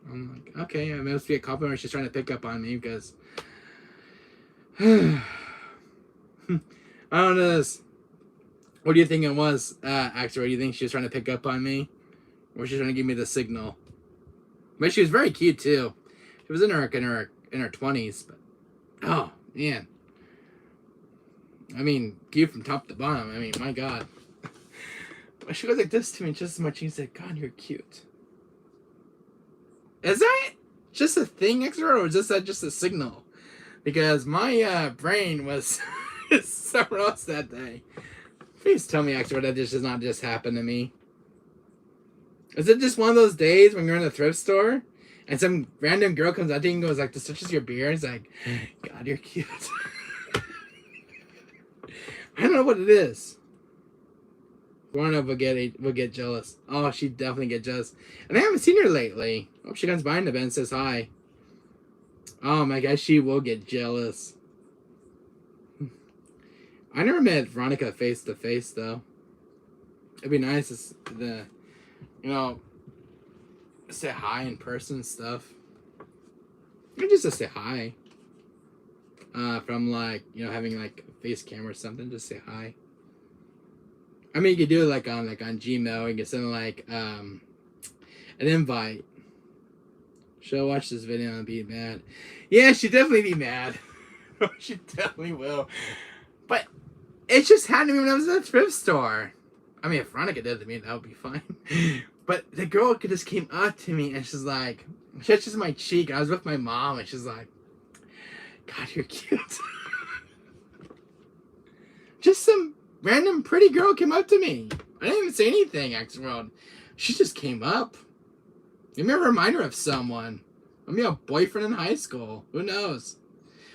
I'm like, okay, it must be a compliment. She's trying to pick up on me because I don't know this. What do you think it was, Axel? Do you think she was trying to pick up on me? Or was she trying to give me the signal? But she was very cute too. She was in her 20s, but oh man. I mean, cute from top to bottom. I mean, my God. But she goes like this to me just as much. She said, God, you're cute. Is that just a thing, extra, or is that just a signal? Because my brain was somewhere else that day. Please tell me, extra, that this does not just happen to me. Is it just one of those days when you're in a thrift store and some random girl comes up to you and goes like, this touches your beard? It's like, God, you're cute. I don't know what it is. Roanoke will get jealous. Oh, she'd definitely get jealous. And I haven't seen her lately. I hope she comes by in the bed and says hi. Oh my gosh, she will get jealous. I never met Veronica face to face though. It'd be nice to say hi in person and stuff. Or just to say hi. From like, having like a face camera or something, just say hi. I mean, you could do it like on Gmail. You can send like an invite. She'll watch this video and be mad. Yeah, she'd definitely be mad. She definitely will. But it just happened to me when I was at the thrift store. I mean, if Veronica did it to me, that would be fine. But the girl just came up to me and she's like, she touches my cheek. I was with my mom and she's like, God, you're cute. Just some random pretty girl came up to me. I didn't even say anything, X-World. She just came up. Maybe a reminder of someone. Maybe a boyfriend in high school. Who knows?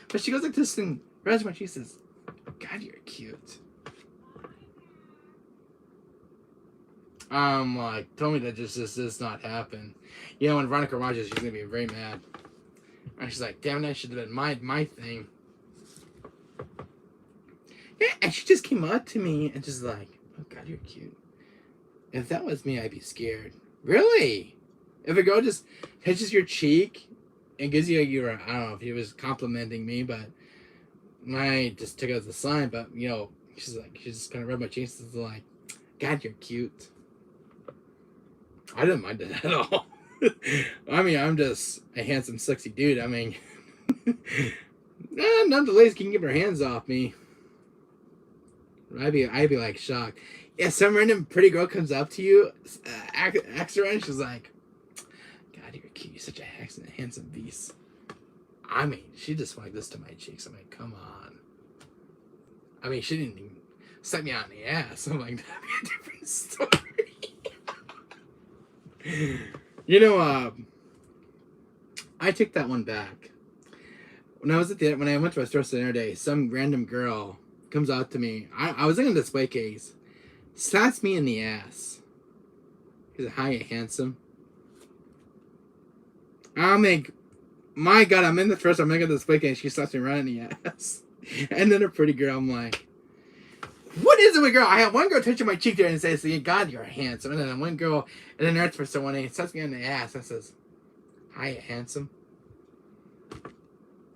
But she goes like this and grabs my cheek and says, God, you're cute. I'm like, tell me that just does not happen. When Veronica watches, she's going to be very mad. And she's like, damn, that should have been my thing. Yeah, and she just came up to me and just like, oh, God, you're cute. If that was me, I'd be scared. Really? If a girl just touches your cheek and gives you I don't know if he was complimenting me, but I just took it as a sign. But, she just kind of rubbed my cheeks and was like, God, you're cute. I didn't mind it at all. I mean, I'm just a handsome, sexy dude. I mean, none of the ladies can get their hands off me. I'd be like shocked. Yeah, some random pretty girl comes up to you, extra, and she's like, God, you're cute. You're such a handsome beast. I mean, she just went like this to my cheeks. I'm like, come on. I mean, she didn't even set me on the ass. I'm like, that'd be a different story. I took that one back. When I went to a store the other day, some random girl comes out to me. I was in a display case. Slaps me in the ass. He said, hi, you handsome. I'm like, my God, I'm in the first. I'm making the display case. She slaps me right in the ass. And then a pretty girl, I'm like, What is it with girl? I had one girl touching my cheek there and says, God, you're handsome. And then one girl, and then that's for someone, and he touches me on the ass and says, hi, handsome.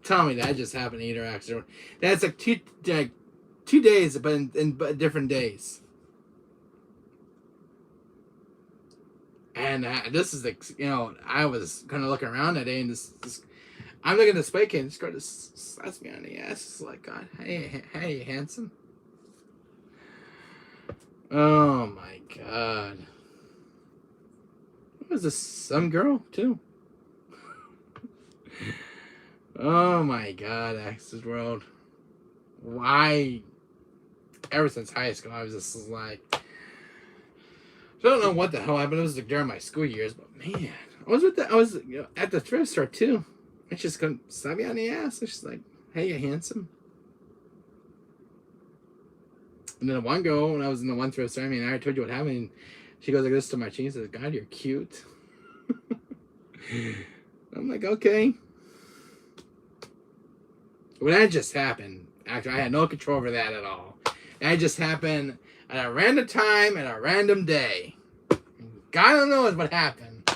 Tell me that just happened to either accident. That's like two days, but in different days. And this is like, I was kind of looking around that day, and this I'm looking at this fake kid, and this girl just slaps me on the ass. It's like, God, hey, handsome. Oh my God. Was this some girl too? Oh my God, Access World. Why? Ever since high school, I was just like, I don't know what the hell happened. It was like during my school years, but man, I was at the thrift store too. And she just couldn't slap me on the ass. And she's like, hey, you handsome. And then one girl, when I was in the one thrift store, I mean, I already told you what happened. She goes like this to my chin. She says, God, you're cute. I'm like, okay. When that just happened, actually, I had no control over that at all. That just happened at a random time and a random day. God knows what happened,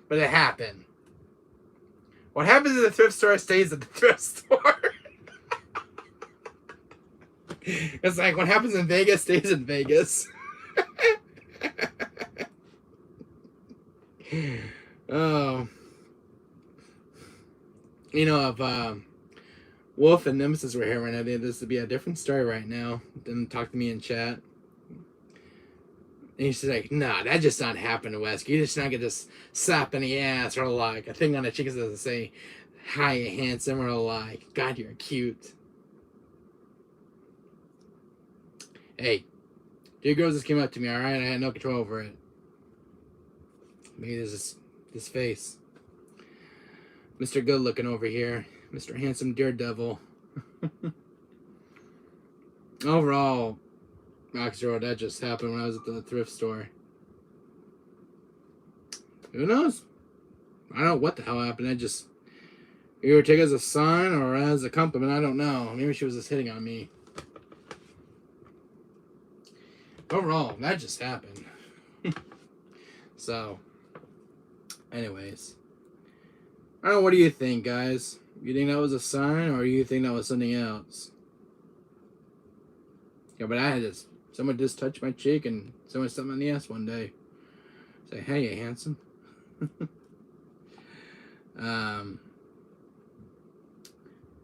but it happened. What happens at the thrift store stays at the thrift store. It's like what happens in Vegas stays in Vegas. Oh. If Wolf and Nemesis were here right now, this would be a different story right now. Then talk to me in chat. And he's like, nah, that just not happen to Wesk. You just not get this slap in the ass or like a thing on the cheek that doesn't say, hi, you handsome, or like, God, you're cute. Hey, two girls just came up to me, alright? I had no control over it. Maybe there's this face. Mr. Good looking over here. Mr. Handsome Daredevil. Overall, Rockstar, that just happened when I was at the thrift store. Who knows? I don't know what the hell happened. I just either take it as a sign or as a compliment. I don't know. Maybe she was just hitting on me. Overall, that just happened. So, anyways. I don't know, what do you think, guys? You think that was a sign, or you think that was something else? Yeah, but I had someone just touched my cheek and someone stepped on the ass one day. Say, hey, you handsome. But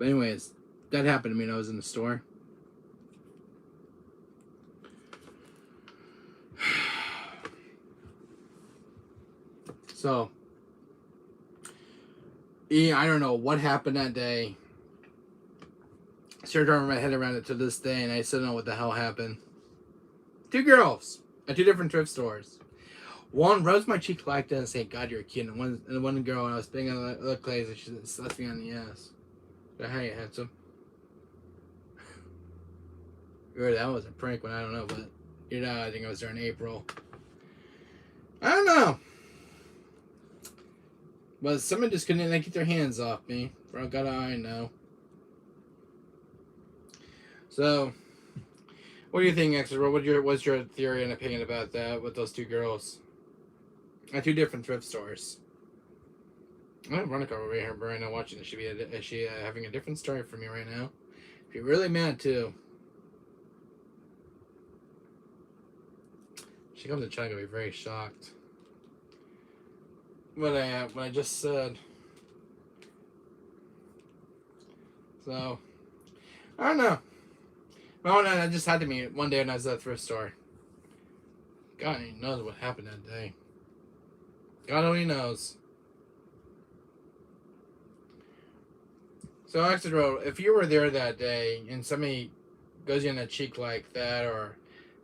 anyways, that happened to me when I was in the store. So, I don't know what happened that day. I started trying my head around it to this day, and I still don't know what the hell happened. Two girls at two different thrift stores. One rubs my cheek like that and say, God, you're cute. And one girl, when I was picking on the clothes, and she slapped me on the ass. But hey, handsome. Or that was a prank one, I don't know, but I think it was during April. I don't know. But someone just couldn't get their hands off me. For all God I know. So, what do you think, Extra? What's your theory and opinion about that with those two girls at two different thrift stores? I have Veronica over here right now watching. Is she having a different story for me right now? She's really mad too. She comes to China, gonna be very shocked. What I just said. So, I don't know. Well, I just had to meet one day when I was at the thrift store. God only knows what happened that day. God only knows. So, Exeter, if you were there that day and somebody goes you in the cheek like that or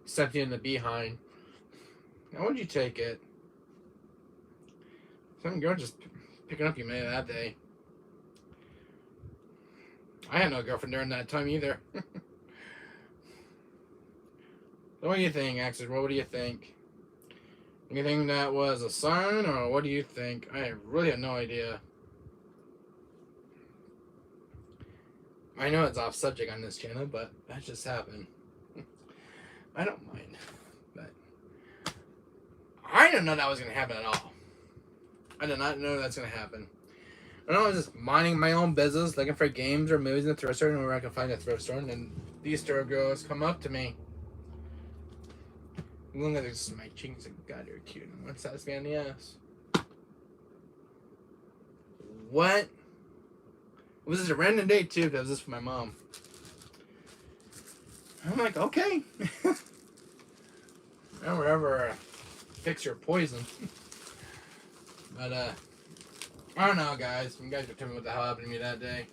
steps you in the behind, how would you take it? Some girl just picking up you maybe that day. I had no girlfriend during that time either. So what do you think, Axel? What do you think? You think that was a sign, or what do you think? I really have no idea. I know it's off subject on this channel, but that just happened. I don't mind. But I didn't know that was going to happen at all. I did not know that's going to happen. I was just minding my own business, looking for games or movies in the thrift store, and where I can find a thrift store, and then these store girls come up to me. Look at this, my cheeks, and God, you're cute. And what's that me on the ass? What? Was this a random date too? Because this was for my mom. I'm like, okay. Now wherever, fix your poison. But I don't know, guys. You guys can tell me what the hell happened to me that day.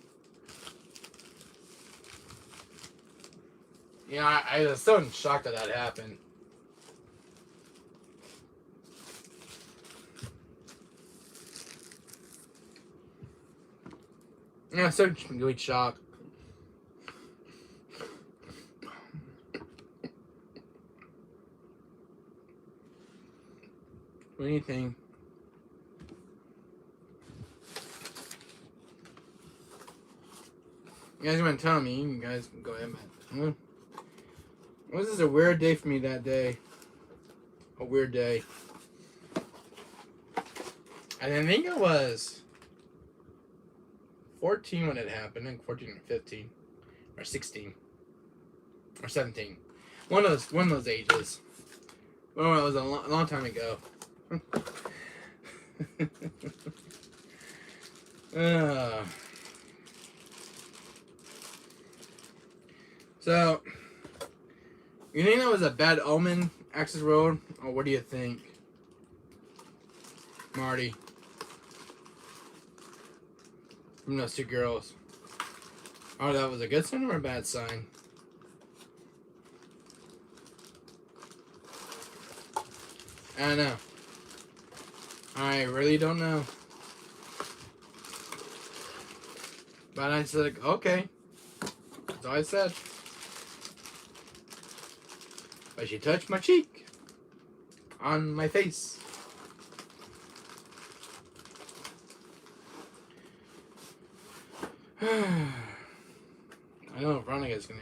You know, I was so in shock that happened. Yeah, I was so really shocked. What do you think? You guys want to tell me? You guys can go ahead, man. Was this a weird day for me that day? A weird day. I didn't think it was 14 when it happened. I think 14 or 15 or 16 or 17. One of those ages. Well, it was a long time ago. So, you think that was a bad omen, Access Road, or what do you think, Marty? From those two girls. Oh, that was a good sign or a bad sign? I don't know. I really don't know. But I said, okay. That's all I said. But she touched my cheek. On my face. I know Veronica's gonna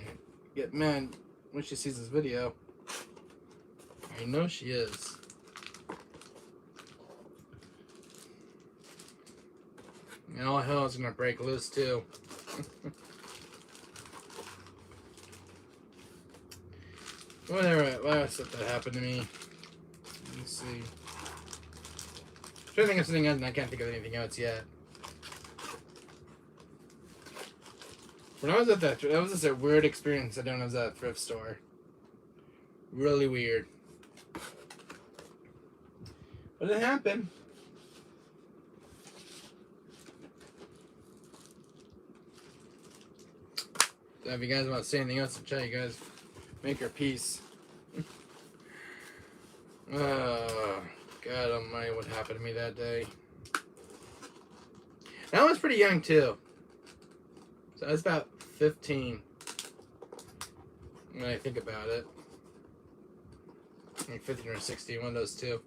get mad when she sees this video. I know she is. And all hell is gonna break loose too. What else that happened to me? Let me see. I'm trying to think of something else, and I can't think of anything else yet. When I was at that was just a weird experience I done when I was at a thrift store. Really weird. But it happened. So if you guys want to say anything else, I'll tell you guys. Make your peace. Oh, God almighty, what happened to me that day. And I was pretty young, too. So I was about 15. When I think about it. Like 15 or 16, one of those two.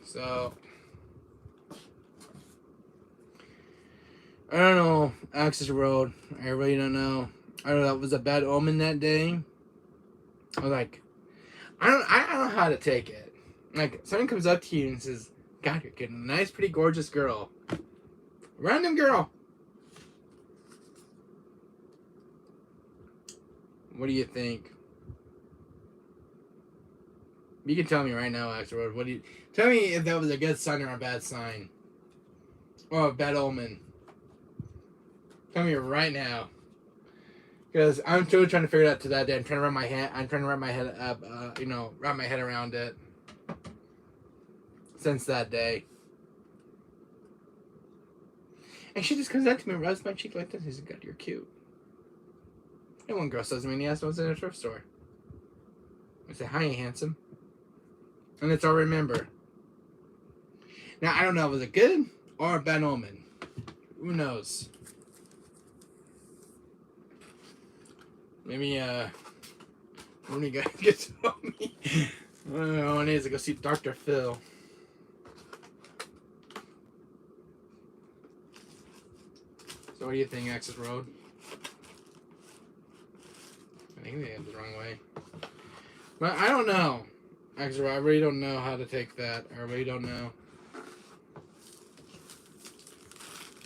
So, I don't know, Access Road. I really don't know. I don't know, that was a bad omen that day. I was like, I don't know how to take it. Like, someone comes up to you and says, God, you're getting a nice, pretty, gorgeous girl. Random girl. What do you think? You can tell me right now, Access Road. What do you... Tell me if that was a good sign or a bad sign. Or a bad omen. Tell me right now. Because I'm still trying to figure it out to that day. I'm trying to wrap my head up, wrap my head around it. Since that day. And she just comes up to me and rubs my cheek like this. She's like, God, you're cute. And one girl says to me in the ass, I was in a thrift store. I say, hi, handsome. And it's all remember. Now, I don't know if it was a good or a bad omen. Who knows? Maybe, when you guys get to know me, I don't know, I need to go see Dr. Phil. So what do you think, Access Road? think they did it the wrong way. But I don't know. Actually, I really don't know how to take that. I really don't know.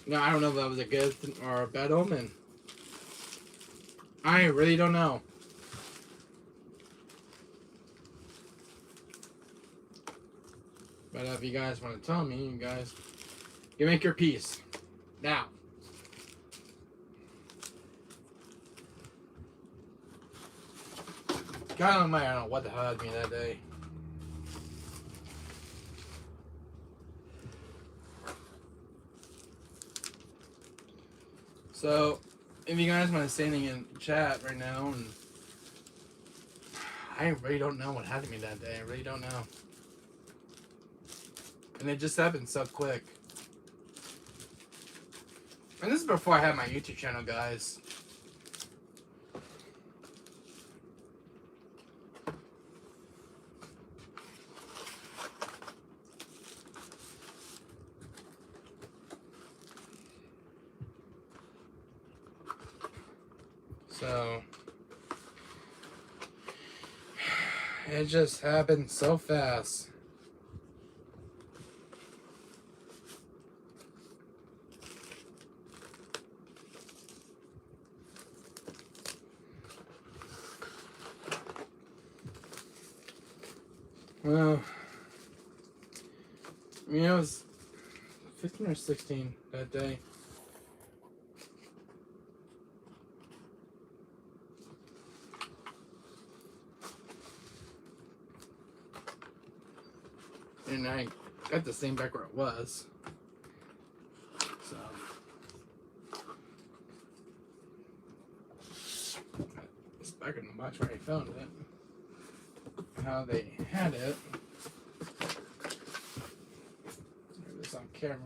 No, I don't know if that was a good or a bad omen. I really don't know. But if you guys want to tell me, you guys, you make your peace. Now. God Almighty, I don't know what the hell happened to me that day. So, if you guys want to say anything in chat right now, and I really don't know what happened to me that day. I really don't know. And it just happened so quick. And this is before I had my YouTube channel, guys. So, it just happened so fast. Well, I mean, I was 15 or 16 that day. And I got the same back where it was. So, it's back in the box where I found it. How they had it. Maybe this on camera.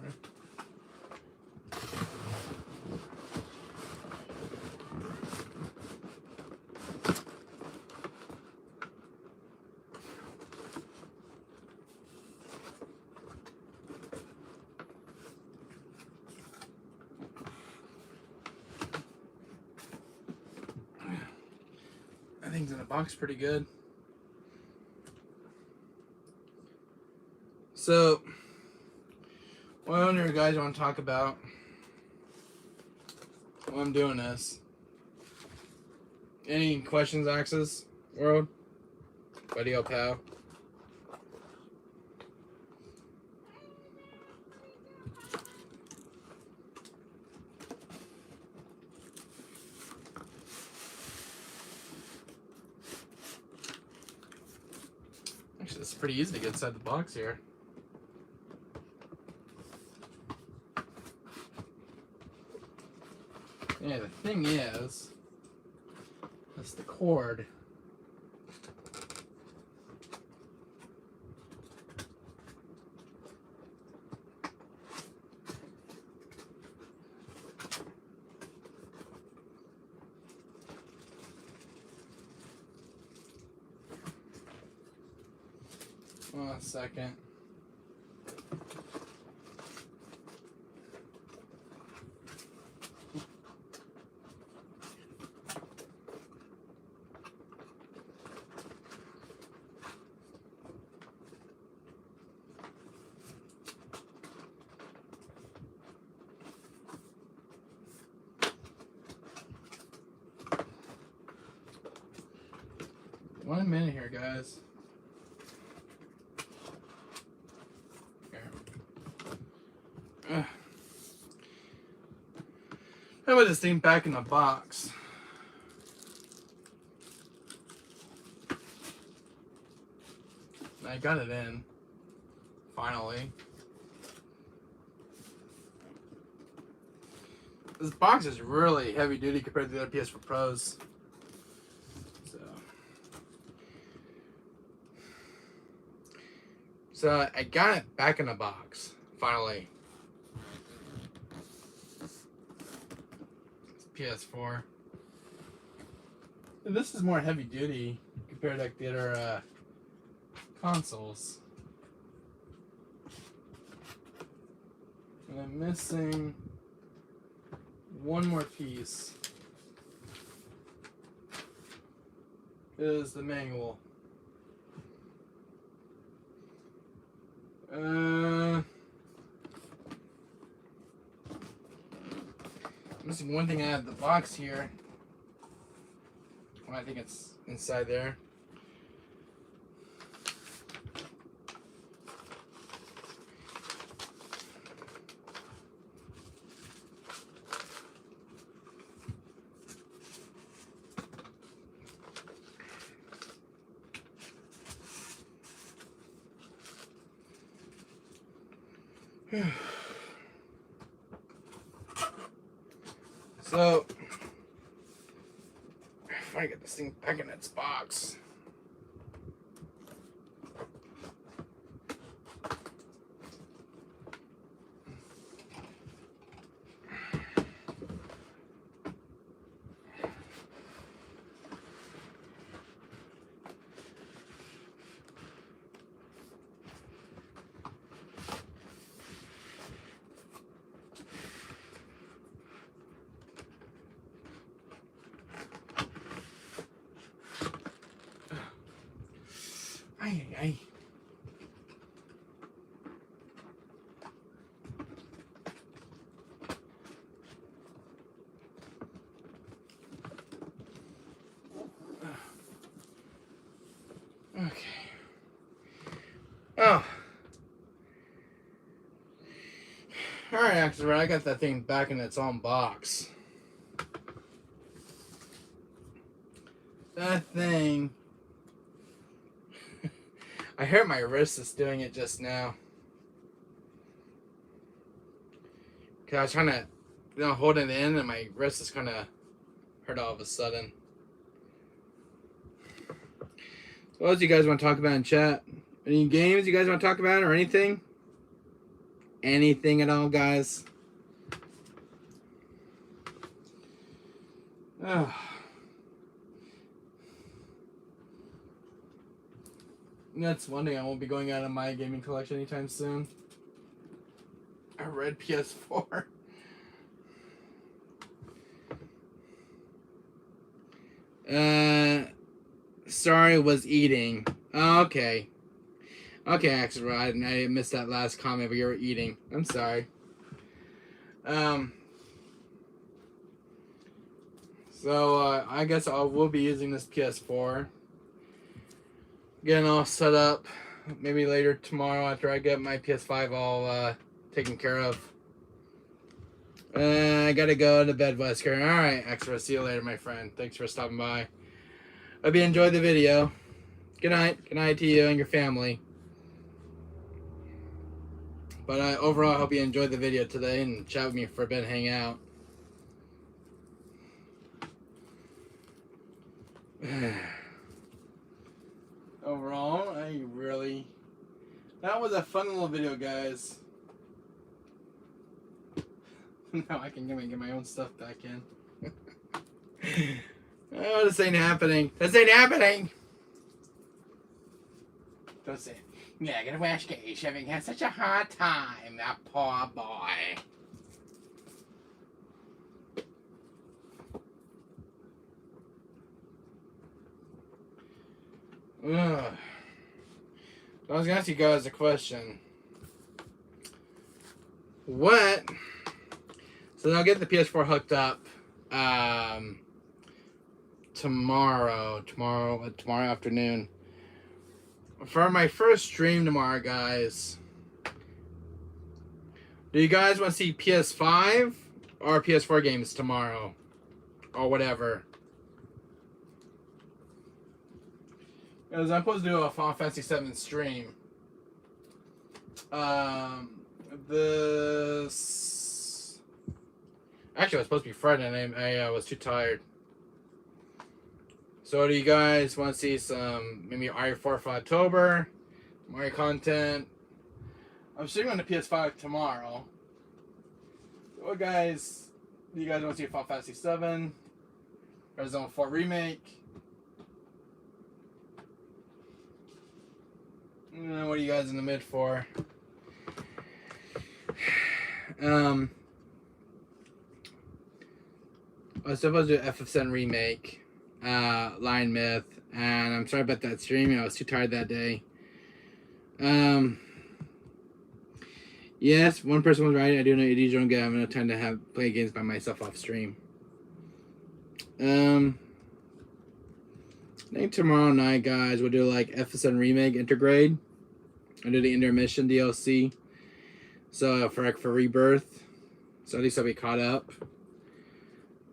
Everything's in the box pretty good. So, what do you guys want to talk about while I'm doing this? Any questions, Axis World? Buddy old pal? Actually, it's pretty easy to get inside the box here. Yeah, the thing is, that's the cord. One second. One minute here, guys. Here. How about this thing back in the box? I got it in. Finally. This box is really heavy duty compared to the other PS4 Pros. So I got it back in the box, finally. It's PS4. And this is more heavy duty compared to like the other consoles. And I'm missing one more piece. is the manual. Missing one thing out of the box here. Well, I think it's inside there. So, if I get this thing back in its box. Ay. Okay. Oh. Alright, actually, I got that thing back in its own box. That thing. I hurt my wrist is doing it just now. Cause I was trying to, hold it in, and my wrist is kind of hurt all of a sudden. What else do you guys want to talk about in chat? Any games you guys want to talk about or anything? Anything at all, guys? Oh. That's one thing I won't be going out of my gaming collection anytime soon. A red ps4. Sorry, was eating. Oh, okay. Okay, Axelrod, I missed that last comment, but you were eating. I'm sorry. So, I guess we'll be using this PS4. Getting all set up. Maybe later tomorrow after I get my PS5 all taken care of. I gotta go to bed, Wesker. Alright, Axelrod, see you later, my friend. Thanks for stopping by. Hope you enjoyed the video. Good night. Good night to you and your family. But overall, I hope you enjoyed the video today and chat with me for a bit and hang out. Overall, that was a fun little video, guys. Now I can get my own stuff back in. Oh, this ain't happening. This ain't happening. Don't say it. Yeah, gonna wash Gage having had such a hard time, that poor boy. Ugh. I was gonna ask you guys a question. What? So I'll get the PS4 hooked up tomorrow afternoon. For my first stream tomorrow, guys, do you guys want to see PS5 or PS4 games tomorrow? Or whatever. Because I'm supposed to do a Final Fantasy 7 stream. Actually, it was supposed to be Friday, and I was too tired. So do you guys want to see some, maybe RE4 for October, Mario content? I'm streaming on the PS5 tomorrow. So what guys, do you guys want to see Final Fantasy 7? Resident 4 Remake? What are you guys in the mid for? I was supposed to do FF7 Remake. Lion Myth, and I'm sorry about that stream. I was too tired that day. Yes, one person was right. I do know ADHD don't get. I have no time to play games by myself off stream. I think tomorrow night, guys, we'll do like FSN Remake Intergrade. I'll do the Intermission DLC. So for Rebirth. So at least I'll be caught up.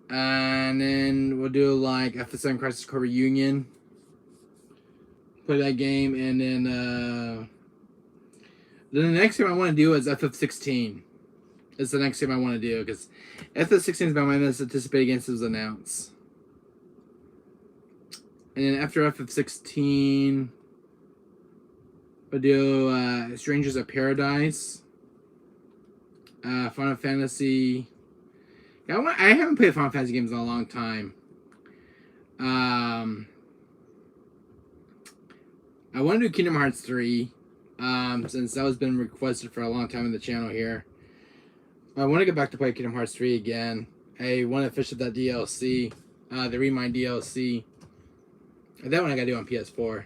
And then we'll do like FSN Crisis Core Reunion. Play that game, and then the next game I want to do is FF16. It's the next game I want to do because FF16 is my most anticipated game since it was announced. And then after FF16, we'll do Strangers of Paradise, Final Fantasy. Yeah, I haven't played Final Fantasy games in a long time. I want to do Kingdom Hearts 3, since that has been requested for a long time in the channel here. I want to get back to play Kingdom Hearts 3 again. I want to finish up that DLC, the Remind DLC. That one I gotta do on ps4.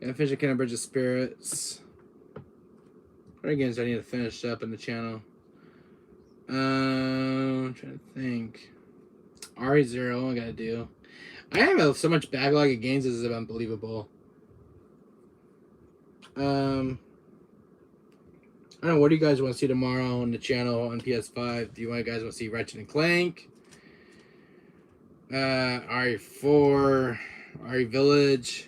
Gotta finish the Kingdom Bridge of Spirits. What games do I need to finish up in the channel? I'm trying to think. RE0 I gotta do. I have so much backlog of games, this is unbelievable. I don't know, what do you guys want to see tomorrow on the channel on PS5? Do you guys want to see Ratchet and Clank? RE4, RE Village.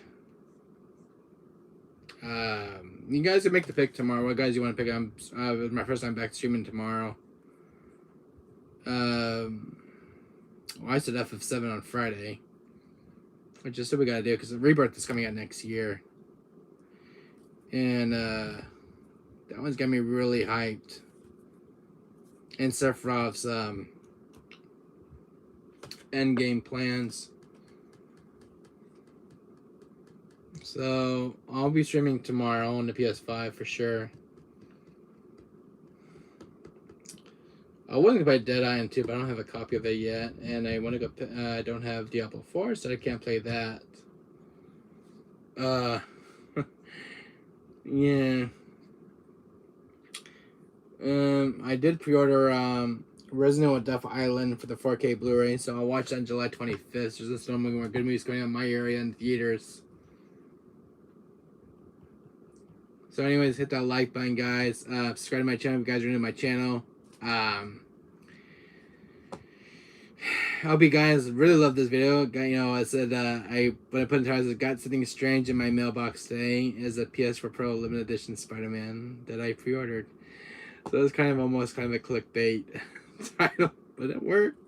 You guys can make the pick tomorrow. What guys you want to pick? It's my first time back streaming tomorrow. Well, I said FF7 on Friday, which is what we gotta do because the Rebirth is coming out next year, and that one's got me really hyped. And Sephiroth's end game plans. So I'll be streaming tomorrow on the PS5 for sure. I wasn't gonna play Dead Island 2, but I don't have a copy of it yet, and I want to go. I don't have Diablo 4, so I can't play that. Yeah. I did pre-order Resident Evil Death Island for the 4K Blu-ray, so I'll watch that on July 25th. There's just no more good movies coming out in my area in theaters. So anyways, hit that like button, guys. Subscribe to my channel if you guys are new to my channel. I hope you guys really love this video. You know, I said when I put in time, I got something strange in my mailbox today. Is a PS4 Pro limited edition Spider-Man that I pre-ordered. So it's kind of almost kind of a clickbait title, but it worked.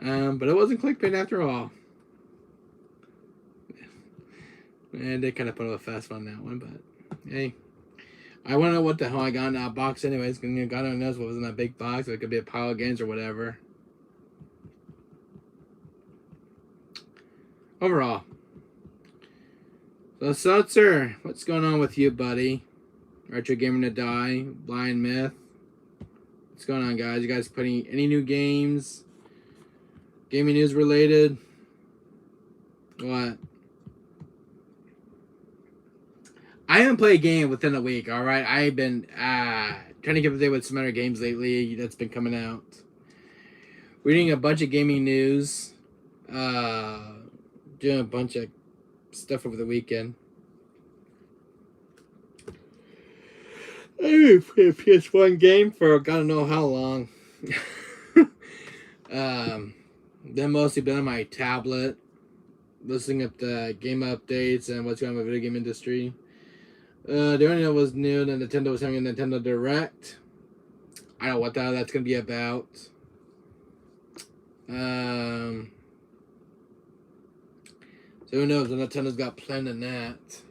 But it wasn't clickbait after all. And they kind of put a fast on that one, but hey, I want to know what the hell I got in that box anyways. God only knows what was in that big box. It could be a pile of games or whatever. Overall. So, Seltzer, what's going on with you, buddy? Retro Gamer to Die, Blind Myth. What's going on, guys? You guys putting any new games? Gaming news related? What? I haven't played a game within a week, alright? I've been trying to get up to date with some other games lately that's been coming out. Reading a bunch of gaming news. Doing a bunch of stuff over the weekend. I haven't played a PS1 game for God don't know how long. Then mostly been on my tablet, listening up the game updates and what's going on with the video game industry. The only know was new that Nintendo was having a Nintendo Direct. I don't know what that's gonna be about. So who knows what Nintendo's got planned in that.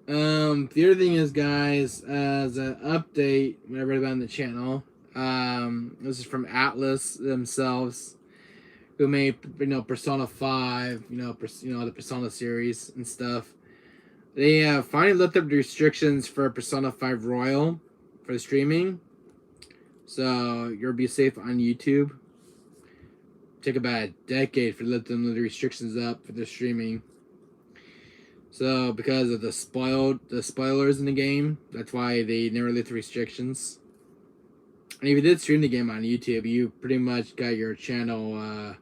The other thing is, guys, as an update, what I read about on the channel, this is from Atlas themselves, who made, Persona 5, the Persona series and stuff. They finally lifted up the restrictions for Persona 5 Royal for the streaming. So you'll be safe on YouTube. Took about a decade for them to lift the restrictions up for the streaming. So because of the spoilers in the game, that's why they never lift the restrictions. And if you did stream the game on YouTube, you pretty much got your channel,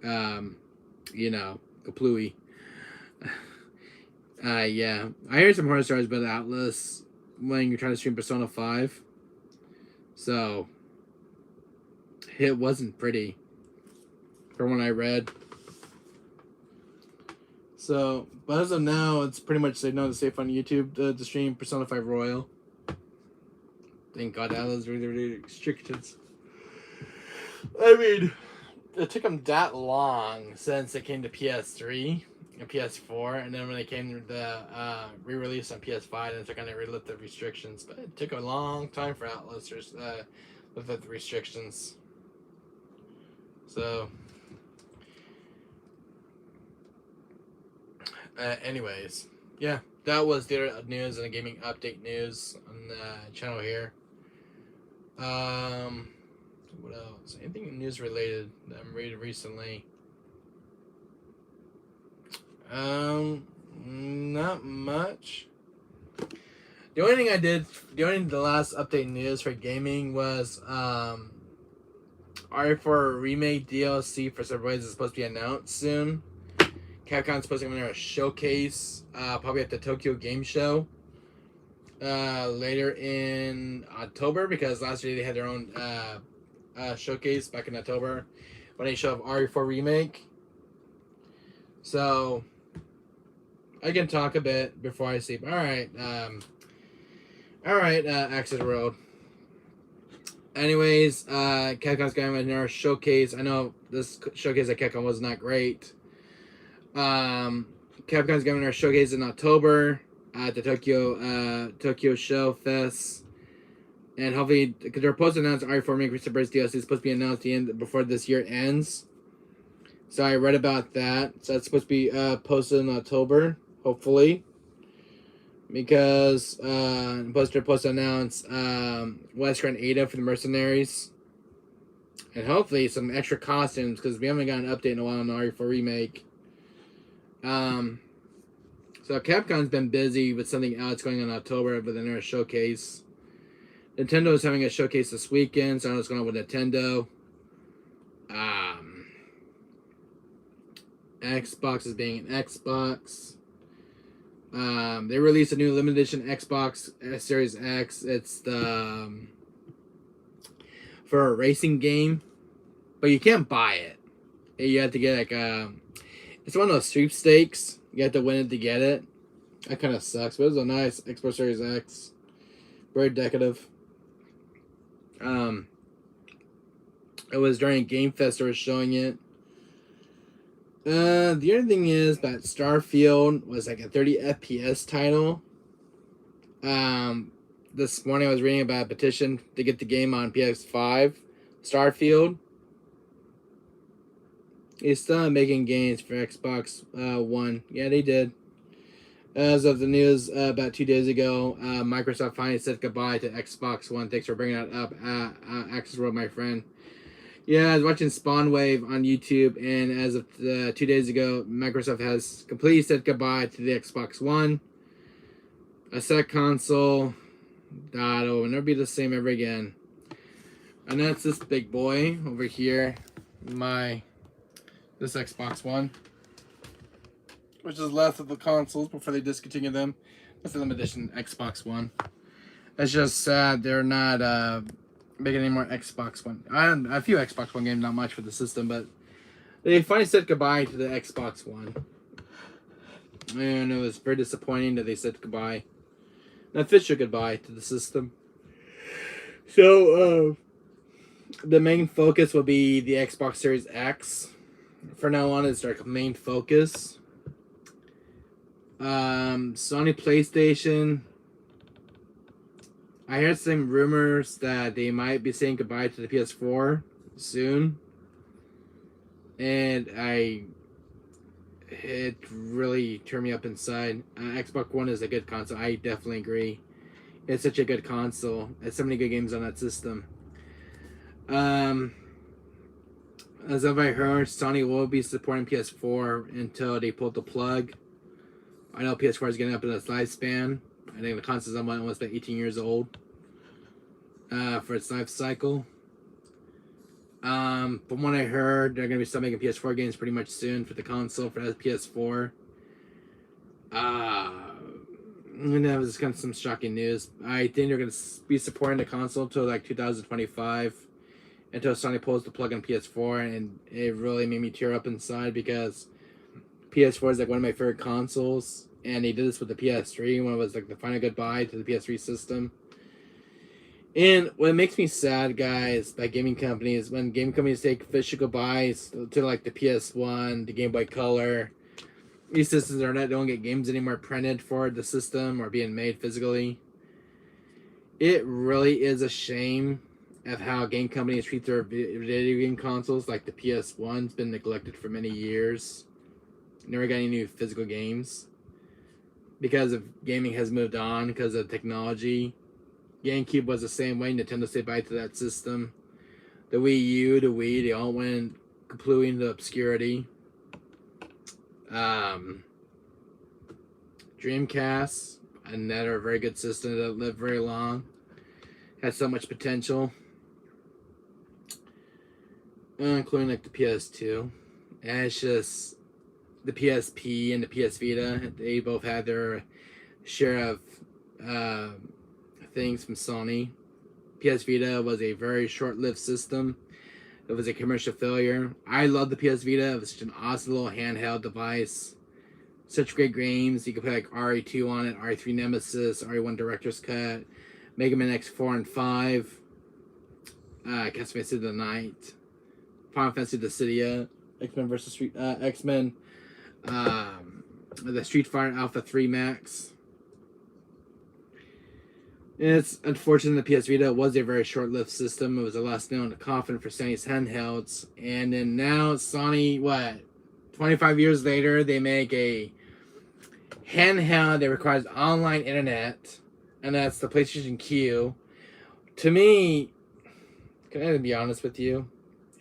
kaplooey. Yeah. I heard some horror stories about Atlas when you're trying to stream Persona 5. So, it wasn't pretty, from what I read. So, but as of now, it's pretty much said no to safe on YouTube to stream Persona 5 Royal. Thank God Atlas really restrictions. I mean, it took them that long since it came to PS3 and PS4, and then when they came to the re-release on PS5, then they're gonna relift the restrictions. But it took a long time for Atlas to lift the restrictions. So, anyways, yeah, that was the news and the gaming update news on the channel here. What else? Anything news related that I'm reading recently? Not much. The only thing the last update news for gaming was RE4 remake DLC for Surprise is supposed to be announced soon. Capcom's supposed to come in a showcase, probably at the Tokyo Game Show. Later in October, because last year they had their own showcase back in October when they showed RE4 remake. So I can talk a bit before I sleep. Alright, Exit Road. Anyways, Capcom's going with their showcase. I know this showcase at Capcom was not great. Capcom's going their showcase in October at the Tokyo Show Fest. And hopefully, because they're supposed to announce RE4 Make Surprise DLC is supposed to be announced before this year ends. So I read about that. So it's supposed to be posted in October, hopefully. Because they're supposed to announce Wesker and Ada for the Mercenaries. And hopefully some extra costumes, because we haven't got an update in a while on the RE4 Remake. So Capcom's been busy with something else going on in October with another showcase. Nintendo is having a showcase this weekend, so I know what's going on with Nintendo. Xbox is being an Xbox. They released a new limited edition Xbox Series X. It's the for a racing game, but you can't buy it. You have to get like it's one of those sweepstakes. You have to win it to get it. That kind of sucks, but it was a nice Xbox Series X. Very decorative. It was during Game Fest they were showing it. The other thing is that Starfield was like a 30 FPS title. This morning I was reading about a petition to get the game on PS5. Starfield. They still making games for Xbox One. Yeah, they did. As of the news about 2 days ago, Microsoft finally said goodbye to Xbox One. Thanks for bringing that up, Access World, my friend. Yeah, I was watching Spawn Wave on YouTube, and as of 2 days ago, Microsoft has completely said goodbye to the Xbox One. A set console that will never be the same ever again. And that's this big boy over here, this Xbox One, which is last of the consoles before they discontinue them. That's the limited edition Xbox One. It's just sad they're not making any more Xbox One. A few Xbox One games, not much for the system, but they finally said goodbye to the Xbox One. And it was very disappointing that they said goodbye. An official goodbye to the system. So, the main focus will be the Xbox Series X. For now on, it's their main focus. Sony PlayStation. I heard some rumors that they might be saying goodbye to the PS4 soon. And it really turned me up inside. Xbox One is a good console. I definitely agree. It's such a good console. It's so many good games on that system. Um, as I've heard, Sony will be supporting PS4 until they pull the plug. I know PS4 is getting up in its lifespan. I think the console's almost like 18 years old for its life cycle. From what I heard, they're going to be still making PS4 games pretty much soon for the console for the PS4. And that was kind of some shocking news. I think they're going to be supporting the console until like 2025, until Sony pulls the plug on PS4, and it really made me tear up inside because PS4 is like one of my favorite consoles, and they did this with the PS3 when it was like the final goodbye to the PS3 system. And what makes me sad, guys, by gaming companies, when game companies take official goodbyes to like the PS1, the Game Boy Color, these systems don't get games anymore printed for the system or being made physically. It really is a shame of how game companies treat their video game consoles. Like the PS1's been neglected for many years. Never got any new physical games because of gaming has moved on because of technology. GameCube was the same way. Nintendo said bye to that system. The Wii U, the Wii, they all went completely into obscurity. Dreamcast, another very good system that lived very long. Had so much potential. Including like the PS2. And it's just the PSP and the PS Vita. They both had their share of things from Sony. PS Vita was a very short-lived system. It was a commercial failure. I love the PS Vita. It was such an awesome little handheld device. Such great games. You could play like RE2 on it, RE3 Nemesis, RE1 Director's Cut, Mega Man X4 and 5, Castlevania the Night, Final Fantasy Dissidia, X-Men vs. X-Men, the Street Fighter Alpha 3 Max. It's unfortunate the PS Vita was a very short-lived system. It was the last nail in the coffin for Sony's handhelds. And then now Sony, 25 years later, they make a handheld that requires online internet, and that's the PlayStation Q. To me, can I be honest with you?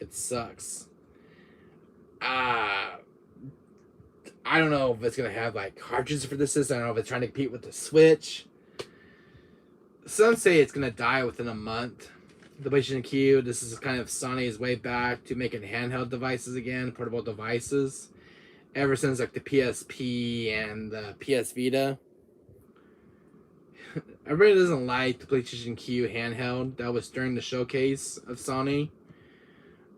It sucks. I don't know if it's going to have like cartridges for the system. I don't know if it's trying to compete with the Switch. Some say it's going to die within a month. The PlayStation Q, this is kind of Sony's way back to making handheld devices again, portable devices. Ever since like the PSP and the PS Vita. Everybody doesn't like the PlayStation Q handheld. That was during the showcase of Sony.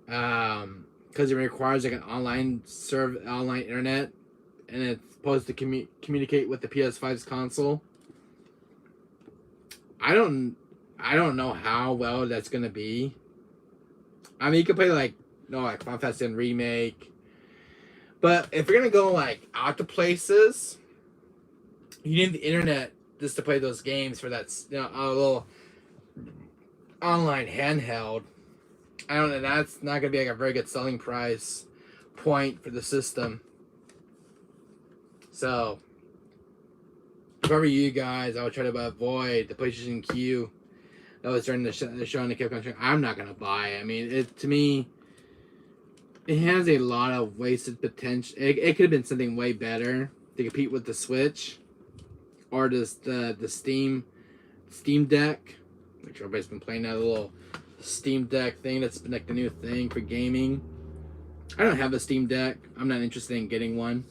Because it requires like an online internet, and it's supposed to communicate with the PS5's console. I don't know how well that's gonna be. I mean, you could play like Final Fantasy Remake, but if you're gonna go like out to places, you need the internet just to play those games for that a little online handheld. I don't know. That's not gonna be like a very good selling price point for the system. So, if I were you guys, I would try to avoid the PlayStation Q that was during the show, and they kept on showing. I'm not gonna buy it. I mean, to me, it has a lot of wasted potential. It could have been something way better to compete with the Switch, or just the Steam Deck, which everybody's been playing that little Steam Deck thing. That's been like the new thing for gaming. I don't have a Steam Deck. I'm not interested in getting one.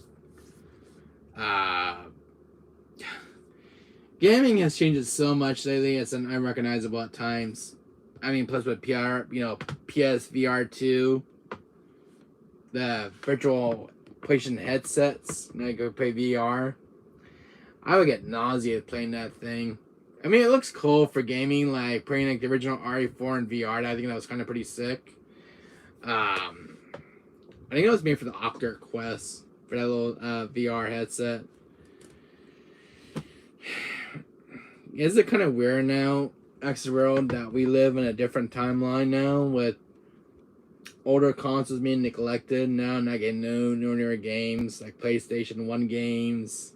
Gaming has changed so much lately. It's unrecognizable at times. I mean, plus with PSVR 2, the virtual PlayStation headsets, you go play VR. I would get nauseated playing that thing. I mean, it looks cool for gaming, like playing like the original RE4 in VR. I think that was kind of pretty sick. I think it was made for the Oculus Quest for that little VR headset. Is it kind of weird now, X World, that we live in a different timeline now with older consoles being neglected, now not getting newer games like PlayStation 1 games?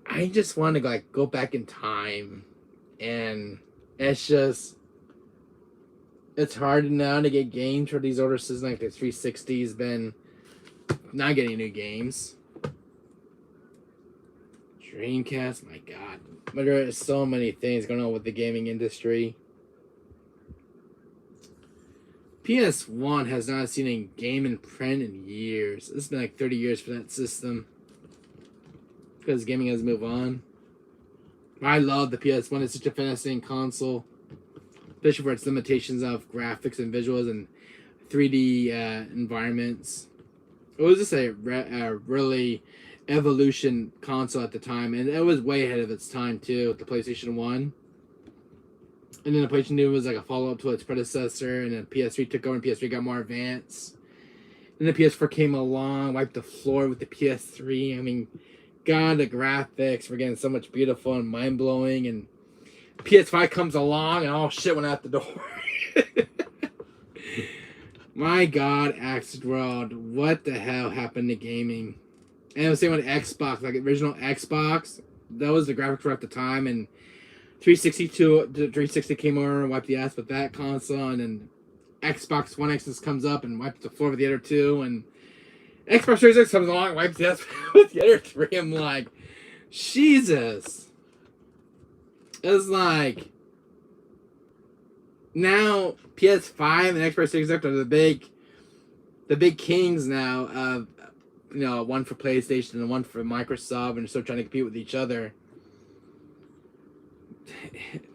I just want to like go back in time, and it's just It's hard now to get games for these older systems. Like the 360 has been not getting new games. Dreamcast, my God. But there are so many things going on with the gaming industry. PS1 has not seen a game in print in years. It's been like 30 years for that system. Because gaming has moved on. I love the PS1. It's such a fascinating console. Especially for its limitations of graphics and visuals and 3D environments. It was just a really evolution console at the time. And it was way ahead of its time, too, with the PlayStation 1. And then the PlayStation 2 was like a follow-up to its predecessor. And then PS3 took over and PS3 got more advanced. And the PS4 came along, wiped the floor with the PS3. I mean, God, the graphics were getting so much beautiful and mind-blowing. And PS5 comes along and all shit went out the door. My God, Axel World, what the hell happened to gaming? And I was saying with Xbox, like original Xbox, that was the graphics were at the time, and 360 came over and wiped the ass with that console, and then Xbox One X comes up and wipes the floor with the other two, and Xbox Series X comes along and wipes the ass with the other three. I'm like, Jesus. It's like, now PS5 and Xbox Series X are the big kings now of, you know, one for PlayStation and one for Microsoft, and they're still trying to compete with each other.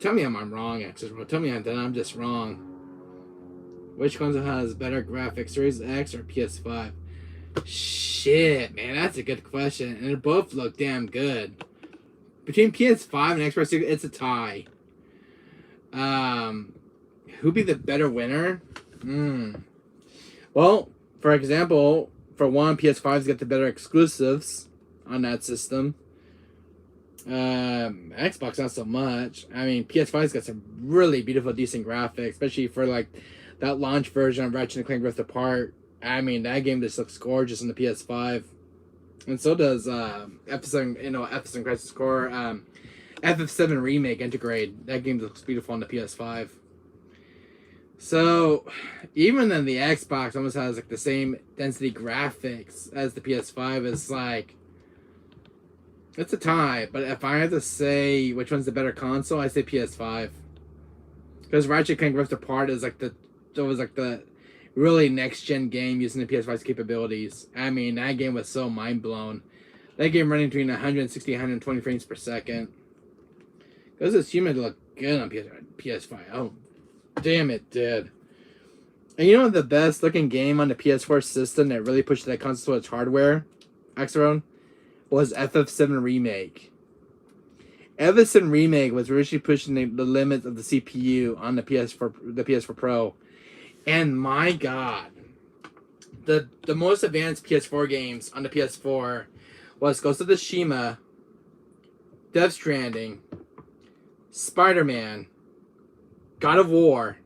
Tell me I'm wrong, Axel. Tell me that I'm just wrong. Which console has better graphics, Series X or PS5? Shit, man, that's a good question. And they both look damn good. Between PS5 and Xbox Series, it's a tie. Who'd be the better winner? Well, for example, for one, PS5's got the better exclusives on that system. Xbox not so much. I mean, PS5's got some really beautiful, decent graphics, especially for like that launch version of Ratchet and Clank Rift Apart. I mean, that game just looks gorgeous on the PS5, and so does FF7 Crisis Core, FF7 Remake Integrate. That game looks beautiful on the PS5. So, even then, the Xbox almost has like the same density graphics as the PS5. It's like, it's a tie. But if I had to say which one's the better console, I say PS5. Because Ratchet Clank Rift Apart is like the really next gen game using the PS5's capabilities. I mean, that game was so mind blown. That game running between 160 and 120 frames per second. Because it's human to look good on PS5. Oh, damn it, dude. And you know the best looking game on the PS4 system that really pushed that console to its hardware, Axeron, was FF7 Remake. FF7 Remake was originally pushing the limits of the CPU on the PS4 Pro. And my God, the most advanced PS4 games on the PS4 was Ghost of Tsushima, Death Stranding, Spider-Man, God of War.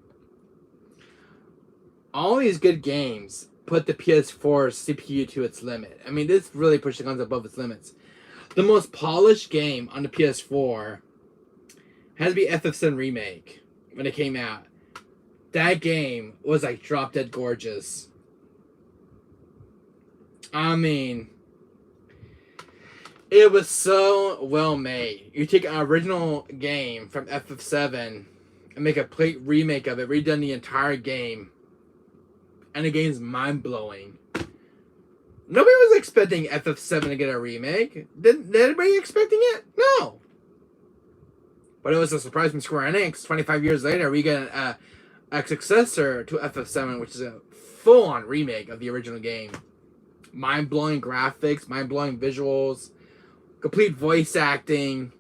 All these good games put the PS4 CPU to its limit. I mean, this really pushed the console above its limits. The most polished game on the PS4 has to be FF7 Remake when it came out. That game was like drop dead gorgeous. I mean, it was so well made. You take an original game from FF7 and make a complete remake of it, redone the entire game, and the game's mind blowing. Nobody was expecting FF7 to get a remake. Did anybody expecting it? No. But it was a surprise from Square Enix. 25 years later, we get a successor to FF7, which is a full-on remake of the original game. Mind-blowing graphics, mind-blowing visuals, complete voice acting.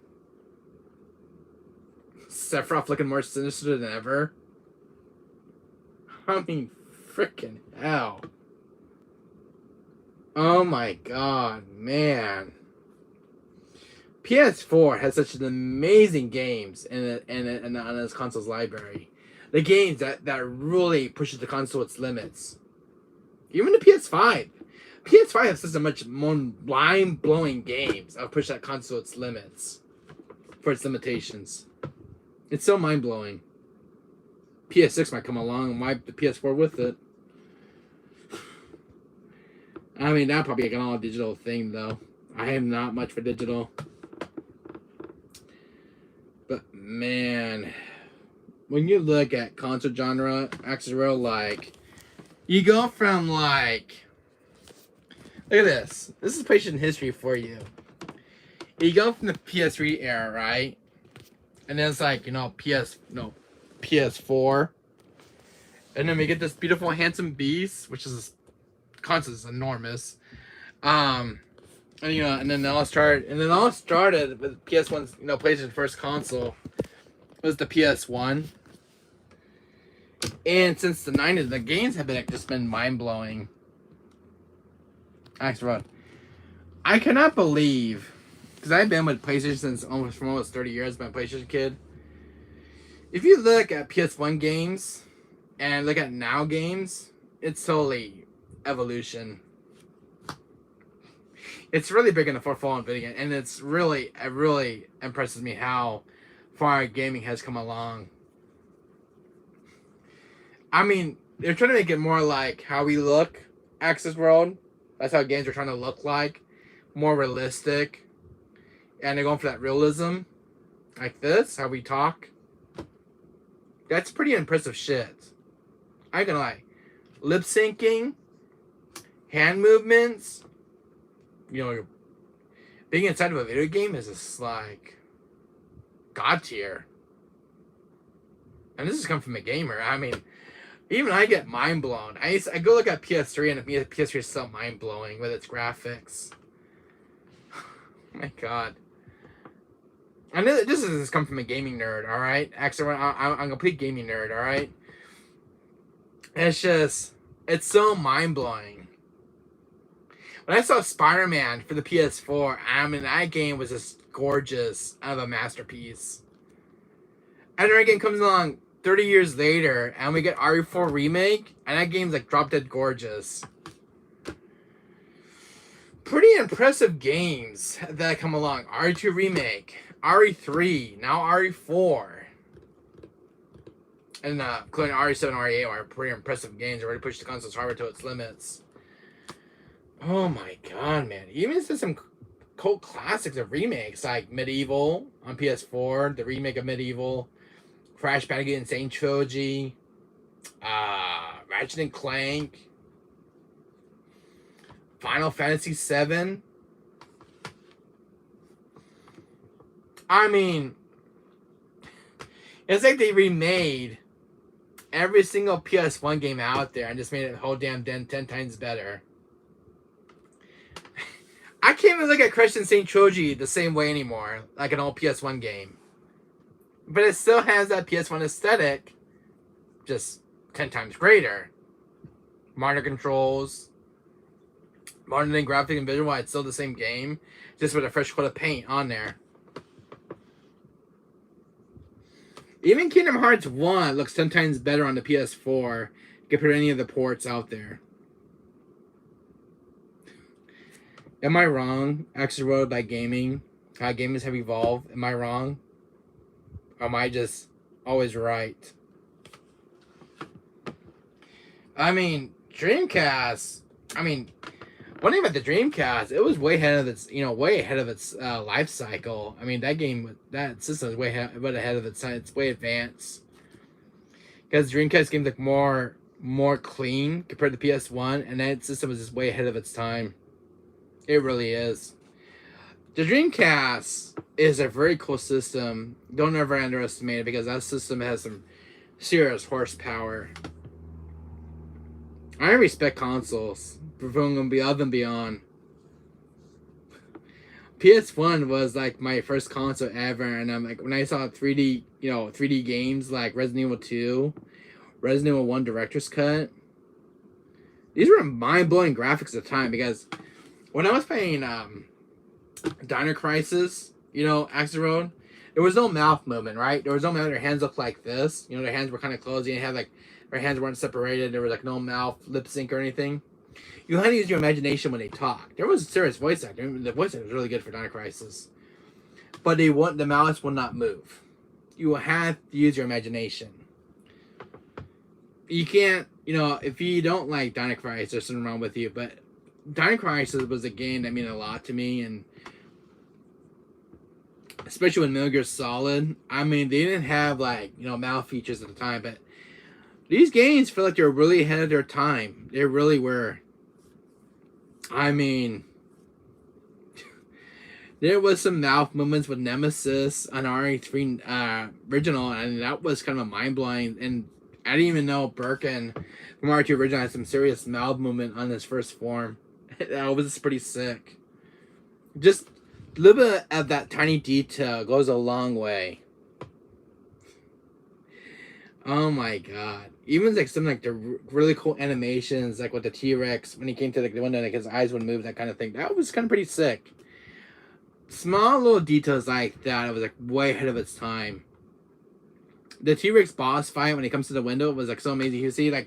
Sephiroth looking more sinister than ever. I mean, freaking hell. Oh my God, man. PS4 has such an amazing games in its console's library. The games that really pushes the console to its limits. Even the PS5. PS5 has such a much more mind-blowing games that push that console to its limits. For its limitations. It's so mind-blowing. PS6 might come along and wipe the PS4 with it. I mean, that'd probably be an all digital thing, though. I am not much for digital. But, man, when you look at console genre, actually, like, you go from, like, look at this. This is PlayStation history for you. You go from the PS3 era, right? And then it's like, you know, PS4. And then we get this beautiful, handsome beast, which is console is enormous. And you know, and then it all started with PS1's, you know, PlayStation's first console was the PS1. And since the 90s, the games have been just been mind blowing. Actually, I cannot believe, because I've been with PlayStation since almost 30 years. Been a PlayStation kid. If you look at PS1 games and look at now games, it's totally evolution. It's really big in the fallen video game, and it really impresses me how far gaming has come along. I mean, they're trying to make it more like how we look, Access World. That's how games are trying to look like, more realistic, and they're going for that realism, like this, how we talk. That's pretty impressive shit. I ain't gonna lie, lip syncing, hand movements. You know, being inside of a video game is just like god tier. And this has come from a gamer. I mean, even I get mind blown. I go look at PS3 and the PS3 is so mind blowing with its graphics. Oh my god. I know that this has come from a gaming nerd, alright? Actually, I'm a complete gaming nerd, alright? It's so mind blowing. When I saw Spider-Man for the PS4, I mean, that game was just gorgeous, out of a masterpiece. And then game comes along 30 years later, and we get RE4 Remake, and that game's like drop dead gorgeous. Pretty impressive games that come along. RE2 Remake, RE3, now RE4. And including RE7, RE8 are pretty impressive games. They already pushed the console's hardware to its limits. Oh my god, man. Even some cult classics of remakes, like Medieval on PS4, the remake of Medieval, Crash Bandicoot Insane Trilogy, Ratchet and Clank, Final Fantasy VII. I mean, it's like they remade every single PS1 game out there and just made it a whole damn 10 times better. I can't even look at Crash Insane Trilogy the same way anymore, like an old PS1 game. But it still has that PS1 aesthetic, just 10 times greater. Modern controls, modern in graphic and visual, it's still the same game, just with a fresh coat of paint on there. Even Kingdom Hearts 1 looks 10 times better on the PS4 compared to any of the ports out there. Am I wrong? Actually wrote by gaming. How gamers have evolved. Am I wrong? Or am I just always right? I mean, Dreamcast. I mean, one thing about the Dreamcast, it was way ahead of its, life cycle. I mean, that system is way ahead of its time. It's way advanced. Because Dreamcast games look more clean compared to PS1, and that system is just way ahead of its time. It really is. The Dreamcast is a very cool system. Don't ever underestimate it, because that system has some serious horsepower. I respect consoles for going above and beyond. PS1 was like my first console ever, and I'm like, when I saw 3D games like Resident Evil 2, Resident Evil 1 Director's Cut, these were mind-blowing graphics at the time, because when I was playing Dino Crisis, Axel Road, there was no mouth movement, right? There was no mouth. Their hands looked like this. Their hands were kind of closed. They had their hands weren't separated. There was like no mouth, lip sync or anything. You had to use your imagination when they talk. There was serious voice acting. The voice acting was really good for Dino Crisis, but the mouse will not move. You will have to use your imagination. you can't, if you don't like Dino Crisis, there's something wrong with you. But Dino Crisis was a game that meant a lot to me, and especially when Metal Gear Solid. I mean, they didn't have mal features at the time, but these games feel like they're really ahead of their time. They really were. I mean, there was some mouth movements with Nemesis on RE3 original, and that was kind of mind blowing. And I didn't even know Birkin from RE2 original had some serious mouth movement on his first form. That was pretty sick. Just a little bit of that tiny detail goes a long way. Oh my god. Even some the really cool animations, like with the T-Rex when he came to the window, like his eyes would move, that kind of thing. That was kind of pretty sick. Small little details like that, it was way ahead of its time. The T-Rex boss fight when he comes to the window was so amazing. You see the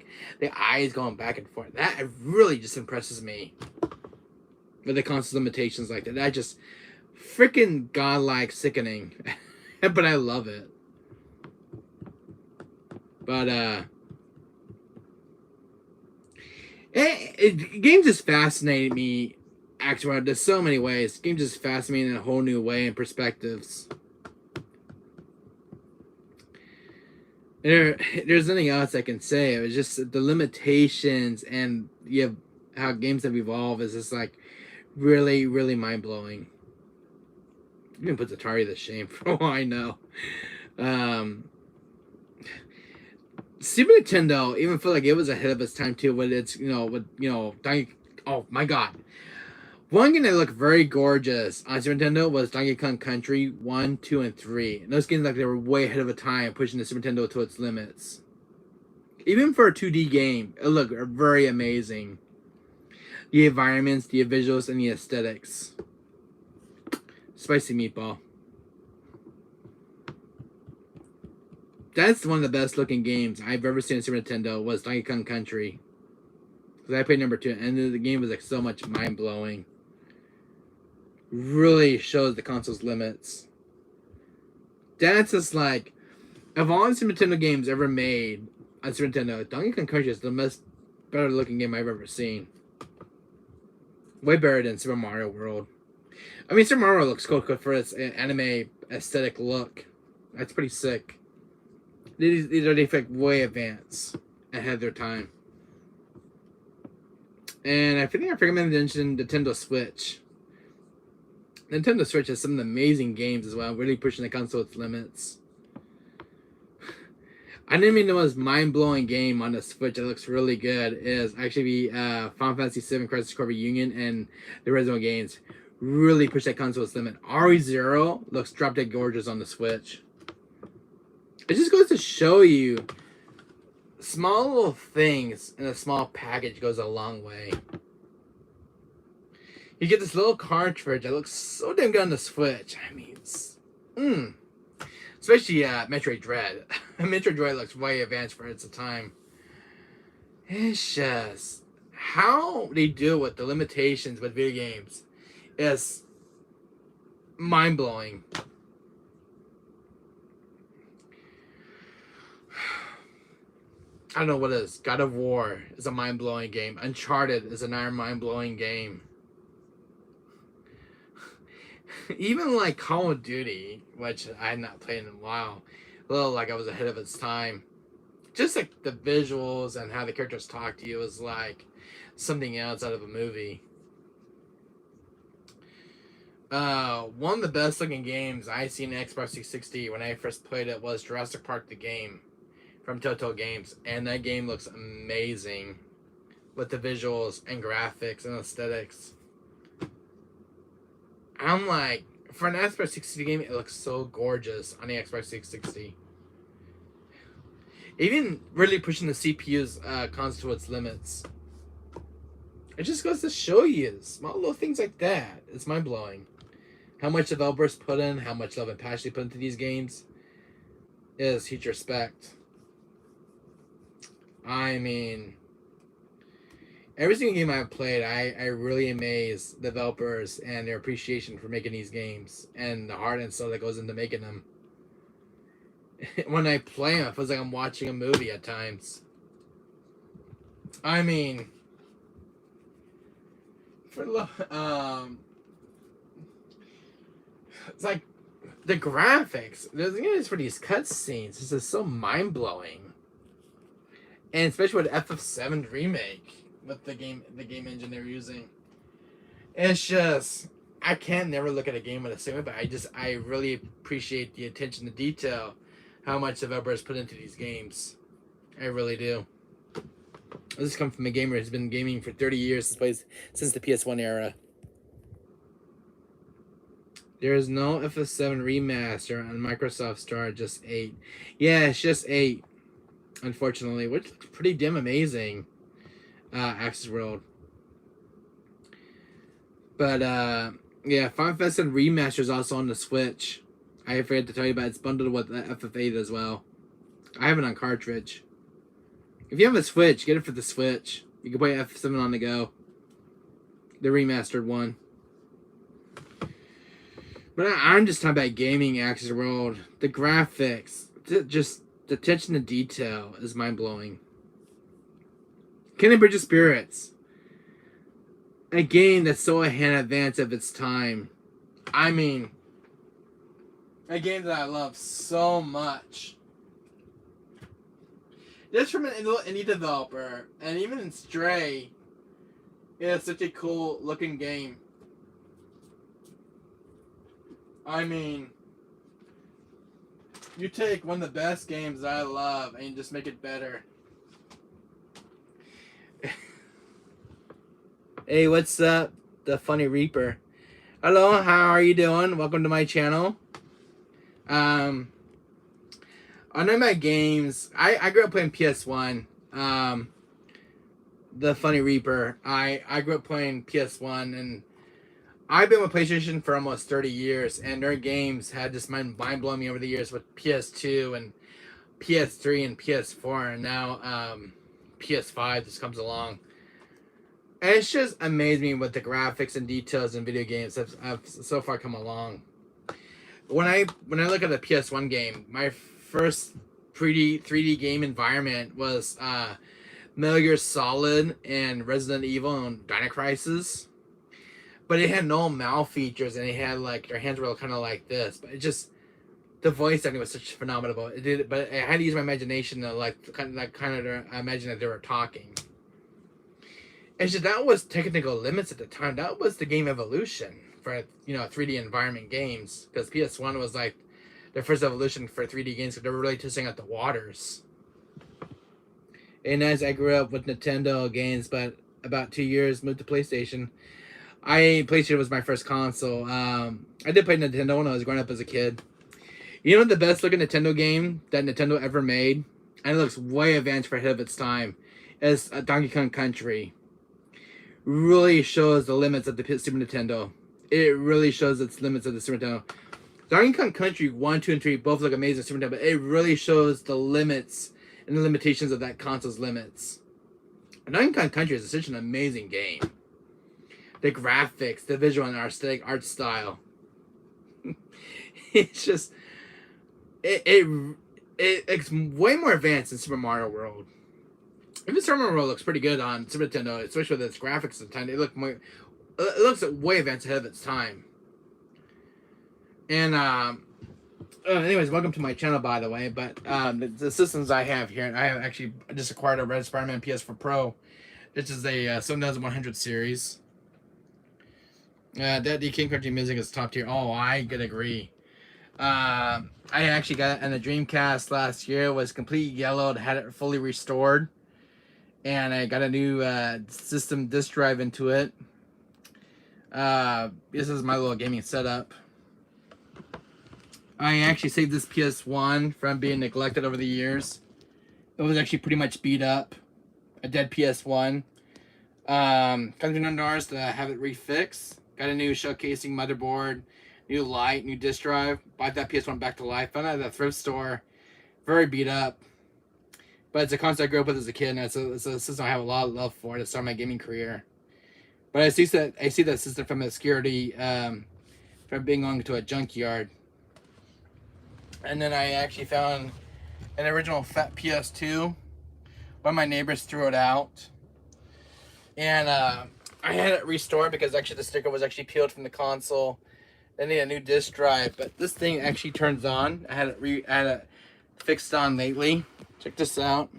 eyes going back and forth. That really just impresses me. With the constant limitations like that. That just freaking godlike sickening. But I love it. But games just fascinate me. Actually, there's so many ways. Games just fascinate me in a whole new way and perspectives. There's nothing else I can say. It was just the limitations and how games have evolved is just really, really mind blowing. Even puts Atari to shame for all I know. Super Nintendo even felt like it was ahead of its time too. With its oh my god. One game that looked very gorgeous on Super Nintendo was Donkey Kong Country 1, 2, and 3. And those games they were way ahead of a time, pushing the Super Nintendo to its limits. Even for a 2D game, it looked very amazing. The environments, the visuals, and the aesthetics. Spicy meatball. That's one of the best looking games I've ever seen on Super Nintendo was Donkey Kong Country. Because I played number 2, and the game was so much mind blowing. Really shows the console's limits. That's just of all the Super Nintendo games ever made on Super Nintendo, Donkey Kong Country is the most better looking game I've ever seen. Way better than Super Mario World. I mean, Super Mario looks cool for its anime aesthetic look. That's pretty sick. These are way advanced, ahead of their time. And I think I forgot to mention Nintendo Switch. Nintendo Switch has some amazing games as well, really pushing the console to its limits. I didn't even know this mind-blowing game on the Switch that looks really good is actually Final Fantasy VII Crisis Core Reunion and the original games. Really push that console to its limit. RE0 looks drop-dead gorgeous on the Switch. It just goes to show you small little things in a small package goes a long way. You get this little cartridge that looks so damn good on the Switch. I mean, especially Metroid Dread. Metroid Dread looks way advanced for its time. It's just how they deal with the limitations with video games is mind blowing. I don't know what it is. God of War is a mind blowing game. Uncharted is another mind blowing game. Even Call of Duty, which I had not played in a while, a little I was ahead of its time. Just the visuals and how the characters talk to you is something else out of a movie. One of the best looking games I seen in Xbox 360 when I first played it was Jurassic Park the game from Telltale Games, and that game looks amazing with the visuals and graphics and aesthetics. I'm for an Xbox 360 game, it looks so gorgeous on the Xbox 360. Even really pushing the CPU's console to its limits. It just goes to show you small little things like that. It's mind blowing. How much developers put in, how much love and passion they put into these games is huge respect. I mean, every single game I've played, I really amaze developers and their appreciation for making these games and the heart and soul that goes into making them. When I play them, it feels like I'm watching a movie at times. I mean, it's like the graphics. It's for these cutscenes. This is so mind blowing, and especially with FF7 remake with the game engine they're using. It's just I can't never look at a game with the same way, but I really appreciate the attention to detail, how much developers put into these games. I really do. This comes from a gamer who's been gaming for 30 years, since the PS1 era. There is no FF7 remaster on Microsoft Store, just 8. Yeah, it's just 8, unfortunately, which looks pretty damn amazing. Access World. But, yeah, Final Fantasy Remaster is also on the Switch. I forgot to tell you about it. It's bundled with FF8 as well. I have it on cartridge. If you have a Switch, get it for the Switch. You can play FF7 on the go. The remastered one. But I'm just talking about gaming, Access World. The graphics, just the attention to detail is mind-blowing. Kingdom Bridge of Spirits. A game that's so ahead in advance of its time. I mean, a game that I love so much. Just from an indie developer, and even in Stray, it's such a cool looking game. I mean, you take one of the best games that I love and you just make it better. Hey, what's up? The Funny Reaper. Hello, how are you doing? Welcome to my channel. I know my games. I grew up playing PS1. The Funny Reaper. I grew up playing PS1, and I've been with PlayStation for almost 30 years, and their games had just mind blowing me over the years with PS2 and PS3 and PS4, and now PS5 just comes along. And it's just amazed me with the graphics and details in video games have so far come along. When I look at a PS1 game, my first 3D game environment was Metal Gear Solid and Resident Evil and Dino Crisis. But it had no mouth features, and it had like their hands were kind of like this. But it just the voice acting was such phenomenal. It did, but I had to use my imagination to kind of imagine that they were talking. And so that was technical limits at the time. That was the game evolution for 3D environment games, because PS1 was like their first evolution for 3D games. Because they were really testing out the waters. And as I grew up with Nintendo games, but about 2 years moved to PlayStation. PlayStation was my first console. I did play Nintendo when I was growing up as a kid. You know the best looking Nintendo game that Nintendo ever made? And it looks way advanced for ahead of its time. Is Donkey Kong Country. Really shows the limits of the Super Nintendo. It really shows its limits of the Super Nintendo. Donkey Kong Country 1, 2, and 3 both look amazing Super Nintendo, but it really shows the limits and the limitations of that console's limits. Donkey Kong Country is such an amazing game. The graphics, the visual and aesthetic art style. It's just it's way more advanced than Super Mario World. Even Super Mario World looks pretty good on Super Nintendo, especially with its graphics at the time. It looks way advanced ahead of its time. And anyways, welcome to my channel, by the way. But the systems I have here, I have actually just acquired a Red Spider-Man PS4 Pro. This is a 7100 series. The King Country music is top tier. Oh, I could agree. I actually got it on the Dreamcast last year. It was completely yellowed, had it fully restored. And I got a new system disk drive into it. This is my little gaming setup. I actually saved this PS1 from being neglected over the years. It was actually pretty much beat up. A dead PS1. Got $300 to have it refixed. Got a new showcasing motherboard, new light, new disk drive. Bought that PS1 back to life. Found it at the thrift store. Very beat up. But it's a console I grew up with as a kid, and it's a system I have a lot of love for to start my gaming career. But I see that system from obscurity, from being going to a junkyard. And then I actually found an original fat PS2. One of my neighbors threw it out. And I had it restored because actually the sticker was actually peeled from the console. They need a new disk drive, but this thing actually turns on. I had it fixed on lately. Check this out.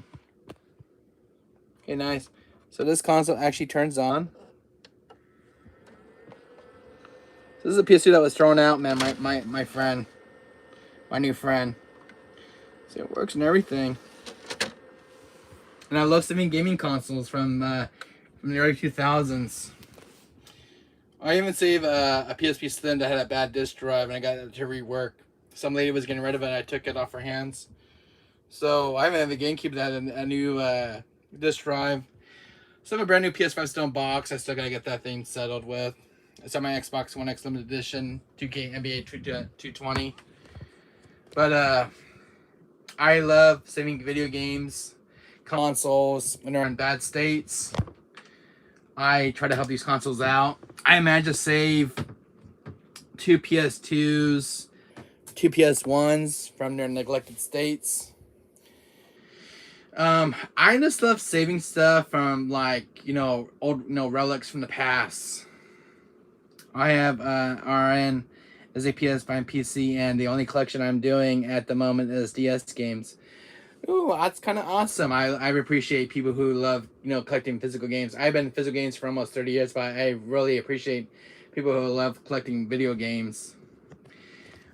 Okay, nice. So this console actually turns on. This is a PS2 that was thrown out, man. My friend, my new friend. So it works and everything. And I love saving gaming consoles from the early 2000s. I even saved a PSP Slim that had a bad disk drive, and I got it to rework. Some lady was getting rid of it, and I took it off her hands. So I even have a GameCube that had a new disk drive. Still have a brand new PS5 Stone box. I still gotta get that thing settled with. It's on my Xbox One X Limited Edition 2K NBA 220. But I love saving video games, consoles when they're in bad states. I try to help these consoles out. I managed to save 2 PS2s, 2 PS1s from their neglected states. I just love saving stuff from, like, old, relics from the past. I have RN as a PS5 PC, and the only collection I'm doing at the moment is DS games. Ooh, that's kind of awesome. I appreciate people who love, collecting physical games. I've been in physical games for almost 30 years, but I really appreciate people who love collecting video games.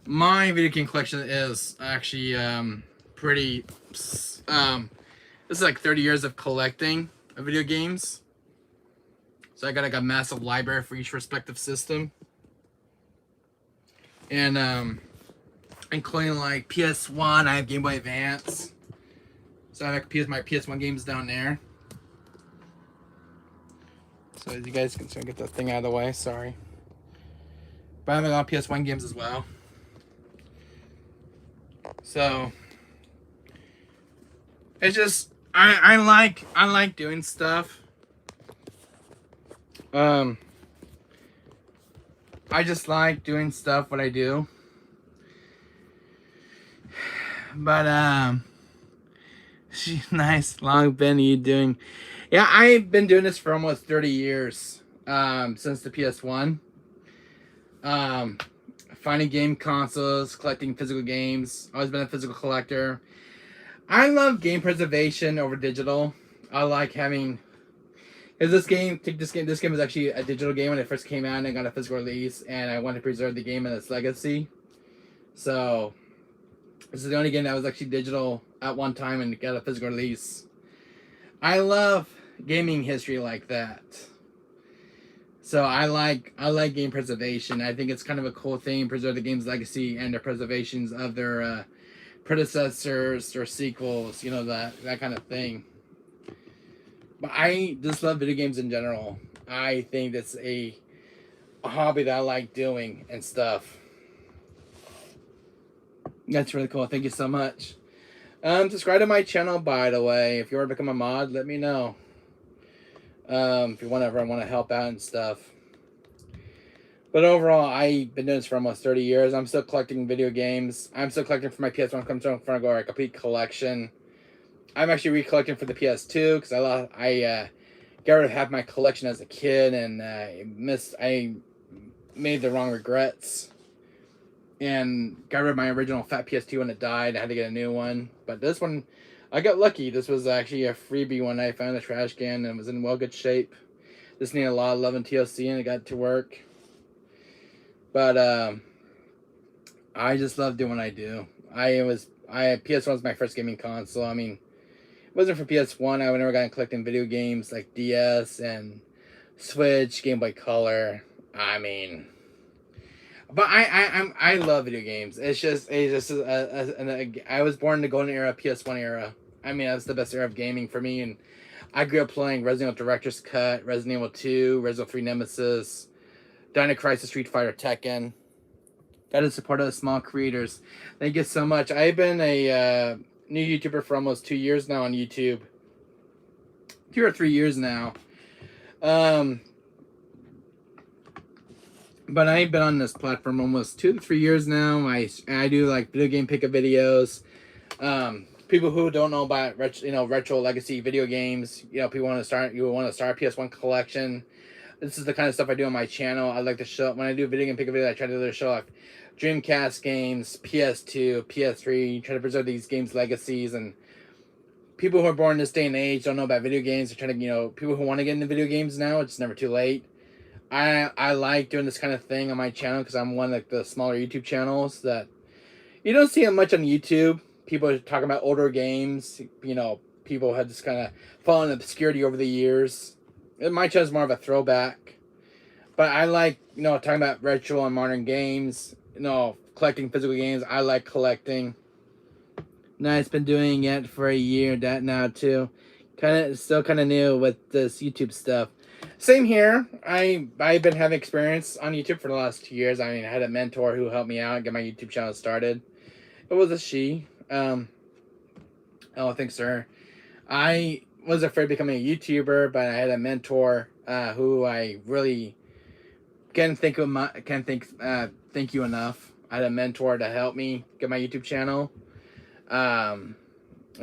My video game collection is actually pretty... this is like 30 years of collecting of video games. So I got like a massive library for each respective system. And including like PS1, I have Game Boy Advance. So I have my PS1 games down there. So as you guys can get that thing out of the way, sorry. But I have a lot of PS1 games as well. So it's just I like doing stuff. I just like doing stuff what I do. But nice long been you doing. Yeah, I've been doing this for almost 30 years. Since the PS1. Finding game consoles, collecting physical games. Always been a physical collector. I love game preservation over digital. I like having, because this game was actually a digital game when it first came out and it got a physical release, and I wanted to preserve the game and its legacy. So this is the only game that was actually digital at one time and got a physical release. I love gaming history like that. So I like game preservation. I think it's kind of a cool thing, preserve the game's legacy and the preservations of their predecessors or sequels, that kind of thing. But I just love video games in general. I think that's a hobby that I like doing and stuff. That's really cool. Thank you so much. Subscribe to my channel, by the way. If you want to become a mod, let me know. If you want to help out and stuff. But overall, I've been doing this for almost 30 years. I'm still collecting video games. I'm still collecting for my PS1. I'm trying to go a complete collection. I'm actually recollecting for the PS2 because I got rid of half my collection as a kid, and I made the wrong regrets and got rid of my original fat PS2 when it died. I had to get a new one. But this one, I got lucky. This was actually a freebie one I found in the trash can and was in well good shape. This needed a lot of love and TLC, and it got to work. But I just love doing what I do. PS1 was my first gaming console. I mean, it wasn't for PS1, I would never gotten collecting video games like DS and Switch, Game Boy Color. I mean, but I love video games. I was born in the golden era, PS1 era. I mean, that's the best era of gaming for me. And I grew up playing Resident Evil Director's Cut, Resident Evil 2, Resident Evil 3 Nemesis, Dino Crisis, Street Fighter, Tekken. That is support of the small creators. Thank you so much. I've been a new YouTuber for almost 2 years now on YouTube. 2 or 3 years now. But I've been on this platform almost 2 to 3 years now. I do like video game pickup videos, people who don't know about retro legacy video games. People want to start. You want to start a PS1 collection. This is the kind of stuff I do on my channel. I like to show when I do a video game pick a video. I try to show off Dreamcast games, PS2, PS3. Try to preserve these games' legacies, and people who are born in this day and age don't know about video games. They're trying to people who want to get into video games now. It's never too late. I like doing this kind of thing on my channel because I'm one of the smaller YouTube channels that you don't see it much on YouTube. People are talking about older games. People have just kind of fallen in obscurity over the years. My channel is more of a throwback. But I like, talking about retro and modern games. Collecting physical games. I like collecting. Now, I've been doing it for a year now, too. Still kind of new with this YouTube stuff. Same here. I've been having experience on YouTube for the last 2 years. I had a mentor who helped me out get my YouTube channel started. It was a she. Thanks to her. I was afraid of becoming a YouTuber, but I had a mentor who I really can't thank you enough. I had a mentor to help me get my YouTube channel.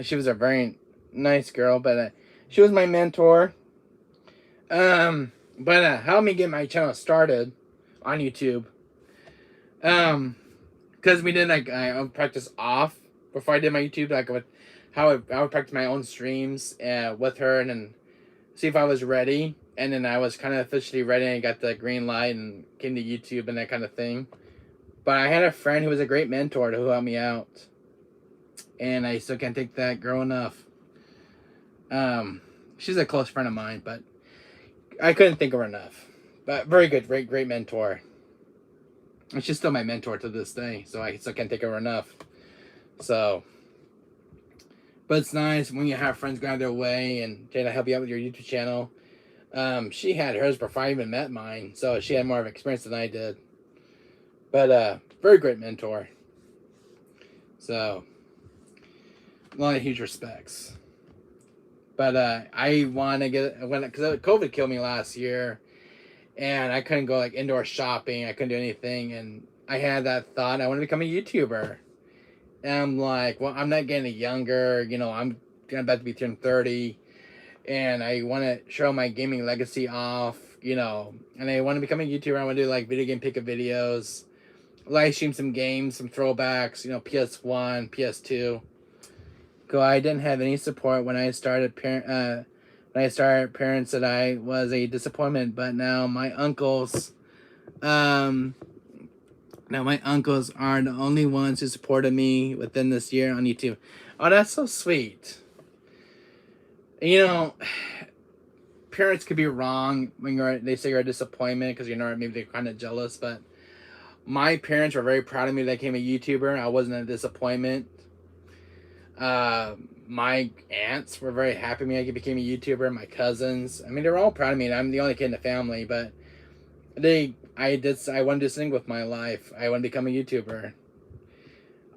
She was a very nice girl, but she was my mentor. But helped me get my channel started on YouTube. Because we did I would practice off before I did my YouTube, I would practice my own streams with her and then see if I was ready. And then I was kind of officially ready and got the green light and came to YouTube and that kind of thing. But I had a friend who was a great mentor who helped me out. And I still can't thank that girl enough. She's a close friend of mine, but I couldn't think of her enough. But very good, great mentor. And she's still my mentor to this day, so I still can't think of her enough. So, but it's nice when you have friends go out of their way and try to help you out with your YouTube channel. She had hers before I even met mine, so she had more of experience than I did. But very great mentor. So, a lot of huge respects. But I want to because COVID killed me last year, and I couldn't go indoor shopping. I couldn't do anything, and I had that thought I want to become a YouTuber. And I'm like, well, I'm not getting any younger. I'm about to be turning 30, and I want to show my gaming legacy off. And I want to become a YouTuber. I want to do video game pickup videos, live stream some games, some throwbacks. PS1, PS2. I didn't have any support when I started. Parents said I was a disappointment, but now my uncles, are the only ones who supported me within this year on YouTube. Oh, that's so sweet. Parents could be wrong when they say you're a disappointment because maybe they're kind of jealous, but my parents were very proud of me that I became a YouTuber. I wasn't a disappointment. My aunts were very happy me I became a YouTuber. My cousins, they were all proud of me. And I'm the only kid in the family, but I wanted to sing with my life. I want to become a YouTuber.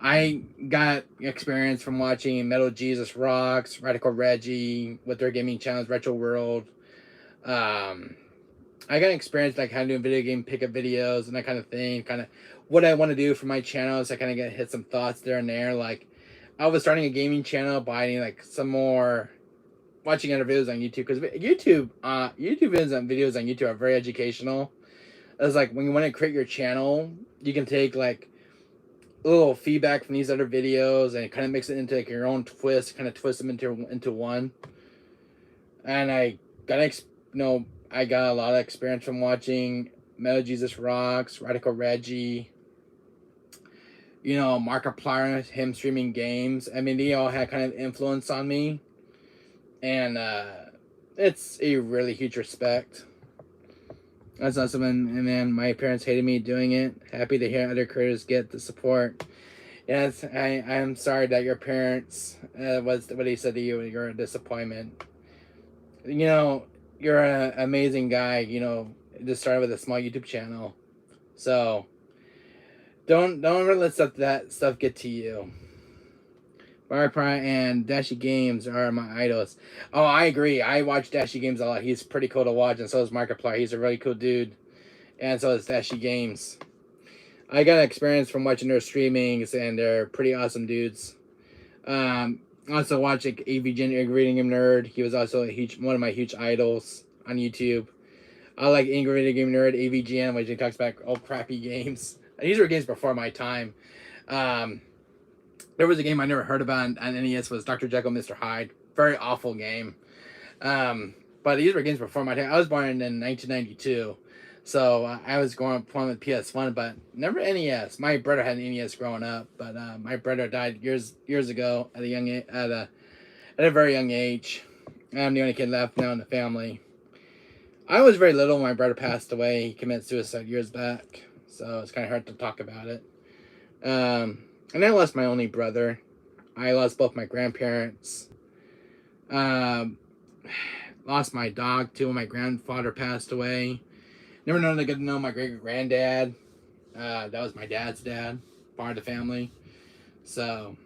I got experience from watching Metal Jesus Rocks, Radical Reggie with their gaming channels, Retro World. I got experience how to do video game pickup videos and that kind of thing. Kind of what I want to do for my channels. I kind of hit some thoughts there and there. I was starting a gaming channel by some more watching other videos on YouTube because YouTube videos on YouTube are very educational. It's when you want to create your channel, you can take a little feedback from these other videos and kind of mix it into your own twist, kind of twist them into one. And I got a lot of experience from watching Metal Jesus Rocks, Radical Reggie. Markiplier, him streaming games. They all had kind of influence on me. And it's a really huge respect. That's awesome. And man, my parents hated me doing it. Happy to hear other creators get the support. Yes, I'm sorry that your parents, was what he said to you, you're a disappointment. You're an amazing guy, just started with a small YouTube channel. So, Don't ever let that stuff get to you. Markiplier and Dashy Games are my idols. Oh, I agree. I watch Dashy Games a lot. He's pretty cool to watch, and so is Markiplier. He's a really cool dude, and so is Dashy Games. I got experience from watching their streamings, and they're pretty awesome dudes. I also watch like AVG, Angry Video Game Nerd. He was also one of my huge idols on YouTube. I like Angry Video Game Nerd, AVGN, which he talks about old crappy games. These were games before my time. Um, there was a game I never heard about on NES was Dr. Jekyll, Mr. Hyde. Very awful game. But these were games before my time. I was born in 1992. So I was growing up playing with PS1, but never NES. My brother had an NES growing up, but my brother died years ago at a very young age. I'm the only kid left now in the family. I was very little when my brother passed away. He committed suicide years back, so it's kind of hard to talk about it. And I lost my only brother. I lost both my grandparents. Lost my dog too when my grandfather passed away. Never known to get to know my great granddad. That was my dad's dad, part of the family. So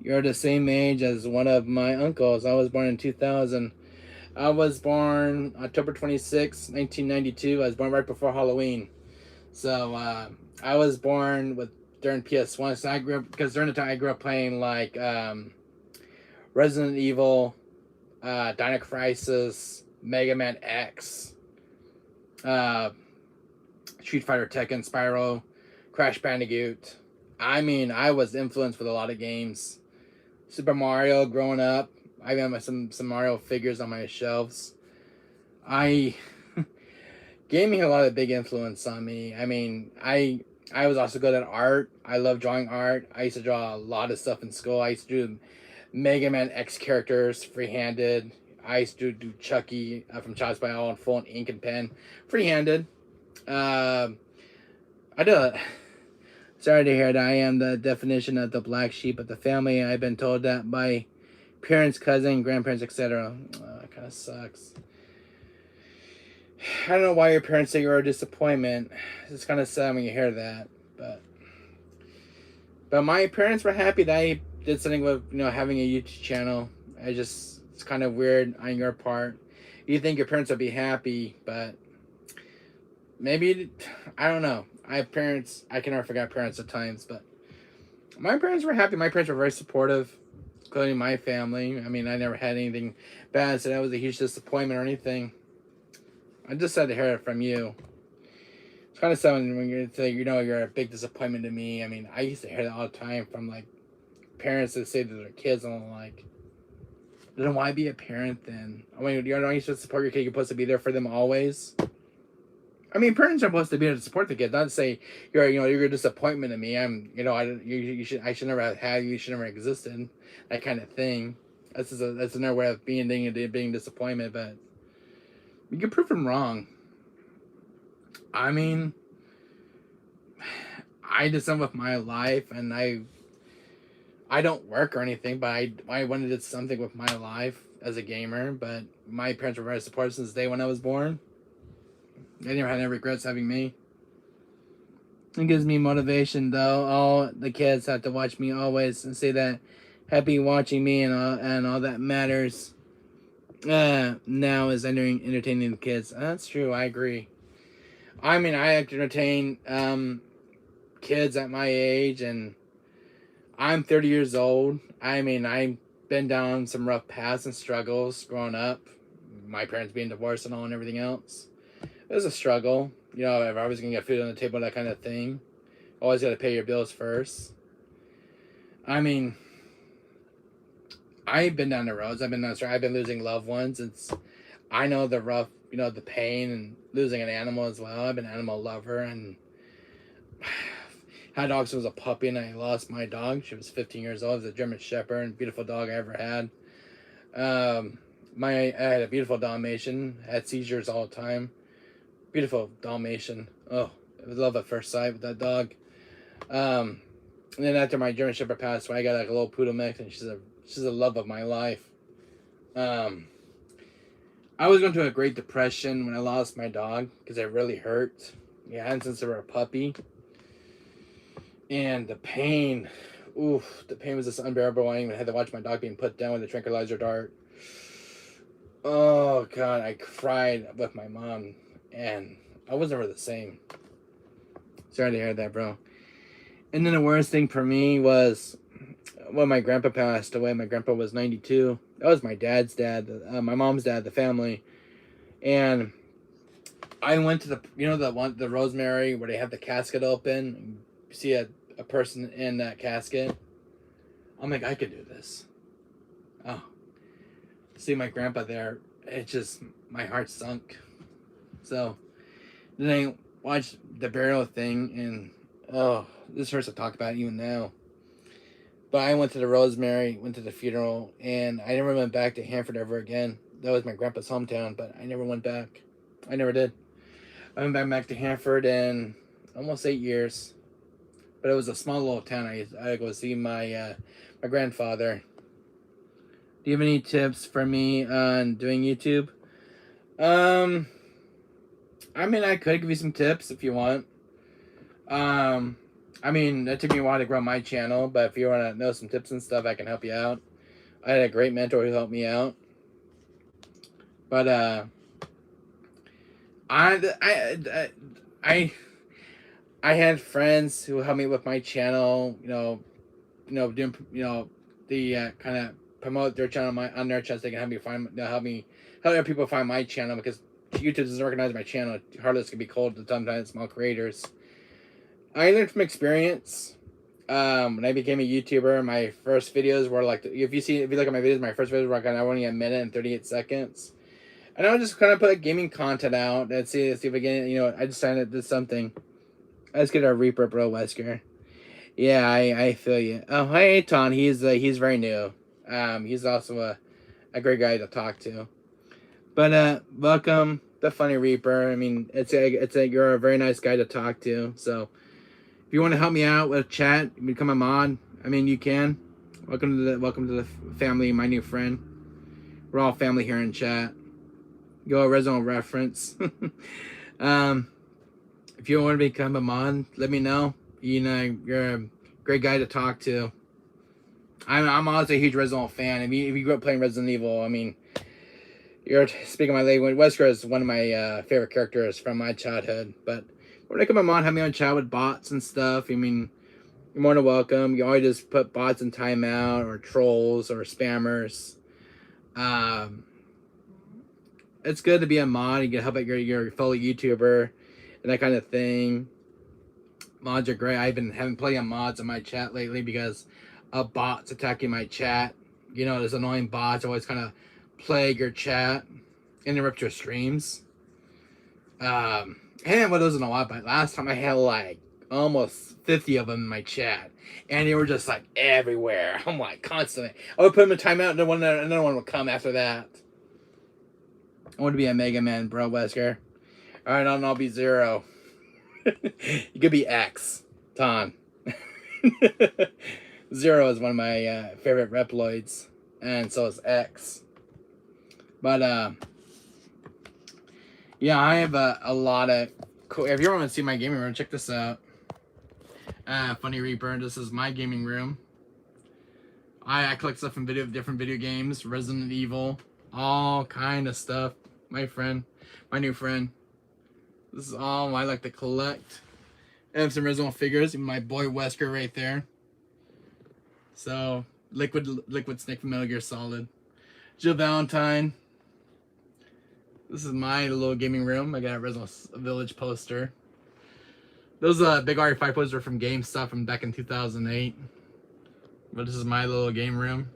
you're the same age as one of my uncles. I was born in 2000. I was born October 26, 1992. I was born right before Halloween. So I was born during PS1. So I grew up, because during the time I grew up playing like Resident Evil, Dino Crisis, Mega Man X, Street Fighter, Tekken, Spyro, Crash Bandicoot. I mean, I was influenced with a lot of games. Super Mario growing up. I got some Mario figures on my shelves. Gaming had a lot of big influence on me. I mean, I was also good at art. I love drawing art. I used to draw a lot of stuff in school. I used to do Mega Man X characters freehanded. I used to do Chucky from Child's Play all in full ink and pen, freehanded. I did. Sorry to hear that. I am the definition of the black sheep of the family. I've been told that by parents, cousin, grandparents, etc. It kind of sucks. I don't know why your parents say you're a disappointment. It's kind of sad when you hear that, but my parents were happy that I did something with having a YouTube channel. It's kind of weird on your part. You think your parents would be happy, but maybe I don't know. I have parents. I can never forget parents at times, but my parents were happy. My parents were very supportive, including my family. I mean, I never had anything bad, so that was a huge disappointment or anything. I just had to hear it from you. It's kind of sad when you say, you're a big disappointment to me. I mean, I used to hear that all the time from, like, parents that say to their kids, and I'm like, then why be a parent then? I mean, you're not supposed to support your kid. You're supposed to be there for them always. I mean, parents are supposed to be there to support the kids, not to say you're a disappointment to me. I should never have had you. You should never existed. That kind of thing. That's another way of being disappointment, but you can prove them wrong. I mean, I did something with my life, and I don't work or anything, but I wanted to do something with my life as a gamer. But my parents were very supportive since the day when I was born. They never had any regrets having me. It gives me motivation, though. All the kids have to watch me always and say that happy watching me and all that matters now is entertaining the kids. That's true. I agree. I mean, I like to entertain kids at my age, and I'm 30 years old. I mean, I've been down some rough paths and struggles growing up. My parents being divorced and everything else. It was a struggle. If I was going to get food on the table, that kind of thing. Always got to pay your bills first. I mean, I've been down the roads. I've been losing loved ones. I know the rough, the pain and losing an animal as well. I've been an animal lover and had dogs since I was a puppy, and I lost my dog. She was 15 years old. It was a German Shepherd, and beautiful dog I ever had. I had a beautiful Dalmatian. Had seizures all the time. Beautiful Dalmatian. Oh, it was love at first sight with that dog. And then after my German Shepherd passed away, I got like a little poodle mix, and she's the love of my life. I was going through a Great Depression when I lost my dog because it really hurt. Yeah, and since they were a puppy. And the pain was just unbearable. I even had to watch my dog being put down with a tranquilizer dart. Oh, God, I cried with my mom, and I was never the same. Sorry to hear that, bro. And then the worst thing for me was when my grandpa passed away. My grandpa was 92. That was my dad's dad, my mom's dad, the family. And I went to the Rosemary where they have the casket open. And you see a person in that casket. I'm like, I could do this. Oh, see my grandpa there. It just, my heart sunk. So then I watched the burial thing, and oh, this hurts to talk about even now. But I went to the Rosemary, went to the funeral, and I never went back to Hanford ever again. That was my grandpa's hometown, but I never went back. I never did. I went back to Hanford in almost 8 years, but it was a small little town. I go see my my grandfather. Do you have any tips for me on doing YouTube? Um, I mean, I could give you some tips if you want. I mean, it took me a while to grow my channel, but if you want to know some tips and stuff, I can help you out. I had a great mentor who helped me out. But I I had friends who helped me with my channel. Doing the kind of promote their channel on their channel. So they can help other people find my channel, because YouTube doesn't recognize my channel. Heartless can be cold to sometimes small creators. I learned from experience. When I became a YouTuber, my first videos were like, if you look at my videos, my first videos were kind of only a minute and 38 seconds. And I would just kind of put gaming content out and see if I get, I decided to do something. Let's get our Reaper, bro, Wesker. Yeah, I feel you. Oh, hey, Ton. He's very new. He's also a great guy to talk to. But welcome, the Funny Reaper. I mean, you're a very nice guy to talk to. So if you want to help me out with chat, you become a mod. I mean, you can. Welcome to the family, my new friend. We're all family here in chat. Go original reference. If you want to become a mod, let me know. You're a great guy to talk to. I'm also a huge Resident Evil fan. If you grew up playing Resident Evil, I mean, you're speaking my language. Wesker is one of my favorite characters from my childhood. But when I come a mod, have me on chat with bots and stuff. I mean, you're more than welcome. You always just put bots in timeout, or trolls, or spammers. It's good to be a mod. You can help out your fellow YouTuber and that kind of thing. Mods are great. I've been having plenty of mods in my chat lately because of bots attacking my chat. There's annoying bots always kind of plague your chat, interrupt your streams. I haven't had those in a while, but last time I had like almost 50 of them in my chat, and they were just like everywhere. I'm like constantly. I would put them in timeout, and another one would come after that. I want to be a Mega Man, bro, Wesker. All right, I'll be Zero. You could be X, Ton. Zero is one of my favorite Reploids, and so is X. But yeah, I have a lot of cool. If you want to see my gaming room, check this out. Funny Reaper. This is my gaming room. I collect stuff from different video games, Resident Evil, all kind of stuff. My new friend. This is all I like to collect. I have some Resident Evil figures. My boy Wesker right there. So Liquid Snake from Metal Gear Solid. Jill Valentine. This is my little gaming room. I got a Resident Evil Village poster. Those big RE5 posters are from GameStop from back in 2008. But this is my little game room.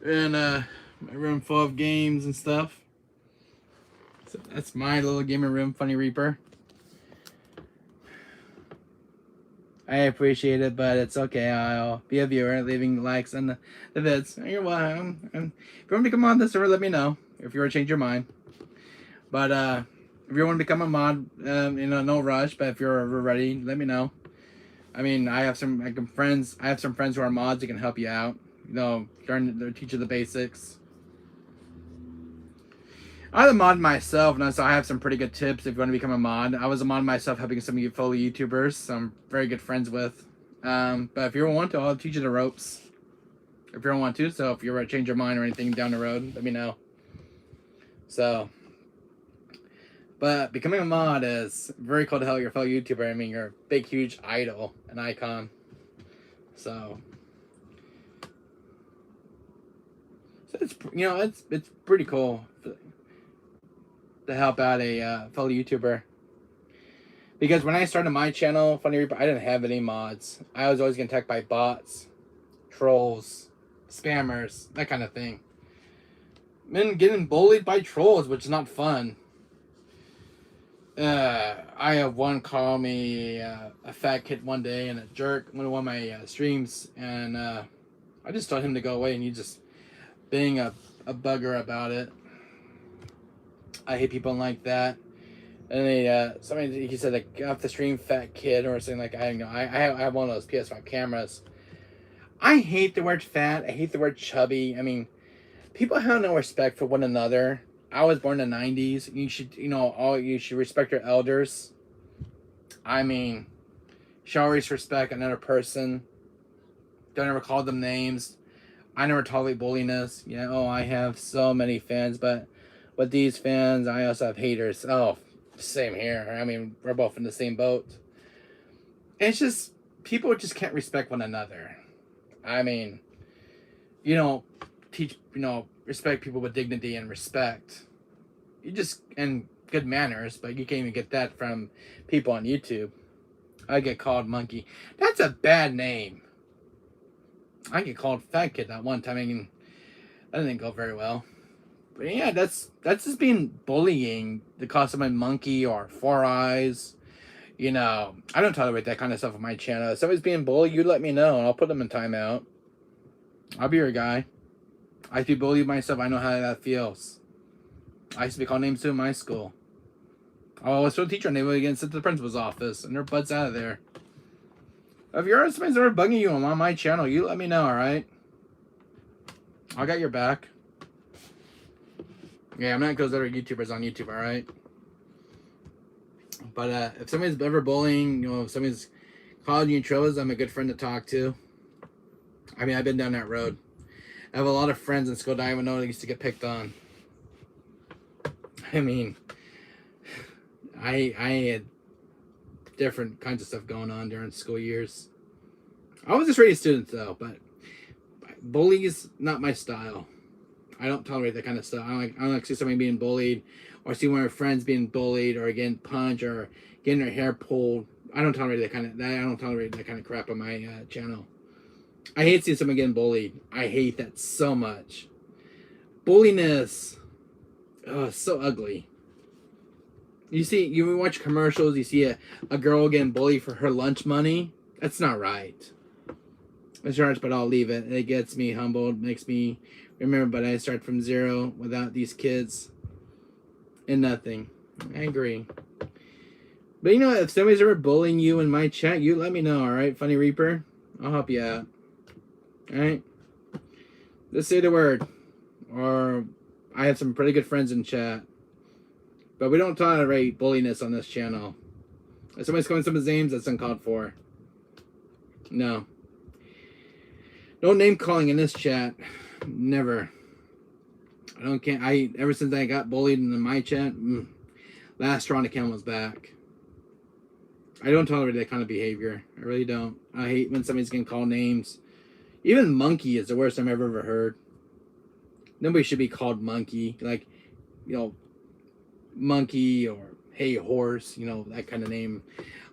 And my room full of games and stuff. So that's my little gaming room, Funny Reaper. I appreciate it, but it's okay. I'll be a viewer, leaving likes on the vids. You're welcome. And if you want to come on this server, let me know. If you want to change your mind. But if you want to become a mod, no rush. But if you're ready, let me know. I mean, I have some friends. I have some friends who are mods who can help you out. Teach you the basics. I'm a mod myself, and so I have some pretty good tips if you want to become a mod. I was a mod myself, helping some of you fellow YouTubers, so I'm very good friends with. But if you don't want to, I'll teach you the ropes. If you don't want to, so if you ever change your mind or anything down the road, let me know. So, but becoming a mod is very cool to help your fellow YouTuber. I mean, you're a big, huge idol, an icon. So, So it's, you know, it's pretty cool to help out a fellow YouTuber. Because when I started my channel, Funny Reaper, I didn't have any mods. I was always getting attacked by bots, trolls, spammers, that kind of thing. Been getting bullied by trolls, which is not fun. I have one call me a fat kid one day and a jerk one of my streams, and I just told him to go away, and he just being a bugger about it. I hate people like that. And they somebody, he said, like, off the stream, fat kid, or something. Like, I don't know. I have one of those PS5 cameras. I hate the word fat. I hate the word chubby. I mean, people have no respect for one another. I was born in the 90s. You should, you should respect your elders. I mean, you should always respect another person. Don't ever call them names. I never tolerate bulliness. Yeah, I have so many fans, but with these fans, I also have haters. Oh, same here. I mean, we're both in the same boat. And it's just, people just can't respect one another. I mean, respect people with dignity and respect. And good manners, but you can't even get that from people on YouTube. I get called monkey. That's a bad name. I get called fat kid that one time. I mean, that didn't go very well. But yeah, that's just being bullying to call someone monkey or four eyes. I don't tolerate that kind of stuff on my channel. If somebody's being bullied, you let me know, and I'll put them in timeout. I'll be your guy. I used to be bullied myself. I know how that feels. I used to be called names too in my school. I was told a teacher, and they would get sent to the principal's office, and their butts out of there. If you're somebody's ever bugging you on my channel, you let me know, alright? I got your back. Yeah, I'm not because other YouTubers on YouTube, alright? But if somebody's ever bullying, if somebody's calling you troubles, I'm a good friend to talk to. I mean, I've been down that road. I have a lot of friends in school that I even know that used to get picked on. I mean, I had different kinds of stuff going on during school years. I was just raised students though, but bullying is not my style. I don't tolerate that kind of stuff. I don't like to see somebody being bullied, or see one of my friends being bullied, or getting punched, or getting their hair pulled. I don't tolerate that kind of crap on my channel. I hate seeing someone getting bullied. I hate that so much. Bulliness. Oh, it's so ugly. You watch commercials, you see a girl getting bullied for her lunch money. That's not right. It's hard, but I'll leave it. It gets me humbled, makes me remember, but I start from zero without these kids and nothing. I agree. But if somebody's ever bullying you in my chat, you let me know, alright, Funny Reaper? I'll help you out. Alright? Just say the word. Or I have some pretty good friends in chat. But we don't tolerate bulliness on this channel. If somebody's calling someone's names, that's uncalled for. No. No name calling in this chat. Never. Ever since I got bullied in my chat, last straw on the camel's back. I don't tolerate that kind of behavior. I really don't. I hate when somebody's getting called names. Even monkey is the worst I've ever heard. Nobody should be called monkey. Like, monkey or hey horse, that kind of name.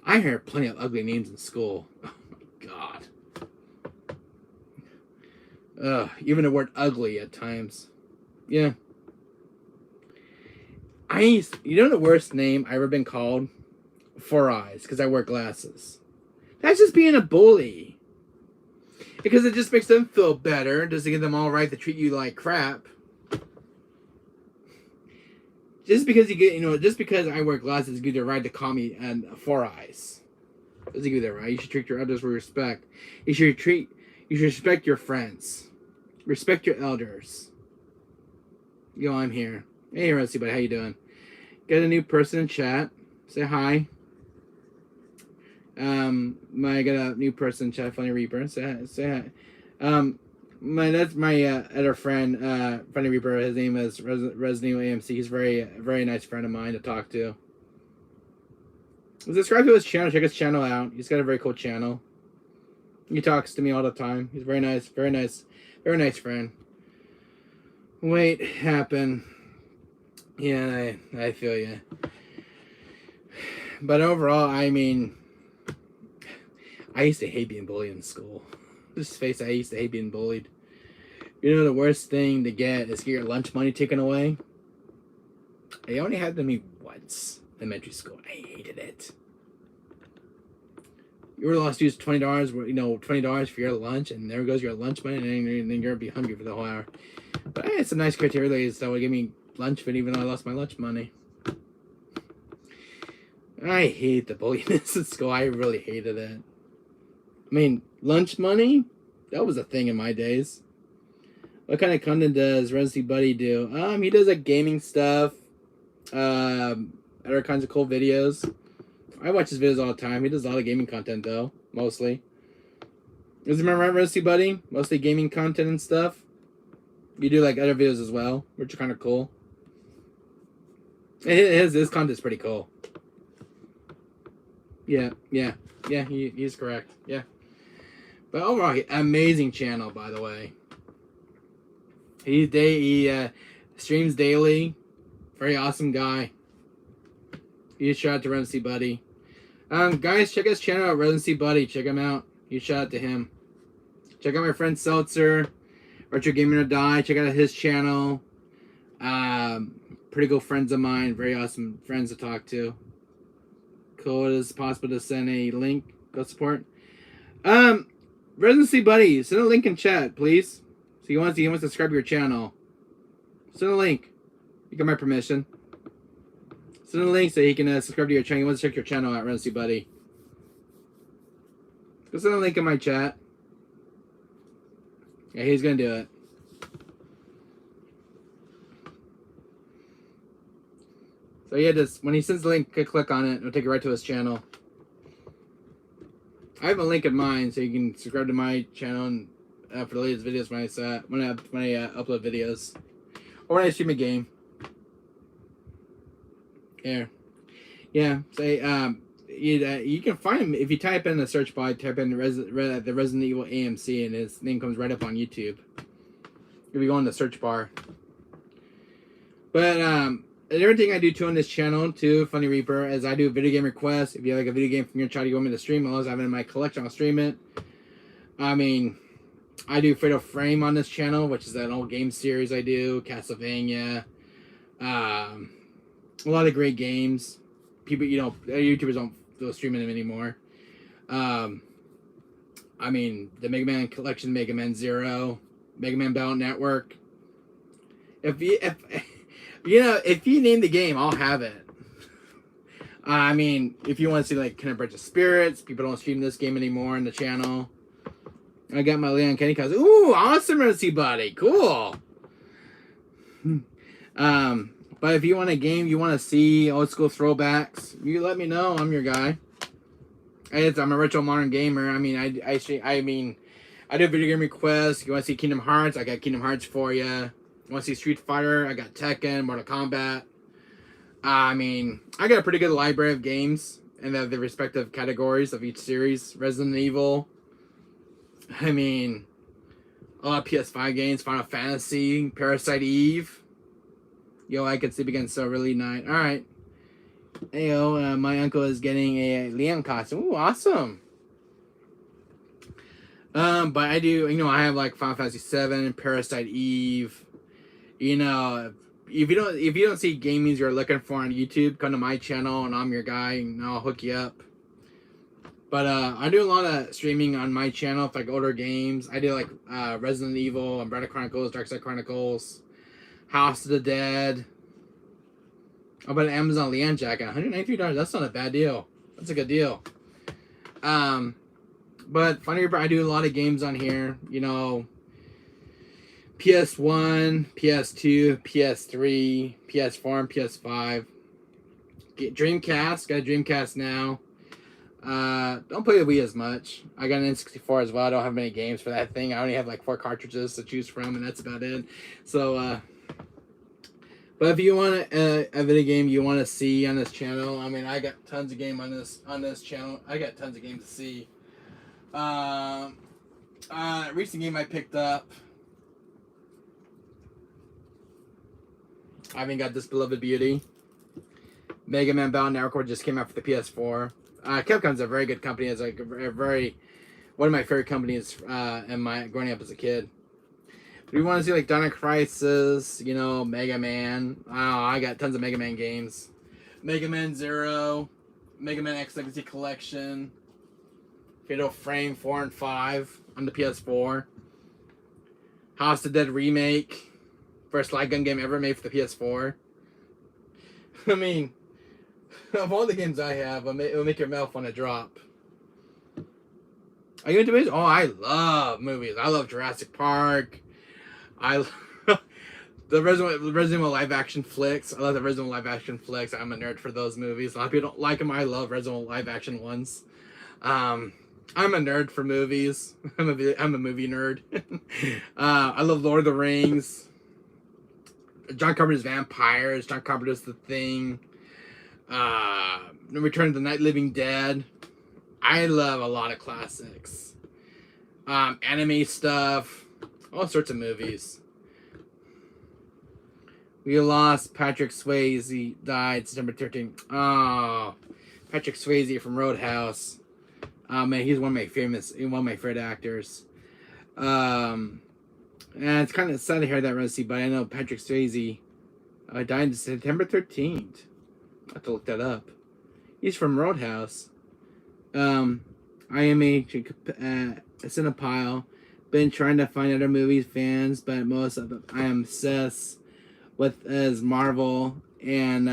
I heard plenty of ugly names in school. Oh my god. Even the word ugly at times. Yeah. The worst name I ever been called? Four eyes, because I wear glasses. That's just being a bully. Because it just makes them feel better. Just to get them all right to treat you like crap. Just because just because I wear glasses, you get the right to call me and four eyes. Doesn't give you that right. You should treat your others with respect. You should respect your friends. Respect your elders. I'm here. Hey, Rusty, buddy, how you doing? Got a new person in chat. Say hi. I got a new person in chat, Funny Reaper. Say hi. That's my other friend, Funny Reaper. His name is Resident AMC. He's a very nice friend of mine to talk to. Subscribe to his channel. Check his channel out. He's got a very cool channel. He talks to me all the time. He's very nice friend. wait happen. Yeah, I feel you. But overall, I mean, I used to hate being bullied in school. Just face it, I used to hate being bullied. You know, the worst thing to get is get your lunch money taken away. It only happened to me once in elementary school. I hated it. You were lost to use $20, $20 for your lunch, and there goes your lunch money, and then you're gonna be hungry for the whole hour. But I had some nice criteria that would give me lunch food even though I lost my lunch money. I hate the bulliness at school. I really hated it. I mean, lunch money? That was a thing in my days. What kind of content does Residency Buddy do? He does like gaming stuff. Other kinds of cool videos. I watch his videos all the time. He does a lot of gaming content though, mostly. Is it right, Residency Buddy? Mostly gaming content and stuff. You do like other videos as well, which are kind of cool. His content's pretty cool. Yeah, he's correct. Yeah. But overall, amazing channel, by the way. He streams daily. Very awesome guy. Huge shout out to Residency Buddy. Guys, check his channel out, Residency Buddy. Check him out. Huge shout out to him. Check out my friend Seltzer, Retro Gamer to Die. Check out his channel. Pretty good friends of mine. Very awesome friends to talk to. Cool. It is possible to send a link. Go support. Residency Buddy, send a link in chat, please. So he wants to subscribe to your channel. Send a link. You got my permission. Send a link so he can subscribe to your channel. He wants to check your channel out, Residency Buddy. Go send a link in my chat. Yeah, he's gonna do it. So yeah, just when he sends the link, click on it. It'll take you right to his channel. I have a link in mine, so you can subscribe to my channel and for the latest videos when I upload videos or when I stream a game. Here, yeah. Say you can find him if you type in the search bar. Type in the Resident Evil AMC, and his name comes right up on YouTube. If you go in the search bar. But and everything I do too on this channel too, Funny Reaper, is I do video game requests. If you have like a video game from your child you want me to stream, as I have it in my collection, I'll stream it. I mean, I do Fatal Frame on this channel, which is an old game series I do, Castlevania, a lot of great games. People, YouTubers don't stream them anymore. I mean, the Mega Man collection, Mega Man 0, Mega Man Battle Network. If you name the game, I'll have it. I mean, if you want to see like kind of Bridge of Spirits, people don't stream this game anymore on the channel. I got my Leon Kenny costume. Ooh, awesome, Residency Buddy. Cool. But if you want a game, you want to see old school throwbacks, you let me know. I'm your guy. I'm a retro modern gamer. I mean, I do video game requests. You want to see Kingdom Hearts? I got Kingdom Hearts for you. You want to see Street Fighter? I got Tekken, Mortal Kombat. I mean, I got a pretty good library of games and the respective categories of each series. Resident Evil. I mean, a lot of PS5 games. Final Fantasy, Parasite Eve. Yo, I could sleep again so really night. All right. Heyo, my uncle is getting a Leon costume. Ooh, awesome. But I do, I have like Final Fantasy 7, Parasite Eve. If you don't see gamings you're looking for on YouTube, come to my channel and I'm your guy and I'll hook you up. But I do a lot of streaming on my channel for like older games. I do like Resident Evil, Umbrella Chronicles, Darkside Chronicles, House of the Dead. Oh, but an Amazon Leon jacket, $193. That's not a bad deal. That's a good deal. But Funny Reaper, I do a lot of games on here. PS1, PS2, PS3, PS4, and PS5. Dreamcast. Got a Dreamcast now. Don't play the Wii as much. I got an N64 as well. I don't have many games for that thing. I only have like 4 cartridges to choose from, and that's about it. So, but if you want a video game you want to see on this channel, I mean, I got tons of game on this channel. I got tons of games to see. Recent game I picked up. I haven't got This Beloved Beauty. Mega Man Battle Network just came out for the PS4. Capcom's a very good company. It's like a very one of my favorite companies in my growing up as a kid. If you want to see like Dino Crisis, you know, Mega Man. Oh, I got tons of Mega Man games. Mega Man Zero, Mega Man X Legacy Collection, Fatal Frame 4 and 5 on the PS4. House of the Dead Remake, first light gun game ever made for the PS4. I mean, of all the games I have, it'll make your mouth want to drop. Are you into movies? Oh, I love movies. I love Jurassic Park. I the Resident Evil live action flicks. I love the Resident Evil live action flicks. I'm a nerd for those movies. A lot of people don't like them. I love Resident Evil live action ones. I'm a nerd for movies. I'm a movie nerd. I love Lord of the Rings. John Carpenter's Vampires. John Carpenter's The Thing. Return of the Night Living Dead. I love a lot of classics. Anime stuff. All sorts of movies. We lost Patrick Swayze. Died September 13th. Oh, Patrick Swayze from Roadhouse. Man, he's one of my favorite actors. And it's kind of sad to hear that, Rusty, but I know Patrick Swayze died September 13th. I have to look that up. He's from Roadhouse. I am a cinephile. Been trying to find other movies fans, but most of them I am obsessed with is Marvel and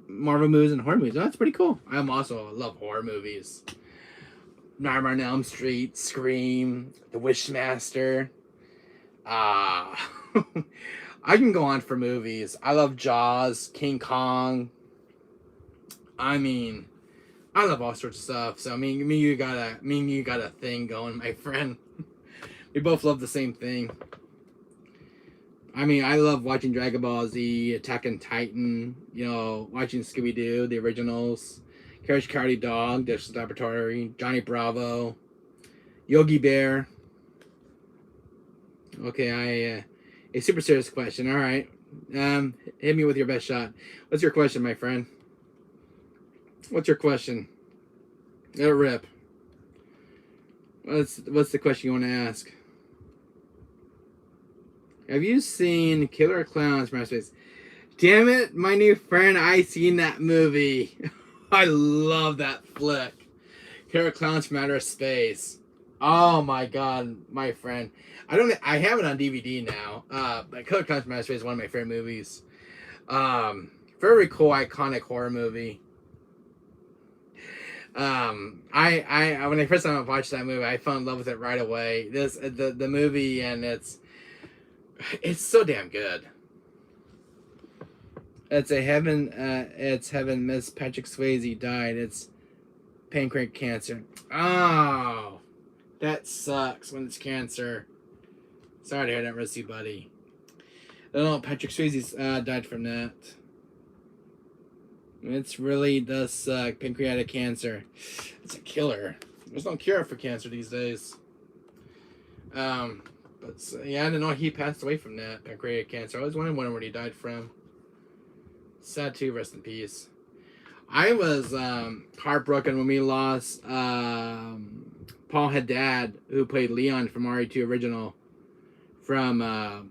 Marvel movies and horror movies. Oh, that's pretty cool. I love horror movies. Nightmare on Elm Street, Scream, The Wishmaster. I can go on for movies. I love Jaws, King Kong. I mean, I love all sorts of stuff. So you got a thing going, my friend. We both love the same thing. I mean, I love watching Dragon Ball Z, Attack on Titan, you know, watching Scooby-Doo, the originals, Courage Cowardly Dog, Dexter's Laboratory, Johnny Bravo, Yogi Bear. Okay, a super serious question. All right. Hit me with your best shot. What's your question, my friend? What's your question? Let it rip. What's the question you want to ask? Have you seen Killer Clowns from Outer Space? Damn it, my new friend, I seen that movie. I love that flick. Killer Clowns from Outer Space. Oh my god, my friend. I have it on DVD now. But Killer Clowns from Outer Space is one of my favorite movies. Very cool, iconic horror movie. When I first time I watched that movie, I fell in love with it right away. The movie, and it's so damn good. It's heaven. Miss Patrick Swayze died. It's pancreatic cancer. Oh, that sucks when it's cancer. Sorry to hear that, Rusty buddy. I don't know. Patrick Swayze died from that. It really does suck. Pancreatic cancer. It's a killer. There's no cure for cancer these days. But yeah, I didn't know he passed away from that pancreatic cancer. I was wondering what he died from. Sad too. Rest in peace. I was heartbroken when we lost Paul Haddad, who played Leon from RE2 original, from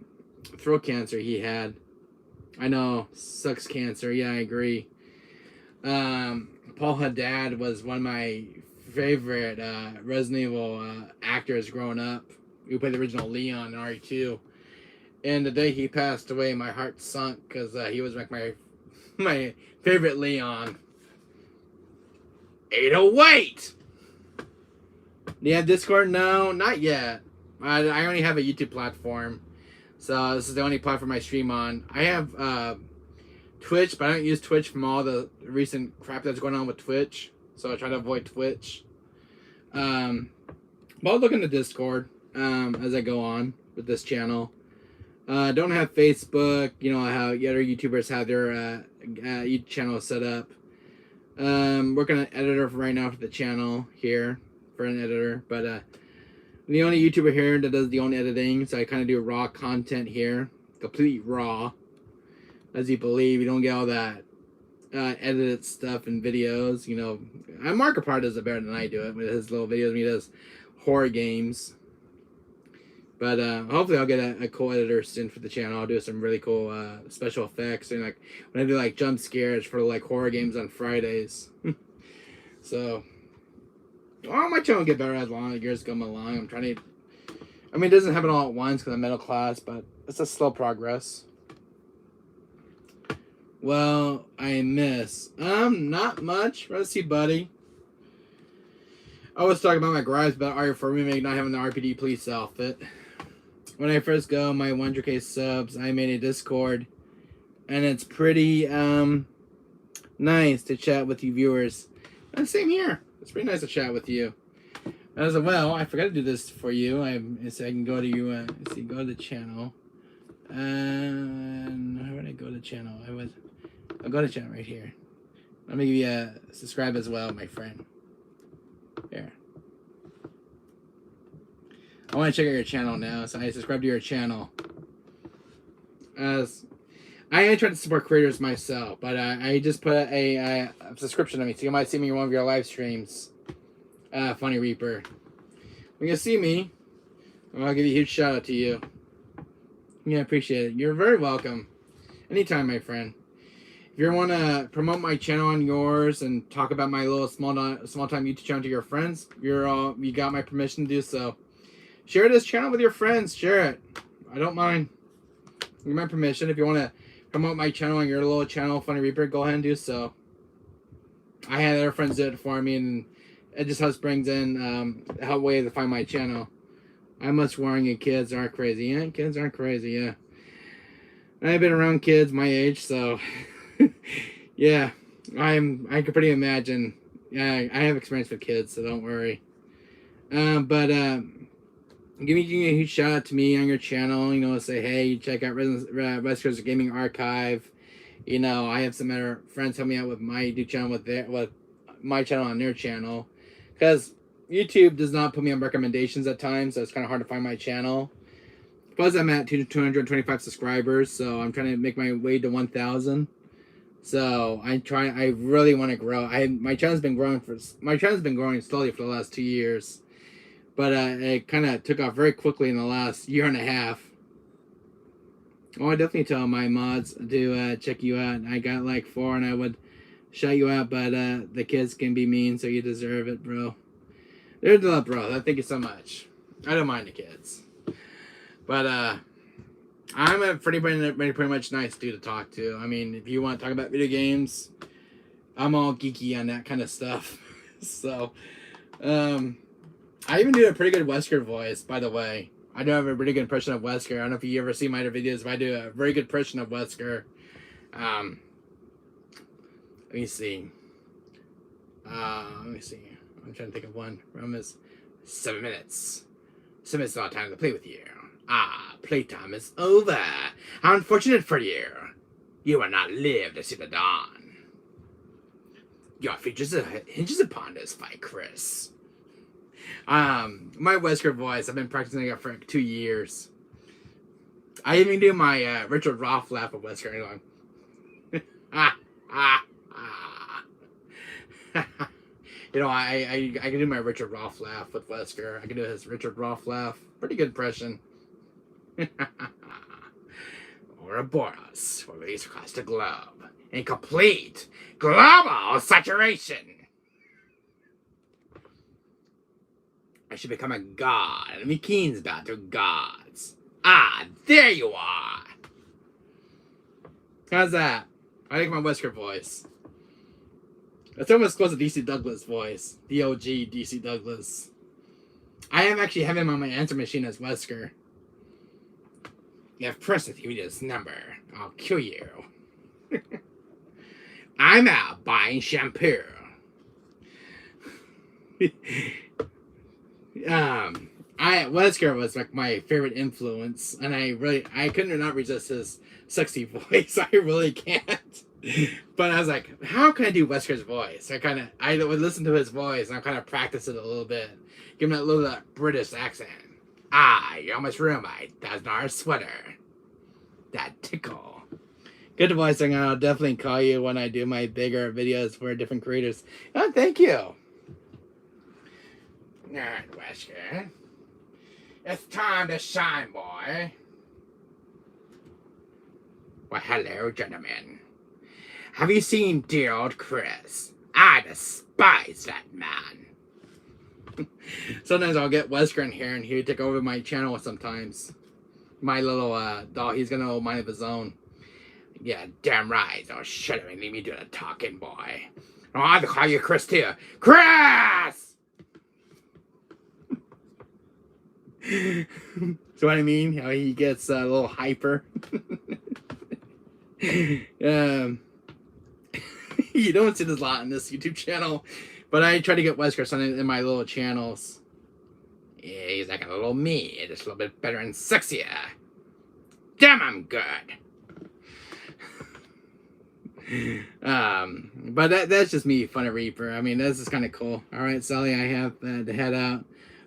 throat cancer he had. I know, sucks cancer. Yeah, I agree. Paul Haddad was one of my favorite Resident Evil actors growing up. Who played the original Leon in RE2. And the day he passed away, my heart sunk because he was like my favorite Leon. 808! Do you have Discord? No, not yet. I only have a YouTube platform. So this is the only platform I stream on. I have Twitch, but I don't use Twitch from all the recent crap that's going on with Twitch. So I try to avoid Twitch. But I'll look into Discord as I go on with this channel. Don't have Facebook. You know how other YouTubers have their YouTube channel set up. Working on an editor for right now for the channel here for an editor, but the only YouTuber here that does the only editing, so I kind of do raw content here, completely raw. as you believe. You don't get all that edited stuff and videos. You know, Markiplier does it better than I do it with his little videos when he does horror games. But hopefully I'll get a cool editor soon for the channel. I'll do some really cool special effects, and like when I do like jump scares for like horror games on Fridays. So, well, my channel will get better as long as years go along. I'm trying to. I mean, it doesn't happen all at once because I'm middle class, but it's a slow progress. Well, I miss not much. Rusty buddy. I was talking about my garage about art for remake not having the RPD police outfit. When I first go my 100k subs, I made a Discord, and it's pretty nice to chat with you viewers. And same here. It's pretty nice to chat with you. I was like, well, I forgot to do this for you. I can go to you. See, go to the channel. And how would I go to the channel? I'll go to the channel right here. Let me give you a subscribe as well, my friend. Here. I want to check out your channel now, so I subscribe to your channel. As I try to support creators myself, but I just put a subscription on me, so you might see me in one of your live streams. Funny Reaper. When you see me, I'll give you a huge shout out to you. Yeah, I appreciate it. You're very welcome. Anytime, my friend. If you want to promote my channel on yours and talk about my little small time YouTube channel to your friends, you got my permission to do so. Share this channel with your friends. Share it. I don't mind. You get my permission. If you want to promote my channel on your little channel, Funny Reaper, go ahead and do so. I had other friends do it for me, and it just helps brings in help way to find my channel. I'm much worrying and kids aren't crazy. Yeah, kids aren't crazy. Yeah, I've been around kids my age, so yeah, I can pretty imagine. Yeah, I have experience with kids, so don't worry. Give me a huge shout out to me on your channel. You know, say hey, check out Rescuers Gaming Archive. You know, I have some other friends help me out with my YouTube channel with my channel on their channel, because YouTube does not put me on recommendations at times, so it's kind of hard to find my channel. Plus, I'm at 225 subscribers, so I'm trying to make my way to 1,000. So I really want to grow. My channel's been growing slowly for the last 2 years, but it kind of took off very quickly in the last year and a half. Oh, I definitely tell my mods to check you out. I got like 4, and I would shout you out, but the kids can be mean, so you deserve it, bro. They're the love, bro. Thank you so much. I don't mind the kids, but I'm a pretty much nice dude to talk to. I mean, if you want to talk about video games, I'm all geeky on that kind of stuff. So, I even do a pretty good Wesker voice, by the way. I do have a pretty good impression of Wesker. I don't know if you ever see my other videos, but I do a very good impression of Wesker. Let me see. I'm trying to think of one. We're almost 7 minutes. 7 minutes is not time to play with you. Playtime is over. How unfortunate for you. You will not live to see the dawn. Your future hinges upon this fight, Chris. My Wesker voice, I've been practicing it for like 2 years. I even do my Richard Roth laugh of Wesker. You know, I can do my Richard Roth laugh with Wesker. I can do his Richard Roth laugh. Pretty good impression. Ouroboros will release across the globe in complete global saturation. I should become a god, and be keen's about to gods. There you are. How's that? I like my Wesker voice. It's almost close to DC Douglas voice. The OG DC Douglas. I am actually having him on my answer machine as Wesker. You have pressed with you this number. I'll kill you. I'm out buying shampoo. Wesker was like my favorite influence, and I couldn't not resist his sexy voice. I really can't. But I was like, how can I do Wesker's voice? I would listen to his voice and I kind of practice it a little bit, give him that little British accent. You almost ruined my $1,000 sweater. That tickle. Good voice, and I'll definitely call you when I do my bigger videos for different creators. Oh, thank you. Alright, Wesker. It's time to shine, boy. Well, hello, gentlemen. Have you seen dear old Chris? I despise that man. Sometimes I'll get Wesker in here and he'll take over my channel sometimes. My little dog, he's gonna mind of his own. Yeah, damn right. Oh, shut up and leave me do the talking, boy. Oh, I have to call you Chris too. Chris! So what I mean? How he gets a little hyper. You don't see this a lot on this YouTube channel, but I try to get Wesker something in my little channels. Yeah, he's like a little me, just a little bit better and sexier. Damn, I'm good. But that's just me, Funny Reaper. I mean, this is kind of cool. All right, Sally, I have to head out.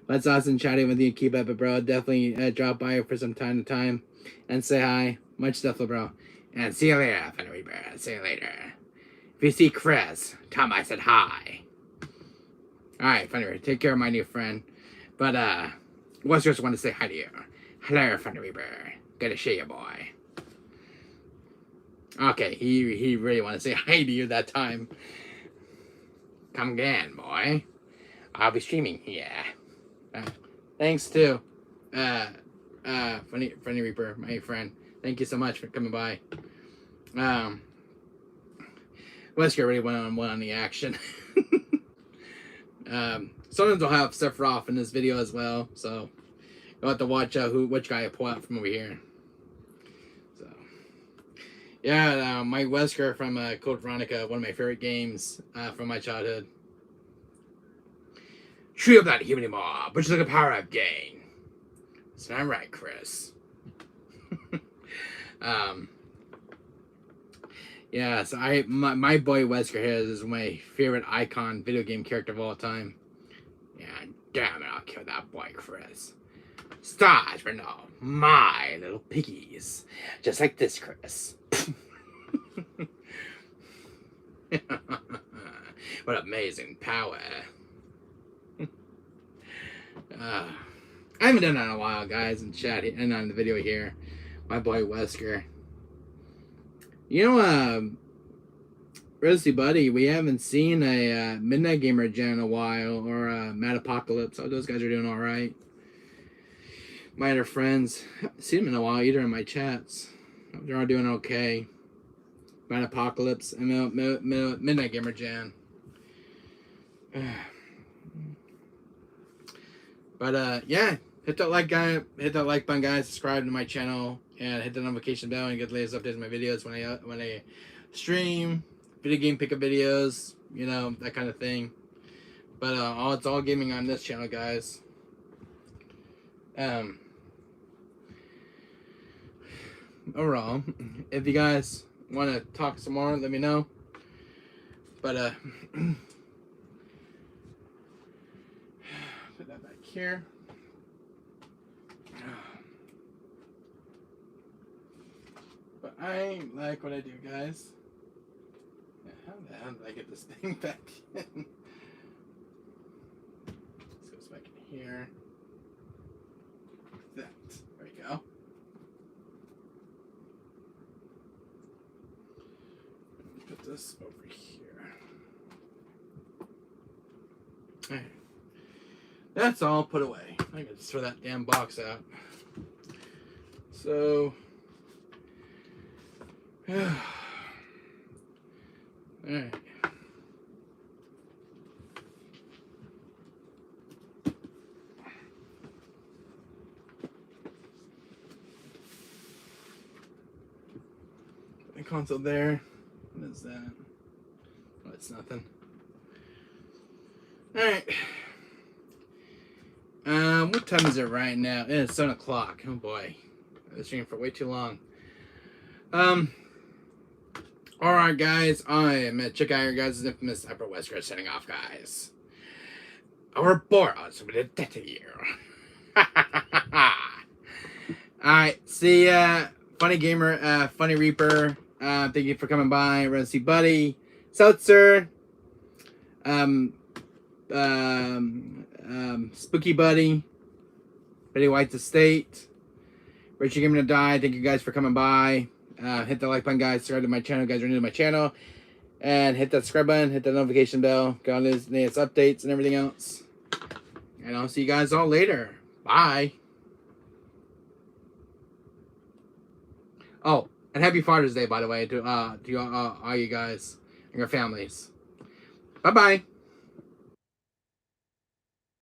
Let's awesome chatting with you. Keep up, bro. Definitely drop by for some time to time and say hi. Much stuff, bro. And see you later, Funny Reaper. See you later. If you see Chris, tell him I said hi. All right, Funny Reaper. Take care of my new friend. But West just want to say hi to you. Hello, Funny Reaper. Good to see you, boy. Okay, he really want to say hi to you that time. Come again, boy. I'll be streaming here. Thanks to Funny Reaper, my friend. Thank you so much for coming by. Wesker really went on the action. Sometimes I'll have Sephiroth in this video as well, so you'll have to watch out which guy I pull out from over here. So yeah, my Wesker from Code Veronica, one of my favorite games from my childhood. Tree of that human anymore, but just like a power up gain. That's not right, Chris. Yeah, so my boy Wesker here is my favorite icon video game character of all time. Yeah, damn it, I'll kill that boy Chris. Stars for no, my little piggies. Just like this, Chris. What amazing power. I haven't done that in a while, guys, in chat and on the video here. My boy Wesker. You know, Rosie Buddy, we haven't seen a Midnight Gamer Jen in a while, or Mad Apocalypse. Oh, those guys are doing all right. My other friends, haven't seen them in a while either in my chats. They're all doing okay. Mad Apocalypse and Midnight Gamer Jan. But yeah, hit that like button, guys. Subscribe to my channel and hit the notification bell and get the latest updates on my videos when I stream, video game pickup videos, you know, that kind of thing. But it's all gaming on this channel, guys. Overall, if you guys want to talk some more, let me know. But put that back here. But I like what I do, guys. How the hell did I get this thing back in? This goes back in here. There we go. Put this over here. Alright. That's all put away. I can just throw that damn box out. So alright. The console there. What is that? Oh, it's nothing. Alright. What time is it right now? It's 7 o'clock. Oh boy. I've been streaming for way too long. Alright, guys. I am at check out your guys' infamous Upper Wesker signing off, guys. Our Boros with a death of you. Alright, see ya. Funny Gamer, Funny Reaper, Thank you for coming by. We're gonna see Buddy, Seltzer, Spooky Buddy, Betty White's Estate, Richie Gaming to Die. Thank you guys for coming by. Hit the like button, guys. Subscribe to my channel, guys. Are new to my channel, and hit that subscribe button. Hit that notification bell. Get on these latest updates and everything else. And I'll see you guys all later. Bye. Oh, and happy Father's Day, by the way, to all you guys and your families. Bye-bye.